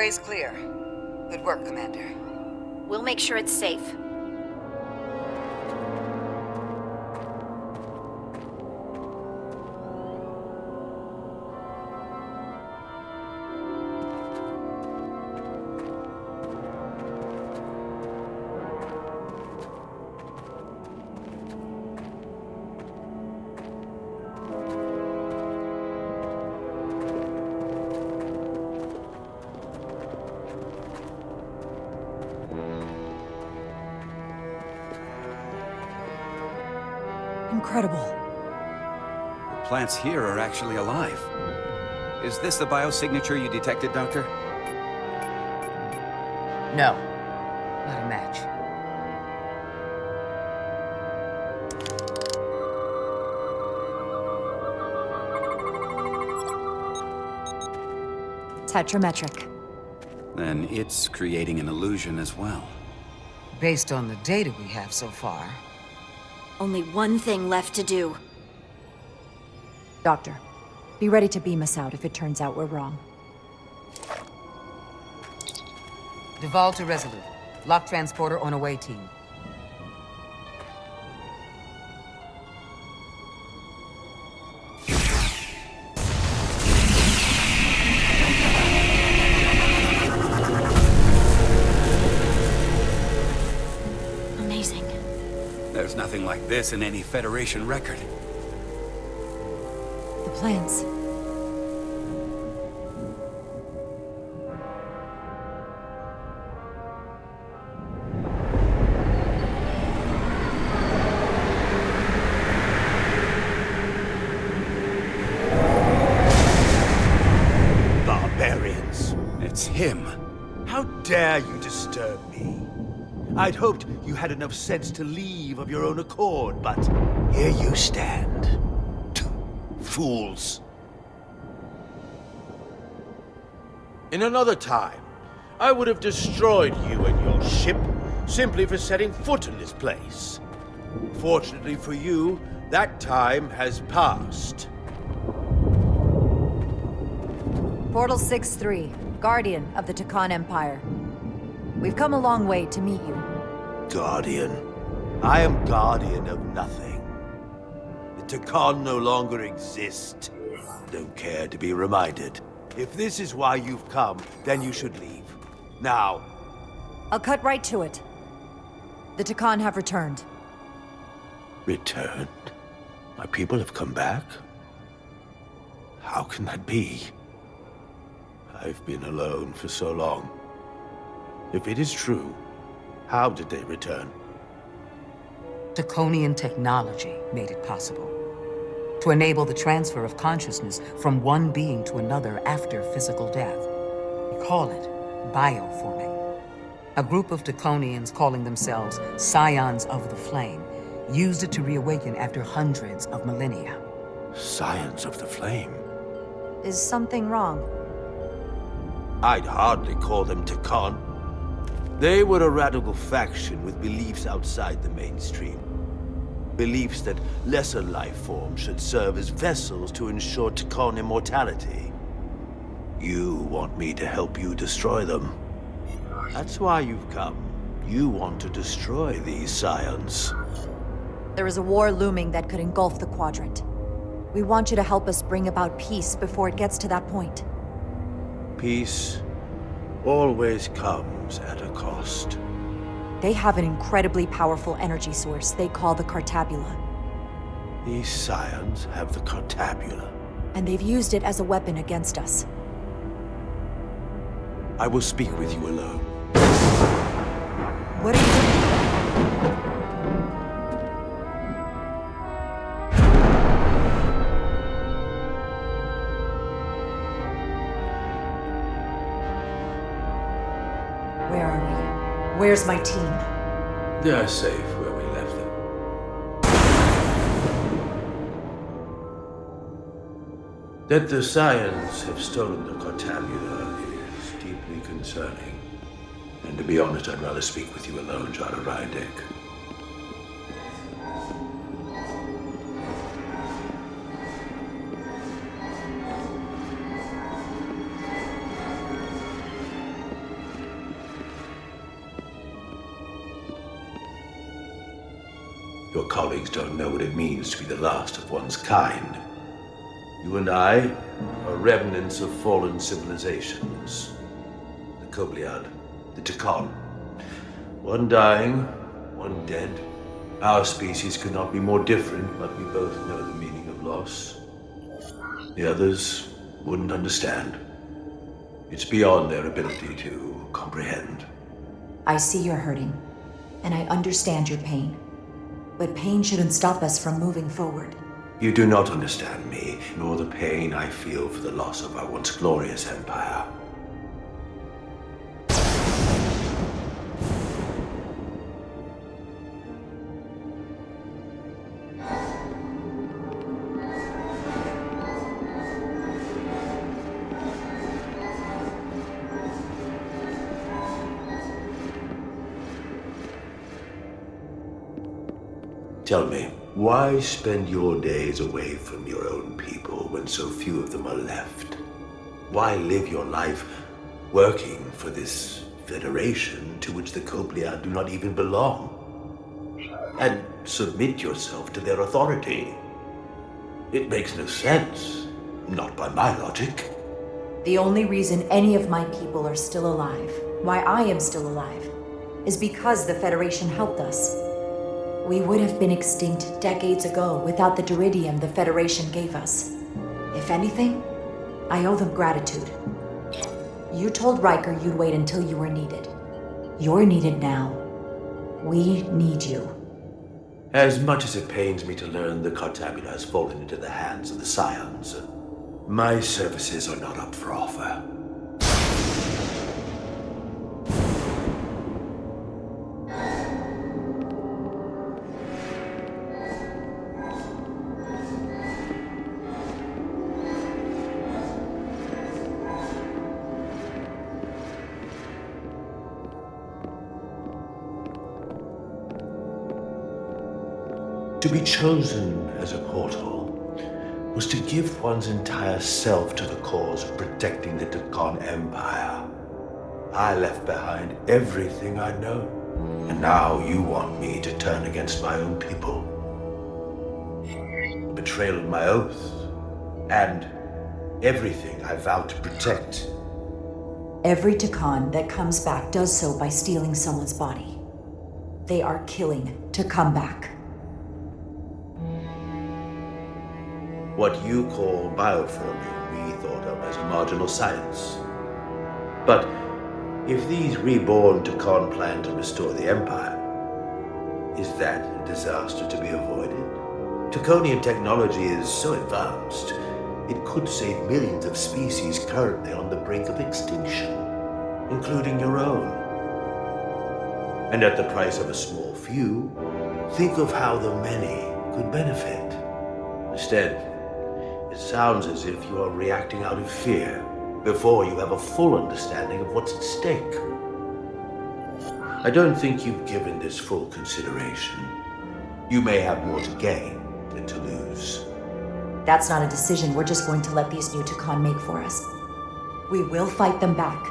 way's clear. Good work, Commander. We'll make sure it's safe. Incredible. The plants here are actually alive. Is this the biosignature you detected, Doctor? No, not a match. Tetrametric. Then it's creating an illusion as well. Based on the data we have so far. Only one thing left to do. Doctor, be ready to beam us out if it turns out we're wrong. Duval to Resolute. Lock transporter on away team. Amazing. There's nothing like this in any Federation record. The plans. Barbarians. It's him. How dare you disturb me? I'd hoped you had enough sense to leave of your own accord, but here you stand. Fools. In another time, I would have destroyed you and your ship simply for setting foot in this place. Fortunately for you, that time has passed. Portal 6-3, Guardian of the Takan Empire. We've come a long way to meet you. Guardian. I am guardian of nothing. The Takan no longer exist. Don't care to be reminded. If this is why you've come, then you should leave. Now. I'll cut right to it. The Takan have returned. Returned? My people have come back? How can that be? I've been alone for so long. If it is true, how did they return? Draconian technology made it possible. To enable the transfer of consciousness from one being to another after physical death. We call it bioforming. A group of Draconians calling themselves Scions of the Flame used it to reawaken after hundreds of millennia. Scions of the Flame? Is something wrong? I'd hardly call them Takan. They were a radical faction with beliefs outside the mainstream. Beliefs that lesser life forms should serve as vessels to ensure Takan immortality. You want me to help you destroy them. That's why you've come. You want to destroy these Scions. There is a war looming that could engulf the Quadrant. We want you to help us bring about peace before it gets to that point. Peace always comes at a cost. They have an incredibly powerful energy source they call the Cartabula. These Scions have the Cartabula. And they've used it as a weapon against us. I will speak with you alone. What are you doing? Where are we? Where's my team? They're safe where we left them. That the Scions have stolen the Cartabula is deeply concerning. And to be honest, I'd rather speak with you alone, Jara Rydek. Your colleagues don't know what it means to be the last of one's kind. You and I are remnants of fallen civilizations. The Kobliad, the Tekon. One dying, one dead. Our species could not be more different, but we both know the meaning of loss. The others wouldn't understand. It's beyond their ability to comprehend. I see you're hurting, and I understand your pain. But pain shouldn't stop us from moving forward. You do not understand me, nor the pain I feel for the loss of our once glorious empire. Tell me, why spend your days away from your own people when so few of them are left? Why live your life working for this federation to which the Kobliad do not even belong? And submit yourself to their authority? It makes no sense, not by my logic. The only reason any of my people are still alive, why I am still alive, is because the Federation helped us. We would have been extinct decades ago without the Duridium the Federation gave us. If anything, I owe them gratitude. You told Riker you'd wait until you were needed. You're needed now. We need you. As much as it pains me to learn the Cartabula has fallen into the hands of the Scions, my services are not up for offer. To be chosen as a portal was to give one's entire self to the cause of protecting the Tekon Empire. I left behind everything I know, and now you want me to turn against my own people. Betrayal of my oath, and everything I vowed to protect. Every Tekon that comes back does so by stealing someone's body. They are killing to come back. What you call bioforming we thought of as a marginal science. But if these reborn Tekon plan to restore the Empire, is that a disaster to be avoided? Tekonian technology is so advanced, it could save millions of species currently on the brink of extinction, including your own. And at the price of a small few, think of how the many could benefit. Instead, it sounds as if you are reacting out of fear before you have a full understanding of what's at stake. I don't think you've given this full consideration. You may have more to gain than to lose. That's not a decision we're just going to let these new Tekon make for us. We will fight them back.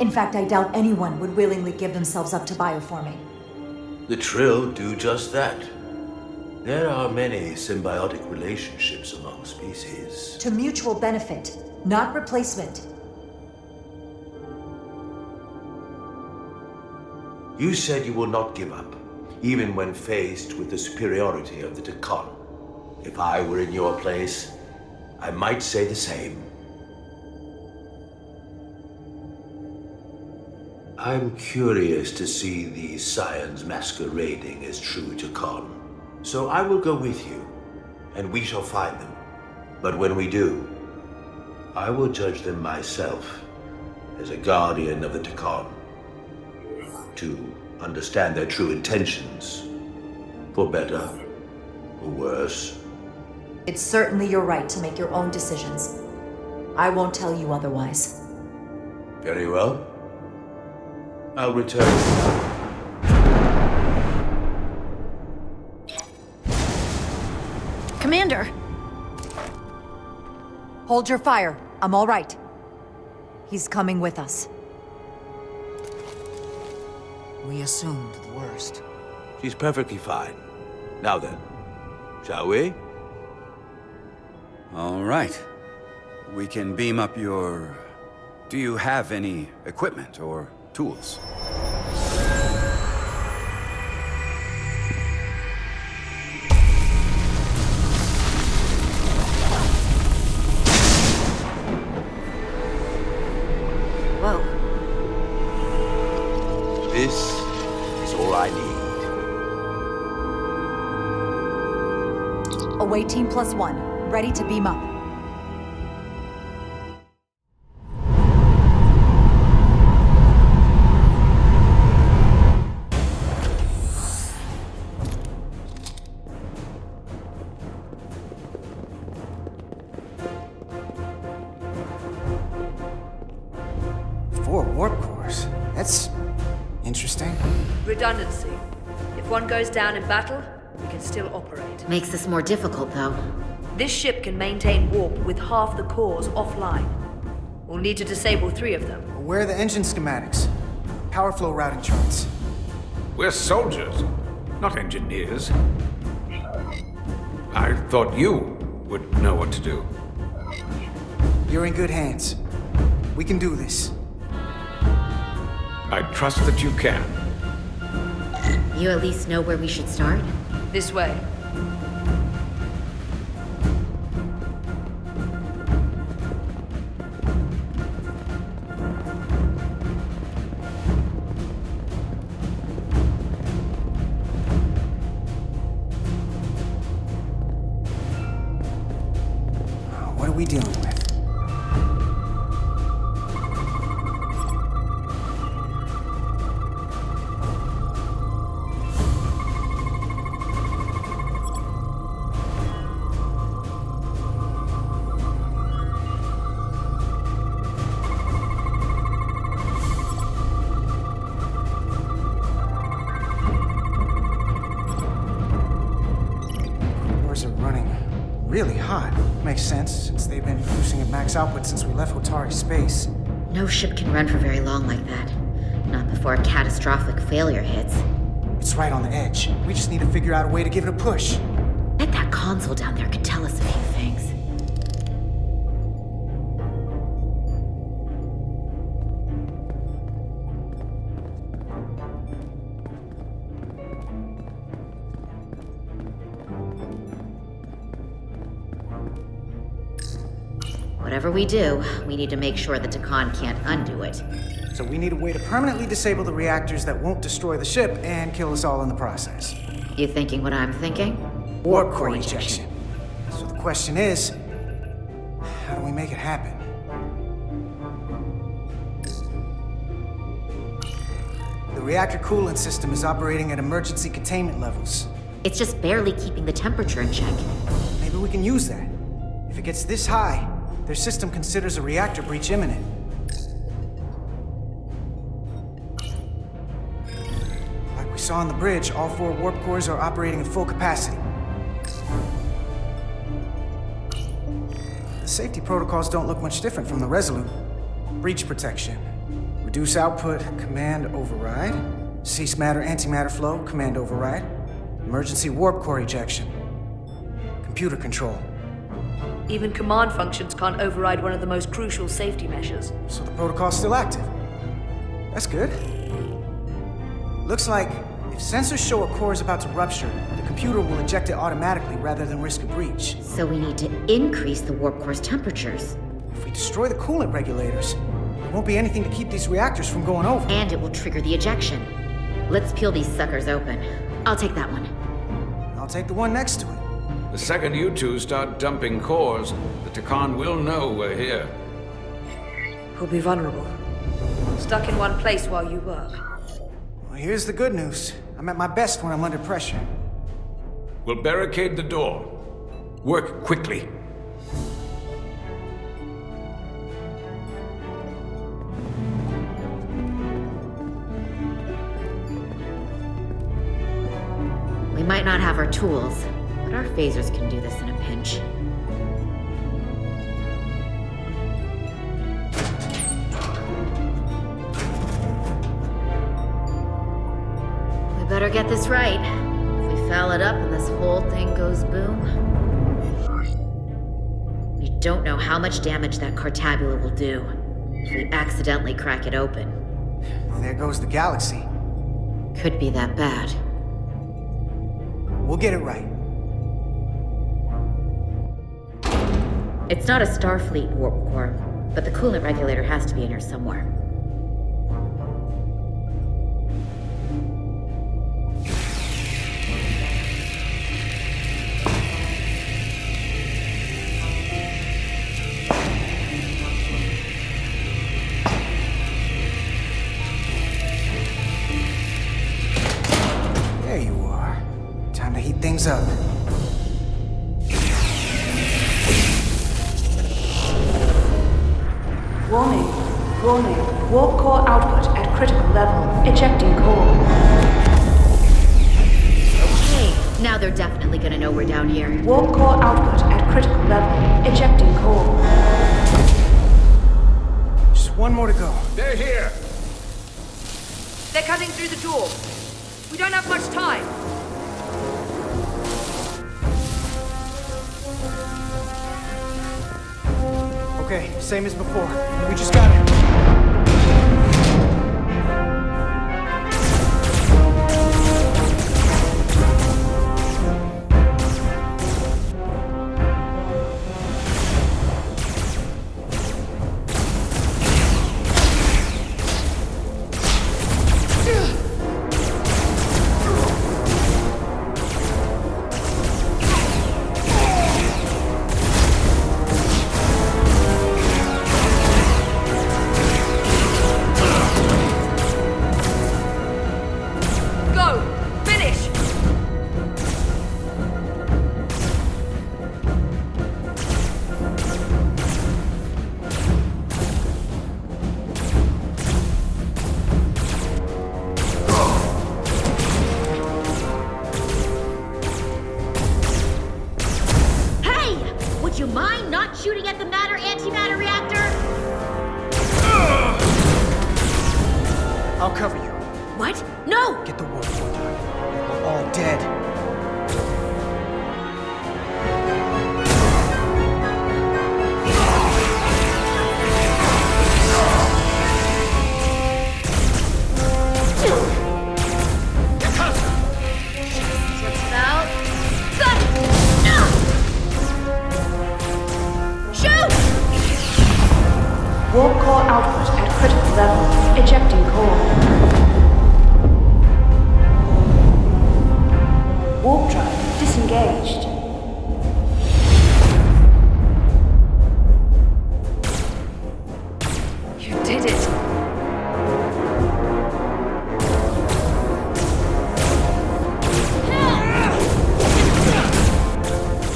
In fact, I doubt anyone would willingly give themselves up to bioforming. The Trill do just that. There are many symbiotic relationships among species. To mutual benefit, not replacement. You said you will not give up, even when faced with the superiority of the Tekon. If I were in your place, I might say the same. I'm curious to see these Scions masquerading as true Tekon. So I will go with you, and we shall find them. But when we do, I will judge them myself as a guardian of the Tekon, to understand their true intentions, for better or worse. It's certainly your right to make your own decisions. I won't tell you otherwise. Very well. I'll return. Commander! Hold your fire. I'm all right. He's coming with us. We assumed the worst. She's perfectly fine. Now then, shall we? All right. We can beam up your... Do you have any equipment or tools? Whoa. This is all I need. Away team +1, ready to beam up. Warp cores. That's interesting. Redundancy. If one goes down in battle, we can still operate. Makes this more difficult, though. This ship can maintain warp with half the cores offline. We'll need to disable 3 of them. Where are the engine schematics? Power flow routing charts. We're soldiers, not engineers. I thought you would know what to do. You're in good hands. We can do this. I trust that you can. You at least know where we should start? This way. What are we dealing with? Really hot. Makes sense, since they've been producing at max output since we left Otari space. No ship can run for very long like that. Not before a catastrophic failure hits. It's right on the edge. We just need to figure out a way to give it a push. Bet that console down there could tell us a few things. Whatever we do, we need to make sure the Takan can't undo it. So we need a way to permanently disable the reactors that won't destroy the ship and kill us all in the process. You thinking what I'm thinking? Warp core ejection. So the question is, how do we make it happen? The reactor coolant system is operating at emergency containment levels. It's just barely keeping the temperature in check. Maybe we can use that. If it gets this high, their system considers a reactor breach imminent. Like we saw on the bridge, all 4 warp cores are operating at full capacity. The safety protocols don't look much different from the Resolute. Breach protection. Reduce output, command override. Cease matter, antimatter flow, command override. Emergency warp core ejection. Computer control. Even command functions can't override one of the most crucial safety measures. So the protocol's still active. That's good. Looks like if sensors show a core is about to rupture, the computer will eject it automatically rather than risk a breach. So we need to increase the warp core's temperatures. If we destroy the coolant regulators, there won't be anything to keep these reactors from going over. And it will trigger the ejection. Let's peel these suckers open. I'll take that one. I'll take the one next to it. The second you two start dumping cores, the Takan will know we're here. We'll be vulnerable. Stuck in one place while you work. Well, here's the good news. I'm at my best when I'm under pressure. We'll barricade the door. Work quickly. We might not have our tools, but our phasers can do this in a pinch. We better get this right. If we foul it up and this whole thing goes boom. We don't know how much damage that cartabula will do if we accidentally crack it open. There goes the galaxy. Could be that bad. We'll get it right. It's not a Starfleet warp core, but the coolant regulator has to be in here somewhere. There you are. Time to heat things up. Warning. Warning. Warp core output at critical level. Ejecting core. Okay, now they're definitely gonna know we're down here. Warp core output at critical level. Ejecting core. Just one more to go. They're here! They're cutting through the door. We don't have much time. Okay, same as before. We just gotta... I'll cover you. What? No! Get the warp core done. We're all dead. Warp core output at critical level. Ejecting core. Warp drive disengaged. You did it.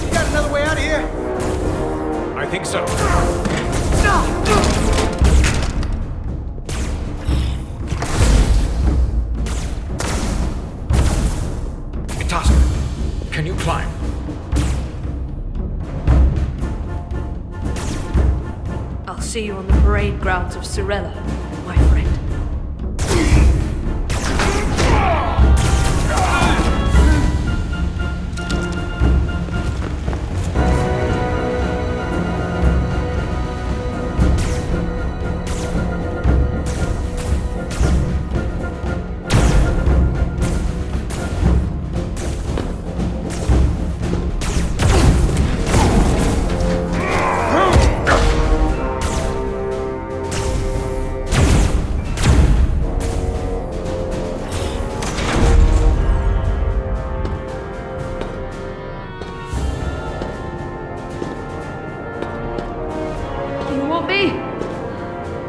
You got another way out of here? I think so. Can you climb? I'll see you on the parade grounds of Cirella, my friend.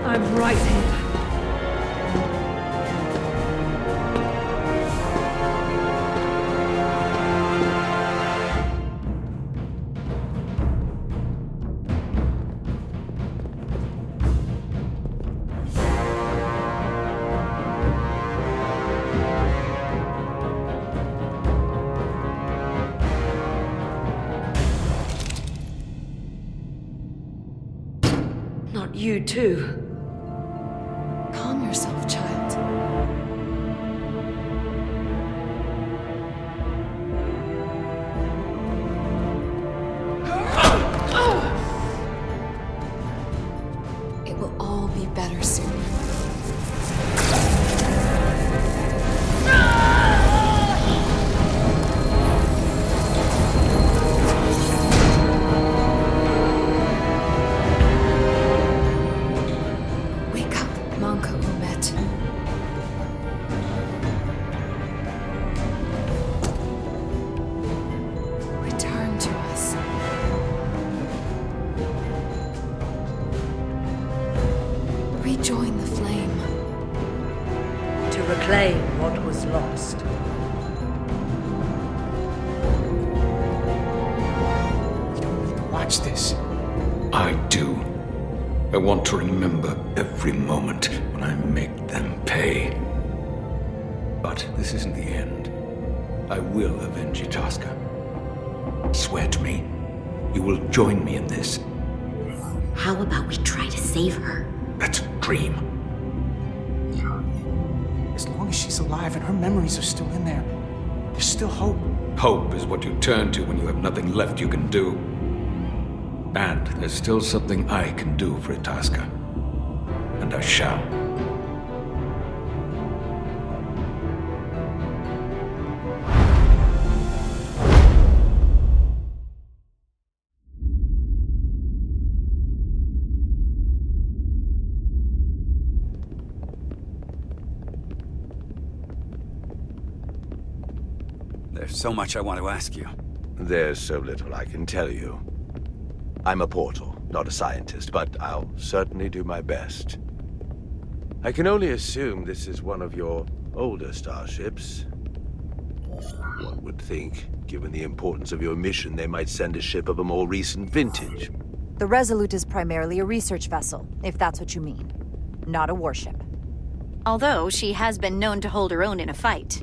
I'm right here. Not you too. Calm yourself, child. reclaim what was lost. You don't need to watch this. I do. I want to remember every moment when I make them pay. But this isn't the end. I will avenge Itasca. Swear to me, you will join me in this. How about we try to save her? That's a dream. As long as she's alive and her memories are still in there, there's still hope. Hope is what you turn to when you have nothing left you can do. And there's still something I can do for Itasca. And I shall. There's so much I want to ask you. There's so little I can tell you. I'm a portal, not a scientist, but I'll certainly do my best. I can only assume this is one of your older starships. One would think, given the importance of your mission, they might send a ship of a more recent vintage. The Resolute is primarily a research vessel, if that's what you mean. Not a warship. Although she has been known to hold her own in a fight.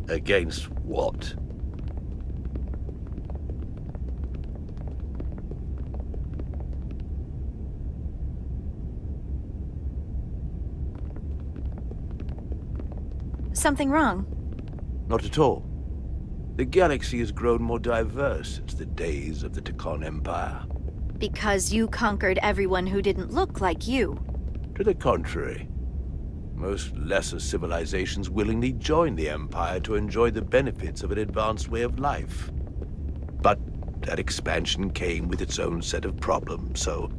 Against what? Something wrong? Not at all. The galaxy has grown more diverse since the days of the Tekon Empire. Because you conquered everyone who didn't look like you. To the contrary. Most lesser civilizations willingly joined the Empire to enjoy the benefits of an advanced way of life. But that expansion came with its own set of problems, so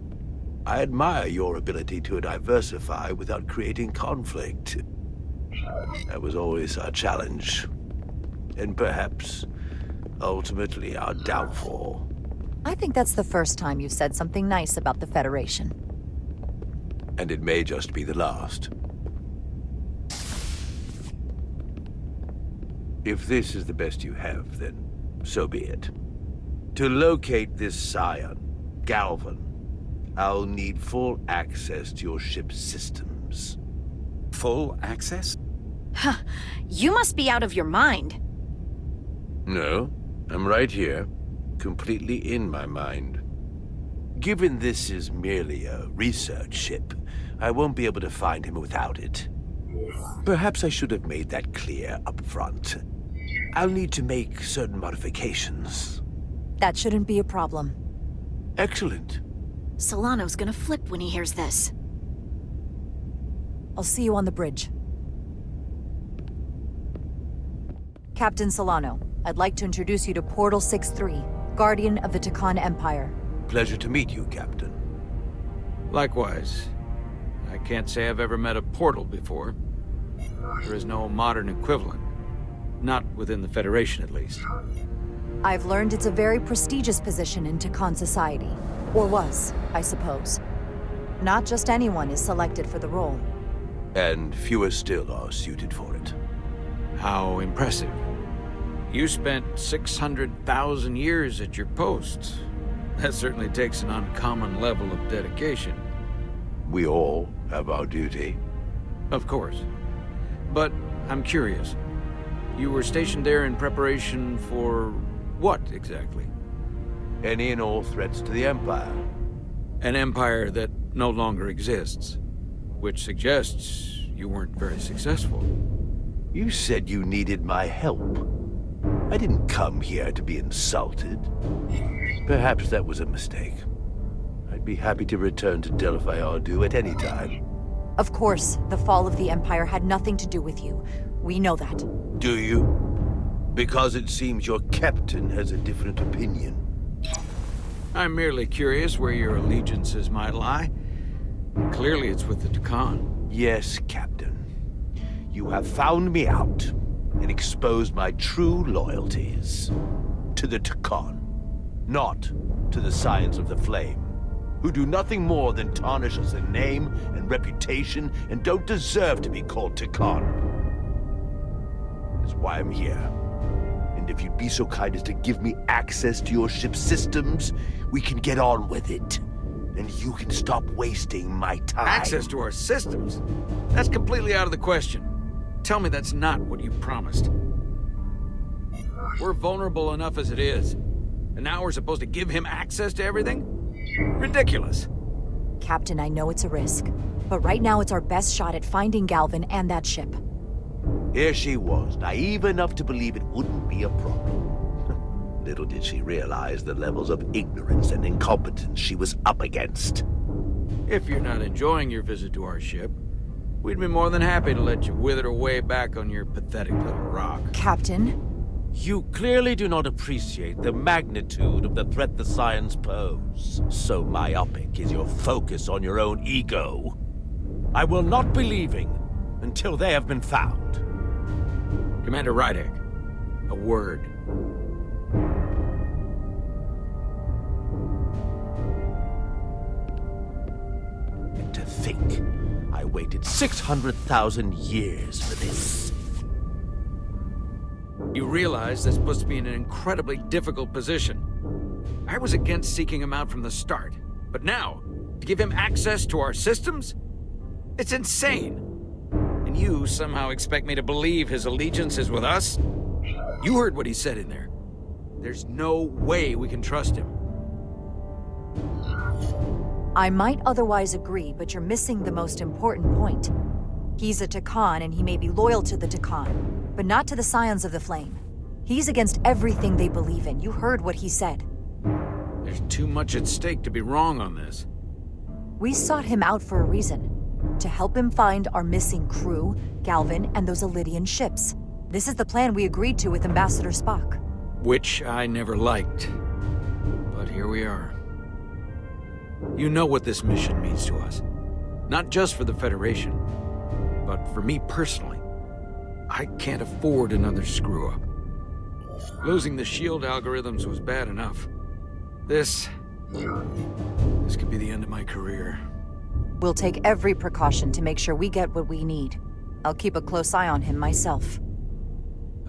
I admire your ability to diversify without creating conflict. That was always our challenge. And perhaps, ultimately, our downfall. I think that's the first time you've said something nice about the Federation. And it may just be the last. If this is the best you have, then so be it. To locate this scion, Galvan, I'll need full access to your ship's systems. Full access? Huh. You must be out of your mind. No, I'm right here, completely in my mind. Given this is merely a research ship, I won't be able to find him without it. Perhaps I should have made that clear up front. I'll need to make certain modifications. That shouldn't be a problem. Excellent. Solano's gonna flip when he hears this. I'll see you on the bridge. Captain Solano, I'd like to introduce you to Portal 6-3, Guardian of the Tekon Empire. Pleasure to meet you, Captain. Likewise. I can't say I've ever met a portal before. There is no modern equivalent. Not within the Federation, at least. I've learned it's a very prestigious position in Tekon society. Or was, I suppose. Not just anyone is selected for the role. And fewer still are suited for it. How impressive. You spent 600,000 years at your post. That certainly takes an uncommon level of dedication. We all have our duty. Of course. But I'm curious. You were stationed there in preparation for what, exactly? Any and all threats to the Empire. An empire that no longer exists. Which suggests you weren't very successful. You said you needed my help. I didn't come here to be insulted. Perhaps that was a mistake. I'd be happy to return to Delphi Ardu at any time. Of course, the fall of the Empire had nothing to do with you. We know that. Do you? Because it seems your captain has a different opinion. I'm merely curious where your allegiances might lie. Clearly it's with the Tekon. Yes, Captain. You have found me out and exposed my true loyalties. To the Tekon. Not to the Science of the Flame. who do nothing more than tarnish us in name and reputation and don't deserve to be called Tikhon. That's why I'm here. And if you'd be so kind as to give me access to your ship's systems, we can get on with it. And you can stop wasting my time. Access to our systems? That's completely out of the question. Tell me that's not what you promised. We're vulnerable enough as it is. And now we're supposed to give him access to everything? Ridiculous. Captain, I know it's a risk, but right now it's our best shot at finding Galvin and that ship. Here she was, naive enough to believe it wouldn't be a problem. Little did she realize the levels of ignorance and incompetence she was up against. If you're not enjoying your visit to our ship, we'd be more than happy to let you wither away back on your pathetic little rock. Captain? You clearly do not appreciate the magnitude of the threat the Scions pose. So myopic is your focus on your own ego. I will not be leaving until they have been found. Commander Rydek, a word. And to think, I waited 600,000 years for this. You realize this puts me in an incredibly difficult position. I was against seeking him out from the start, but now, to give him access to our systems? It's insane. And you somehow expect me to believe his allegiance is with us? You heard what he said in there. There's no way we can trust him. I might otherwise agree, but you're missing the most important point. He's a Tikhon, and he may be loyal to the Tikhon, but not to the Scions of the Flame. He's against everything they believe in. You heard what he said. There's too much at stake to be wrong on this. We sought him out for a reason. To help him find our missing crew, Galvin, and those Elydian ships. This is the plan we agreed to with Ambassador Spock. Which I never liked. But here we are. You know what this mission means to us. Not just for the Federation, but for me personally. I can't afford another screw-up. Losing the shield algorithms was bad enough. This could be the end of my career. We'll take every precaution to make sure we get what we need. I'll keep a close eye on him myself.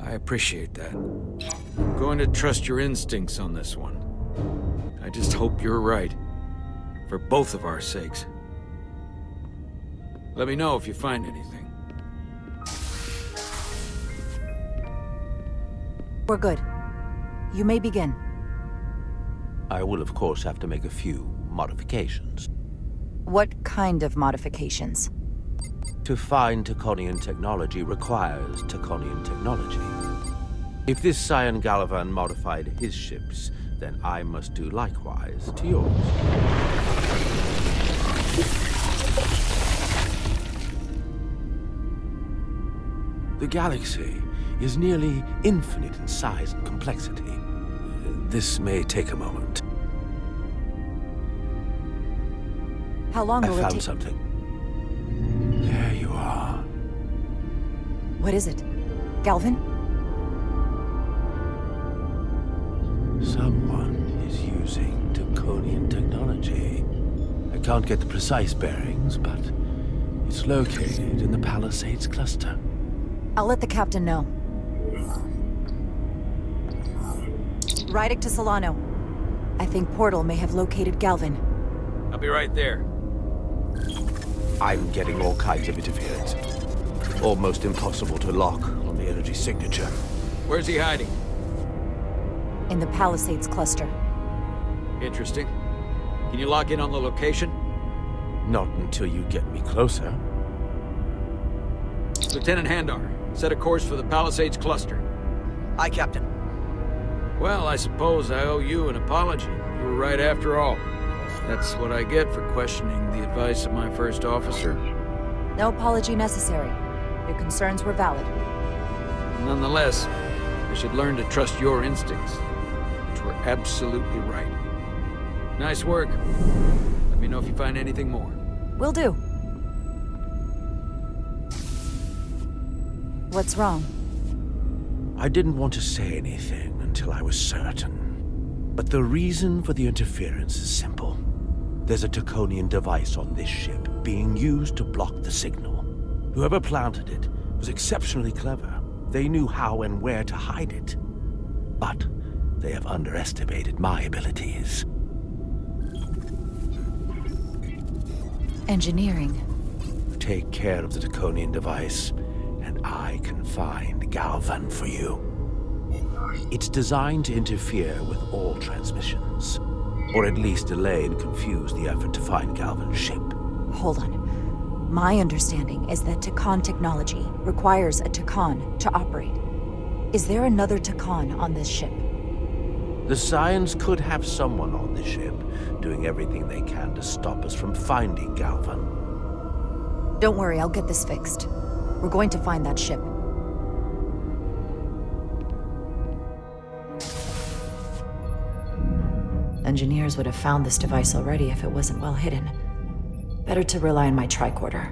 I appreciate that. I'm going to trust your instincts on this one. I just hope you're right. For both of our sakes. Let me know if you find anything. We're good. You may begin. I will, of course, have to make a few modifications. What kind of modifications? To find Tikhonian technology requires Tikhonian technology. If this Scion Galvan modified his ships, then I must do likewise to yours. The galaxy is nearly infinite in size and complexity. This may take a moment. How long will it take? I found something. There you are. What is it? Galvin? Someone is using Tikhonian technology. I can't get the precise bearings, but it's located in the Palisades cluster. I'll let the captain know. Rydek to Solano. I think Portal may have located Galvin. I'll be right there. I'm getting all kinds of interference. Almost impossible to lock on the energy signature. Where's he hiding? In the Palisades cluster. Interesting. Can you lock in on the location? Not until you get me closer. Lieutenant Handar, set a course for the Palisades cluster. Aye, Captain. Well, I suppose I owe you an apology. You were right after all. That's what I get for questioning the advice of my first officer. No apology necessary. Your concerns were valid. Nonetheless, I should learn to trust your instincts, which were absolutely right. Nice work. Let me know if you find anything more. Will do. What's wrong? I didn't want to say anything until I was certain. But the reason for the interference is simple. There's a Taconian device on this ship being used to block the signal. Whoever planted it was exceptionally clever. They knew how and where to hide it. But they have underestimated my abilities. Engineering. Take care of the Taconian device, and I can find Galvan for you. It's designed to interfere with all transmissions, or at least delay and confuse the effort to find Galvan's ship. Hold on. My understanding is that Takan technology requires a Takan to operate. Is there another Takan on this ship? The Scions could have someone on the ship, doing everything they can to stop us from finding Galvan. Don't worry, I'll get this fixed. We're going to find that ship. Engineers would have found this device already if it wasn't well hidden. Better to rely on my tricorder.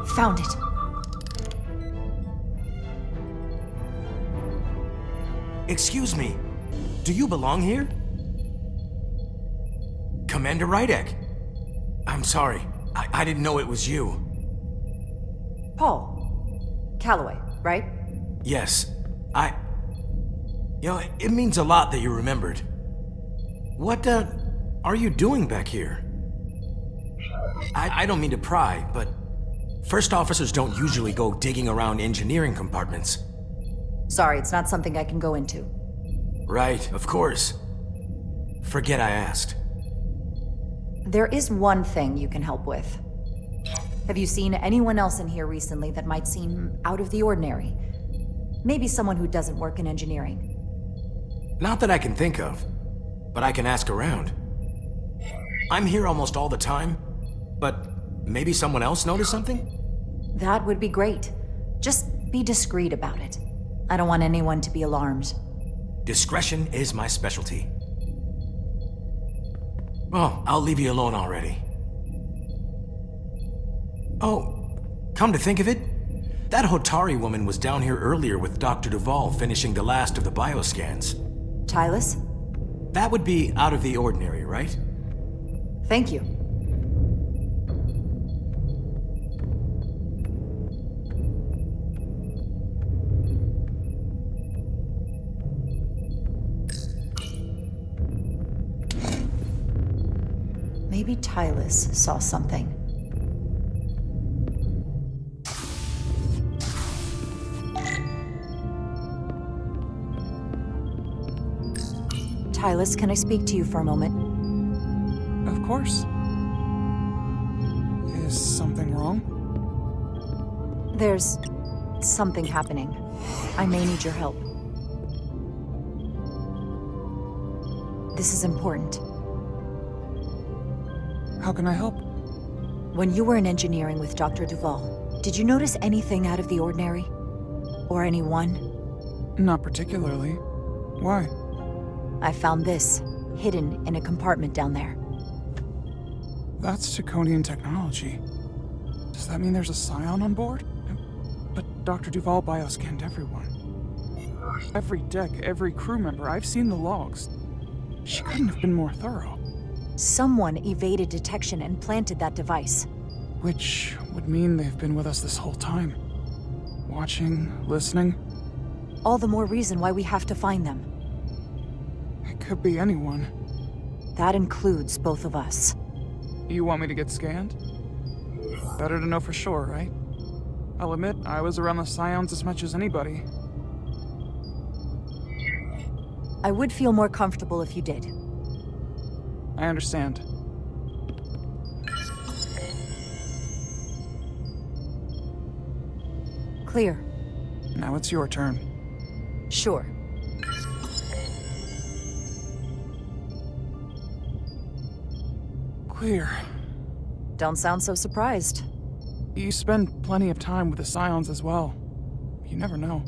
Found it. Excuse me. Do you belong here? Commander Rydek. I'm sorry. I didn't know it was you. Paul. Calloway, right? Yes. You know, it means a lot that you remembered. What, are you doing back here? I don't mean to pry, but first officers don't usually go digging around engineering compartments. Sorry, it's not something I can go into. Right, of course. Forget I asked. There is one thing you can help with. Have you seen anyone else in here recently that might seem out of the ordinary? Maybe someone who doesn't work in engineering. Not that I can think of, but I can ask around. I'm here almost all the time, but maybe someone else noticed something? That would be great. Just be discreet about it. I don't want anyone to be alarmed. Discretion is my specialty. Well, I'll leave you alone already. Oh, come to think of it, that Hotari woman was down here earlier with Dr. Duvall finishing the last of the bioscans. Tylus? That would be out of the ordinary, right? Thank you. Maybe Tylus saw something. Tylus, can I speak to you for a moment? Of course. Is something wrong? There's something happening. I may need your help. This is important. How can I help? When you were in engineering with Dr. Duvall, did you notice anything out of the ordinary? Or anyone? Not particularly. Why? I found this, hidden in a compartment down there. That's Taconian technology. Does that mean there's a Scion on board? But Dr. Duvall bioscanned everyone. Every deck, every crew member, I've seen the logs. She couldn't have been more thorough. Someone evaded detection and planted that device. Which would mean they've been with us this whole time. Watching, listening. All the more reason why we have to find them. It could be anyone. That includes both of us. You want me to get scanned? Better to know for sure, right? I'll admit, I was around the Scions as much as anybody. I would feel more comfortable if you did. I understand. Clear. Now it's your turn. Sure. Clear. Don't sound so surprised. You spend plenty of time with the Scions as well. You never know.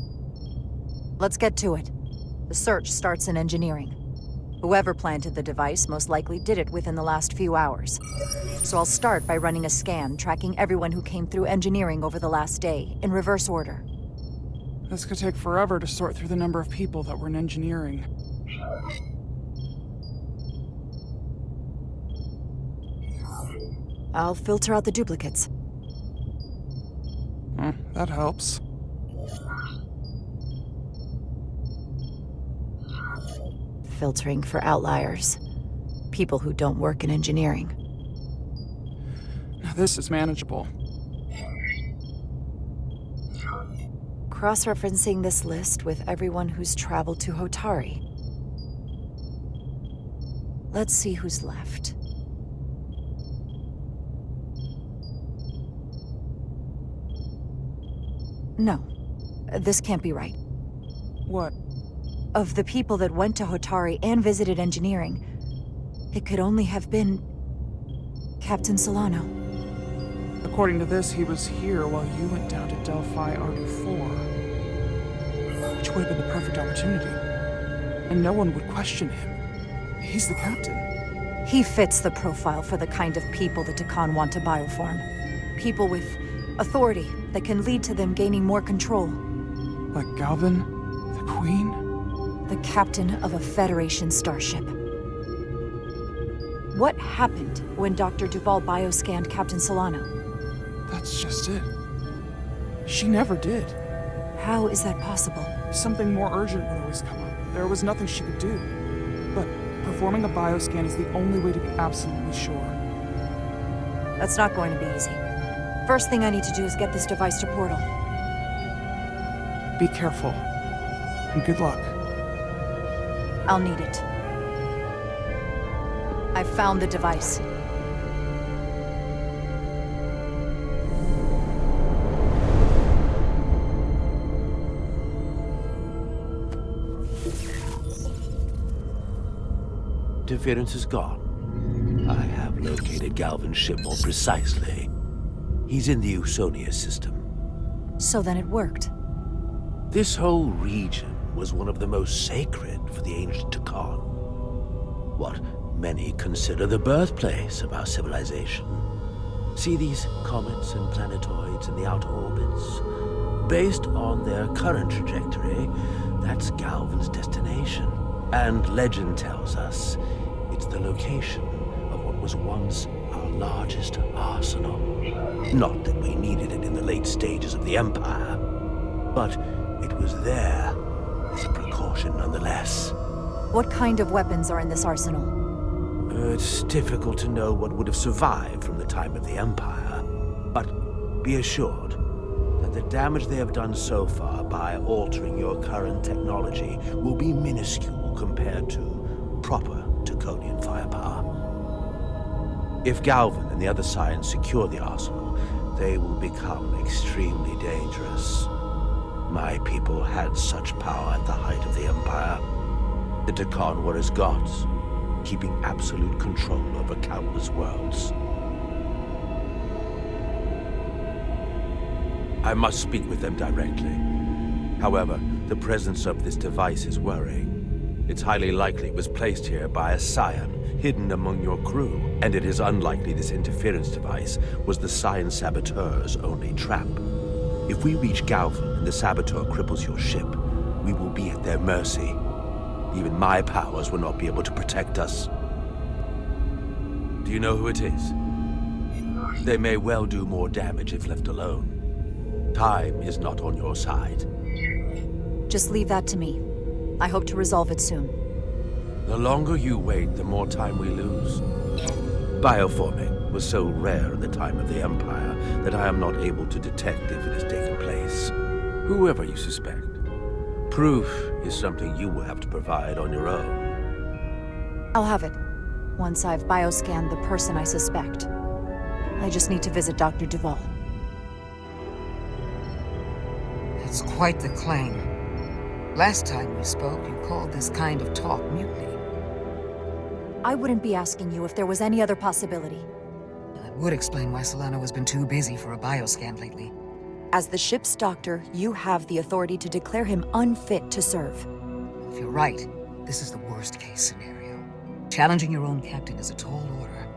Let's get to it. The search starts in engineering. Whoever planted the device most likely did it within the last few hours. So I'll start by running a scan, tracking everyone who came through engineering over the last day, in reverse order. This could take forever to sort through the number of people that were in engineering. I'll filter out the duplicates. That helps. Filtering for outliers. People who don't work in engineering. Now this is manageable. Cross-referencing this list with everyone who's traveled to Hotari. Let's see who's left. No, this can't be right. What? Of the people that went to Hotari and visited engineering, it could only have been Captain Solano. According to this, he was here while you went down to Delphi RD4. Which would have been the perfect opportunity. And no one would question him. He's the captain. He fits the profile for the kind of people the Takan want to bioform. People with authority that can lead to them gaining more control. Like Galvin? The Queen? The captain of a Federation starship. What happened when Dr. Duval bioscanned Captain Solano? That's just it. She never did. How is that possible? Something more urgent would always come up. There was nothing she could do. But performing a bioscan is the only way to be absolutely sure. That's not going to be easy. First thing I need to do is get this device to Portal. Be careful. And good luck. I'll need it. I found the device. Interference is gone. I have located Galvin's ship more precisely. He's in the Usonia system. So then it worked. This whole region was one of the most sacred for the ancient Takan. What many consider the birthplace of our civilization. See these comets and planetoids in the outer orbits? Based on their current trajectory, that's Galvin's destination. And legend tells us it's the location of what was once our largest arsenal. Not that we needed it in the late stages of the Empire, but it was there as a precaution nonetheless. What kind of weapons are in this arsenal? It's difficult to know what would have survived from the time of the Empire, but be assured that the damage they have done so far by altering your current technology will be minuscule compared to proper Taconian firepower. If Galvin and the other Scions secure the arsenal, they will become extremely dangerous. My people had such power at the height of the Empire. The Takan were as gods, keeping absolute control over countless worlds. I must speak with them directly. However, the presence of this device is worrying. It's highly likely it was placed here by a Scion, hidden among your crew, and it is unlikely this interference device was the Scion saboteur's only trap. If we reach Galvin and the saboteur cripples your ship, we will be at their mercy. Even my powers will not be able to protect us. Do you know who it is? They may well do more damage if left alone. Time is not on your side. Just leave that to me. I hope to resolve it soon. The longer you wait, the more time we lose. Bioforming was so rare at the time of the Empire that I am not able to detect if it has taken place. Whoever you suspect, proof is something you will have to provide on your own. I'll have it, once I've bioscanned the person I suspect. I just need to visit Dr. Duval. That's quite the claim. Last time we spoke, you called this kind of talk mutiny. I wouldn't be asking you if there was any other possibility. That would explain why Solano has been too busy for a bioscan lately. As the ship's doctor, you have the authority to declare him unfit to serve. If you're right, this is the worst-case scenario. Challenging your own captain is a tall order.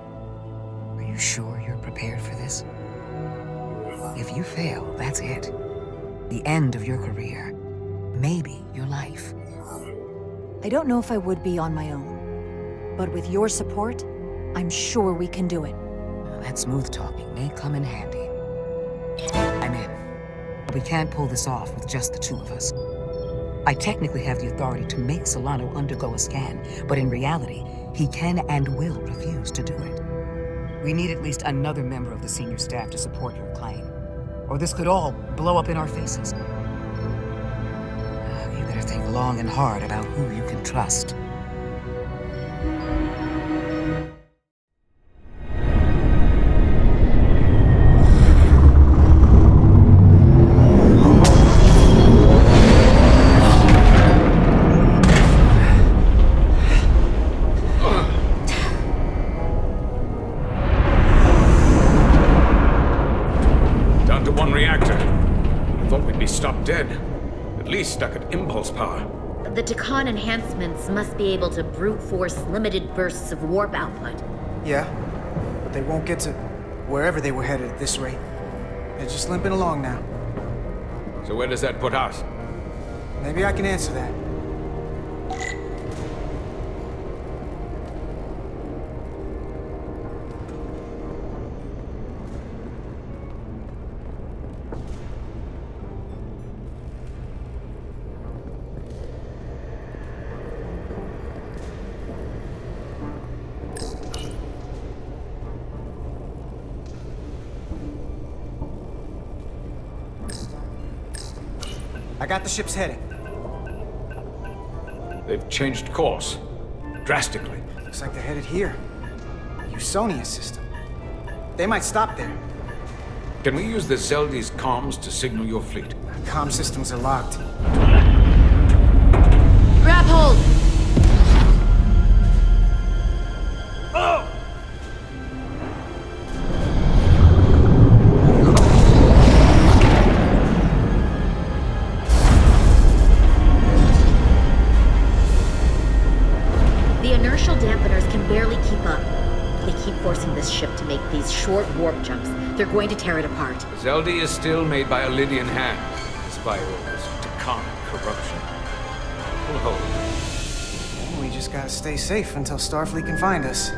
Are you sure you're prepared for this? If you fail, that's it. The end of your career. Maybe your life. I don't know if I would be on my own, but with your support, I'm sure we can do it. That smooth talking may come in handy. I'm in. We can't pull this off with just the two of us. I technically have the authority to make Solano undergo a scan, but in reality, he can and will refuse to do it. We need at least another member of the senior staff to support your claim, or this could all blow up in our faces. You better think long and hard about who you can trust. Stuck at impulse power. The Takan enhancements must be able to brute force limited bursts of warp output. Yeah, but they won't get to wherever they were headed at this rate. They're just limping along now. So where does that put us? Maybe I can answer that. I got the ship's heading. They've changed course. Drastically. Looks like they're headed here. The Usonia system. They might stop there. Can we use the Zeldi's comms to signal your fleet? Comm systems are locked. Grab hold! Oh! The inertial dampeners can barely keep up. They keep forcing this ship to make these short warp jumps. They're going to tear it apart. Zeldi is still made by a Lydian hand, despite all this Takan corruption. We'll hold. We just gotta stay safe until Starfleet can find us.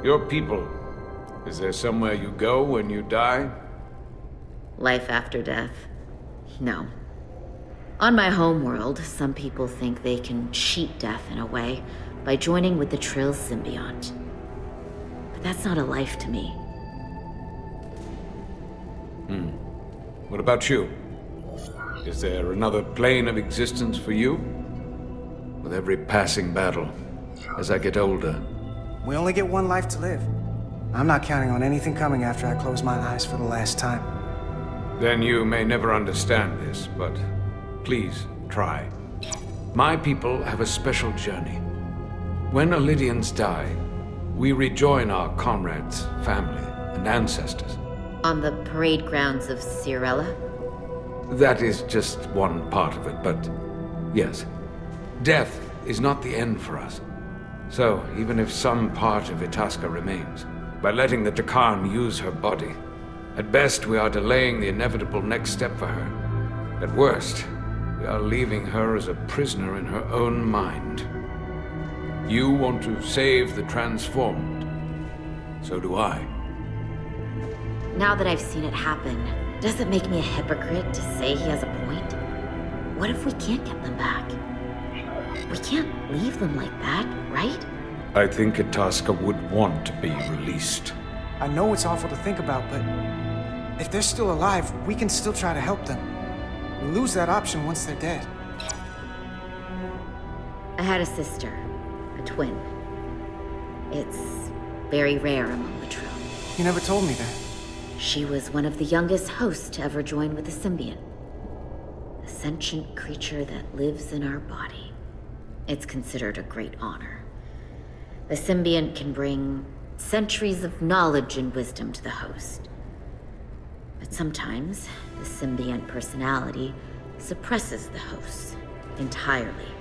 Your people. Is there somewhere you go when you die? Life after death? No. On my homeworld, some people think they can cheat death in a way by joining with the Trill symbiont. But that's not a life to me. What about you? Is there another plane of existence for you? With every passing battle, as I get older, We only get one life to live. I'm not counting on anything coming after I close my eyes for the last time. then you may never understand this, but please try. My people have a special journey. When Lydians die, we rejoin our comrades, family, and ancestors. On the parade grounds of Cirella? That is just one part of it, but yes. Death is not the end for us. So, even if some part of Itasca remains, by letting the Takan use her body, at best we are delaying the inevitable next step for her. At worst, we are leaving her as a prisoner in her own mind. You want to save the transformed. So do I. Now that I've seen it happen, does it make me a hypocrite to say he has a point? What if we can't get them back? We can't leave them like that, right? I think Itasca would want to be released. I know it's awful to think about, but if they're still alive, we can still try to help them. We lose that option once they're dead. I had a sister, a twin. It's very rare among the Trill. You never told me that. She was one of the youngest hosts to ever join with the symbiont. A sentient creature that lives in our body. It's considered a great honor. The symbiont can bring centuries of knowledge and wisdom to the host. But sometimes, the symbiont personality suppresses the host entirely.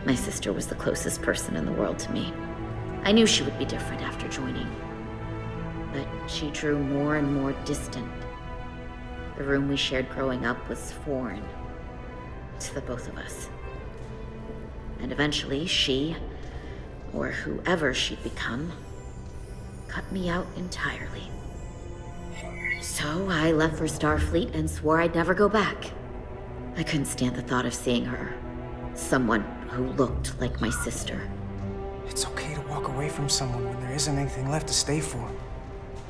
My sister was the closest person in the world to me. I knew she would be different after joining. But she drew more and more distant. The room we shared growing up was foreign to the both of us. And eventually she, or whoever she'd become, cut me out entirely. So I left for Starfleet and swore I'd never go back. I couldn't stand the thought of seeing her. Someone who looked like my sister. It's okay to walk away from someone when there isn't anything left to stay for.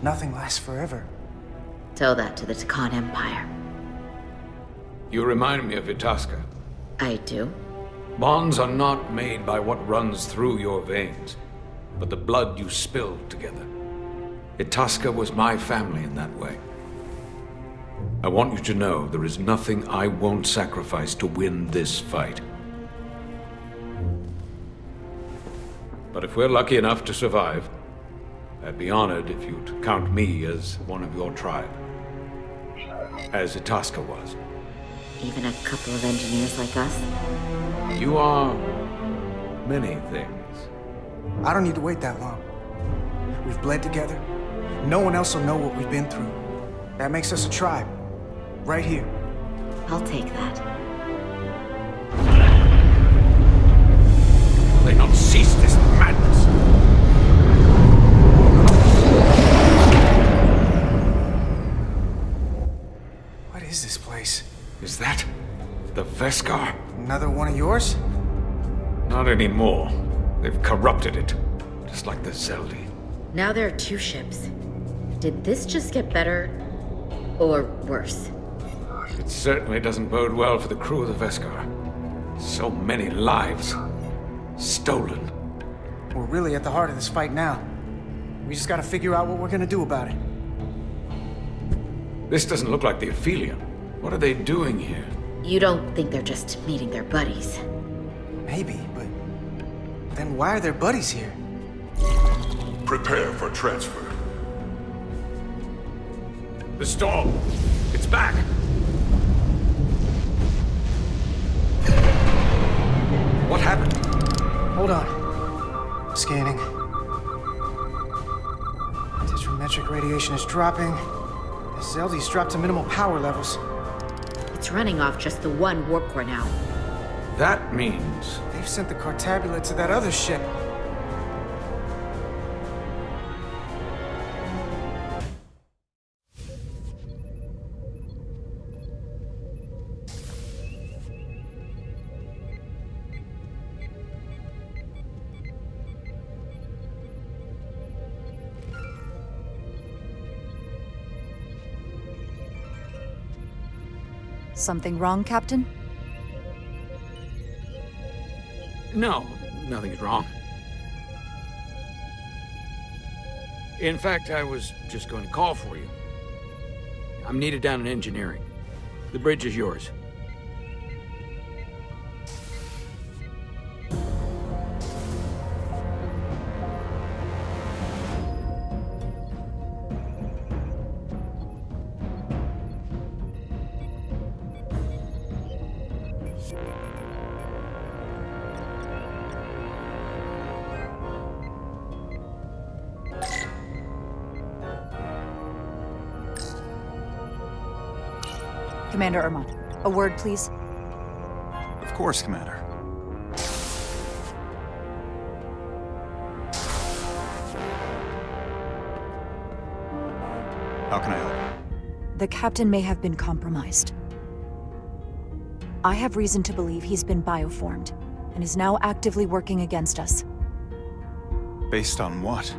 Nothing lasts forever. Tell that to the Takan Empire. You remind me of Itasca. I do? Bonds are not made by what runs through your veins, but the blood you spilled together. Itasca was my family in that way. I want you to know there is nothing I won't sacrifice to win this fight. But if we're lucky enough to survive, I'd be honored if you'd count me as one of your tribe. As Itasca was. Even a couple of engineers like us? You are many things. I don't need to wait that long. We've bled together. No one else will know what we've been through. That makes us a tribe. Right here. I'll take that. They not cease this madness. What is this place? Is that the Veskar? Another one of yours? Not anymore. They've corrupted it, just like the Zeldi. Now there are 2 ships. Did this just get better, or worse? It certainly doesn't bode well for the crew of the Veskar. So many lives stolen. We're really at the heart of this fight now. We just gotta figure out what we're gonna do about it. This doesn't look like the Aphelion. What are they doing here? You don't think they're just meeting their buddies? Maybe, but then why are their buddies here? Prepare for transfer. The storm! It's back! What happened? Hold on. Scanning. Tetrametric radiation is dropping. The Zeldi's dropped to minimal power levels. It's running off just the one warp core now. That means... They've sent the Cartabula to that other ship. Something wrong, Captain? No, nothing's wrong. In fact, I was just going to call for you. I'm needed down in engineering. The bridge is yours. Commander Irmont, a word, please. Of course, Commander. How can I help? The captain may have been compromised. I have reason to believe he's been bioformed, and is now actively working against us. Based on what?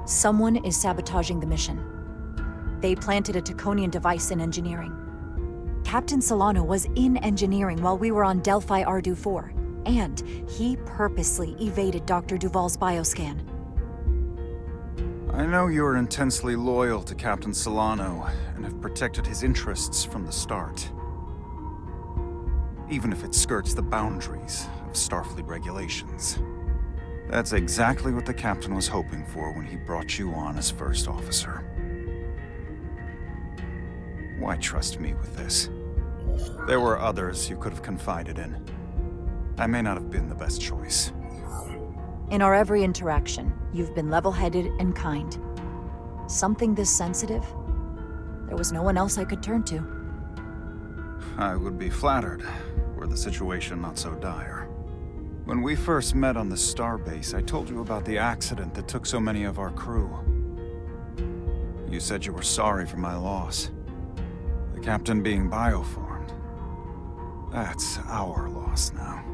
Someone is sabotaging the mission. They planted a Taconian device in engineering. Captain Solano was in engineering while we were on Delphi Ardu 4, and he purposely evaded Dr. Duval's bioscan. I know you're intensely loyal to Captain Solano, and have protected his interests from the start. Even if it skirts the boundaries of Starfleet regulations. That's exactly what the captain was hoping for when he brought you on as first officer. Why trust me with this? There were others you could have confided in. I may not have been the best choice. In our every interaction, you've been level-headed and kind. Something this sensitive? There was no one else I could turn to. I would be flattered, were the situation not so dire. When we first met on the starbase, I told you about the accident that took so many of our crew. You said you were sorry for my loss. The captain being bioformed. That's our loss now.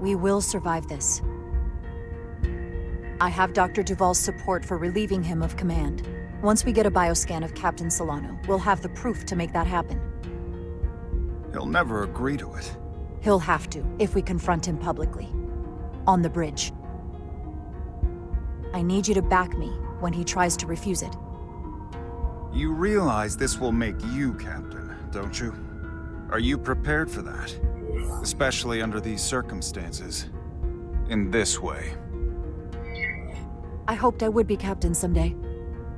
We will survive this. I have Dr. Duval's support for relieving him of command. Once we get a bioscan of Captain Solano, we'll have the proof to make that happen. He'll never agree to it. He'll have to, if we confront him publicly. On the bridge. I need you to back me when he tries to refuse it. You realize this will make you captain, don't you? Are you prepared for that? Especially under these circumstances. In this way. I hoped I would be captain someday,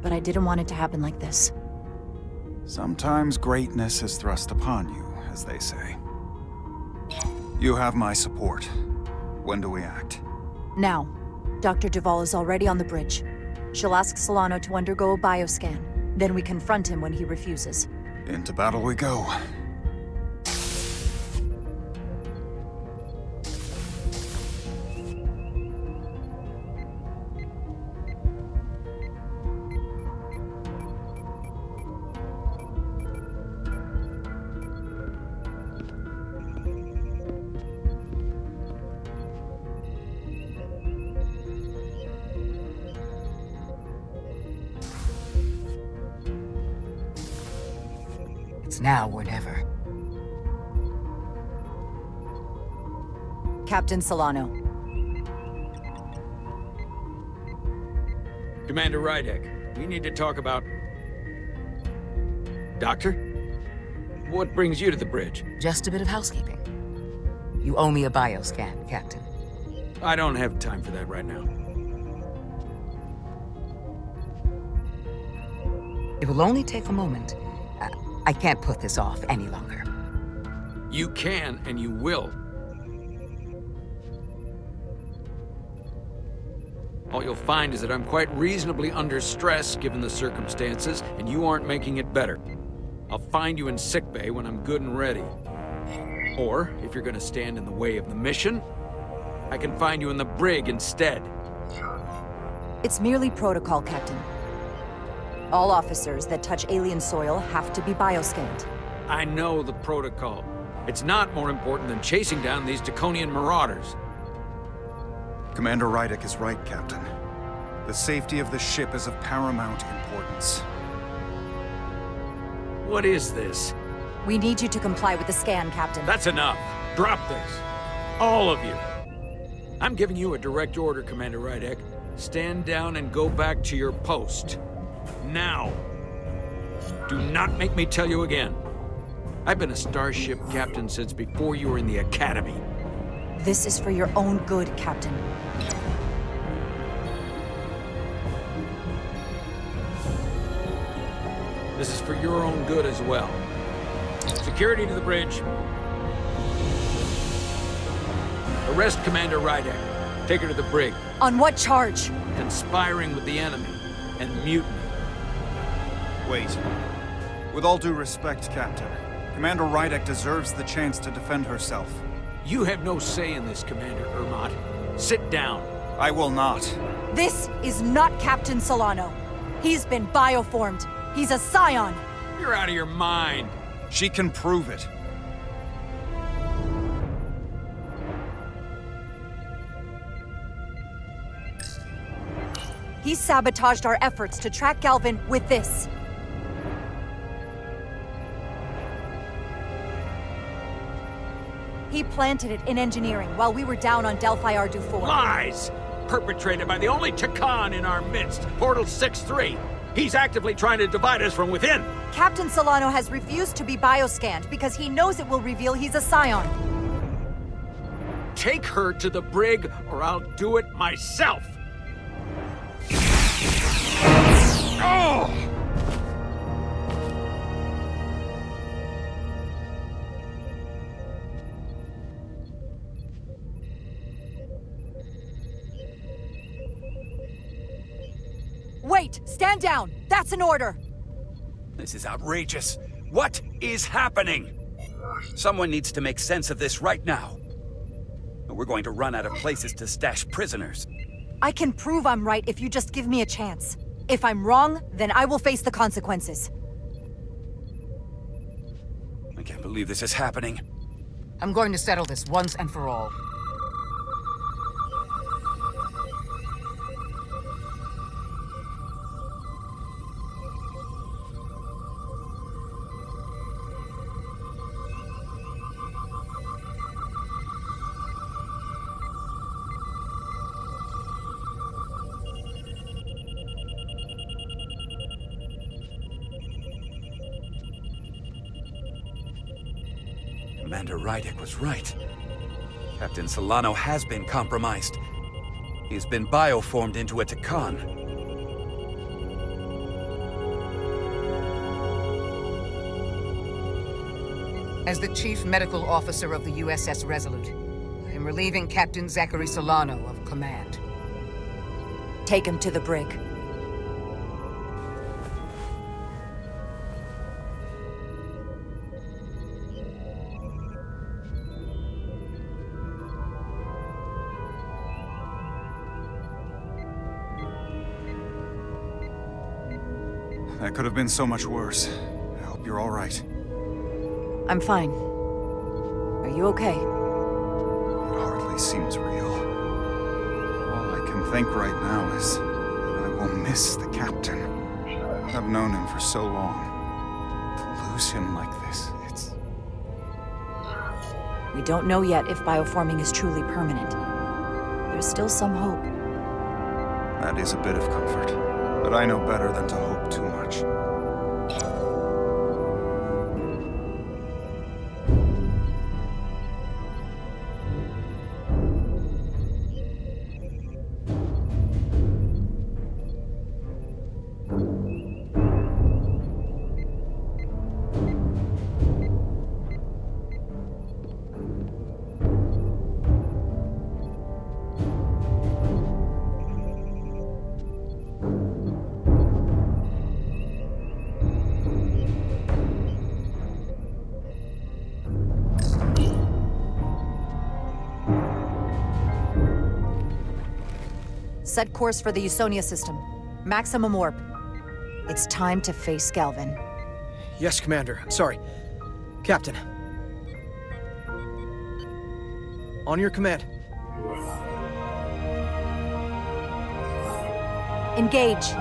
but I didn't want it to happen like this. Sometimes greatness is thrust upon you, as they say. You have my support. When do we act? Now. Dr. Duval is already on the bridge. She'll ask Solano to undergo a bioscan. Then we confront him when he refuses. Into battle we go. It's now or never. Captain Solano. Commander Rydek, we need to talk about... Doctor? What brings you to the bridge? Just a bit of housekeeping. You owe me a bioscan, Captain. I don't have time for that right now. It will only take a moment. I can't put this off any longer. You can, and you will. All you'll find is that I'm quite reasonably under stress given the circumstances, and you aren't making it better. I'll find you in sickbay when I'm good and ready. Or, if you're gonna stand in the way of the mission, I can find you in the brig instead. It's merely protocol, Captain. All officers that touch alien soil have to be bioscanned. I know the protocol. It's not more important than chasing down these Draconian marauders. Commander Rydek is right, Captain. The safety of the ship is of paramount importance. What is this? We need you to comply with the scan, Captain. That's enough. Drop this. All of you. I'm giving you a direct order, Commander Rydek. Stand down and go back to your post. Now. Do not make me tell you again. I've been a starship captain since before you were in the academy. This is for your own good, Captain. This is for your own good as well. Security to the bridge. Arrest Commander Rydek. Take her to the brig. On what charge? Conspiring with the enemy and mutiny. Wait. With all due respect, Captain, Commander Rydek deserves the chance to defend herself. You have no say in this, Commander Ermont. Sit down. I will not. This is not Captain Solano. He's been bioformed. He's a scion. You're out of your mind. She can prove it. He sabotaged our efforts to track Galvin with this. He planted it in engineering while we were down on Delphi Ardu 4. Lies! Perpetrated by the only Takan in our midst, Portal 6-3. He's actively trying to divide us from within. Captain Solano has refused to be bioscanned because he knows it will reveal he's a scion. take her to the brig, or I'll do it myself! Oh! Wait! Stand down! That's an order! This is outrageous. What is happening? Someone needs to make sense of this right now. We're going to run out of places to stash prisoners. I can prove I'm right if you just give me a chance. If I'm wrong, then I will face the consequences. I can't believe this is happening. I'm going to settle this once and for all. Commander Rydek was right. Captain Solano has been compromised. He's been bioformed into a Takan. As the Chief Medical Officer of the USS Resolute, I am relieving Captain Zachary Solano of command. Take him to the brig. That could have been so much worse. I hope you're all right. I'm fine. Are you okay? It hardly seems real. All I can think right now is that I will miss the captain. I've known him for so long. To lose him like this, it's... We don't know yet if bioforming is truly permanent. There's still some hope. That is a bit of comfort. But I know better than to hope too much. Set course for the Usonia system. Maximum warp. It's time to face Galvin. Yes, Commander. Sorry. Captain. On your command. Engage.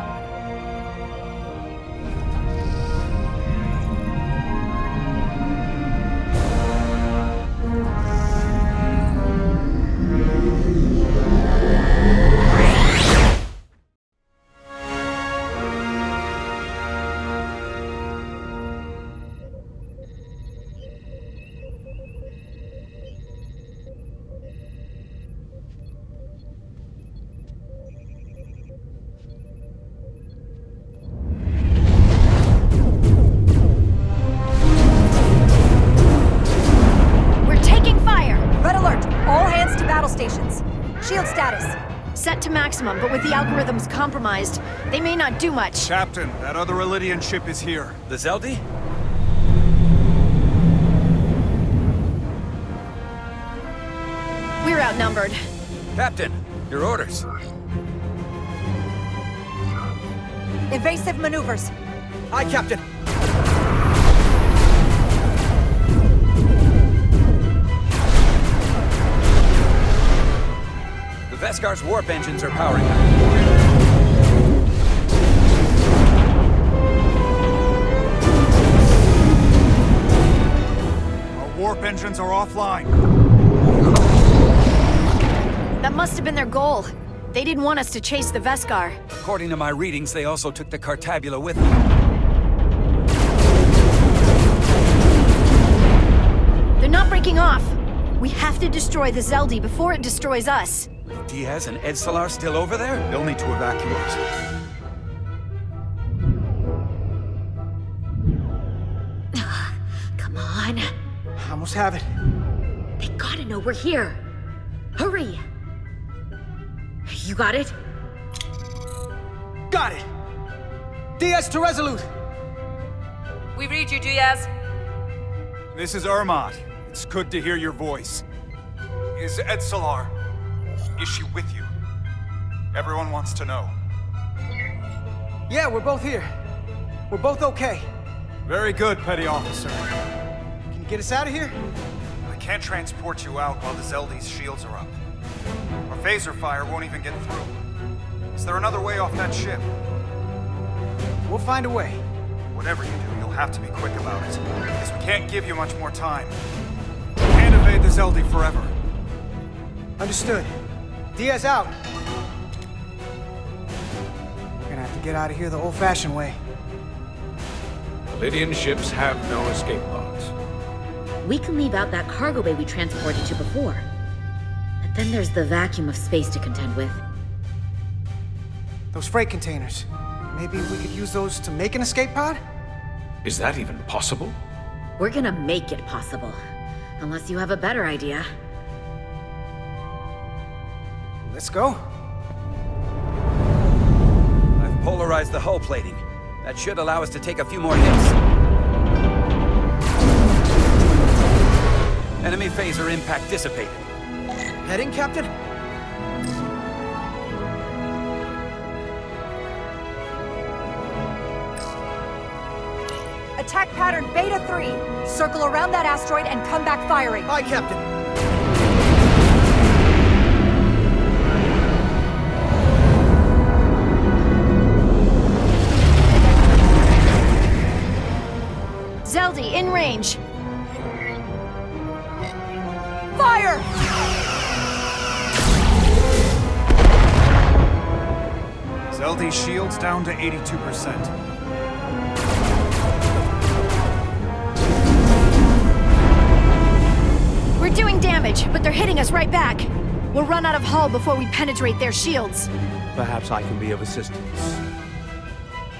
Shield status. Set to maximum, but with the algorithms compromised, they may not do much. Captain, that other Elydian ship is here. The Zeldi? We're outnumbered. Captain, your orders. Evasive maneuvers. Aye, Captain. The Veskar's warp engines are powering up. Our warp engines are offline. That must have been their goal. They didn't want us to chase the Veskar. According to my readings, they also took the Cartabula with them. They're not breaking off. We have to destroy the Zeldi before it destroys us. With Diaz and Edsalar still over there? They'll need to evacuate. Come on. Almost have it. They gotta know we're here. Hurry! You got it? Got it! Diaz to Resolute! We read you, Diaz. This is Ermot. It's good to hear your voice. Is Edsalar... is she with you? Everyone wants to know. Yeah, we're both here. We're both okay. Very good, Petty Officer. Can you get us out of here? I can't transport you out while the Zeldi's shields are up. Our phaser fire won't even get through. Is there another way off that ship? We'll find a way. Whatever you do, you'll have to be quick about it, because we can't give you much more time. We can't evade the Zeldi forever. Understood. Diaz out. We're gonna have to get out of here the old-fashioned way. Lydian ships have no escape pods. We can leave out that cargo bay we transported to before. But then there's the vacuum of space to contend with. Those freight containers. Maybe we could use those to make an escape pod? Is that even possible? We're gonna make it possible. Unless you have a better idea. Let's go. I've polarized the hull plating. That should allow us to take a few more hits. Enemy phaser impact dissipated. Heading, Captain? Attack pattern Beta 3. Circle around that asteroid and come back firing. Aye, Captain. Zeldi, in range. Fire! Zeldi's shields down to 82%. We're doing damage, but they're hitting us right back. We'll run out of hull before we penetrate their shields. Perhaps I can be of assistance.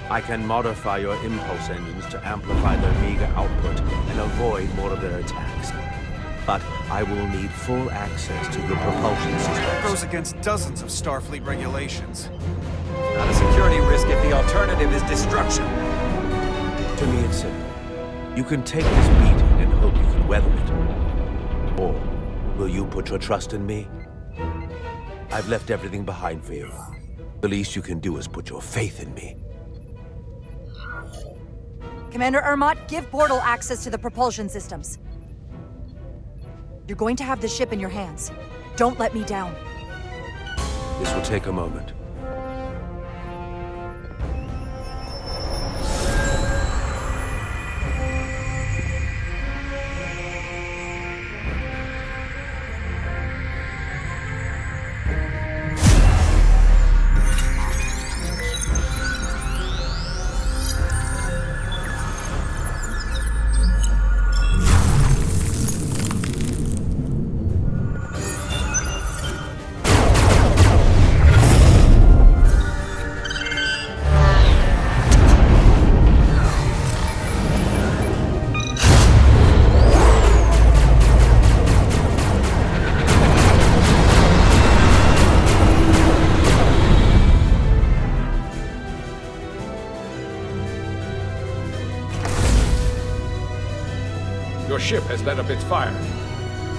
I can modify your impulse engines to amplify their meager output and avoid more of their attacks. But I will need full access to your propulsion systems. That goes against dozens of Starfleet regulations. Not a security risk if the alternative is destruction. To me, it's simple. You can take this beating and hope you can weather it. Or will you put your trust in me? I've left everything behind for you. The least you can do is put your faith in me. Commander Ermot, give Bortle access to the propulsion systems. You're going to have the ship in your hands. Don't let me down. This will take a moment. Your ship has let up its fire.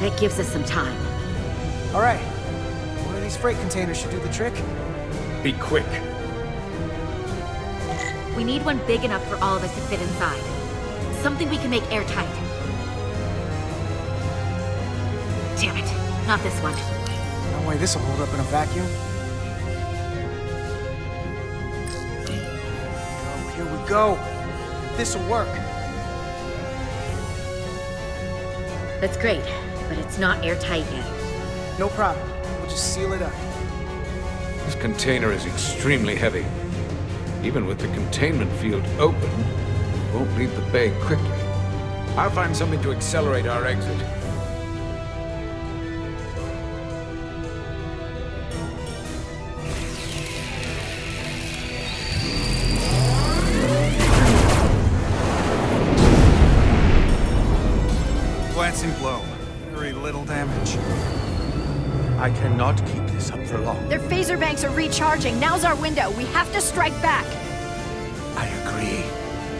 That gives us some time. All right. One of these freight containers should do the trick. Be quick. We need one big enough for all of us to fit inside. Something we can make airtight. Damn it, not this one. No way this'll hold up in a vacuum. Oh, here we go. This'll work. That's great, but it's not airtight yet. No problem. We'll just seal it up. This container is extremely heavy. Even with the containment field open, it won't leave the bay quickly. I'll find something to accelerate our exit. I cannot keep this up for long. Their phaser banks are recharging. Now's our window. We have to strike back. I agree.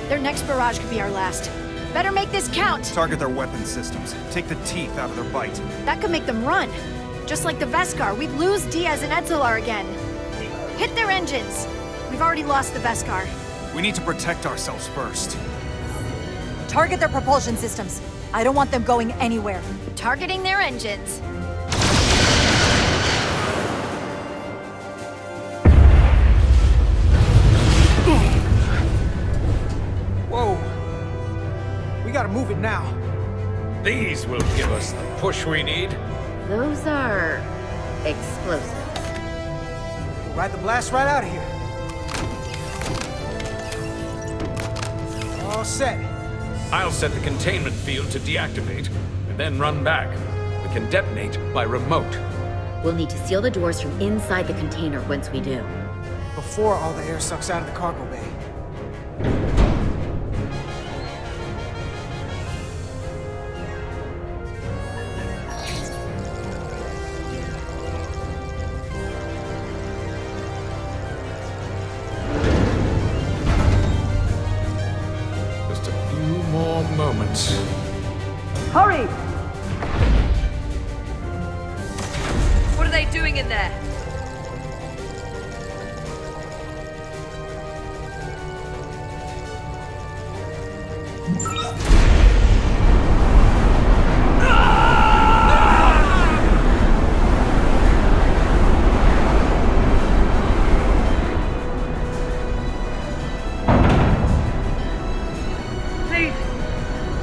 Their next barrage could be our last. Better make this count. Target their weapon systems. Take the teeth out of their bite. That could make them run. Just like the Veskar, we'd lose Diaz and Etzelar again. Hit their engines. We've already lost the Veskar. We need to protect ourselves first. Target their propulsion systems. I don't want them going anywhere. Targeting their engines. Whoa. We gotta move it now. These will give us the push we need. Those are explosives. We'll ride the blast right out of here. All set. I'll set the containment field to deactivate, and then run back. We can detonate by remote. We'll need to seal the doors from inside the container once we do. Before all the air sucks out of the cargo bay. Hurry! What are they doing in there? Please,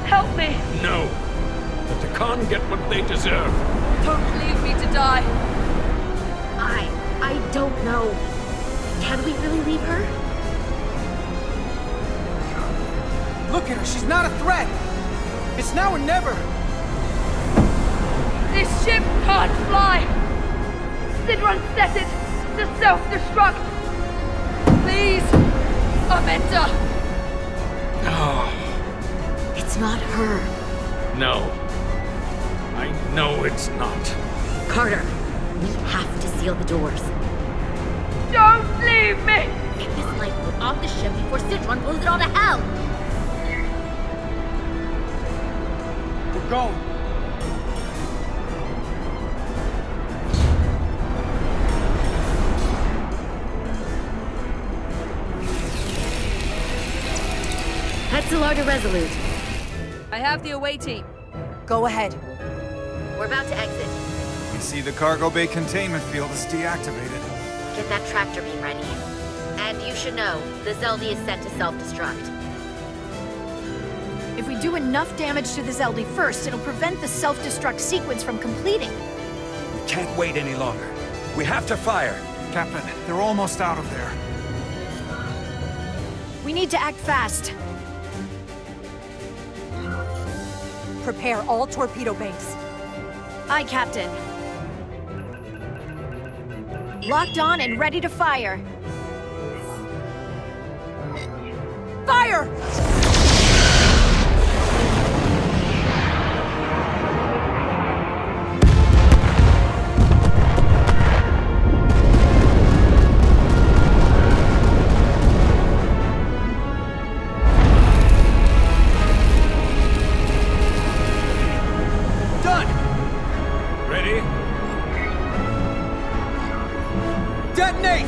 help me. No. Let the Khan get what they deserve. Don't leave me to die. I don't know. Can we really leave her? Look at her, she's not a threat. It's now or never. This ship can't fly. Sidron set it to self-destruct. Please, Amenta. Oh, It's not her. no. I know it's not. Carter, we have to seal the doors. Don't leave me! Get this lifeboat off the ship before Citron blows it all to hell! We're going. Etzelar to Resolute. I have the away team. Go ahead. We're about to exit. We see the cargo bay containment field is deactivated. Get that tractor beam ready. And you should know, the Zeldy is set to self-destruct. If we do enough damage to the Zeldy first, it'll prevent the self-destruct sequence from completing. We can't wait any longer. We have to fire. Captain, they're almost out of there. We need to act fast. Prepare all torpedo banks. Aye, Captain. Locked on and ready to fire. Fire! Ready? Detonate!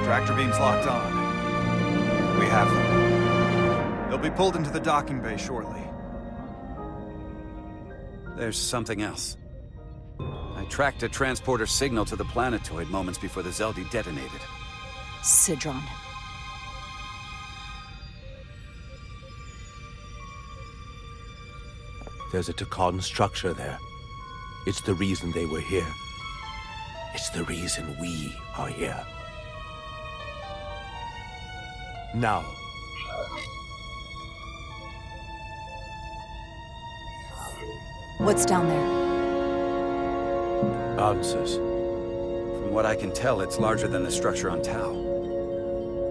Tractor beams locked on. We have them. They'll be pulled into the docking bay shortly. There's something else. I tracked a transporter signal to the planetoid moments before the Zeldi detonated. Sidron. There's a Takan structure there. It's the reason they were here. It's the reason we are here. Now. What's down there? Answers. From what I can tell, it's larger than the structure on Tau.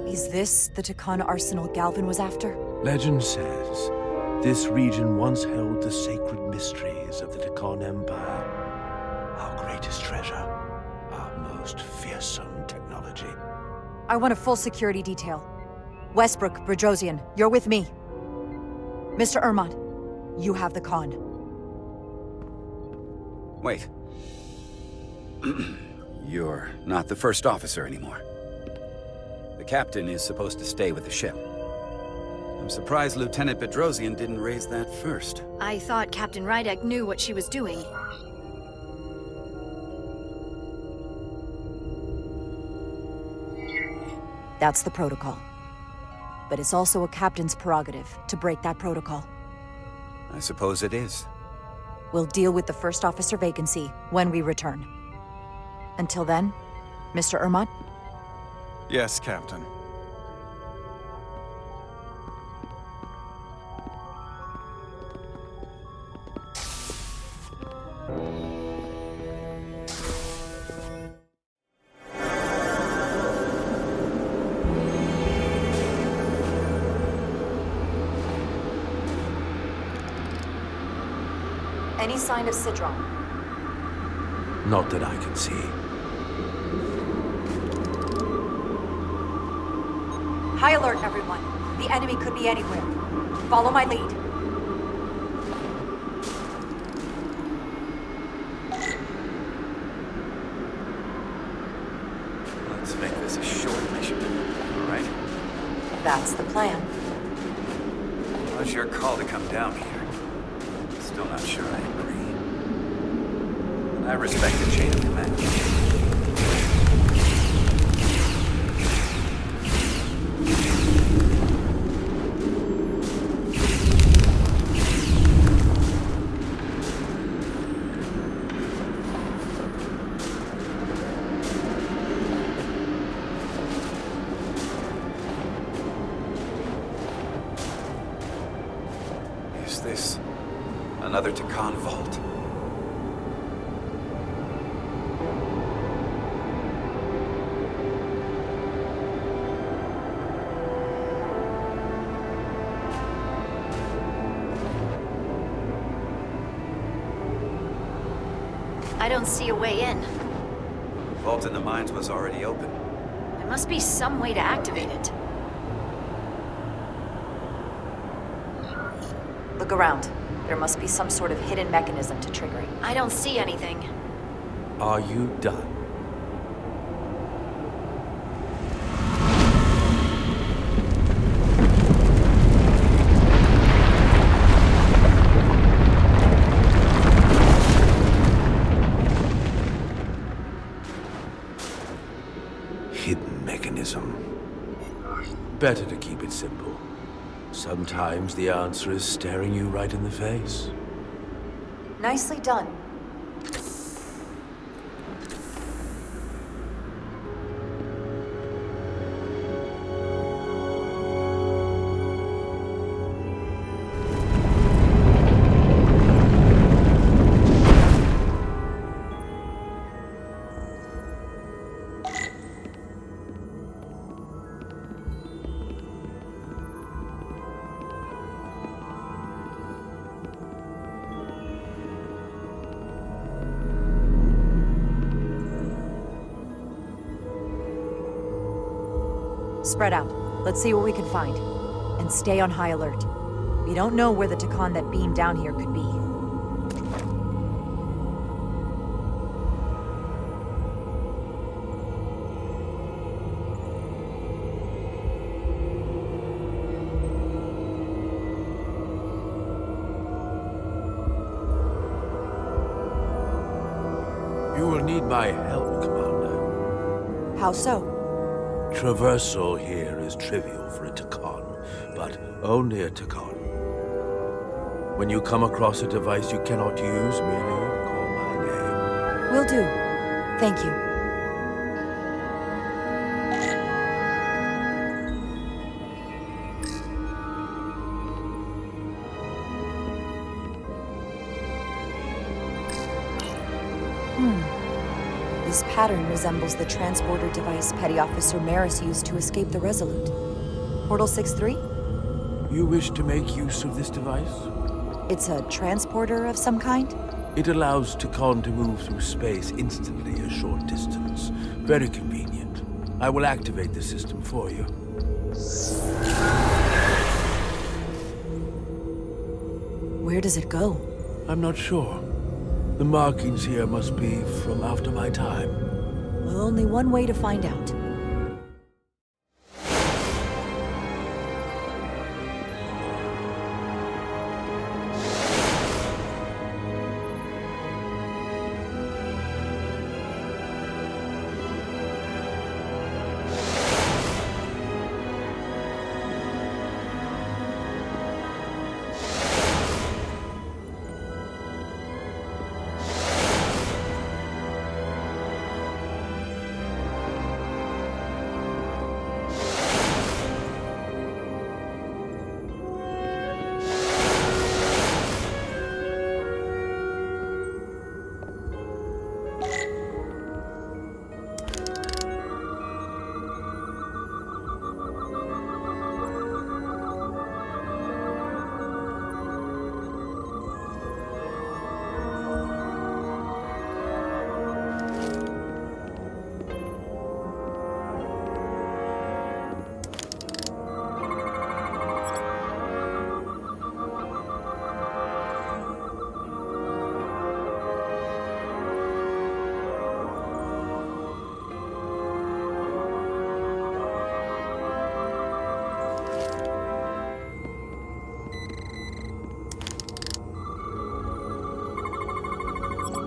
Is this the Takan arsenal Galvin was after? Legend says this region once held the sacred mysteries of the Takan Empire. Our greatest treasure. Our most fearsome technology. I want a full security detail. Westbrook, Brodrosian, you're with me. Mr. Ermont, you have the con. Wait. You're not the first officer anymore. The captain is supposed to stay with the ship. I'm surprised Lieutenant Brodrosian didn't raise that first. I thought Captain Rydek knew what she was doing. That's the protocol. But it's also a captain's prerogative to break that protocol. I suppose it is. We'll deal with the first officer vacancy when we return. Until then, Mr. Ermont? Yes, Captain. Any sign of Sidron? Not that I can see. High alert, everyone. The enemy could be anywhere. Follow my lead. Let's make this a short mission, all right? That's the plan. It was your call to come down here. Still not sure I agree. But I respect the chain of command. Is this another Takan vault? I don't see a way in. The vault in the mines was already open. There must be some way to activate it. Look around. There must be some sort of hidden mechanism to trigger it. I don't see anything. Are you done? Hidden mechanism. Better to keep it simple. Sometimes the answer is staring you right in the face. Nicely done. Spread out. Let's see what we can find. And stay on high alert. We don't know where the Takan that beamed down here could be. need my help, Commander. How so? Traversal here is trivial for a Takan, but only a Takan. When you come across a device you cannot use, merely call my name. Will do. Thank you. This pattern resembles the transporter device Petty Officer Maris used to escape the Resolute. Portal 6-3? You wish to make use of this device? It's a transporter of some kind? It allows Takan to move through space instantly a short distance. Very convenient. I will activate the system for you. Where does it go? I'm not sure. The markings here must be from after my time. Well, only one way to find out.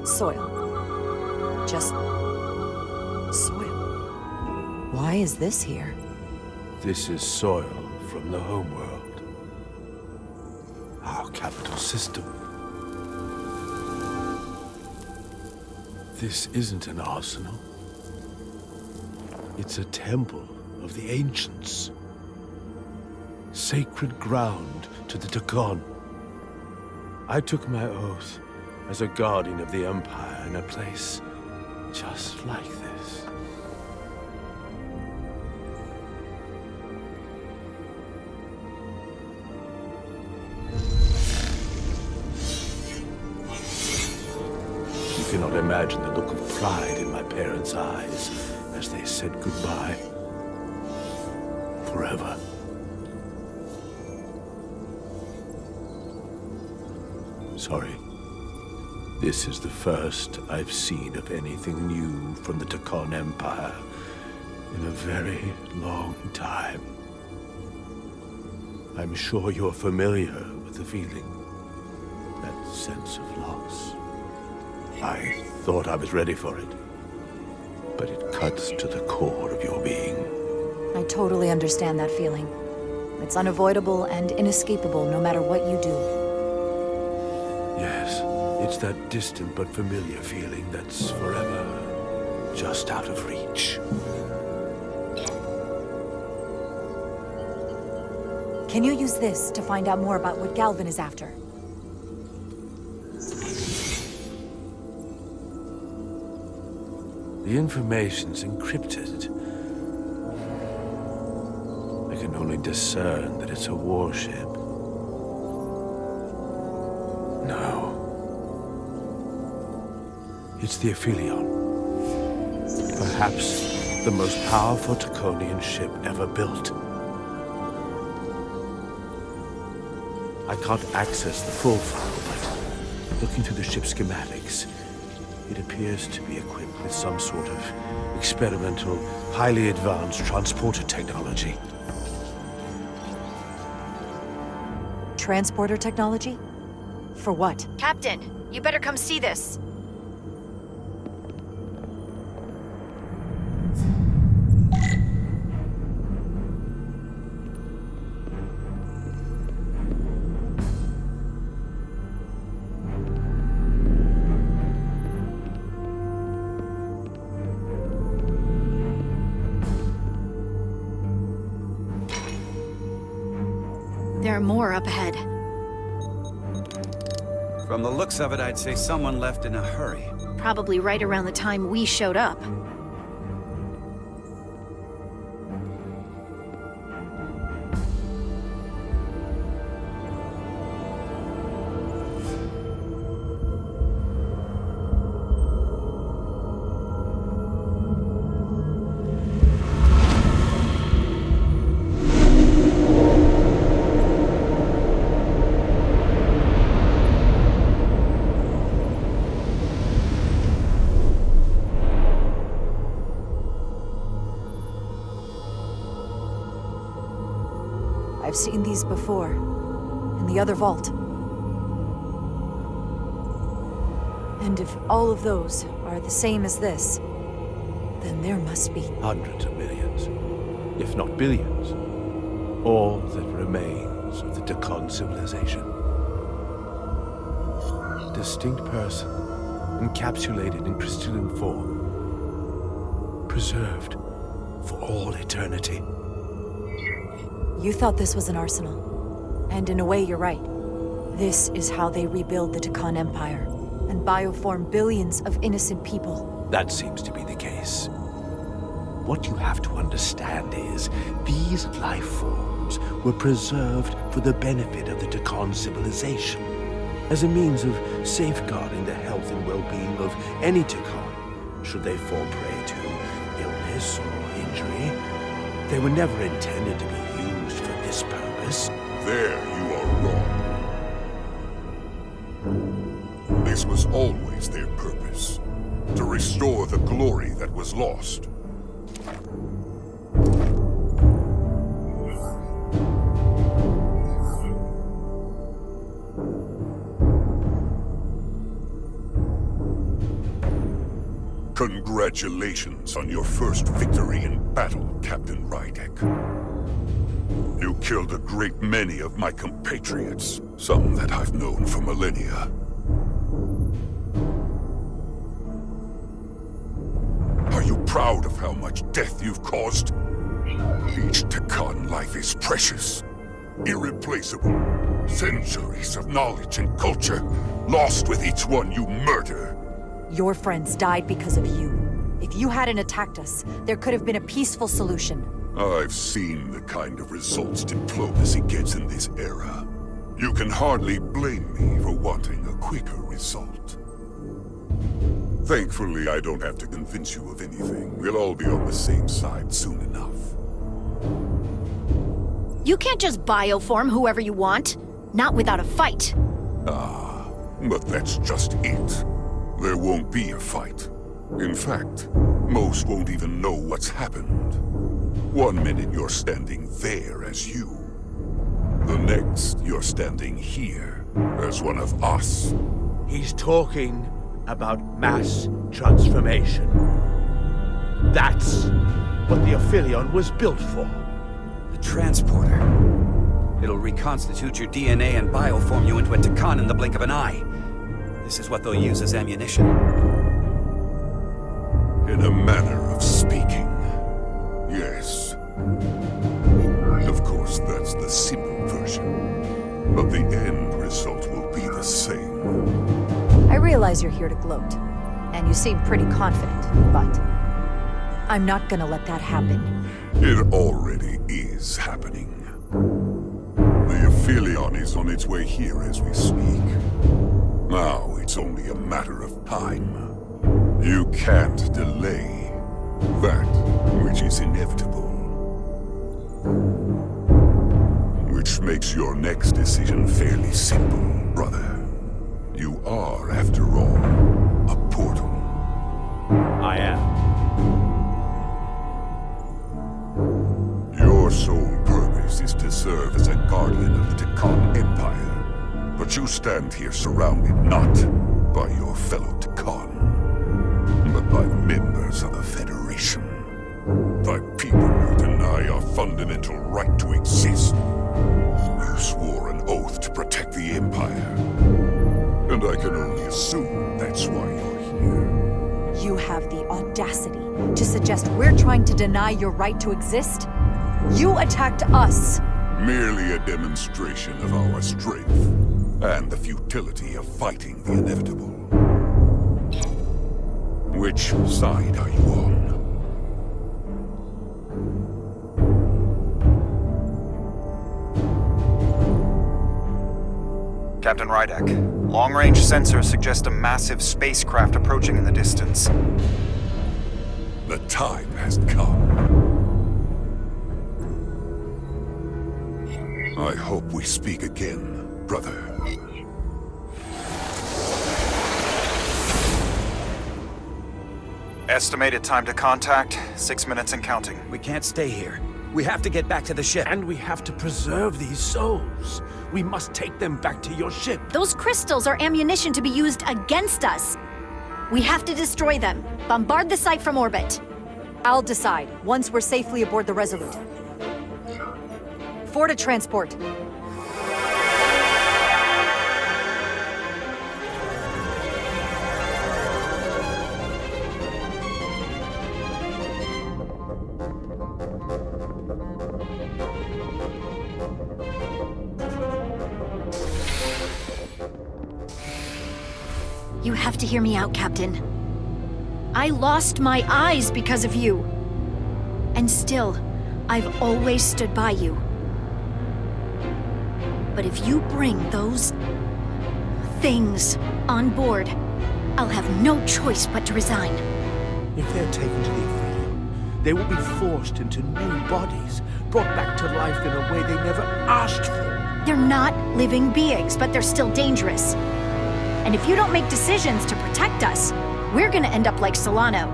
Soil. Just soil. Why is this here? This is soil from the homeworld. Our capital system. This isn't an arsenal. It's a temple of the ancients. Sacred ground to the Takan. I took my oath as a guardian of the Empire in a place just like this. You cannot imagine the look of pride in my parents' eyes as they said goodbye. Forever. Sorry. This is the first I've seen of anything new from the Takan Empire in a very long time. I'm sure you're familiar with the feeling, that sense of loss. I thought I was ready for it, but it cuts to the core of your being. I totally understand that feeling. It's unavoidable and inescapable no matter what you do. Yes. It's that distant but familiar feeling that's forever just out of reach. Can you use this to find out more about what Galvin is after? The information's encrypted. I can only discern that it's a warship. No. It's the Aphelion. Perhaps the most powerful Taconian ship ever built. I can't access the full file, but looking through the ship's schematics, it appears to be equipped with some sort of experimental, highly advanced transporter technology. Transporter technology? For what? Captain, you better come see this. There are more up ahead. From the looks of it, I'd say someone left in a hurry. Probably right around the time we showed up. I've seen these before, in the other vault. And if all of those are the same as this, then there must be Hundreds of millions, if not billions. All that remains of the Tekon civilization. Distinct person, encapsulated in crystalline form. Preserved for all eternity. You thought this was an arsenal. And in a way, you're right. This is how they rebuild the Tekon Empire, and bioform billions of innocent people. That seems to be the case. What you have to understand is, these life forms were preserved for the benefit of the Tekon civilization, as a means of safeguarding the health and well-being of any Tekon, should they fall prey to illness or injury. They were never intended to be used for this purpose. There you are wrong. This was always their purpose, to restore the glory that was lost. Congratulations on your first victory in battle, Captain Rydek. You killed a great many of my compatriots, some that I've known for millennia. Are you proud of how much death you've caused? Each Tekon life is precious, irreplaceable. Centuries of knowledge and culture, lost with each one you murder. Your friends died because of you. If you hadn't attacked us, there could have been a peaceful solution. I've seen the kind of results diplomacy gets in this era. You can hardly blame me for wanting a quicker result. Thankfully, I don't have to convince you of anything. We'll all be on the same side soon enough. You can't just bioform whoever you want. Not without a fight. Ah, but that's just it. There won't be a fight. In fact, most won't even know what's happened. 1 minute you're standing there as you. The next, you're standing here as one of us. He's talking about mass transformation. That's what the Aphelion was built for. The transporter. It'll reconstitute your DNA and bioform you into a Tekon in the blink of an eye. This is what they'll use as ammunition. In a manner of speaking, yes. Of course, that's the simple version. But the end result will be the same. I realize you're here to gloat, and you seem pretty confident, but I'm not gonna let that happen. It already is happening. The Aphelion is on its way here as we speak. Now it's only a matter of time. You can't delay that which is inevitable. Which makes your next decision fairly simple, brother. You are, after all, a portal. I am. Your sole purpose is to serve as a guardian of the Tekon Empire. But you stand here surrounded not by your fellow Tekon, but by members of the Federation. By people who deny our fundamental right to exist. You swore an oath to protect the Empire. And I can only assume that's why you're here. You have the audacity to suggest we're trying to deny your right to exist? You attacked us. Merely a demonstration of our strength and the futility of fighting the inevitable. Which side are you on? Captain Rydek, long-range sensors suggest a massive spacecraft approaching in the distance. The time has come. I hope we speak again, brother. Estimated time to contact, 6 minutes and counting. We can't stay here. We have to get back to the ship. And we have to preserve these souls. We must take them back to your ship. Those crystals are ammunition to be used against us. We have to destroy them. Bombard the site from orbit. I'll decide, once we're safely aboard the Resolute. 4 to transport. You have to hear me out, Captain. I lost my eyes because of you. And still, I've always stood by you. But if you bring those things on board, I'll have no choice but to resign. If they're taken to the Ophelia, they will be forced into new bodies, brought back to life in a way they never asked for. They're not living beings, but they're still dangerous. And if you don't make decisions to protect us, we're gonna end up like Solano.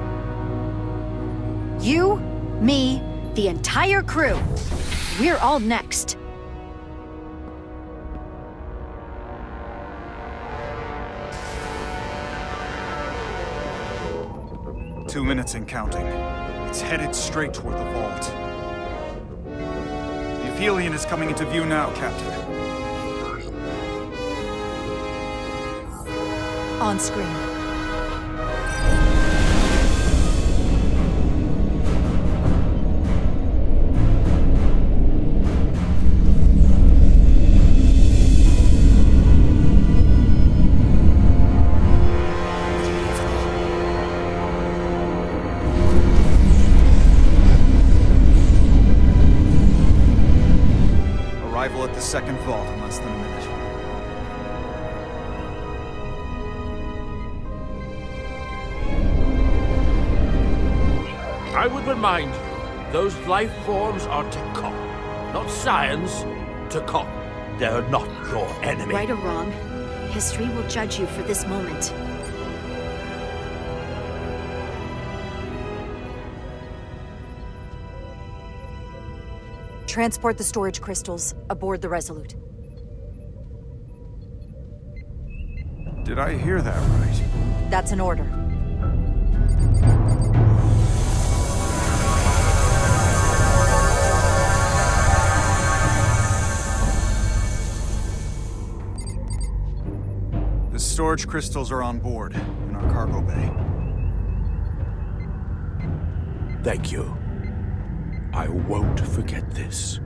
You, me, the entire crew. We're all next. Two minutes and counting. It's headed straight toward the vault. The Aphelion is coming into view now, Captain. On screen. Arrival at the second vault in less than a minute. I would remind you, those life forms are Tekon, not science. Tekon. They're not your enemy. Right or wrong, history will judge you for this moment. Transport the storage crystals aboard the Resolute. Did I hear that right? That's an order. The storage crystals are on board in our cargo bay. Thank you. I won't forget this.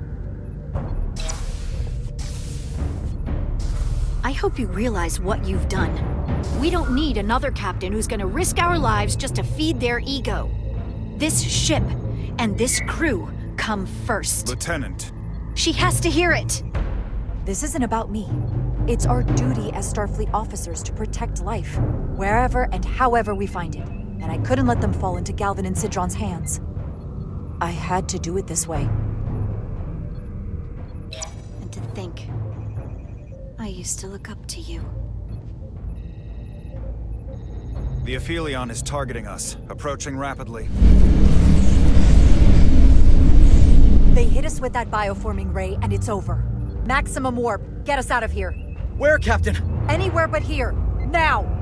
I hope you realize what you've done. We don't need another captain who's gonna risk our lives just to feed their ego. This ship and this crew come first. Lieutenant. She has to hear it. This isn't about me. It's our duty as Starfleet officers to protect life, wherever and however we find it. And I couldn't let them fall into Galvin and Sidron's hands. I had to do it this way. And to think, I used to look up to you. The Aphelion is targeting us, approaching rapidly. They hit us with that bioforming ray, and it's over. Maximum warp. Get us out of here. Where, Captain? Anywhere but here. Now!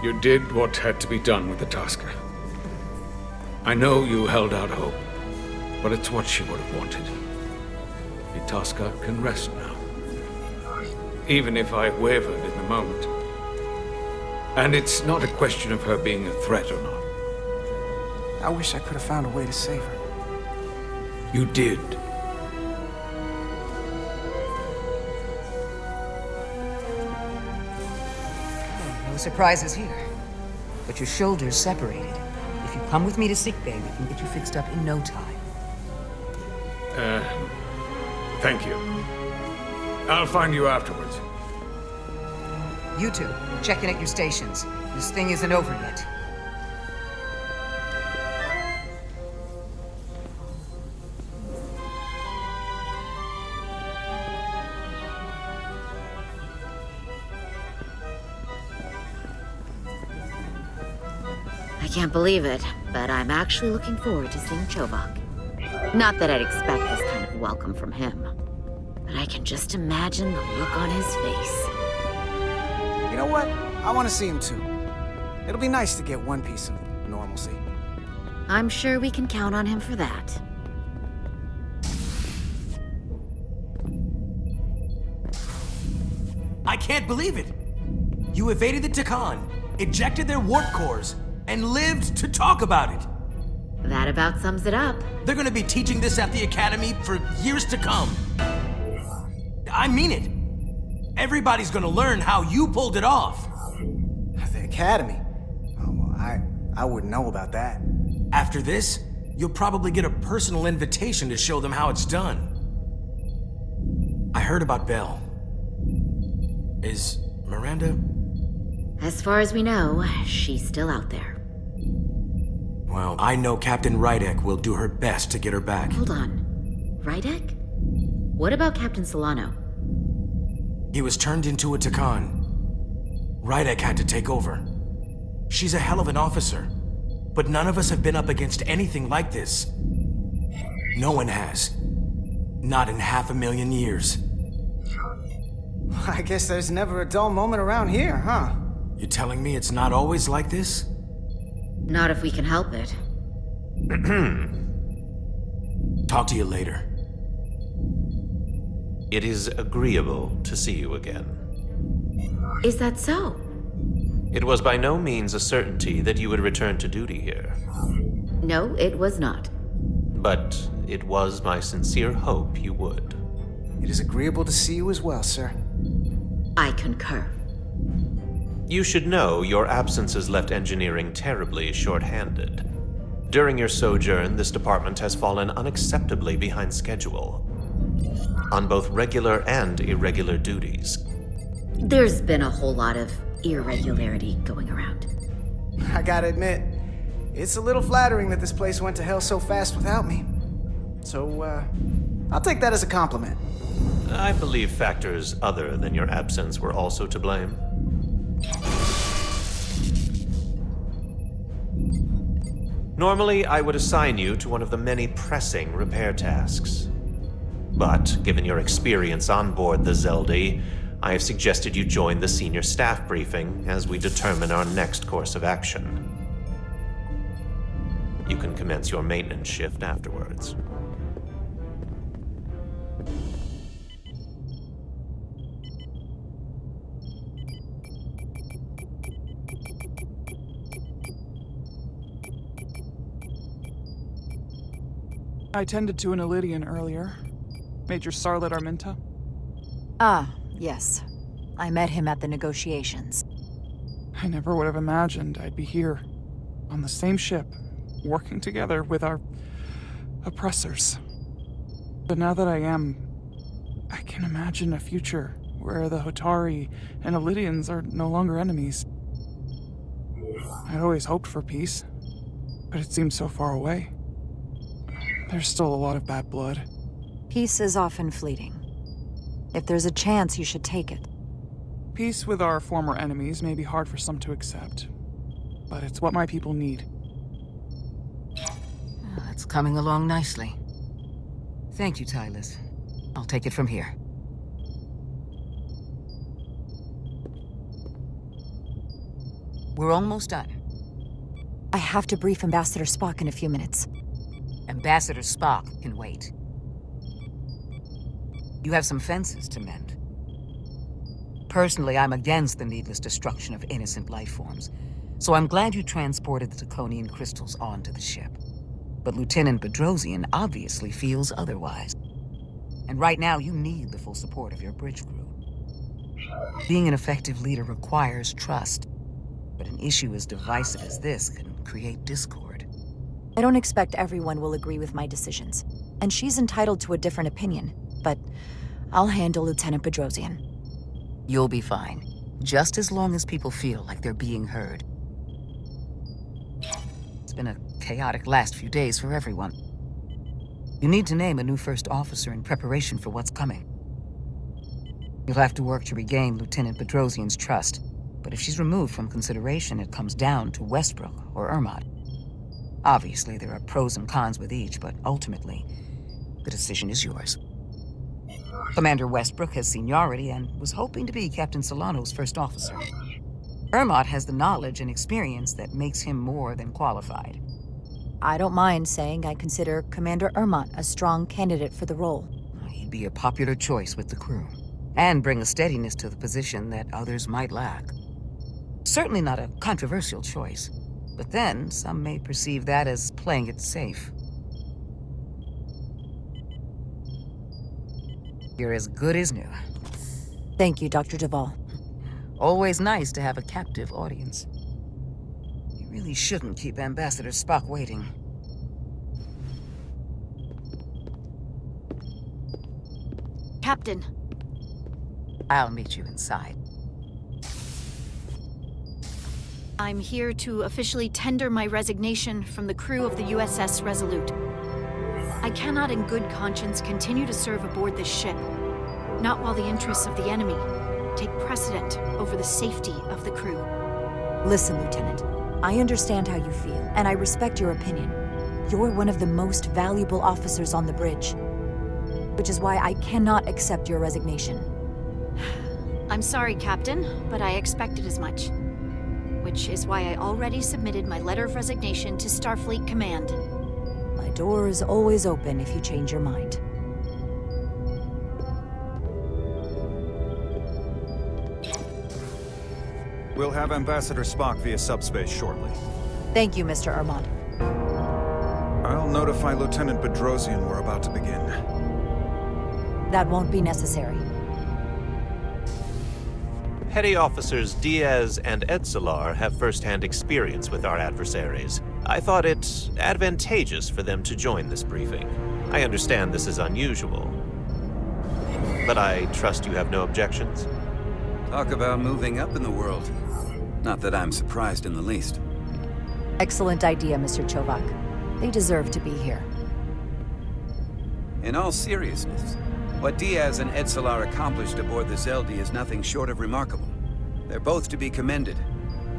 You did what had to be done with the Tasker. I know you held out hope, but it's what she would have wanted. Tasker can rest now. Even if I wavered in the moment. And it's not a question of her being a threat or not. I wish I could have found a way to save her. You did. No surprises here. But your shoulders separated. If you come with me to sickbay, we can get you fixed up in no time. Thank you. I'll find you afterwards. You two, check in at your stations. This thing isn't over yet. I can't believe it, but I'm actually looking forward to seeing Chobok. Not that I'd expect this kind of welcome from him, but I can just imagine the look on his face. You know what? I want to see him too. It'll be nice to get one piece of normalcy. I'm sure we can count on him for that. I can't believe it! You evaded the Takan, ejected their warp cores, and lived to talk about it! That about sums it up. They're gonna be teaching this at the Academy for years to come. I mean it. Everybody's gonna learn how you pulled it off. The Academy? Oh, well, I wouldn't know about that. After this, you'll probably get a personal invitation to show them how it's done. I heard about Belle. Is Miranda? As far as we know, she's still out there. Well, I know Captain Rydek will do her best to get her back. Hold on. Rydek? What about Captain Solano? He was turned into a Takan. Rydek had to take over. She's a hell of an officer, but none of us have been up against anything like this. No one has. Not in 500,000 years. I guess there's never a dull moment around here, huh? You telling me it's not always like this? Not if we can help it. Talk to you later. It is agreeable to see you again. Is that so? It was by no means a certainty that you would return to duty here. No, it was not. But it was my sincere hope you would. It is agreeable to see you as well, sir. I concur. You should know your absence has left engineering terribly short-handed. During your sojourn, this department has fallen unacceptably behind schedule. On both regular and irregular duties. There's been a whole lot of irregularity going around. I gotta admit, it's a little flattering that this place went to hell so fast without me. So, I'll take that as a compliment. I believe factors other than your absence were also to blame. Normally, I would assign you to one of the many pressing repair tasks. But, given your experience on board the Zeldi, I have suggested you join the senior staff briefing as we determine our next course of action. You can commence your maintenance shift afterwards. I tended to an Elydian earlier. Major Sarlet Arminta. Ah, yes. I met him at the negotiations. I never would have imagined I'd be here, on the same ship, working together with our oppressors. But now that I am, I can imagine a future where the Hotari and Elydians are no longer enemies. I'd always hoped for peace, but it seemed so far away. There's still a lot of bad blood. Peace is often fleeting. If there's a chance, you should take it. Peace with our former enemies may be hard for some to accept, but it's what my people need. It's coming along nicely. Thank you, Tylus. I'll take it from here. We're almost done. I have to brief Ambassador Spock in a few minutes. Ambassador Spock can wait. You have some fences to mend. Personally, I'm against the needless destruction of innocent life forms, so I'm glad you transported the Draconian crystals onto the ship. But Lieutenant Bedrosian obviously feels otherwise. And right now, you need the full support of your bridge crew. Being an effective leader requires trust, but an issue as divisive as this can create discord. I don't expect everyone will agree with my decisions, and she's entitled to a different opinion, but I'll handle Lieutenant Bedrosian. You'll be fine, just as long as people feel like they're being heard. It's been a chaotic last few days for everyone. You need to name a new first officer in preparation for what's coming. You'll have to work to regain Lieutenant Bedrosian's trust, but if she's removed from consideration, it comes down to Westbrook or Ermot. Obviously, there are pros and cons with each, but ultimately, the decision is yours. Commander Westbrook has seniority and was hoping to be Captain Solano's first officer. Ermot has the knowledge and experience that makes him more than qualified. I don't mind saying I consider Commander Ermot a strong candidate for the role. He'd be a popular choice with the crew, and bring a steadiness to the position that others might lack. Certainly not a controversial choice, but then some may perceive that as playing it safe. You're as good as new. Thank you, Dr. Duvall. Always nice to have a captive audience. You really shouldn't keep Ambassador Spock waiting. Captain. I'll meet you inside. I'm here to officially tender my resignation from the crew of the USS Resolute. I cannot in good conscience continue to serve aboard this ship, not while the interests of the enemy take precedent over the safety of the crew. Listen, Lieutenant, I understand how you feel, and I respect your opinion. You're one of the most valuable officers on the bridge, which is why I cannot accept your resignation. I'm sorry, Captain, but I expected as much. Which is why I already submitted my letter of resignation to Starfleet Command. My door is always open if you change your mind. We'll have Ambassador Spock via subspace shortly. Thank you, Mr. Ermot. I'll notify Lieutenant Bedrosian we're about to begin. That won't be necessary. Petty Officers Diaz and Edselar have first-hand experience with our adversaries. I thought it advantageous for them to join this briefing. I understand this is unusual, but I trust you have no objections? Talk about moving up in the world. Not that I'm surprised in the least. Excellent idea, Mr. Chovak. They deserve to be here. In all seriousness, what Diaz and Edselar accomplished aboard the Zeldi is nothing short of remarkable. They're both to be commended,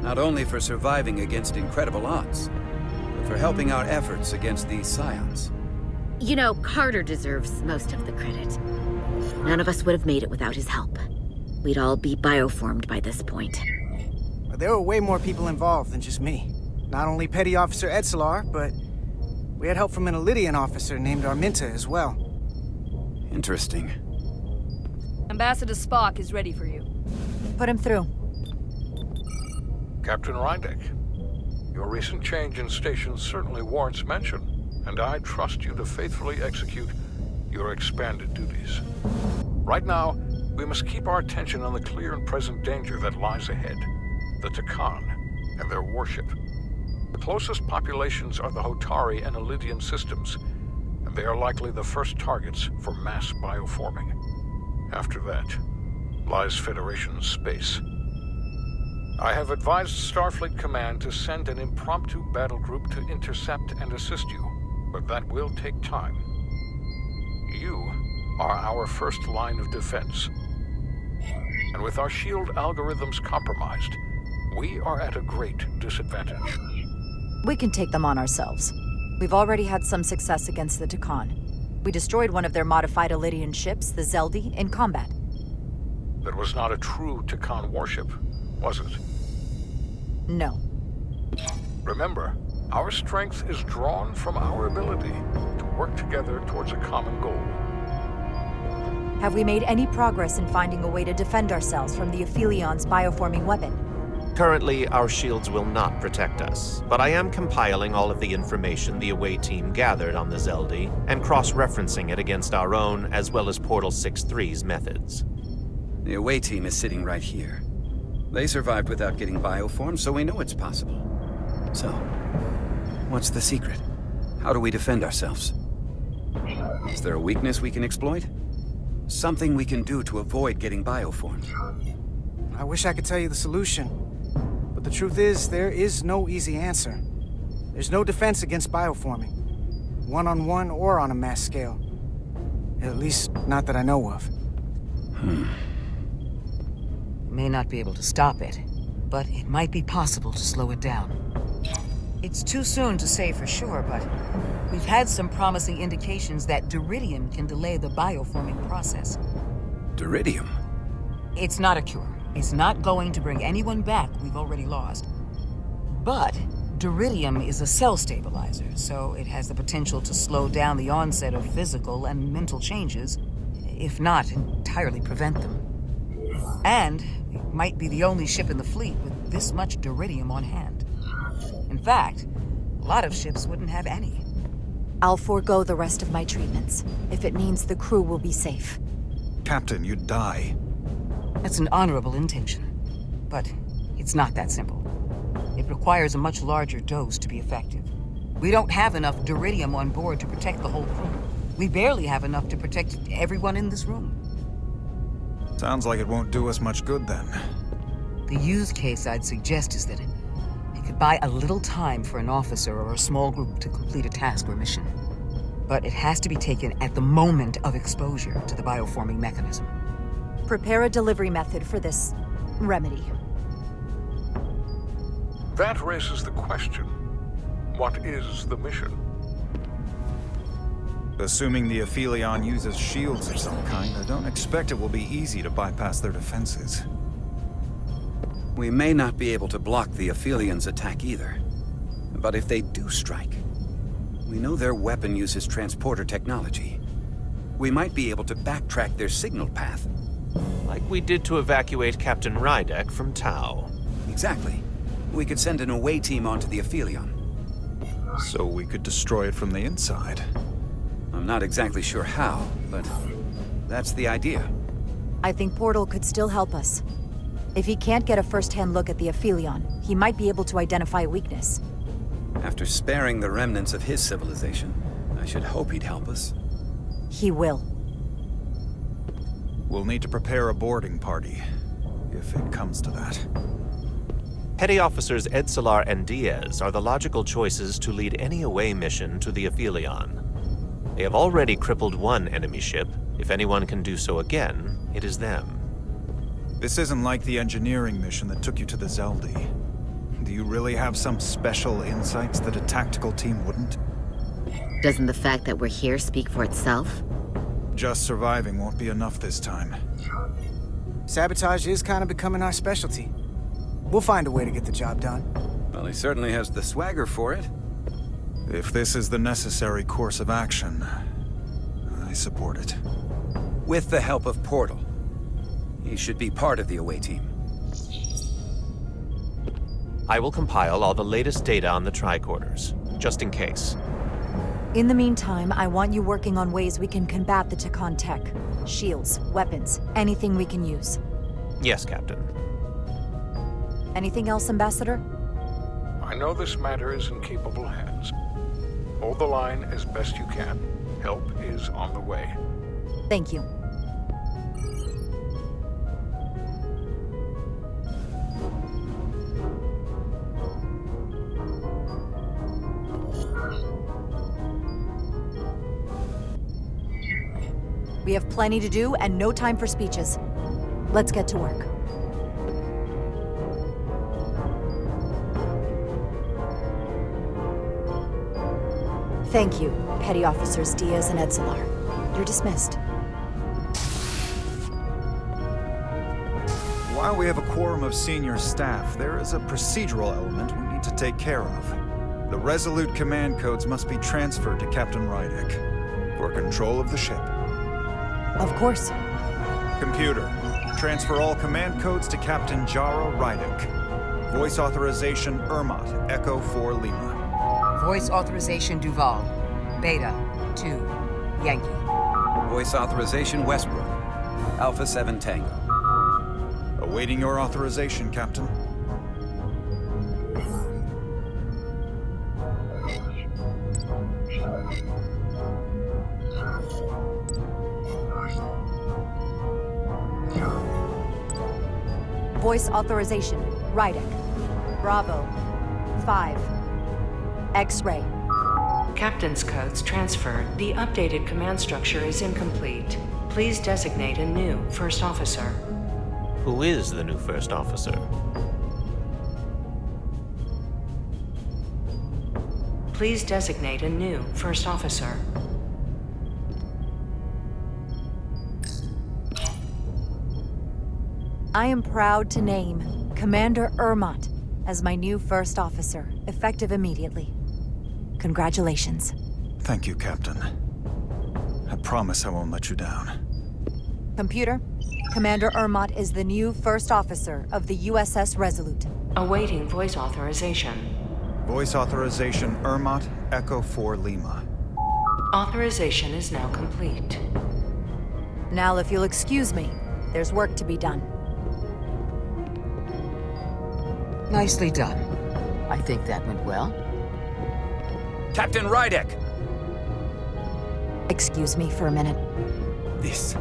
not only for surviving against incredible odds, but for helping our efforts against these scions. You know, Carter deserves most of the credit. None of us would have made it without his help. We'd all be bioformed by this point. There were way more people involved than just me. Not only Petty Officer Edselar, but we had help from an Elydian officer named Arminta as well. Interesting. Ambassador Spock is ready for you. Put him through. Captain Rydek, your recent change in station certainly warrants mention, and I trust you to faithfully execute your expanded duties. Right now, we must keep our attention on the clear and present danger that lies ahead, the Takan and their warship. The closest populations are the Hotari and Elydian systems, and they are likely the first targets for mass bioforming. After that, lies Federation space. I have advised Starfleet Command to send an impromptu battle group to intercept and assist you, but that will take time. You are our first line of defense. And with our shield algorithms compromised, we are at a great disadvantage. We can take them on ourselves. We've already had some success against the Takan. We destroyed one of their modified Elydian ships, the Zeldi, in combat. That was not a true Takan warship, was it? No. Remember, our strength is drawn from our ability to work together towards a common goal. Have we made any progress in finding a way to defend ourselves from the Aphilion's bioforming weapon? Currently, our shields will not protect us, but I am compiling all of the information the away team gathered on the Zeldi and cross-referencing it against our own as well as Portal 6-3's methods. The away team is sitting right here. They survived without getting bioformed, so we know it's possible. So, what's the secret? How do we defend ourselves? Is there a weakness we can exploit? Something we can do to avoid getting bioformed? I wish I could tell you the solution. But the truth is, there is no easy answer. There's no defense against bioforming. One-on-one or on a mass scale. At least, not that I know of. May not be able to stop it, but it might be possible to slow it down. It's too soon to say for sure, but we've had some promising indications that Duridium can delay the bioforming process. Duridium? It's not a cure. It's not going to bring anyone back we've already lost. But Duridium is a cell stabilizer, so it has the potential to slow down the onset of physical and mental changes, if not entirely prevent them. And it might be the only ship in the fleet with this much Duridium on hand. In fact, a lot of ships wouldn't have any. I'll forego the rest of my treatments, if it means the crew will be safe. Captain, you'd die. That's an honorable intention, but it's not that simple. It requires a much larger dose to be effective. We don't have enough Duridium on board to protect the whole crew. We barely have enough to protect everyone in this room. Sounds like it won't do us much good then. The use case I'd suggest is that it could buy a little time for an officer or a small group to complete a task or mission. But it has to be taken at the moment of exposure to the bioforming mechanism. Prepare a delivery method for this remedy. That raises the question, what is the mission? Assuming the Aphelion uses shields of some kind, I don't expect it will be easy to bypass their defenses. We may not be able to block the Aphelions' attack either. But if they do strike, we know their weapon uses transporter technology. We might be able to backtrack their signal path. Like we did to evacuate Captain Rydek from Tau. Exactly. We could send an away team onto the Aphelion. So we could destroy it from the inside. I'm not exactly sure how, but that's the idea. I think Portal could still help us. If he can't get a first-hand look at the Aphelion, he might be able to identify a weakness. After sparing the remnants of his civilization, I should hope he'd help us. He will. We'll need to prepare a boarding party, if it comes to that. Petty Officers Edsalar and Diaz are the logical choices to lead any away mission to the Aphelion. They have already crippled one enemy ship. If anyone can do so again, it is them. This isn't like the engineering mission that took you to the Zeldi. Do you really have some special insights that a tactical team wouldn't? Doesn't the fact that we're here speak for itself? Just surviving won't be enough this time. Sabotage is kind of becoming our specialty. We'll find a way to get the job done. Well, he certainly has the swagger for it. If this is the necessary course of action, I support it. With the help of Portal. He should be part of the away team. I will compile all the latest data on the tricorders, just in case. In the meantime, I want you working on ways we can combat the Takan tech. Shields, weapons, anything we can use. Yes, Captain. Anything else, Ambassador? I know this matter is in capable hands. Hold the line as best you can. Help is on the way. Thank you. We have plenty to do and no time for speeches. Let's get to work. Thank you, Petty Officers Diaz and Edsalar. You're dismissed. While we we have a quorum of senior staff, there is a procedural element we need to take care of. The Resolute command codes must be transferred to Captain Rydek for control of the ship. Of course. Computer, transfer all command codes to Captain Jara Rydek. Voice authorization Ermot, Echo 4 Lima. Voice authorization Duval, Beta 2, Yankee. Voice authorization Westbrook, Alpha 7 Tango. Awaiting your authorization, Captain. Voice authorization, Rydek. Bravo. 5. X-ray. Captain's codes transferred. The updated command structure is incomplete. Please designate a new first officer. Who is the new first officer? Please designate a new first officer. I am proud to name Commander Ermot as my new first officer, effective immediately. Congratulations. Thank you, Captain. I promise I won't let you down. Computer, Commander Ermot is the new first officer of the USS Resolute. Awaiting voice authorization. Voice authorization Ermot, Echo 4 Lima. Authorization is now complete. Now, if you'll excuse me, there's work to be done. Nicely done. I think that went well. Captain Rydek! Excuse me for a minute. This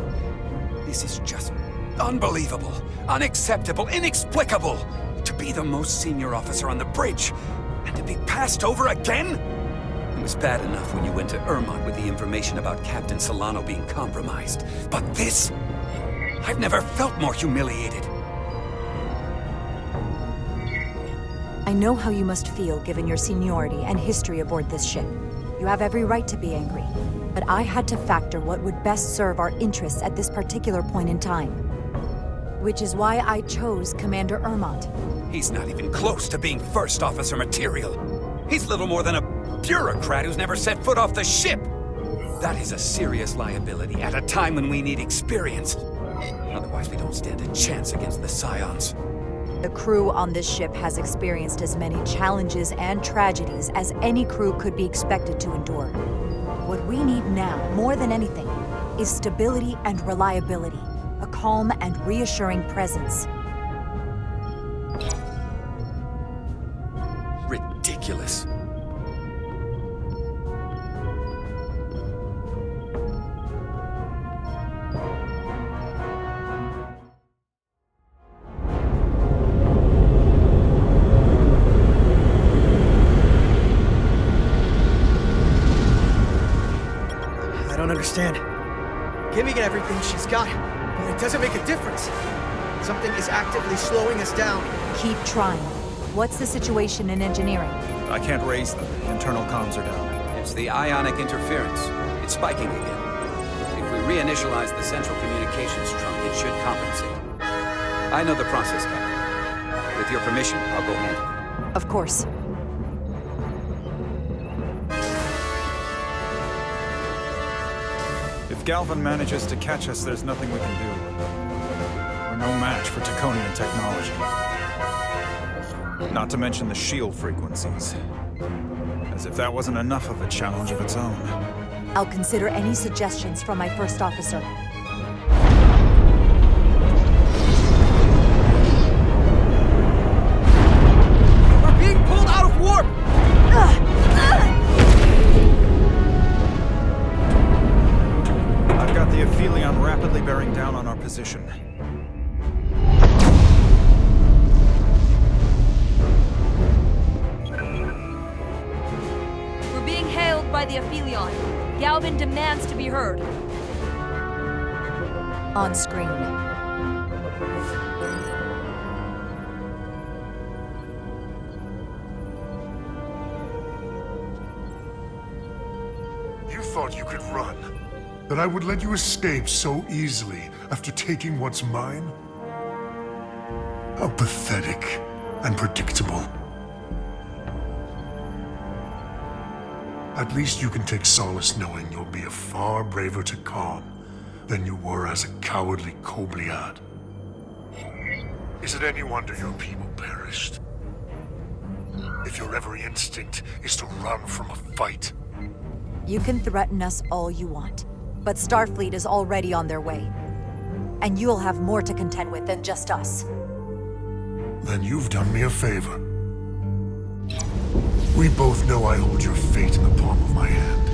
is just unbelievable, unacceptable, inexplicable. To be the most senior officer on the bridge, and to be passed over again? It was bad enough when you went to Ermot with the information about Captain Solano being compromised. But this? I've never felt more humiliated. I know how you must feel given your seniority and history aboard this ship. You have every right to be angry. But I had to factor what would best serve our interests at this particular point in time. Which is why I chose Commander Ermot. He's not even close to being first officer material. He's little more than a bureaucrat who's never set foot off the ship. That is a serious liability at a time when we need experience. Otherwise, we don't stand a chance against the Scions. The crew on this ship has experienced as many challenges and tragedies as any crew could be expected to endure. What we need now, more than anything, is stability and reliability, a calm and reassuring presence. Ridiculous. I don't understand. Giving everything she's got, but it doesn't make a difference. Something is actively slowing us down. Keep trying. What's the situation in engineering? I can't raise them. Internal comms are down. It's the ionic interference. It's spiking again. If we reinitialize the central communications trunk, it should compensate. I know the process, Captain. With your permission, I'll go handle it. Of course. If Galvin manages to catch us, there's nothing we can do. We're no match for Taconian technology. Not to mention the shield frequencies. As if that wasn't enough of a challenge of its own. I'll consider any suggestions from my first officer. We're being pulled out of warp! I've got the Aphelion rapidly bearing down on our position. We're being hailed by the Aphelion. Galvin demands to be heard. On screen. You thought you could run? That I would let you escape so easily after taking what's mine? How pathetic and predictable. At least you can take solace knowing you'll be a far braver Takan than you were as a cowardly Kobliad. Is it any wonder your people perished? If your every instinct is to run from a fight. You can threaten us all you want, but Starfleet is already on their way. And you'll have more to contend with than just us. Then you've done me a favor. We both know I hold your fate in the palm of my hand.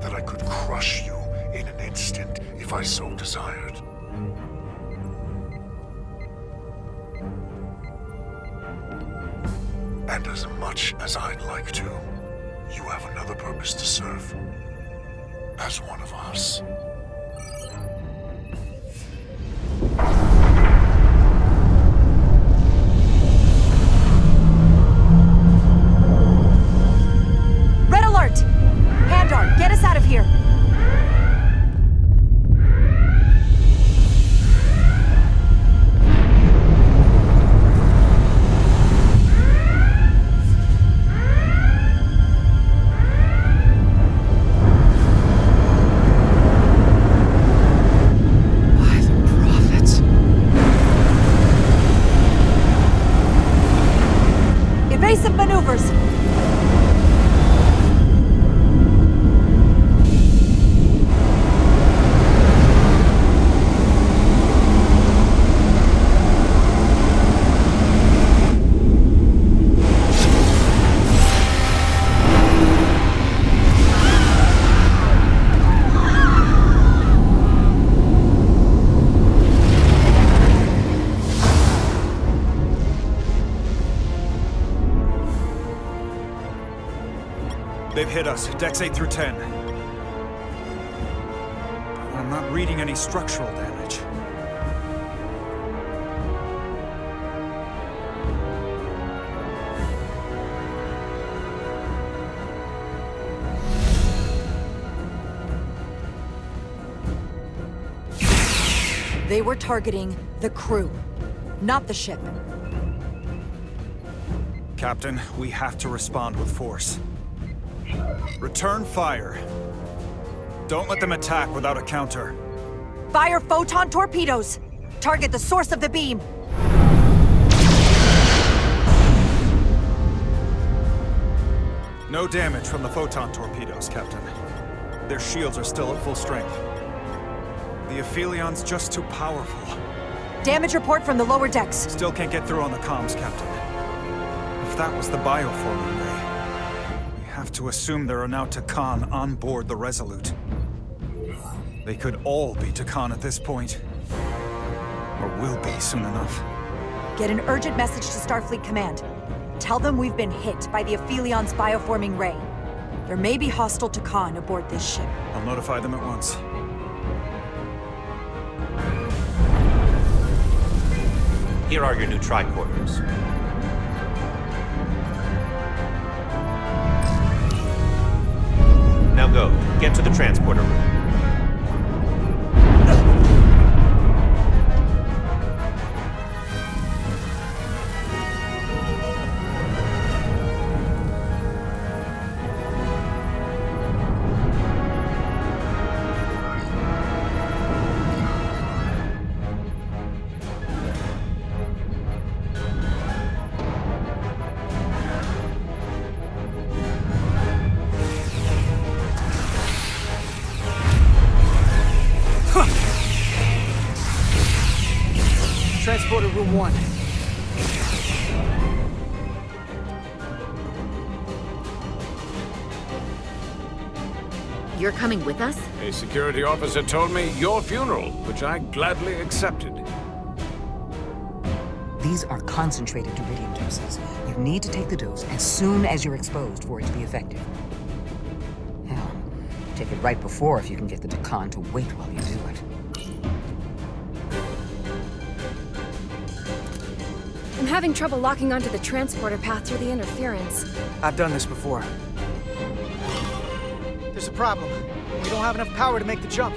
That I could crush you in an instant if I so desired. And as much as I'd like to, you have another purpose to serve. As one of us. Red alert! Pandar, get us out of here! Evasive maneuvers! They've hit us, decks 8 through 10. But I'm not reading any structural damage. They were targeting the crew, not the ship. Captain, we have to respond with force. Return fire. Don't let them attack without a counter. Fire photon torpedoes! Target the source of the beam! No damage from the photon torpedoes, Captain. Their shields are still at full strength. The Aphelion's just too powerful. Damage report from the lower decks. Still can't get through on the comms, Captain. If that was the bioforming ray, have to assume there are now Takan on board the Resolute. They could all be Takan at this point. Or will be soon enough. Get an urgent message to Starfleet Command. Tell them we've been hit by the Aphelion's bioforming ray. There may be hostile Takan aboard this ship. I'll notify them at once. Here are your new tricorders. Now go. Get to the transporter room. Transporter room 1. You're coming with us? A security officer told me your funeral, which I gladly accepted. These are concentrated iridium doses. You need to take the dose as soon as you're exposed for it to be effective. Hell, take it right before if you can get the Takan to wait while you do it. I'm having trouble locking onto the transporter path through the interference. I've done this before. There's a problem. We don't have enough power to make the jump.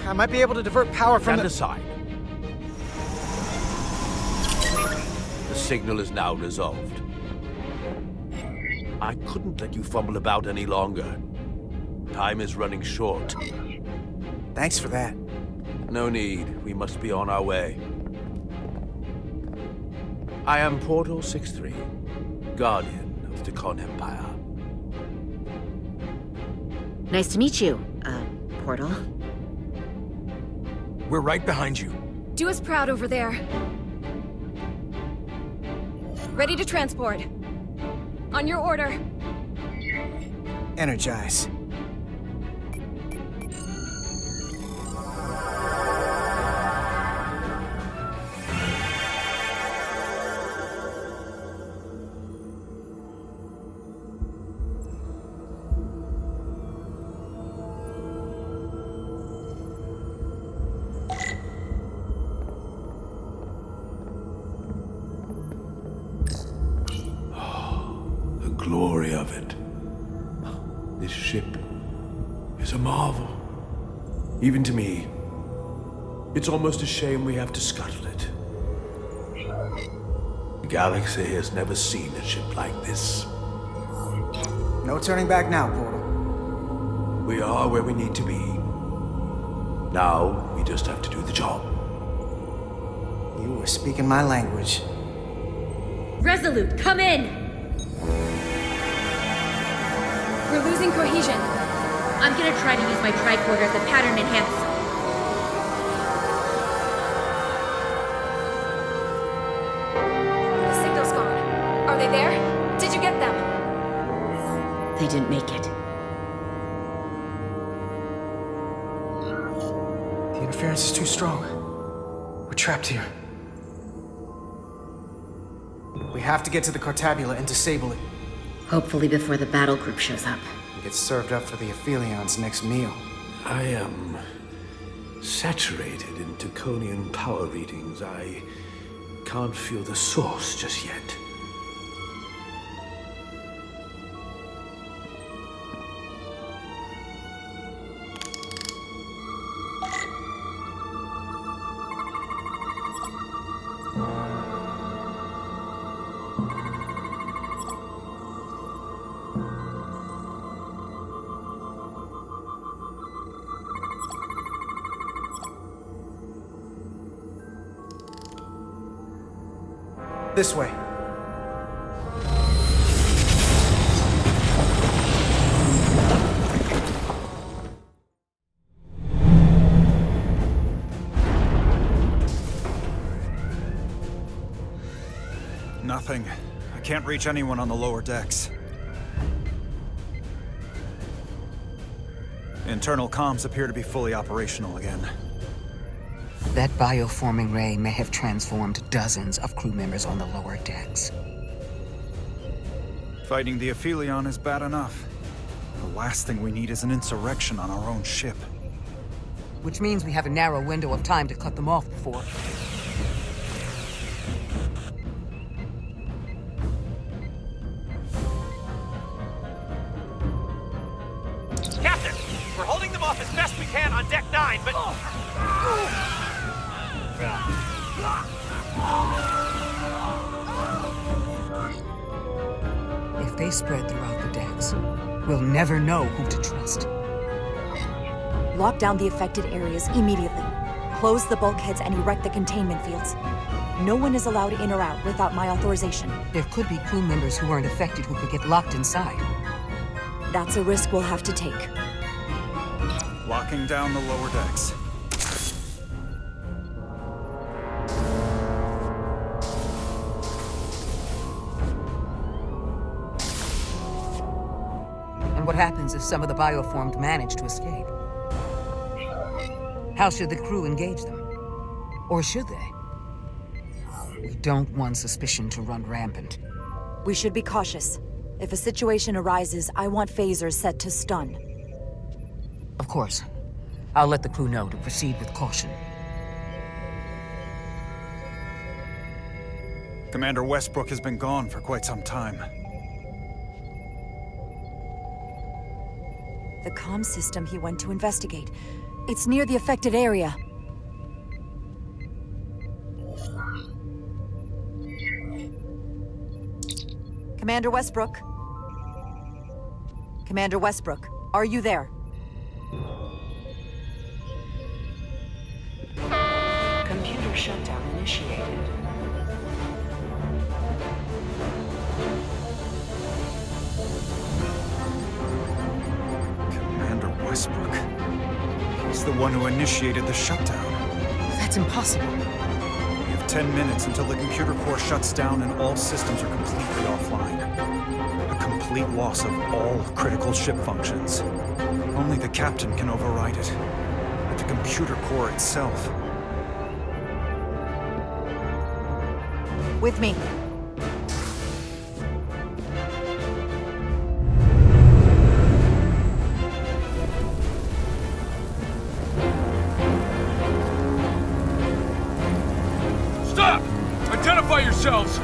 I might be able to divert power from Stand the... aside. The signal is now resolved. I couldn't let you fumble about any longer. Time is running short. Thanks for that. No need. We must be on our way. I am Portal 6-3, Guardian of the Con Empire. Nice to meet you, Portal. We're right behind you. Do us proud over there. Ready to transport. On your order. Energize. Glory of it. This ship is a marvel. Even to me. It's almost a shame we have to scuttle it. The galaxy has never seen a ship like this. No turning back now, Portal. We are where we need to be. Now, we just have to do the job. You were speaking my language. Resolute, come in! We're losing cohesion. I'm gonna try to use my tricorder as a pattern enhance. The signal's gone. Are they there? Did you get them? They didn't make it. The interference is too strong. We're trapped here. We have to get to the Cartabula and disable it. Hopefully before the battle group shows up. And get served up for the Aphelions' next meal. I am saturated in Taconian power readings. I can't feel the source just yet. This way. Nothing. I can't reach anyone on the lower decks. Internal comms appear to be fully operational again. That bioforming ray may have transformed dozens of crew members on the lower decks. Fighting the Aphelion is bad enough. The last thing we need is an insurrection on our own ship. Which means we have a narrow window of time to cut them off before... Captain! We're holding them off as best we can on Deck 9, but... If they spread throughout the decks, we'll never know who to trust. Lock down the affected areas immediately. Close the bulkheads and erect the containment fields. No one is allowed in or out without my authorization. There could be crew members who aren't affected who could get locked inside. That's a risk we'll have to take. Locking down the lower decks. And what happens if some of the bioformed manage to escape? How should the crew engage them? Or should they? We don't want suspicion to run rampant. We should be cautious. If a situation arises, I want phasers set to stun. Of course. I'll let the crew know to proceed with caution. Commander Westbrook has been gone for quite some time. The comm system he went to investigate. It's near the affected area. Commander Westbrook? Commander Westbrook, are you there? Computer shutdown initiated. Commander Westbrook. He's the one who initiated the shutdown. That's impossible. We have 10 minutes until the computer core shuts down and all systems are completely offline. A complete loss of all critical ship functions. Only the captain can override it. But the computer core itself... With me. Stop! Identify yourselves!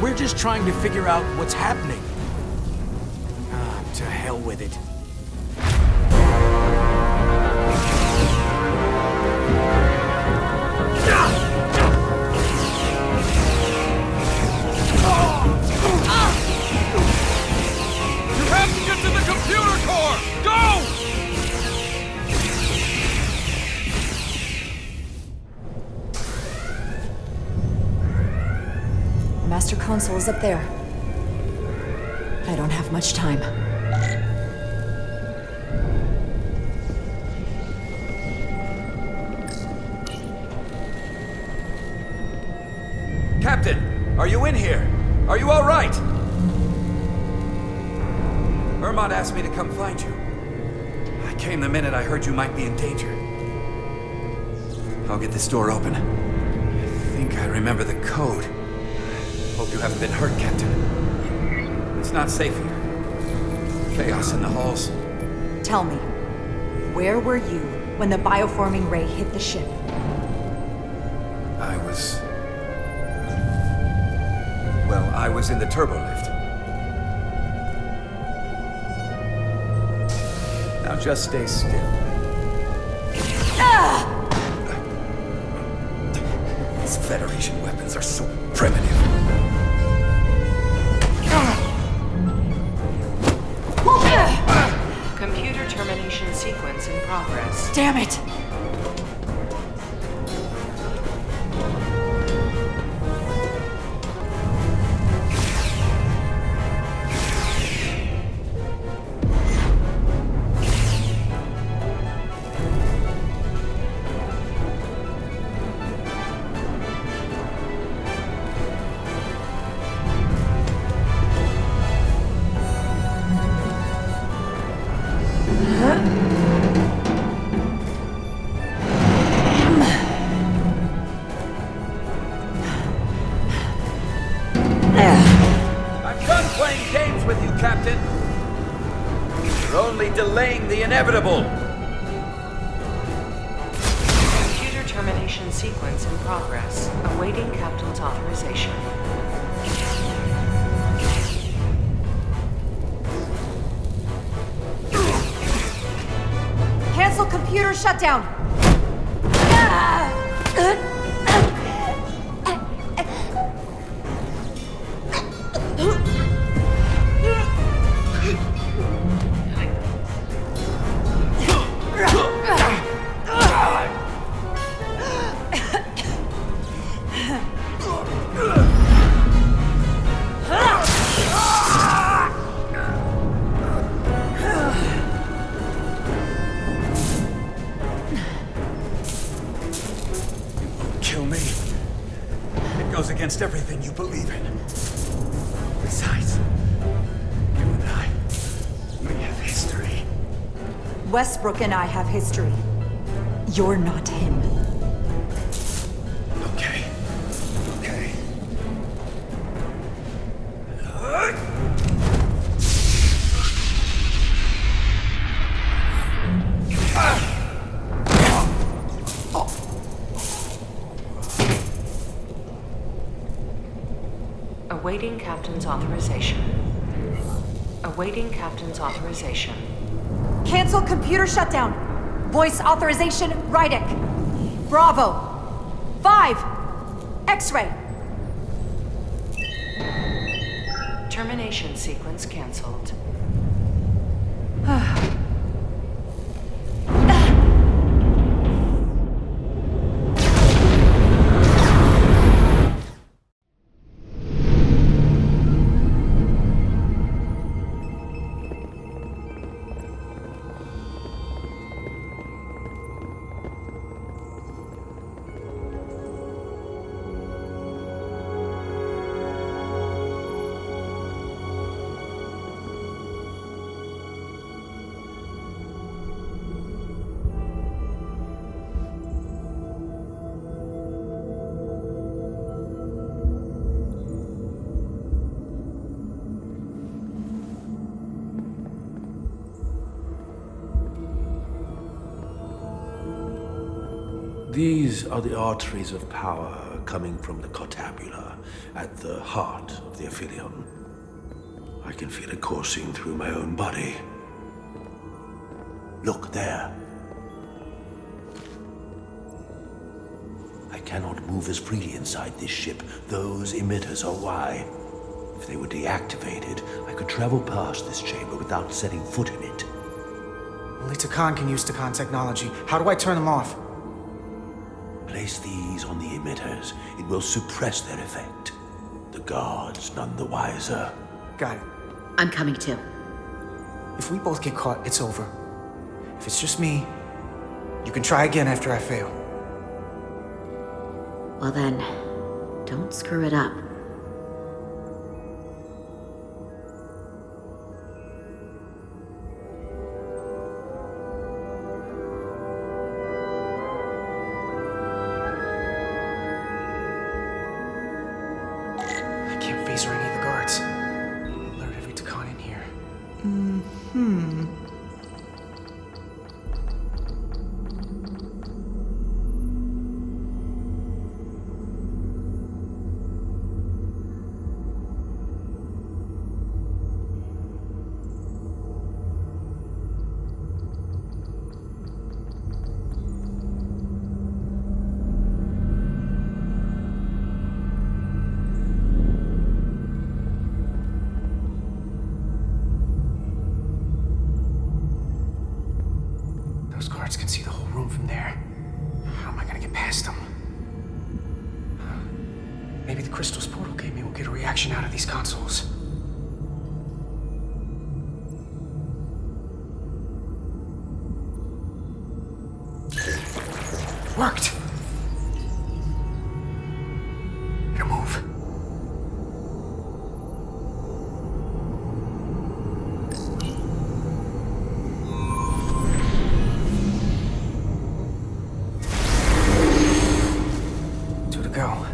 We're just trying to figure out what's happening. To hell with it. You have to get to the computer core! Go! The master console is up there. But I don't have much time. Captain, are you in here? Are you all right? Ermont asked me to come find you. I came the minute I heard you might be in danger. I'll get this door open. I think I remember the code. Hope you haven't been hurt, Captain. It's not safe here. Chaos in the halls. Tell me, where were you when the bioforming ray hit the ship? I was in the turbo lift. Now just stay still. These Federation weapons are so primitive. Computer termination sequence in progress. Damn it! Delaying the inevitable. Computer termination sequence in progress. Awaiting Captain's authorization. Cancel computer shutdown. Against everything you believe in. Besides, you and I, we have history. Westbrook and I have history. You're not him. Okay. Okay. Awaiting Captain's authorization. Awaiting Captain's authorization. Cancel computer shutdown. Voice authorization, Rydek. Bravo. 5. X-ray. Termination sequence cancelled. These are the arteries of power coming from the cortabula at the heart of the Aphelion. I can feel it coursing through my own body. Look there. I cannot move as freely inside this ship. Those emitters are why. If they were deactivated, I could travel past this chamber without setting foot in it. Only Takan can use Takan technology. How do I turn them off? Place these on the emitters. It will suppress their effect. The guards none the wiser. Got it. I'm coming too. If we both get caught, it's over. If it's just me, you can try again after I fail. Well then, don't screw it up. Can see the whole room from there. How am I gonna get past them? Maybe the crystal's portal gave me will get a reaction out of these consoles. Worked! Need to move. Go.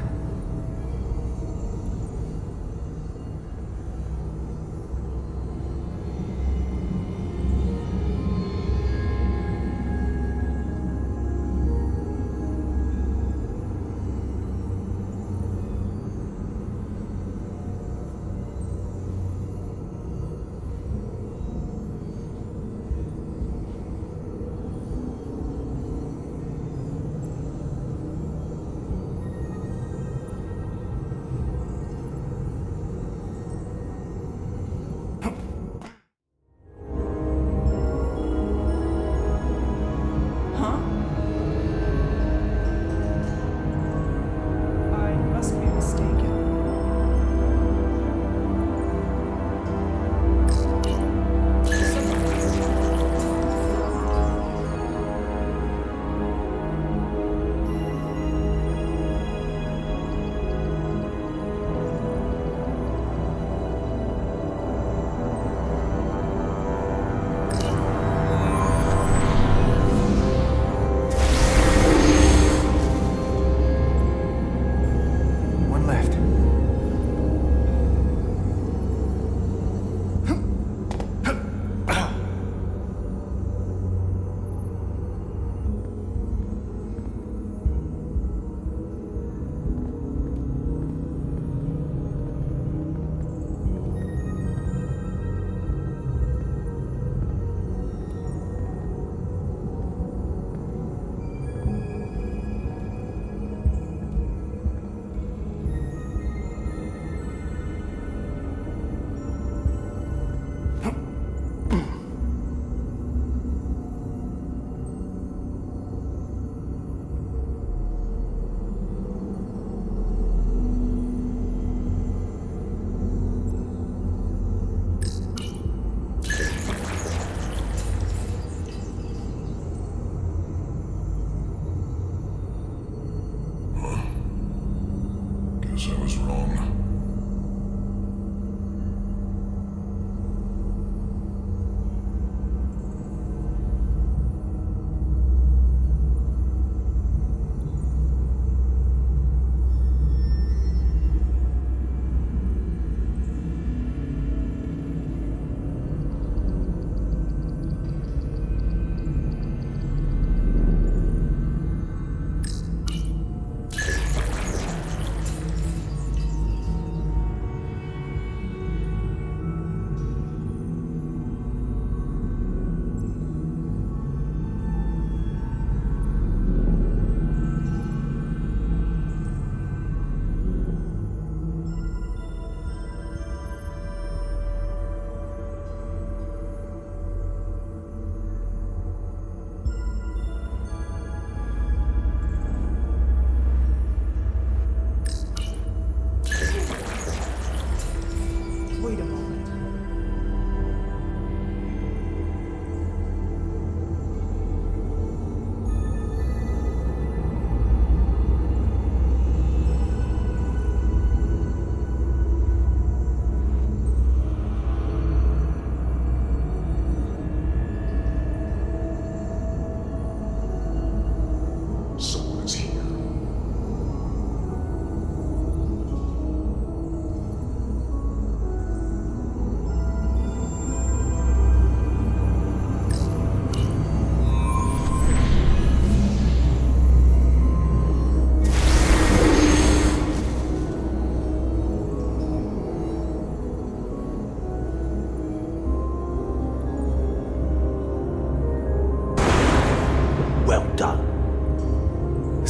Guess I was wrong.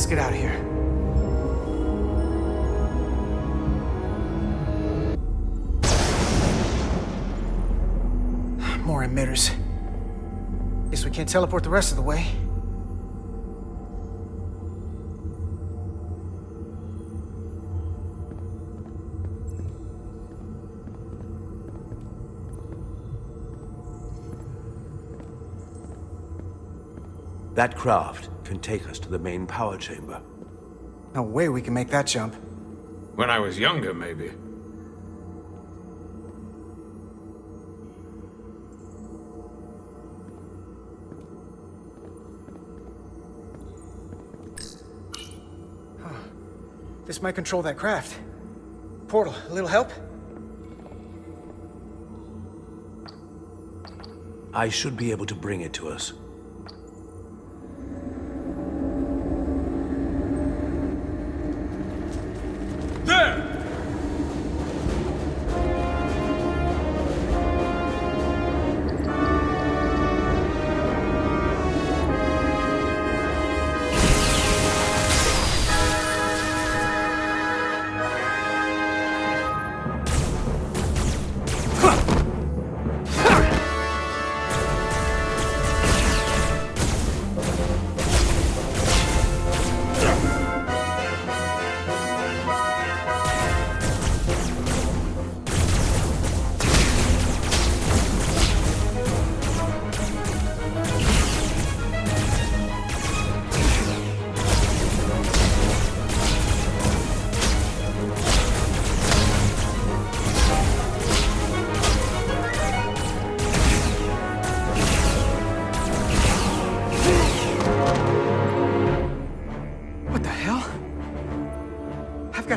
Get out of here. More emitters. Guess we can't teleport the rest of the way. That craft can take us to the main power chamber. No way we can make that jump. When I was younger, maybe. This might control that craft. Portal, a little help? I should be able to bring it to us. There!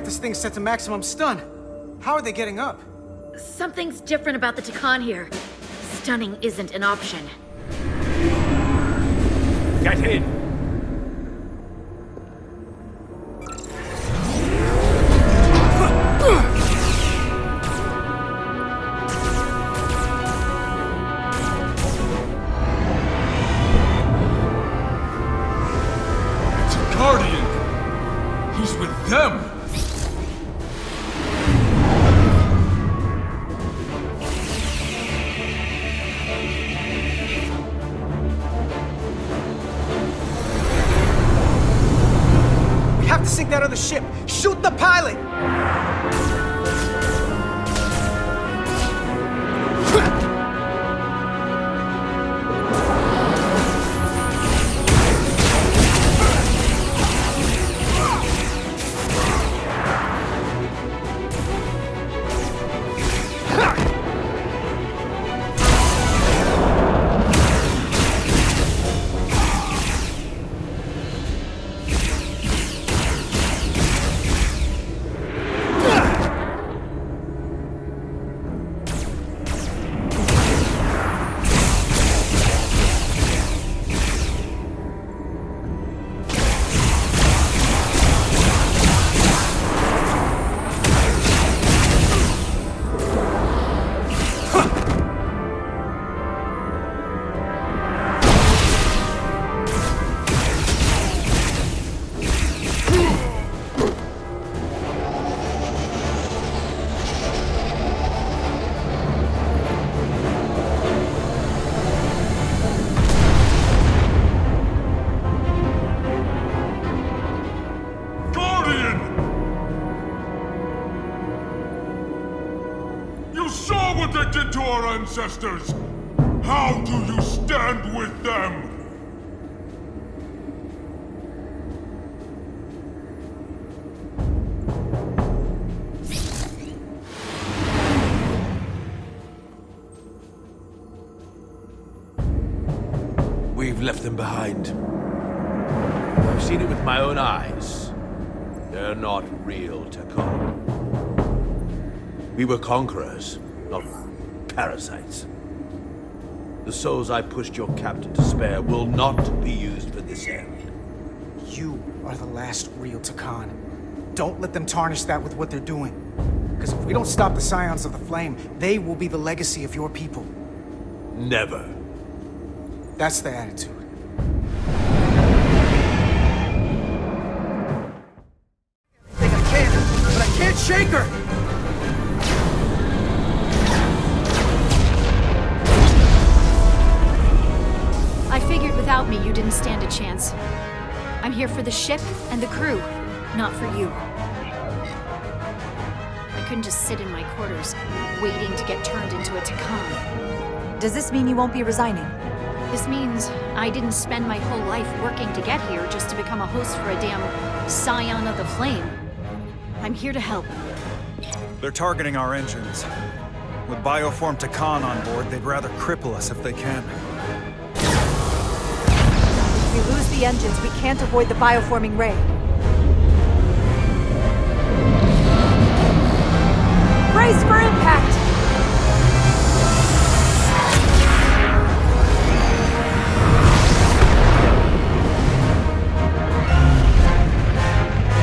This thing's set to maximum stun. How are they getting up? Something's different about the Takan here. Stunning isn't an option. Get in! It's a Guardian! He's with them! Sink that other ship! Shoot the pilot! You saw what they did to our ancestors! How do you stand with them? We've left them behind. I've seen it with my own eyes. They're not real, Takon. We were conquerors, not parasites. The souls I pushed your captain to spare will not be used for this end. You are the last real Takon. Don't let them tarnish that with what they're doing. Because if we don't stop the Scions of the Flame, they will be the legacy of your people. Never. That's the attitude. I think I can, but I can't shake her! I figured without me you didn't stand a chance. I'm here for the ship and the crew, not for you. I couldn't just sit in my quarters, waiting to get turned into a Takon. Does this mean you won't be resigning? This means I didn't spend my whole life working to get here just to become a host for a damn Scion of the Flame. I'm here to help. They're targeting our engines. With Bioform Takon on board, they'd rather cripple us if they can. If we lose the engines, we can't avoid the bioforming ray. Brace for impact!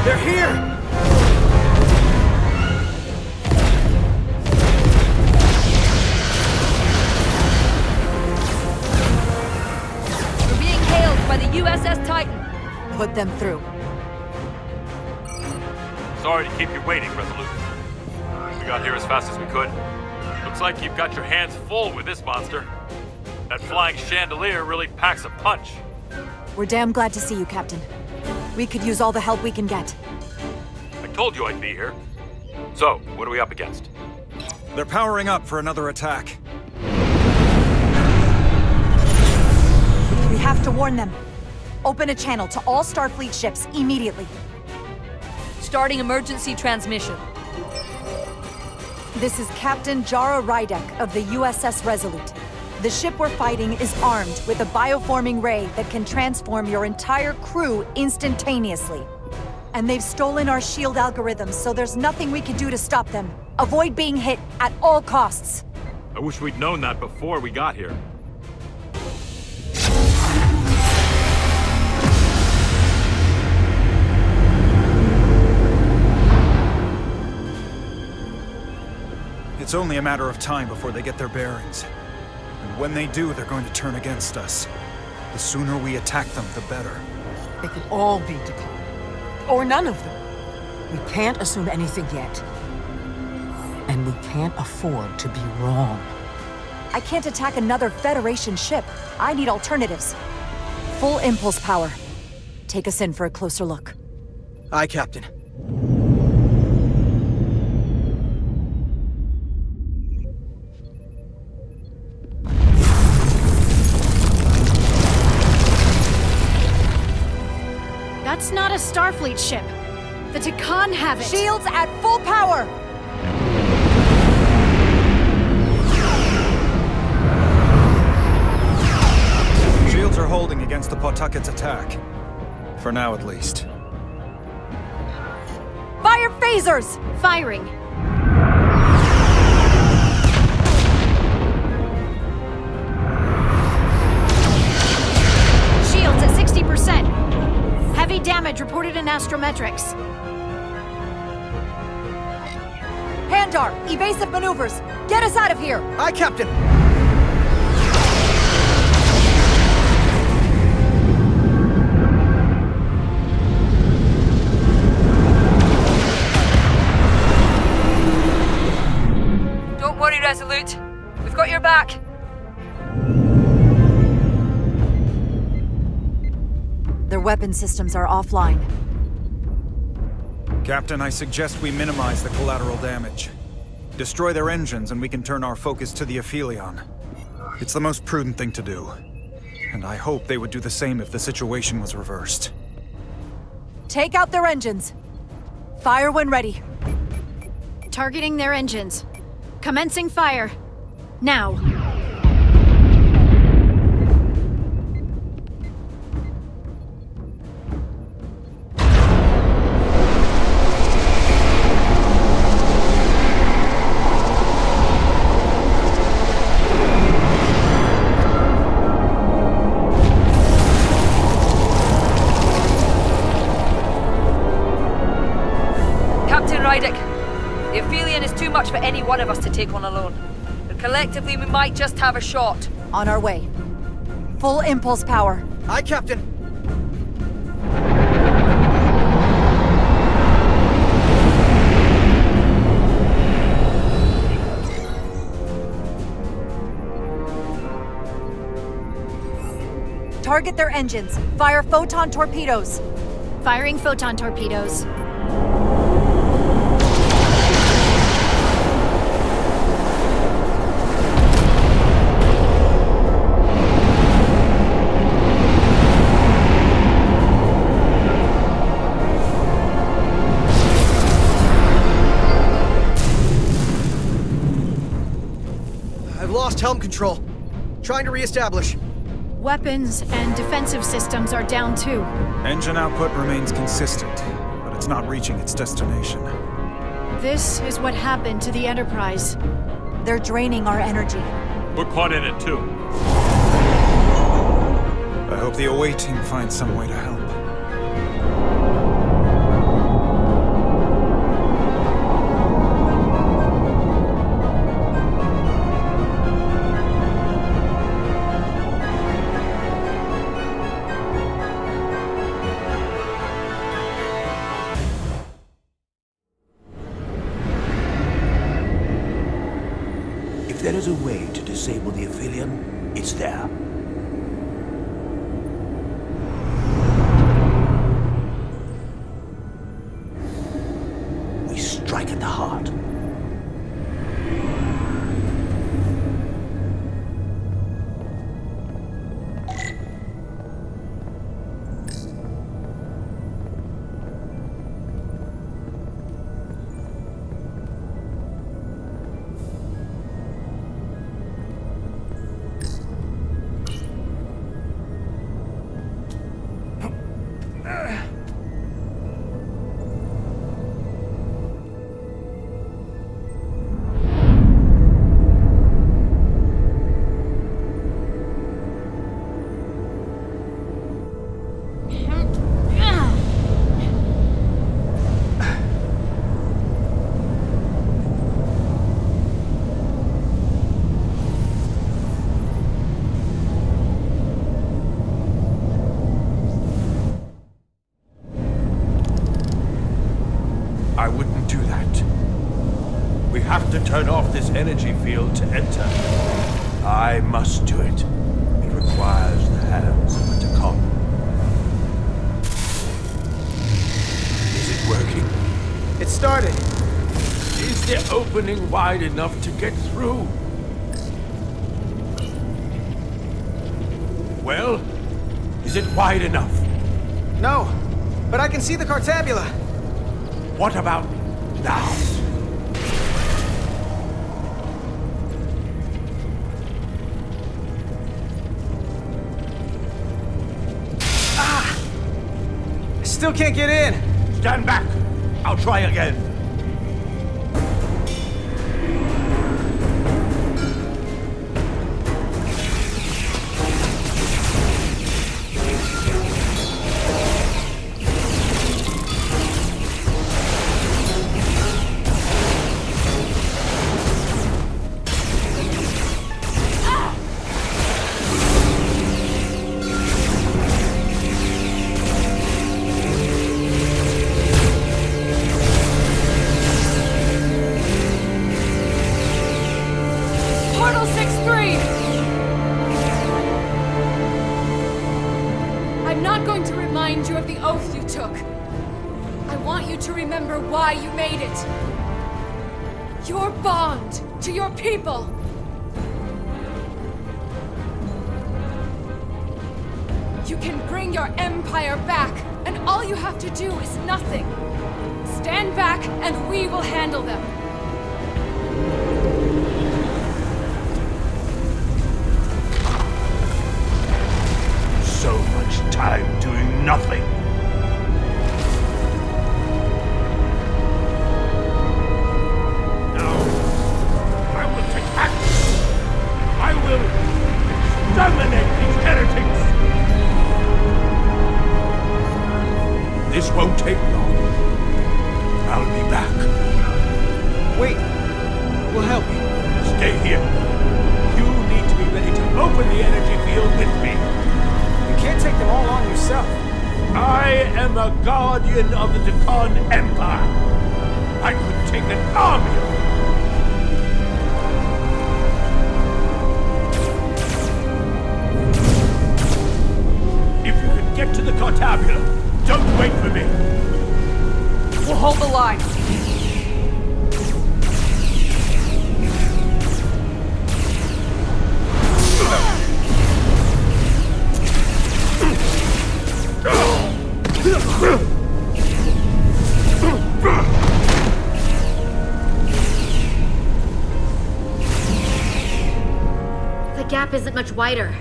They're here! We're being hailed by the USS Titan. Put them through. Sorry to keep you waiting, Resolute. We got here as fast as we could. Looks like you've got your hands full with this monster. That flying chandelier really packs a punch. We're damn glad to see you, Captain. We could use all the help we can get. I told you I'd be here. So, what are we up against? They're powering up for another attack. We have to warn them. Open a channel to all Starfleet ships immediately. Starting emergency transmission. This is Captain Jara Rydek of the USS Resolute. The ship we're fighting is armed with a bioforming ray that can transform your entire crew instantaneously. And they've stolen our shield algorithms, so there's nothing we can do to stop them. Avoid being hit at all costs. I wish we'd known that before we got here. It's only a matter of time before they get their bearings. And when they do, they're going to turn against us. The sooner we attack them, the better. They could all be declined. Or none of them. We can't assume anything yet. And we can't afford to be wrong. I can't attack another Federation ship. I need alternatives. Full impulse power. Take us in for a closer look. Aye, Captain. That's not a Starfleet ship. The Takon have it. Shields at full power! Shields are holding against the Pawtucket's attack. For now, at least. Fire phasers! Firing. Shields at 60%. Heavy damage reported in astrometrics. Handar, evasive maneuvers! Get us out of here! Aye, Captain! Don't worry, Resolute. We've got your back. Their weapon systems are offline. Captain, I suggest we minimize the collateral damage. Destroy their engines and we can turn our focus to the Aphelion. It's the most prudent thing to do. And I hope they would do the same if the situation was reversed. Take out their engines. Fire when ready. Targeting their engines. Commencing fire. Now. Rydek, the Aphelion is too much for any one of us to take on alone. But collectively, we might just have a shot. On our way. Full impulse power. Aye, Captain. Target their engines. Fire photon torpedoes. Firing photon torpedoes. Lost helm control. Trying to re-establish. Weapons and defensive systems are down too. Engine output remains consistent, but it's not reaching its destination. This is what happened to the Enterprise. They're draining our energy. We're caught in it too. I hope the away team finds some way to help. If there is a way to disable the Aphelion, it's there. We strike at the heart. I wouldn't do that. We have to turn off this energy field to enter. I must do it. It requires the hands of a Takon. Is it working? It started. Is the opening wide enough to get through? Well, is it wide enough? No, but I can see the Cartabula. What about now? I still can't get in. Stand back. I'll try again. Your bond to your people. You can bring your empire back, and all you have to do is nothing. Stand back, and we will handle them. So much time doing nothing. Now, I will take action. I will exterminate these heretics. This won't take long. I'll be back. Wait. We'll help you. Stay here. You need to be ready to open the energy field with me. You can't take them all on yourself. I am a guardian of the Deccan Empire. I could take an army of them. If you can get to the Cartabula, don't wait for me. We'll hold the line. The gap isn't much wider.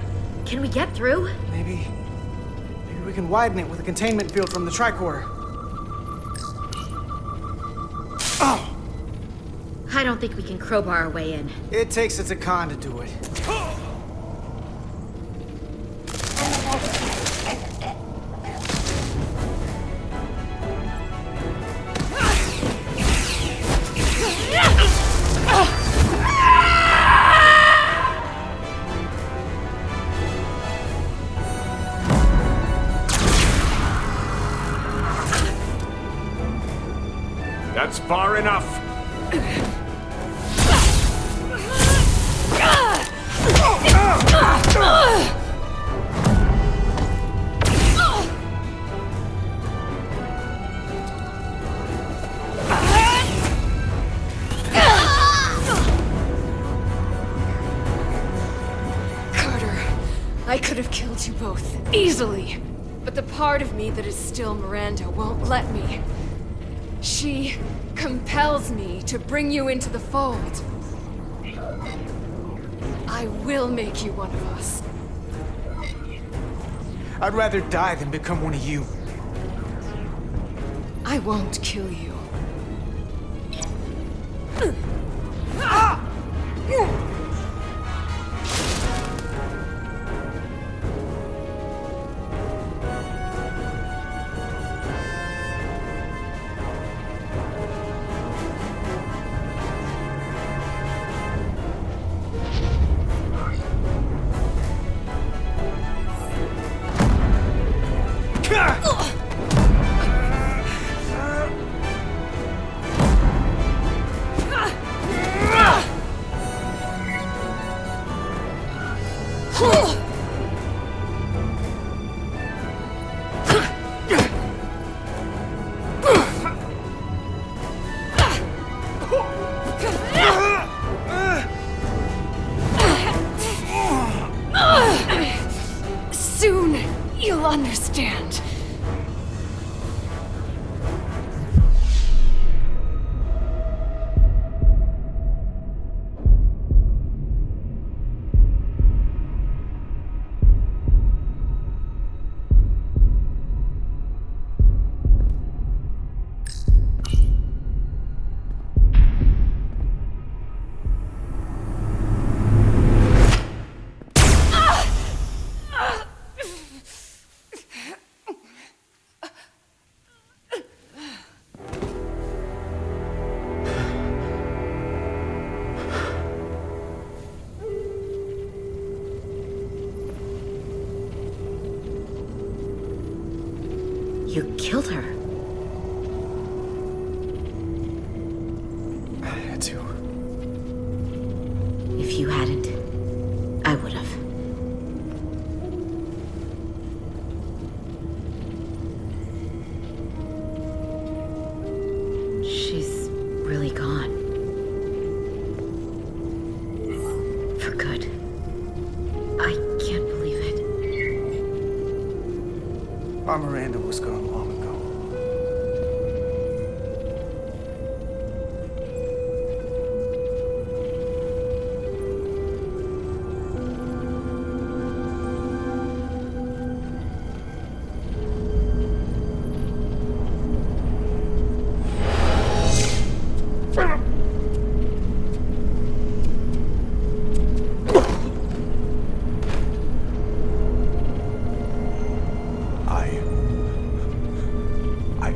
Can we get through? Maybe we can widen it with a containment field from the tricorder. Oh! I don't think we can crowbar our way in. It takes a Deccan to do it. That's far enough. Carter, I could have killed you both, easily. But the part of me that is still Miranda won't let me. She compels me to bring you into the fold. I will make you one of us. I'd rather die than become one of you. I won't kill you. Soon, you'll understand. You killed her. I had to. If you hadn't, I would have. She's really gone. Our Miranda was gone long ago.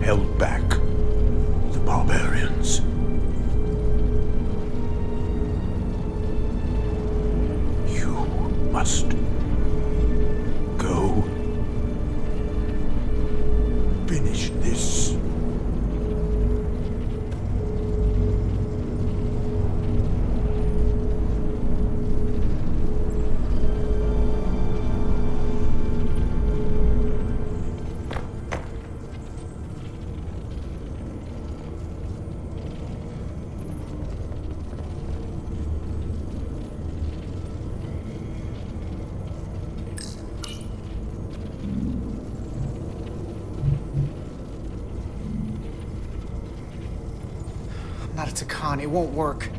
held back the barbarians. You must go. Finish this. Not a Takan, it won't work.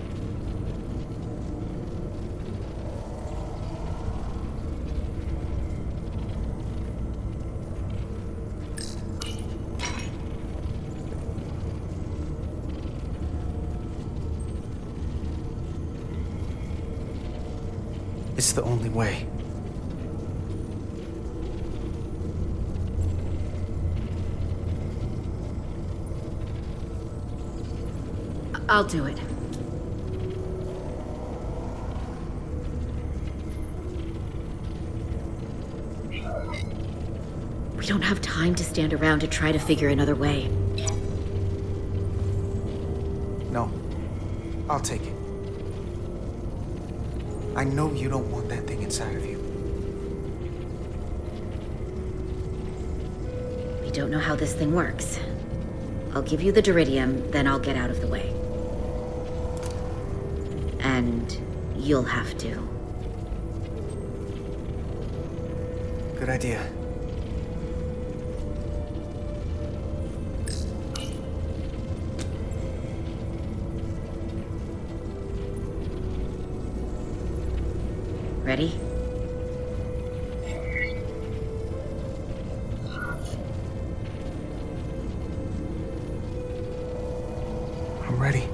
It's the only way. I'll do it. We don't have time to stand around to try to figure another way. No. I'll take it. I know you don't want that thing inside of you. We don't know how this thing works. I'll give you the Duridium, then I'll get out of the way. And you'll have to. Good idea. Ready? I'm ready.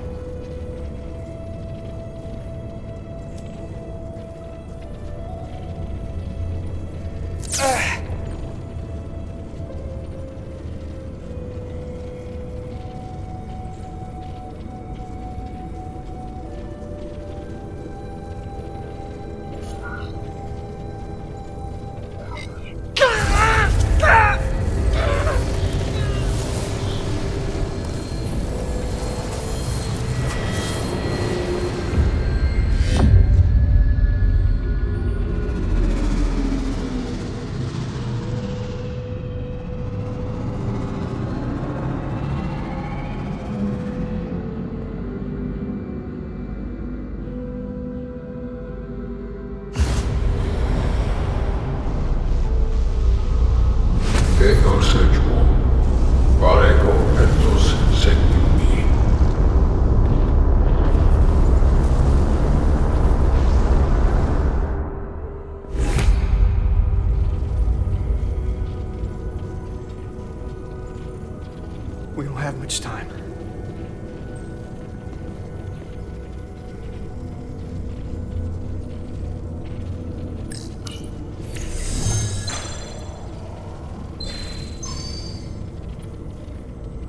We don't have much time.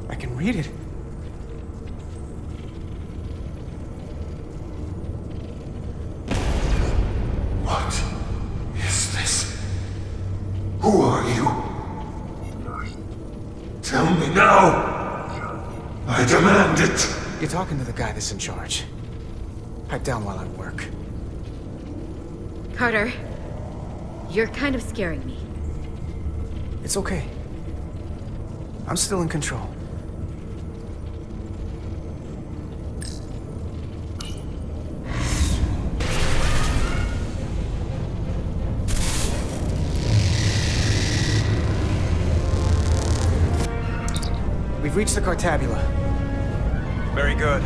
I can read it. What is this? Who are you? Tell me now! I demand it! You're talking to the guy that's in charge. Pipe down while I work. Carter, you're kind of scaring me. It's okay. I'm still in control. We've reached the Cartabula. Very good.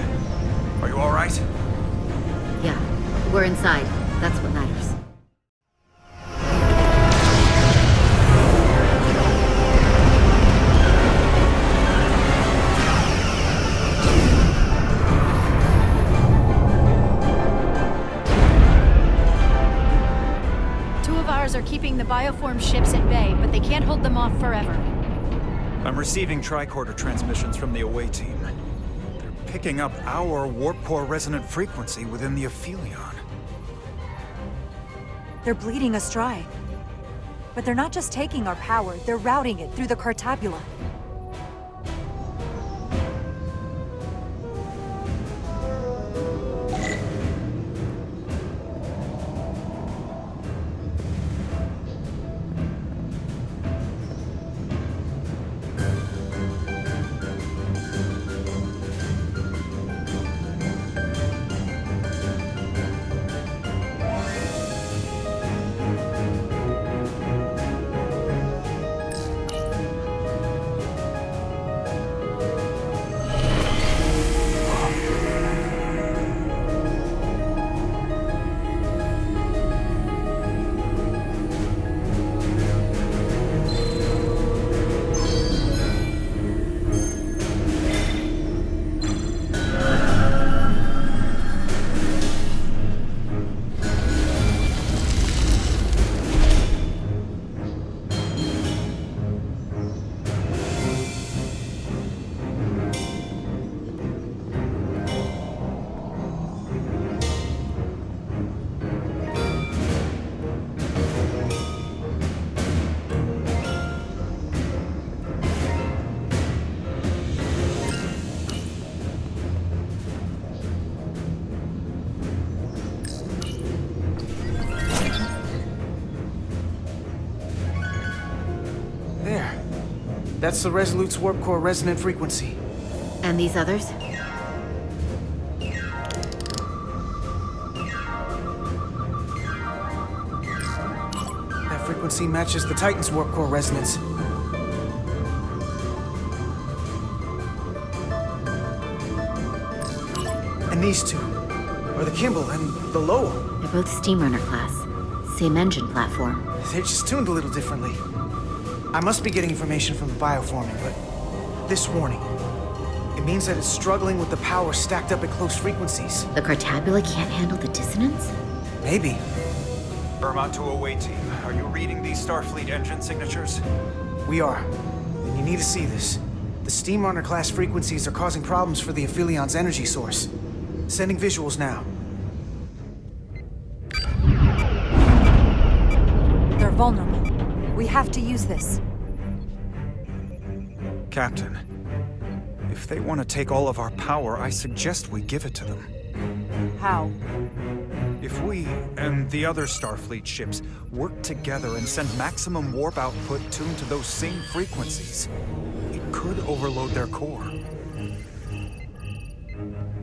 Are you all right? Yeah, we're inside. That's what matters. 2 of ours are keeping the bioform ships at bay, but they can't hold them off forever. I'm receiving tricorder transmissions from the away team. They're picking up our warp core resonant frequency within the Aphelion. They're bleeding us dry. But they're not just taking our power, they're routing it through the Cartabula. That's the Resolute's warp core resonant frequency. And these others? That frequency matches the Titan's warp core resonance. And these two are the Kimball and the Lowell. They're both Steamrunner class. Same engine platform. They're just tuned a little differently. I must be getting information from the bioforming, but this warning, it means that it's struggling with the power stacked up at close frequencies. The Cartabula can't handle the dissonance? Maybe. Vermont to away team. Are you reading these Starfleet engine signatures? We are. And you need to see this. The Steamrunner class frequencies are causing problems for the Aphelion's energy source. Sending visuals now. They're vulnerable. We have to use this. Captain, if they want to take all of our power, I suggest we give it to them. How? If we and the other Starfleet ships work together and send maximum warp output tuned to those same frequencies, it could overload their core.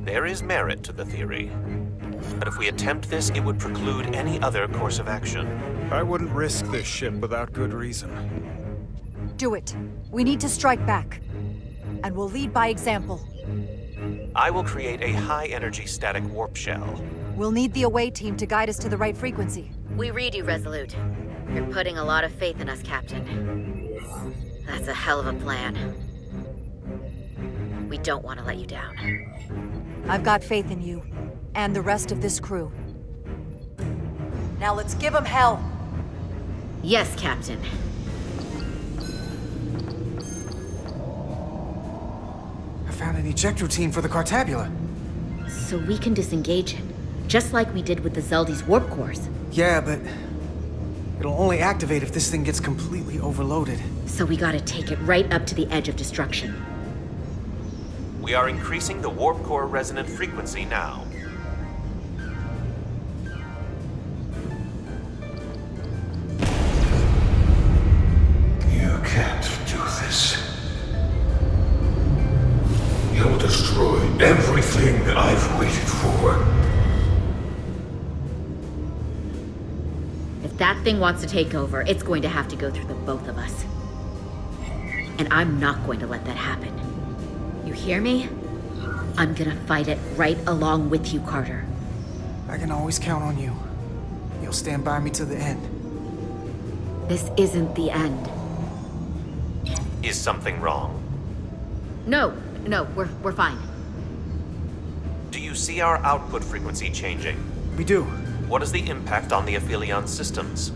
There is merit to the theory. But if we attempt this, it would preclude any other course of action. I wouldn't risk this ship without good reason. Do it. We need to strike back. And we'll lead by example. I will create a high-energy static warp shell. We'll need the away team to guide us to the right frequency. We read you, Resolute. You're putting a lot of faith in us, Captain. That's a hell of a plan. We don't want to let you down. I've got faith in you. And the rest of this crew. Now let's give them hell! Yes, Captain. I found an eject routine for the Cartabula. So we can disengage it, just like we did with the Zeldy's warp cores. Yeah, but it'll only activate if this thing gets completely overloaded. So we gotta take it right up to the edge of destruction. We are increasing the warp core resonant frequency now. You can't do this. You'll destroy everything I've waited for. If that thing wants to take over, it's going to have to go through the both of us. And I'm not going to let that happen. hear me? I'm gonna fight it right along with you, Carter. I can always count on you. You'll stand by me to the end. This isn't the end. Is something wrong? No, we're fine. Do you see our output frequency changing? We do. What is the impact on the Aphelion systems?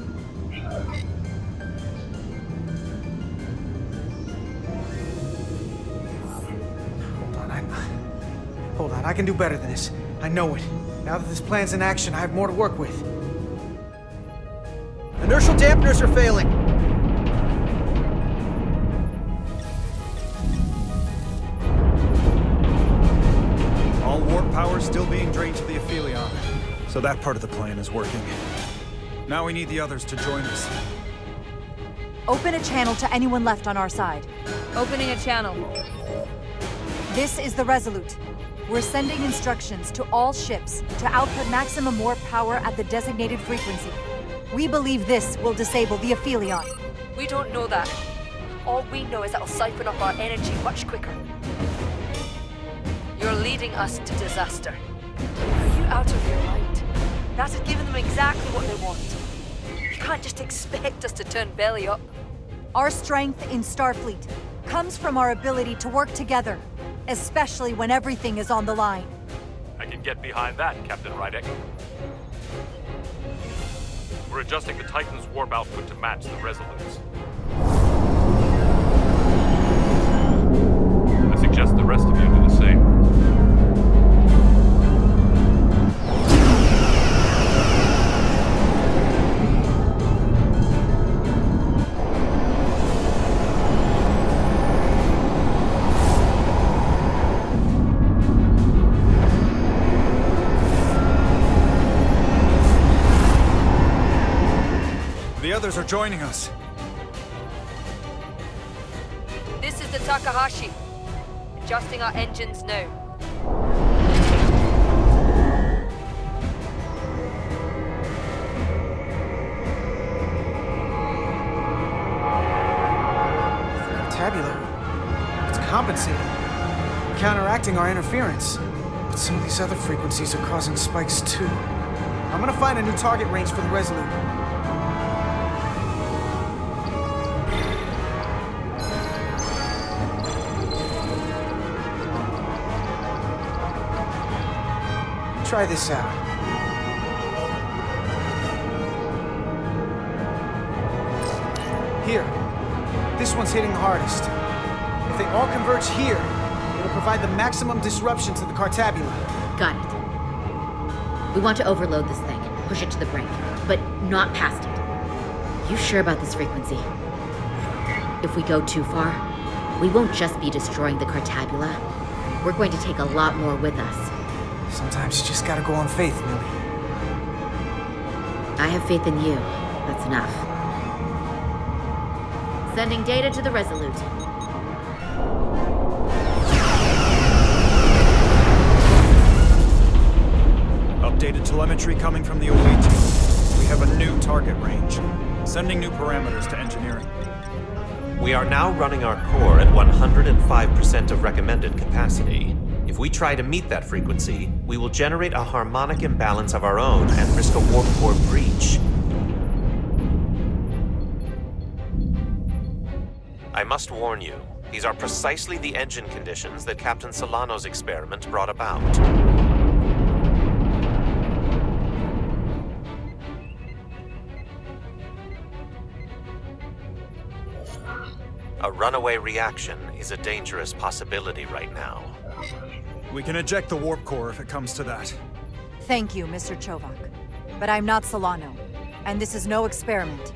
Hold on, I can do better than this. I know it. Now that this plan's in action, I have more to work with. Inertial dampeners are failing. All warp power still being drained to the Aphelion, so that part of the plan is working. Now we need the others to join us. Open a channel to anyone left on our side. Opening a channel. This is the Resolute. We're sending instructions to all ships to output maximum warp power at the designated frequency. We believe this will disable the Aphelion. We don't know that. All we know is that it'll siphon off our energy much quicker. You're leading us to disaster. Are you out of your mind? That has given them exactly what they want. You can't just expect us to turn belly up. Our strength in Starfleet comes from our ability to work together, especially when everything is on the line. I can get behind that, Captain Rydek. We're adjusting the Titan's warp output to match the Resolute's. I suggest the rest of you do the same. The others are joining us. This is the Takahashi. Adjusting our engines now. Tabula. It's compensating. Counteracting our interference. But some of these other frequencies are causing spikes too. I'm gonna find a new target range for the Resolute. Try this out. Here. This one's hitting the hardest. If they all converge here, it'll provide the maximum disruption to the Cartabula. Got it. We want to overload this thing, push it to the brink, but not past it. You sure about this frequency? If we go too far, we won't just be destroying the Cartabula. We're going to take a lot more with us. Sometimes you just gotta go on faith, Millie. I have faith in you. That's enough. Sending data to the Resolute. Updated telemetry coming from the Elite. We have a new target range. Sending new parameters to engineering. We are now running our core at 105% of recommended capacity. If we try to meet that frequency, we will generate a harmonic imbalance of our own and risk a warp core breach. I must warn you, these are precisely the engine conditions that Captain Solano's experiment brought about. A runaway reaction is a dangerous possibility right now. We can eject the warp core if it comes to that. Thank you, Mr. Chovak. But I'm not Solano, and this is no experiment.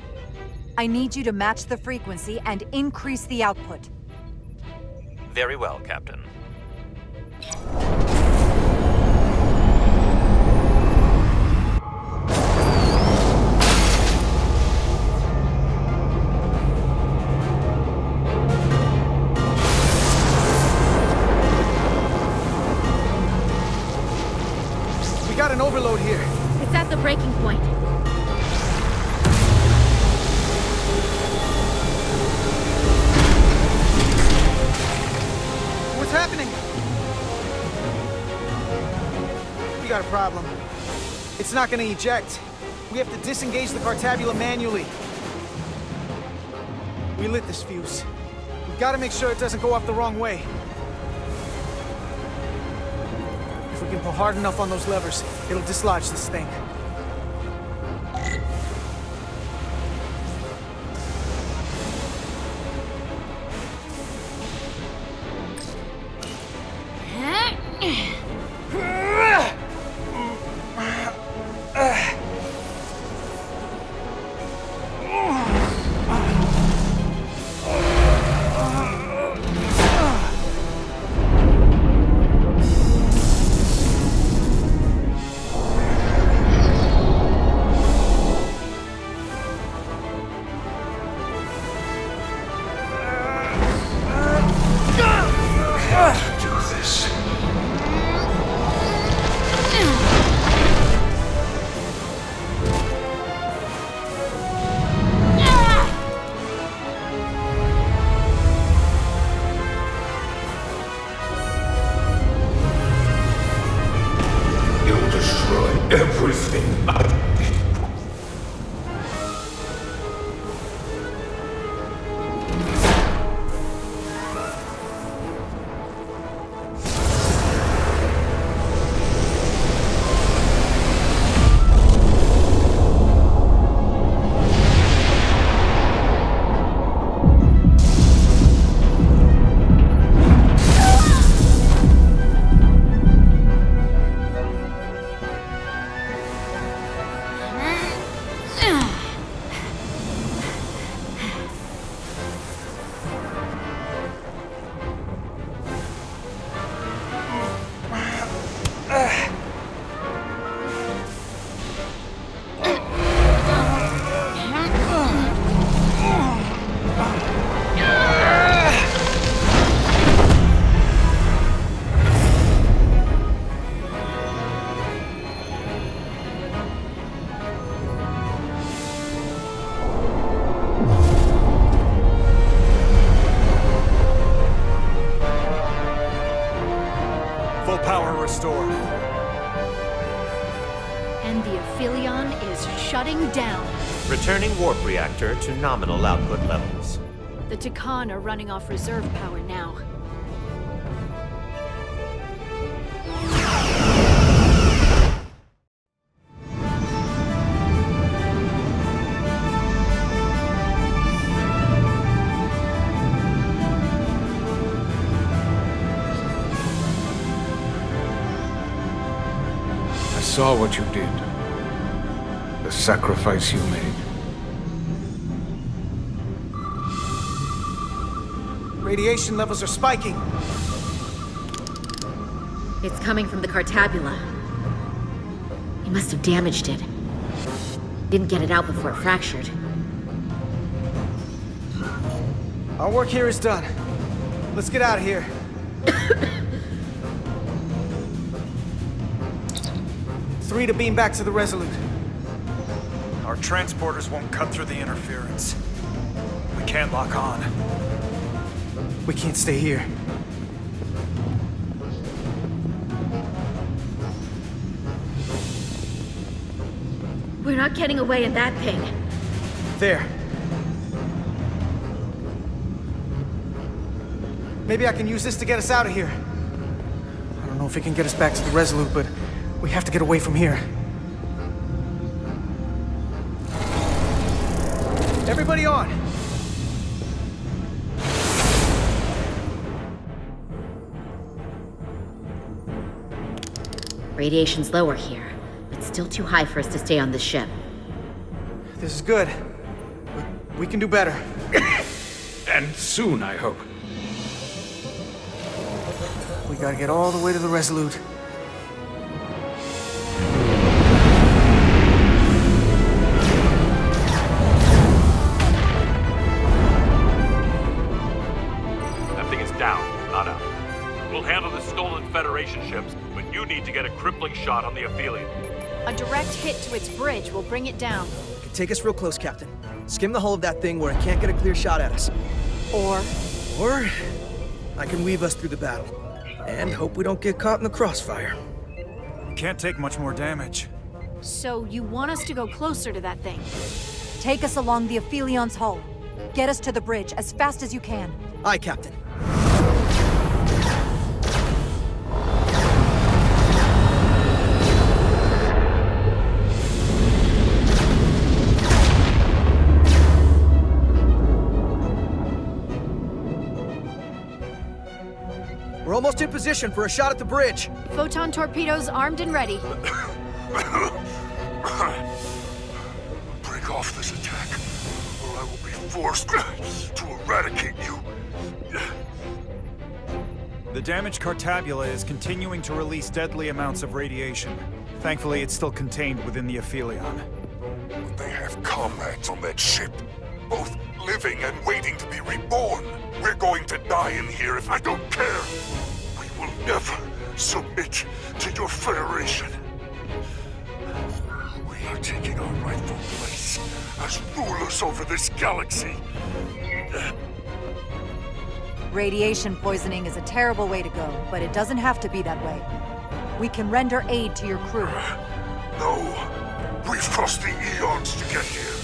I need you to match the frequency and increase the output. Very well, Captain. We got an overload here. It's at the breaking point. What's happening? We got a problem. It's not gonna eject. We have to disengage the Cartabula manually. We lit this fuse. We gotta make sure it doesn't go off the wrong way. If we can pull hard enough on those levers, it'll dislodge this thing. Returning warp reactor to nominal output levels. The Takan are running off reserve power now. I saw what you did. The sacrifice you made. Radiation levels are spiking. It's coming from the Cartabula. He must have damaged it. Didn't get it out before it fractured. Our work here is done. Let's get out of here. 3 to beam back to the Resolute. Our transporters won't cut through the interference. We can't lock on. We can't stay here. We're not getting away in that thing. There. Maybe I can use this to get us out of here. I don't know if it can get us back to the Resolute, but we have to get away from here. Everybody on! Radiation's lower here, but still too high for us to stay on this ship. This is good. We can do better. And soon, I hope. We gotta get all the way to the Resolute. That thing is down, not up. We'll handle the stolen Federation ships, but you need to get a crippling shot on the Aphelion. A direct hit to its bridge will bring it down. Take us real close, Captain. Skim the hull of that thing where it can't get a clear shot at us. Or I can weave us through the battle. And hope we don't get caught in the crossfire. Can't take much more damage. So you want us to go closer to that thing? Take us along the Aphelion's hull. Get us to the bridge as fast as you can. Aye, Captain. We're almost in position for a shot at the bridge. Photon torpedoes armed and ready. Break off this attack, or I will be forced to eradicate you. The damaged Cartabula is continuing to release deadly amounts of radiation. Thankfully, it's still contained within the Aphelion. But they have comrades on that ship, both living and waiting to be reborn. We're going to die in here if I don't care. We will never submit to your Federation. We are taking our rightful place as rulers over this galaxy. Radiation poisoning is a terrible way to go, but it doesn't have to be that way. We can render aid to your crew. No. We've crossed the eons to get here.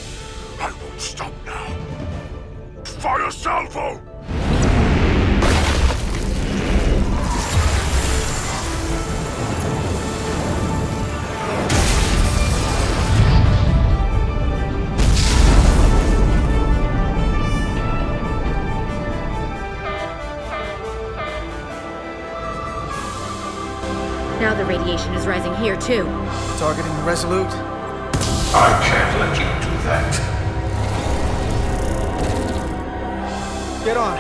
I won't stop now. Fire salvo! Now the radiation is rising here, too. Targeting the Resolute. I can't let you do that. Get on.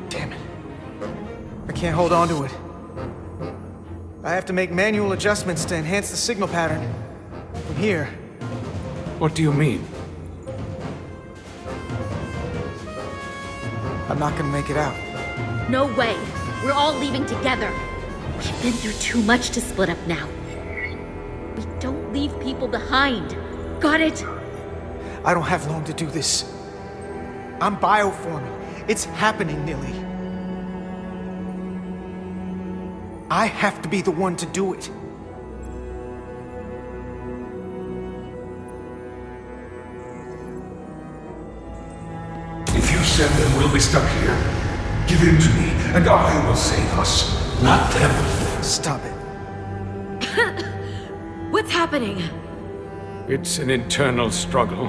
Damn it. I can't hold on to it. I have to make manual adjustments to enhance the signal pattern. From here. What do you mean? I'm not gonna make it out. No way. We're all leaving together. We've been through too much to split up now. We don't leave people behind. Got it? I don't have long to do this. I'm bioforming. It's happening, Nilly. I have to be the one to do it. If you send them, we'll be stuck here. Give in to me, and I will save us, not them. Stop it. What's happening? It's an internal struggle,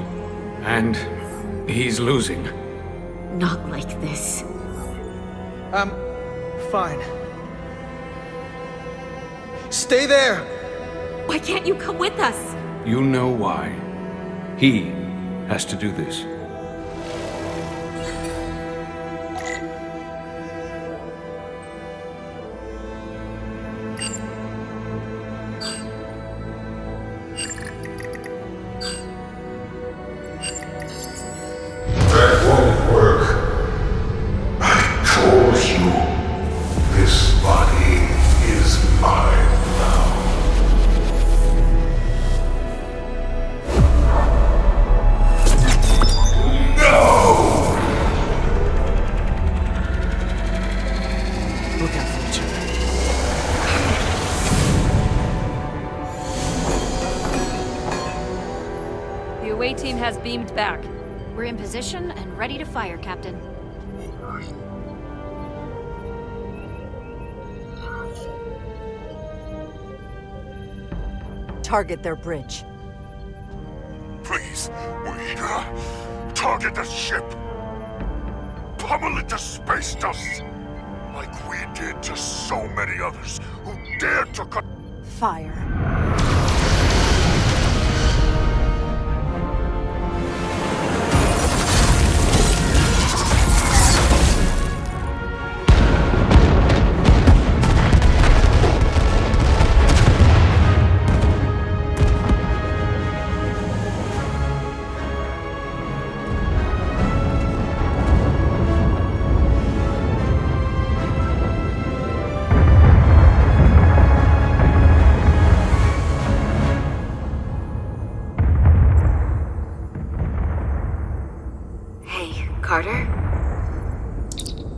and he's losing. Not like this. I'm fine. Stay there! Why can't you come with us? You know why. He has to do this. Team has beamed back. We're in position and ready to fire, Captain. Target their bridge. Please, we target the ship. Pummel it to space dust, like we did to so many others who dared to cut. Fire.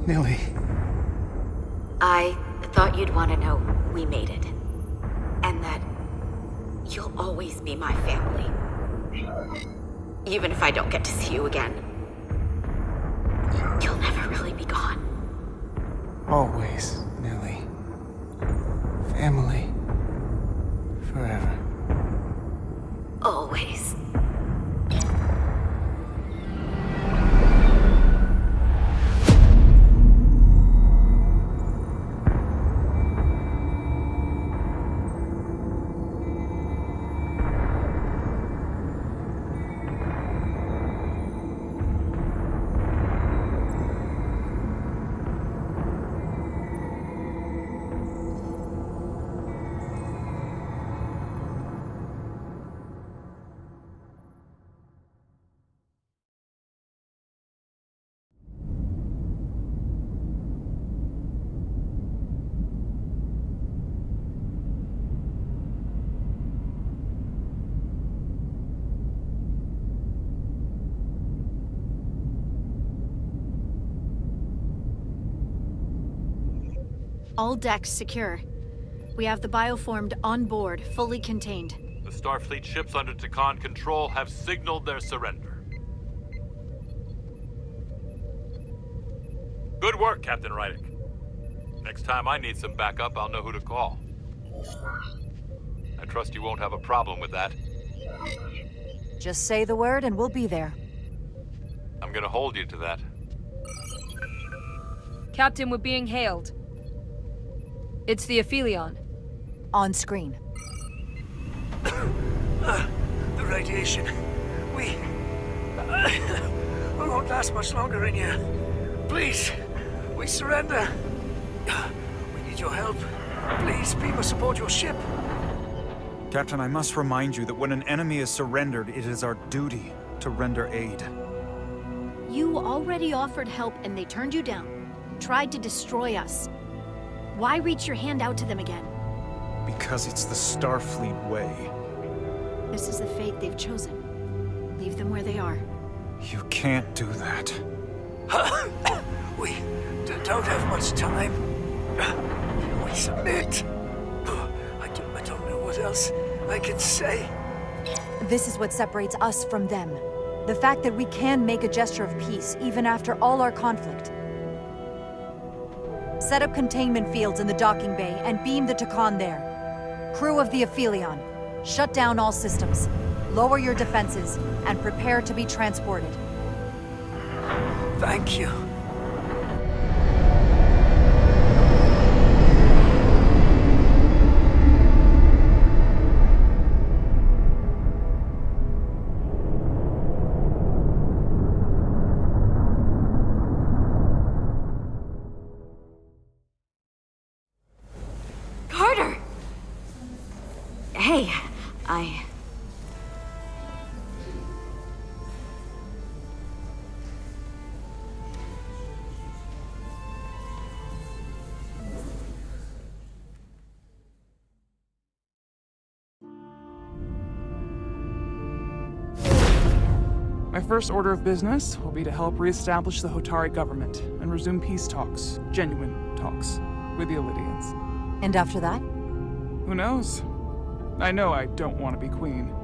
Millie. I thought you'd want to know we made it. And that you'll always be my family. Even if I don't get to see you again. You'll never really be gone. Always, Millie. Family. Forever. Always. All decks secure. We have the bioformed on board, fully contained. The Starfleet ships under Takan control have signaled their surrender. Good work, Captain Rydek. Next time I need some backup, I'll know who to call. I trust you won't have a problem with that. Just say the word and we'll be there. I'm gonna hold you to that. Captain, we're being hailed. It's the Aphelion. On screen. The radiation. We won't last much longer in here. Please, we surrender. We need your help. Please beam us aboard your ship. Captain, I must remind you that when an enemy is surrendered, it is our duty to render aid. You already offered help and they turned you down. Tried to destroy us. Why reach your hand out to them again? Because it's the Starfleet way. This is the fate they've chosen. Leave them where they are. You can't do that. We don't have much time. We submit. I don't know what else I can say. This is what separates us from them. The fact that we can make a gesture of peace, even after all our conflict. Set up containment fields in the docking bay and beam the Takan there. Crew of the Aphelion, shut down all systems. Lower your defenses and prepare to be transported. Thank you. Carter! Hey, My first order of business will be to help reestablish the Hotari government and resume peace talks, genuine talks, with the Elydians. And after that? Who knows? I know I don't want to be queen.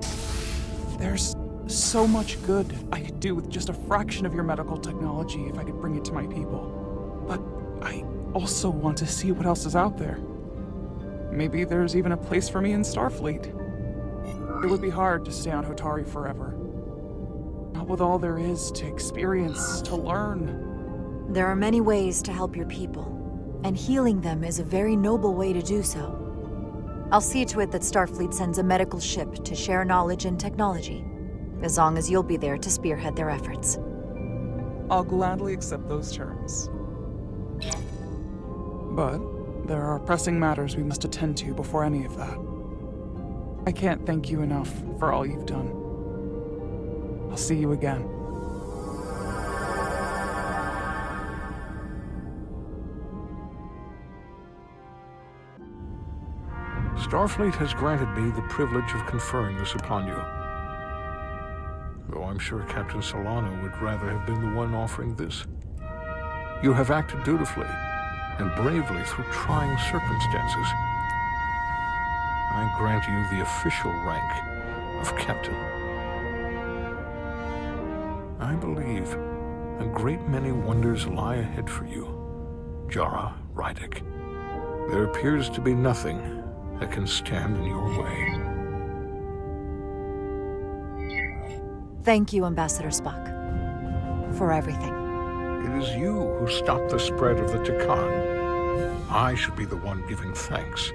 There's so much good I could do with just a fraction of your medical technology if I could bring it to my people. But I also want to see what else is out there. Maybe there's even a place for me in Starfleet. It would be hard to stay on Hotari forever. Not with all there is to experience, to learn. There are many ways to help your people, and healing them is a very noble way to do so. I'll see to it that Starfleet sends a medical ship to share knowledge and technology, as long as you'll be there to spearhead their efforts. I'll gladly accept those terms. But there are pressing matters we must attend to before any of that. I can't thank you enough for all you've done. I'll see you again. Starfleet has granted me the privilege of conferring this upon you. Though I'm sure Captain Solano would rather have been the one offering this. You have acted dutifully and bravely through trying circumstances. I grant you the official rank of captain. I believe a great many wonders lie ahead for you, Jara Rydek. There appears to be nothing that can stand in your way. Thank you, Ambassador Spock, for everything. It is you who stopped the spread of the Tikan. I should be the one giving thanks.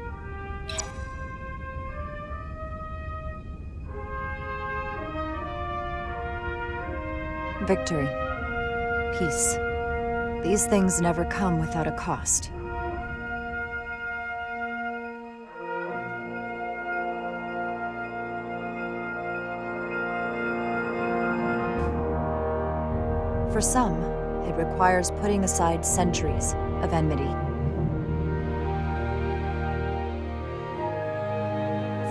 Victory. Peace. These things never come without a cost. For some, it requires putting aside centuries of enmity.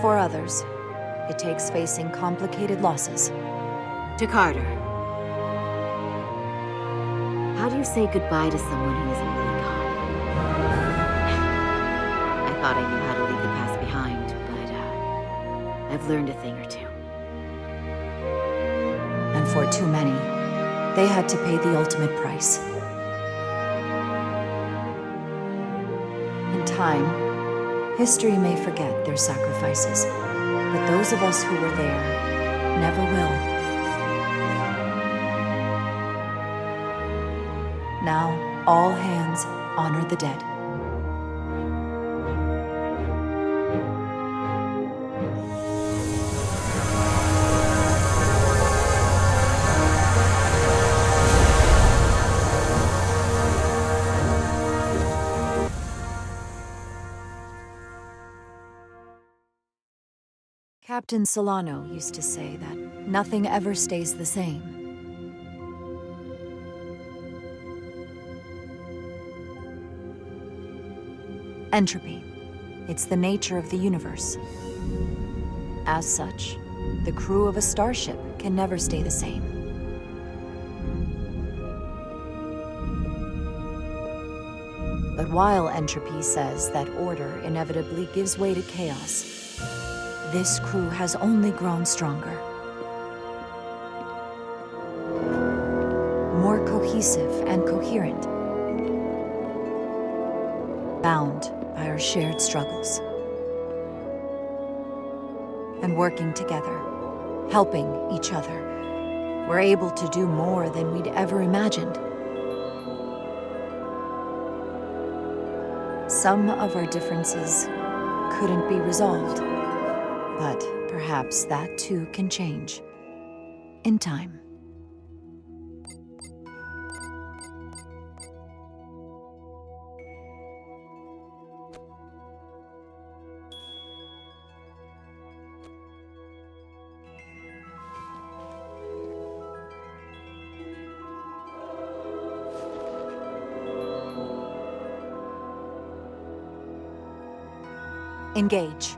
For others, it takes facing complicated losses. To Carter. How do you say goodbye to someone who isn't really gone? I thought I knew how to leave the past behind, but I've learned a thing or two. And for too many, they had to pay the ultimate price. In time, history may forget their sacrifices, but those of us who were there never will. Now, all hands honor the dead. Captain Solano used to say that nothing ever stays the same. Entropy. It's the nature of the universe. As such, the crew of a starship can never stay the same. But while entropy says that order inevitably gives way to chaos, this crew has only grown stronger. More cohesive and coherent. Bound by our shared struggles. And working together, helping each other, we're able to do more than we'd ever imagined. Some of our differences couldn't be resolved, but perhaps that too can change in time. Engage.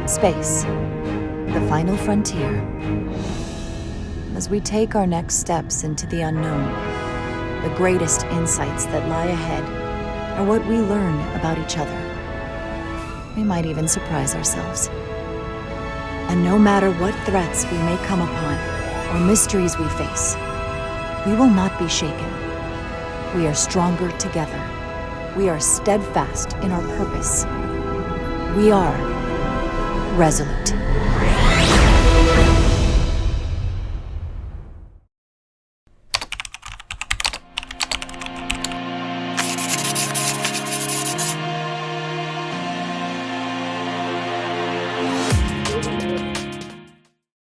Space, the final frontier. As we take our next steps into the unknown, the greatest insights that lie ahead are what we learn about each other. We might even surprise ourselves. And no matter what threats we may come upon, or mysteries we face, we will not be shaken. We are stronger together. We are steadfast in our purpose. We are resolute.